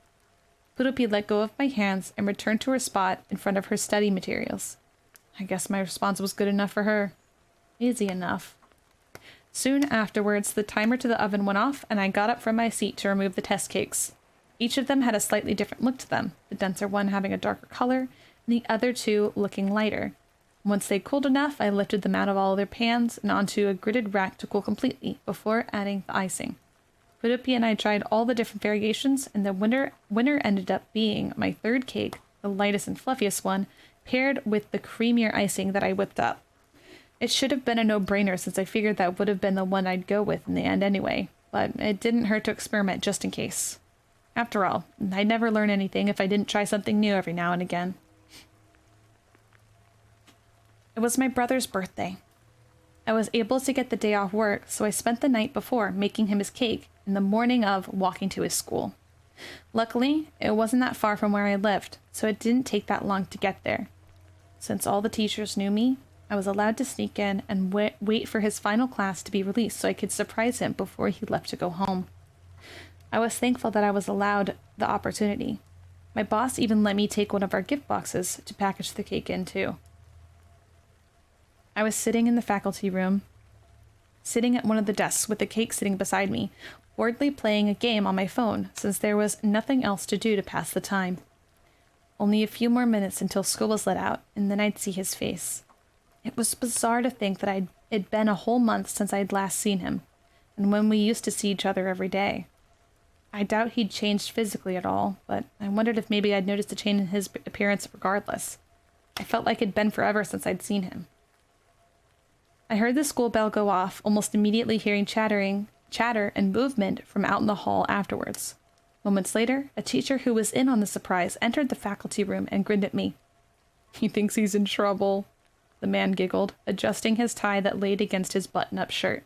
Pudopi let go of my hands and returned to her spot in front of her study materials. I guess my response was good enough for her. Easy enough. Soon afterwards, the timer to the oven went off, and I got up from my seat to remove the test cakes. Each of them had a slightly different look to them, the denser one having a darker color, and the other two looking lighter. Once they cooled enough, I lifted them out of all their pans and onto a gridded rack to cool completely before adding the icing. Pudopi and I tried all the different variations, and the winner ended up being my third cake, the lightest and fluffiest one, paired with the creamier icing that I whipped up. It should have been a no-brainer since I figured that would have been the one I'd go with in the end anyway, but it didn't hurt to experiment just in case. After all, I'd never learn anything if I didn't try something new every now and again. It was my brother's birthday. I was able to get the day off work, so I spent the night before making him his cake and the morning of walking to his school. Luckily, it wasn't that far from where I lived, so it didn't take that long to get there. Since all the teachers knew me, I was allowed to sneak in and wait for his final class to be released so I could surprise him before he left to go home. I was thankful that I was allowed the opportunity. My boss even let me take one of our gift boxes to package the cake in, too. I was sitting in the faculty room, sitting at one of the desks with the cake sitting beside me, boredly playing a game on my phone since there was nothing else to do to pass the time. Only a few more minutes until school was let out, and then I'd see his face. It was bizarre to think that it'd been a whole month since I'd last seen him, and when we used to see each other every day. I doubt he'd changed physically at all, but I wondered if maybe I'd noticed a change in his appearance regardless. I felt like it'd been forever since I'd seen him. I heard the school bell go off, almost immediately hearing chatter and movement from out in the hall afterwards. Moments later, a teacher who was in on the surprise entered the faculty room and grinned at me. "He thinks he's in trouble," the man giggled, adjusting his tie that laid against his button-up shirt.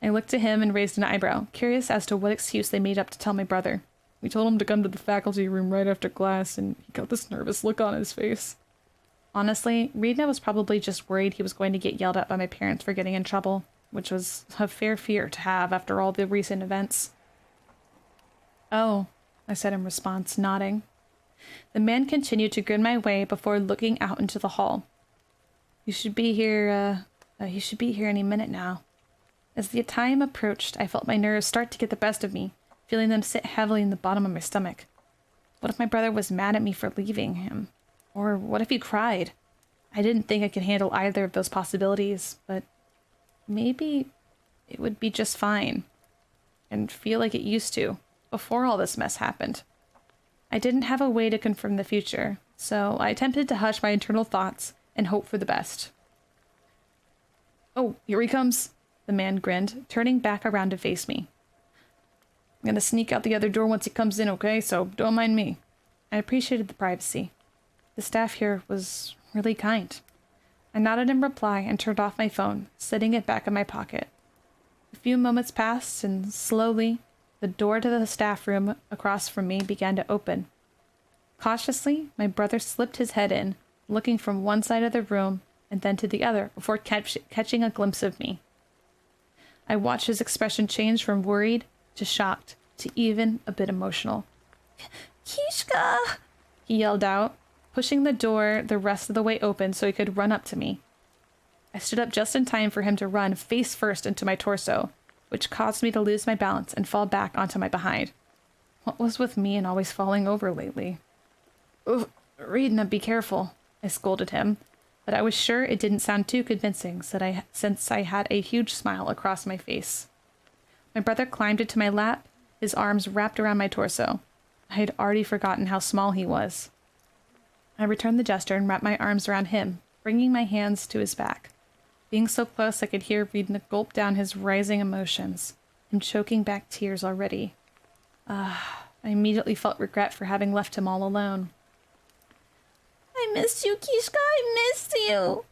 I looked at him and raised an eyebrow, curious as to what excuse they made up to tell my brother. We told him to come to the faculty room right after class, and he got this nervous look on his face. Honestly, Rita was probably just worried he was going to get yelled at by my parents for getting in trouble, which was a fair fear to have after all the recent events. "Oh," I said in response, nodding. The man continued to grin my way before looking out into the hall. He should be here any minute now." As the time approached, I felt my nerves start to get the best of me, feeling them sit heavily in the bottom of my stomach. What if my brother was mad at me for leaving him? Or what if he cried? I didn't think I could handle either of those possibilities, but maybe it would be just fine, and feel like it used to, before all this mess happened. I didn't have a way to confirm the future, so I attempted to hush my internal thoughts and hope for the best. "Oh, here he comes," the man grinned, turning back around to face me. "I'm gonna sneak out the other door once he comes in, okay? So don't mind me." I appreciated the privacy. The staff here was really kind. I nodded in reply and turned off my phone, setting it back in my pocket. A few moments passed, and slowly, the door to the staff room across from me began to open. Cautiously, my brother slipped his head in, looking from one side of the room and then to the other before catching a glimpse of me. I watched his expression change from worried to shocked to even a bit emotional. "Kishka!" he yelled out, pushing the door the rest of the way open so he could run up to me. I stood up just in time for him to run face first into my torso, which caused me to lose my balance and fall back onto my behind. What was with me and always falling over lately? "Ugh, Reedna, be careful," I scolded him, but I was sure it didn't sound too convincing since I had a huge smile across my face. My brother climbed into my lap, his arms wrapped around my torso. I had already forgotten how small he was. I returned the gesture and wrapped my arms around him, bringing my hands to his back. Being so close, I could hear Reedna gulp down his rising emotions, him choking back tears already. I immediately felt regret for having left him all alone. "I missed you, Kishka, I missed you,"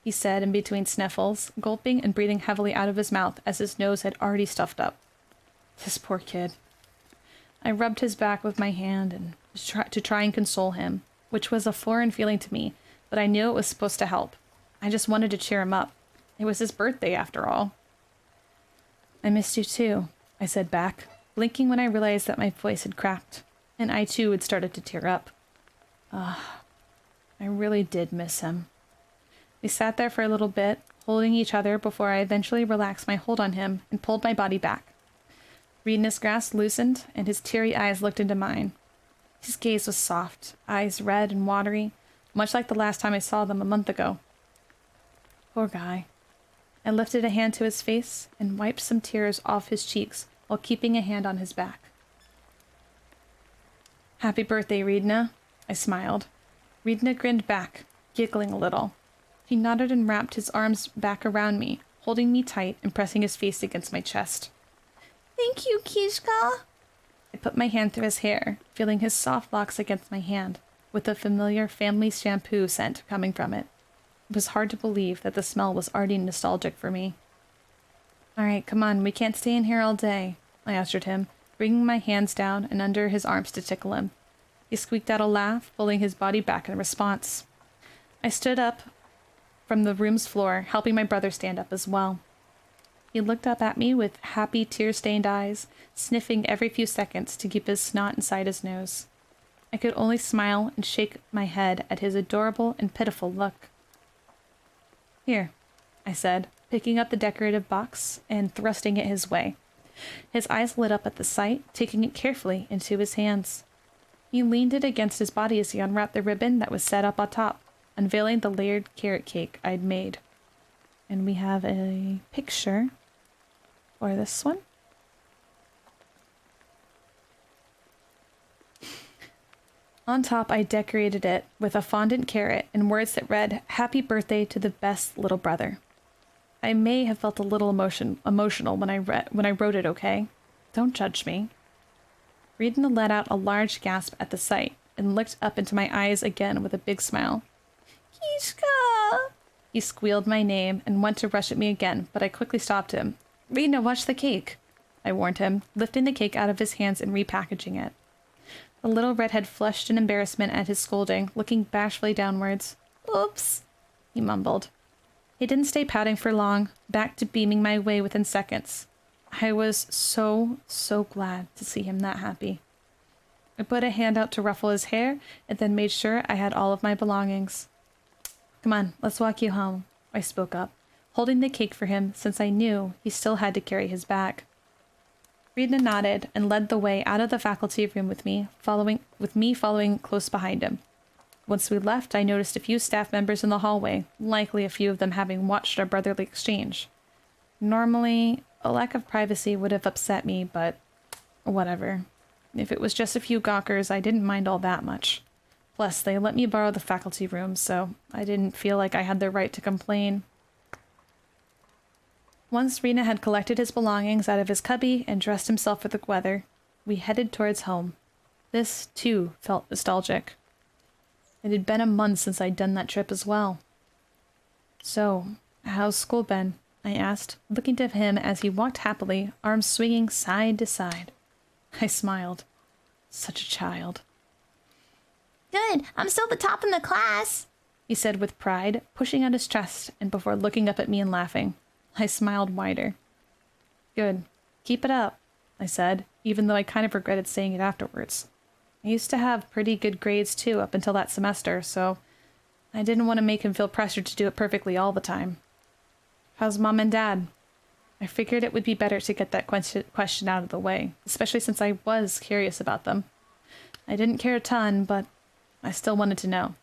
he said in between sniffles, gulping and breathing heavily out of his mouth as his nose had already stuffed up. This poor kid. I rubbed his back with my hand and to try and console him, which was a foreign feeling to me, but I knew it was supposed to help. I just wanted to cheer him up. It was his birthday, after all. "I missed you too," I said back, blinking when I realized that my voice had cracked, and I too had started to tear up. I really did miss him. We sat there for a little bit, holding each other before I eventually relaxed my hold on him and pulled my body back. Reedna's grasp loosened, and his teary eyes looked into mine. His gaze was soft, eyes red and watery, much like the last time I saw them a month ago. Poor guy. I lifted a hand to his face and wiped some tears off his cheeks while keeping a hand on his back. "Happy birthday, Reedna," I smiled. Reedna grinned back, giggling a little. He nodded and wrapped his arms back around me, holding me tight and pressing his face against my chest. Thank you, Kishka. I put my hand through his hair, feeling his soft locks against my hand, with the familiar family shampoo scent coming from it. It was hard to believe that the smell was already nostalgic for me. All right, come on, we can't stay in here all day, I assured him, bringing my hands down and under his arms to tickle him. He squeaked out a laugh, pulling his body back in response. I stood up from the room's floor, helping my brother stand up as well. He looked up at me with happy, tear-stained eyes, sniffing every few seconds to keep his snot inside his nose. I could only smile and shake my head at his adorable and pitiful look. Here, I said, picking up the decorative box and thrusting it his way. His eyes lit up at the sight, taking it carefully into his hands. He leaned it against his body as he unwrapped the ribbon that was set up on top, unveiling the layered carrot cake I'd made. And we have a picture for this one. On top, I decorated it with a fondant carrot and words that read, "Happy birthday to the best little brother." I may have felt a little emotional when I wrote it, okay? Don't judge me. Rita let out a large gasp at the sight and looked up into my eyes again with a big smile. Kishka! He squealed my name and went to rush at me again, but I quickly stopped him. Rita, watch the cake, I warned him, lifting the cake out of his hands and repackaging it. The little redhead flushed in embarrassment at his scolding, looking bashfully downwards. Oops, he mumbled. He didn't stay pouting for long, back to beaming my way within seconds. I was so glad to see him that happy. I put a hand out to ruffle his hair and then made sure I had all of my belongings. Come on, let's walk you home, I spoke up, holding the cake for him since I knew he still had to carry his bag. Rita nodded and led the way out of the faculty room with me following close behind him. Once we left, I noticed a few staff members in the hallway, likely a few of them having watched our brotherly exchange. Normally, a lack of privacy would have upset me, but whatever. If it was just a few gawkers, I didn't mind all that much. Plus, they let me borrow the faculty room, so I didn't feel like I had the right to complain. Once Rena had collected his belongings out of his cubby and dressed himself for the weather, we headed towards home. This, too, felt nostalgic. It had been a month since I'd done that trip as well. So, how's school been? I asked, looking to him as he walked happily, arms swinging side to side. I smiled. Such a child. Good, I'm still the top in the class, he said with pride, pushing out his chest and before looking up at me and laughing. I smiled wider. Good. Keep it up, I said, even though I kind of regretted saying it afterwards. I used to have pretty good grades too up until that semester, so I didn't want to make him feel pressured to do it perfectly all the time. How's Mom and Dad? I figured it would be better to get that question out of the way, especially since I was curious about them. I didn't care a ton, but I still wanted to know.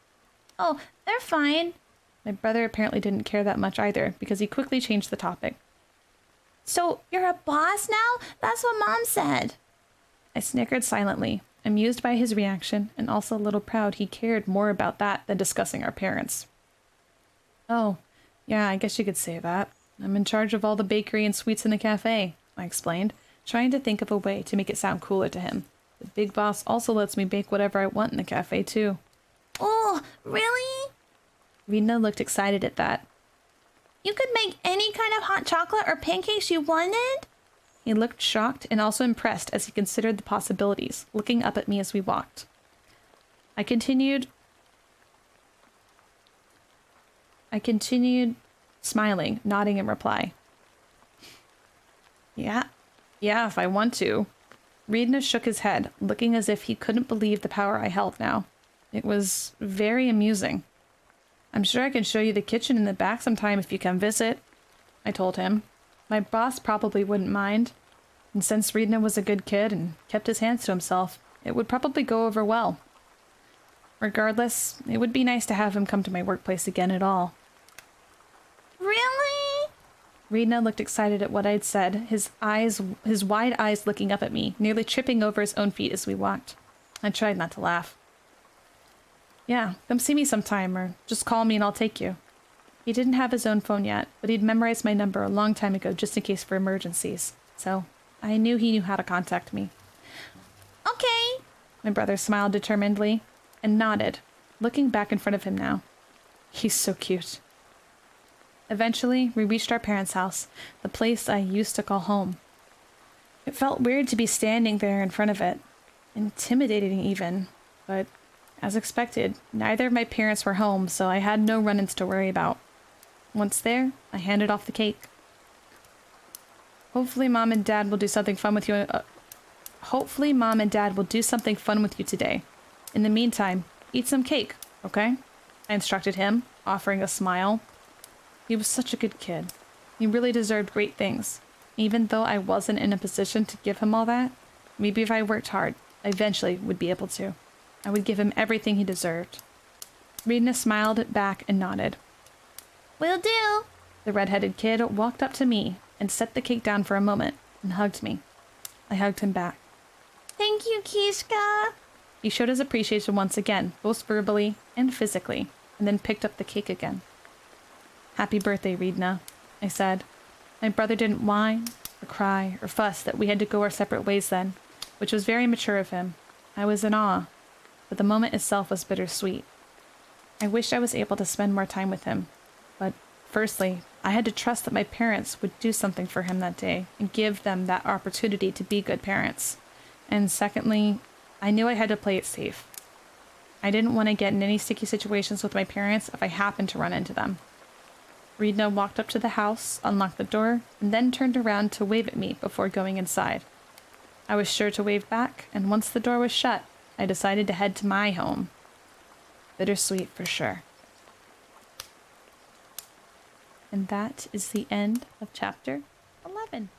Oh, they're fine. My brother apparently didn't care that much either, because he quickly changed the topic. So, you're a boss now? That's what Mom said. I snickered silently, amused by his reaction, and also a little proud he cared more about that than discussing our parents. Oh, yeah, I guess you could say that. I'm in charge of all the bakery and sweets in the cafe, I explained, trying to think of a way to make it sound cooler to him. The big boss also lets me bake whatever I want in the cafe, too. Oh, really? Rena looked excited at that. You could make any kind of hot chocolate or pancakes you wanted? He looked shocked and also impressed as he considered the possibilities, looking up at me as we walked. I continued smiling, nodding in reply. Yeah, if I want to. Rena shook his head, looking as if he couldn't believe the power I held now. It was very amusing. I'm sure I can show you the kitchen in the back sometime if you come visit, I told him. My boss probably wouldn't mind. And since Rena was a good kid and kept his hands to himself, it would probably go over well. Regardless, it would be nice to have him come to my workplace again at all. Really? Rena looked excited at what I'd said, his wide eyes looking up at me, nearly tripping over his own feet as we walked. I tried not to laugh. Yeah, come see me sometime, or just call me and I'll take you. He didn't have his own phone yet, but he'd memorized my number a long time ago just in case for emergencies. So I knew he knew how to contact me. Okay. My brother smiled determinedly and nodded, looking back in front of him now. He's so cute. Eventually, we reached our parents' house, the place I used to call home. It felt weird to be standing there in front of it, intimidating even, but as expected, neither of my parents were home, so I had no run-ins to worry about. Once there, I handed off the cake. Hopefully Mom and Dad will do something fun with you. Hopefully Mom and Dad will do something fun with you today. In the meantime, eat some cake, okay? I instructed him, offering a smile. He was such a good kid. He really deserved great things. Even though I wasn't in a position to give him all that, maybe if I worked hard, I eventually would be able to. I would give him everything he deserved. Rena smiled back and nodded. Will do. The red-headed kid walked up to me and set the cake down for a moment and hugged me. I hugged him back. Thank you, Kishka. He showed his appreciation once again, both verbally and physically, and then picked up the cake again. Happy birthday, Rena, I said. My brother didn't whine or cry or fuss that we had to go our separate ways then, which was very mature of him. I was in awe, but the moment itself was bittersweet. I wished I was able to spend more time with him, but firstly, I had to trust that my parents would do something for him that day and give them that opportunity to be good parents. And secondly, I knew I had to play it safe. I didn't want to get in any sticky situations with my parents if I happened to run into them. Rena walked up to the house, unlocked the door, and then turned around to wave at me before going inside. I was sure to wave back, and once the door was shut, I decided to head to my home. Bittersweet for sure. And that is the end of chapter 11.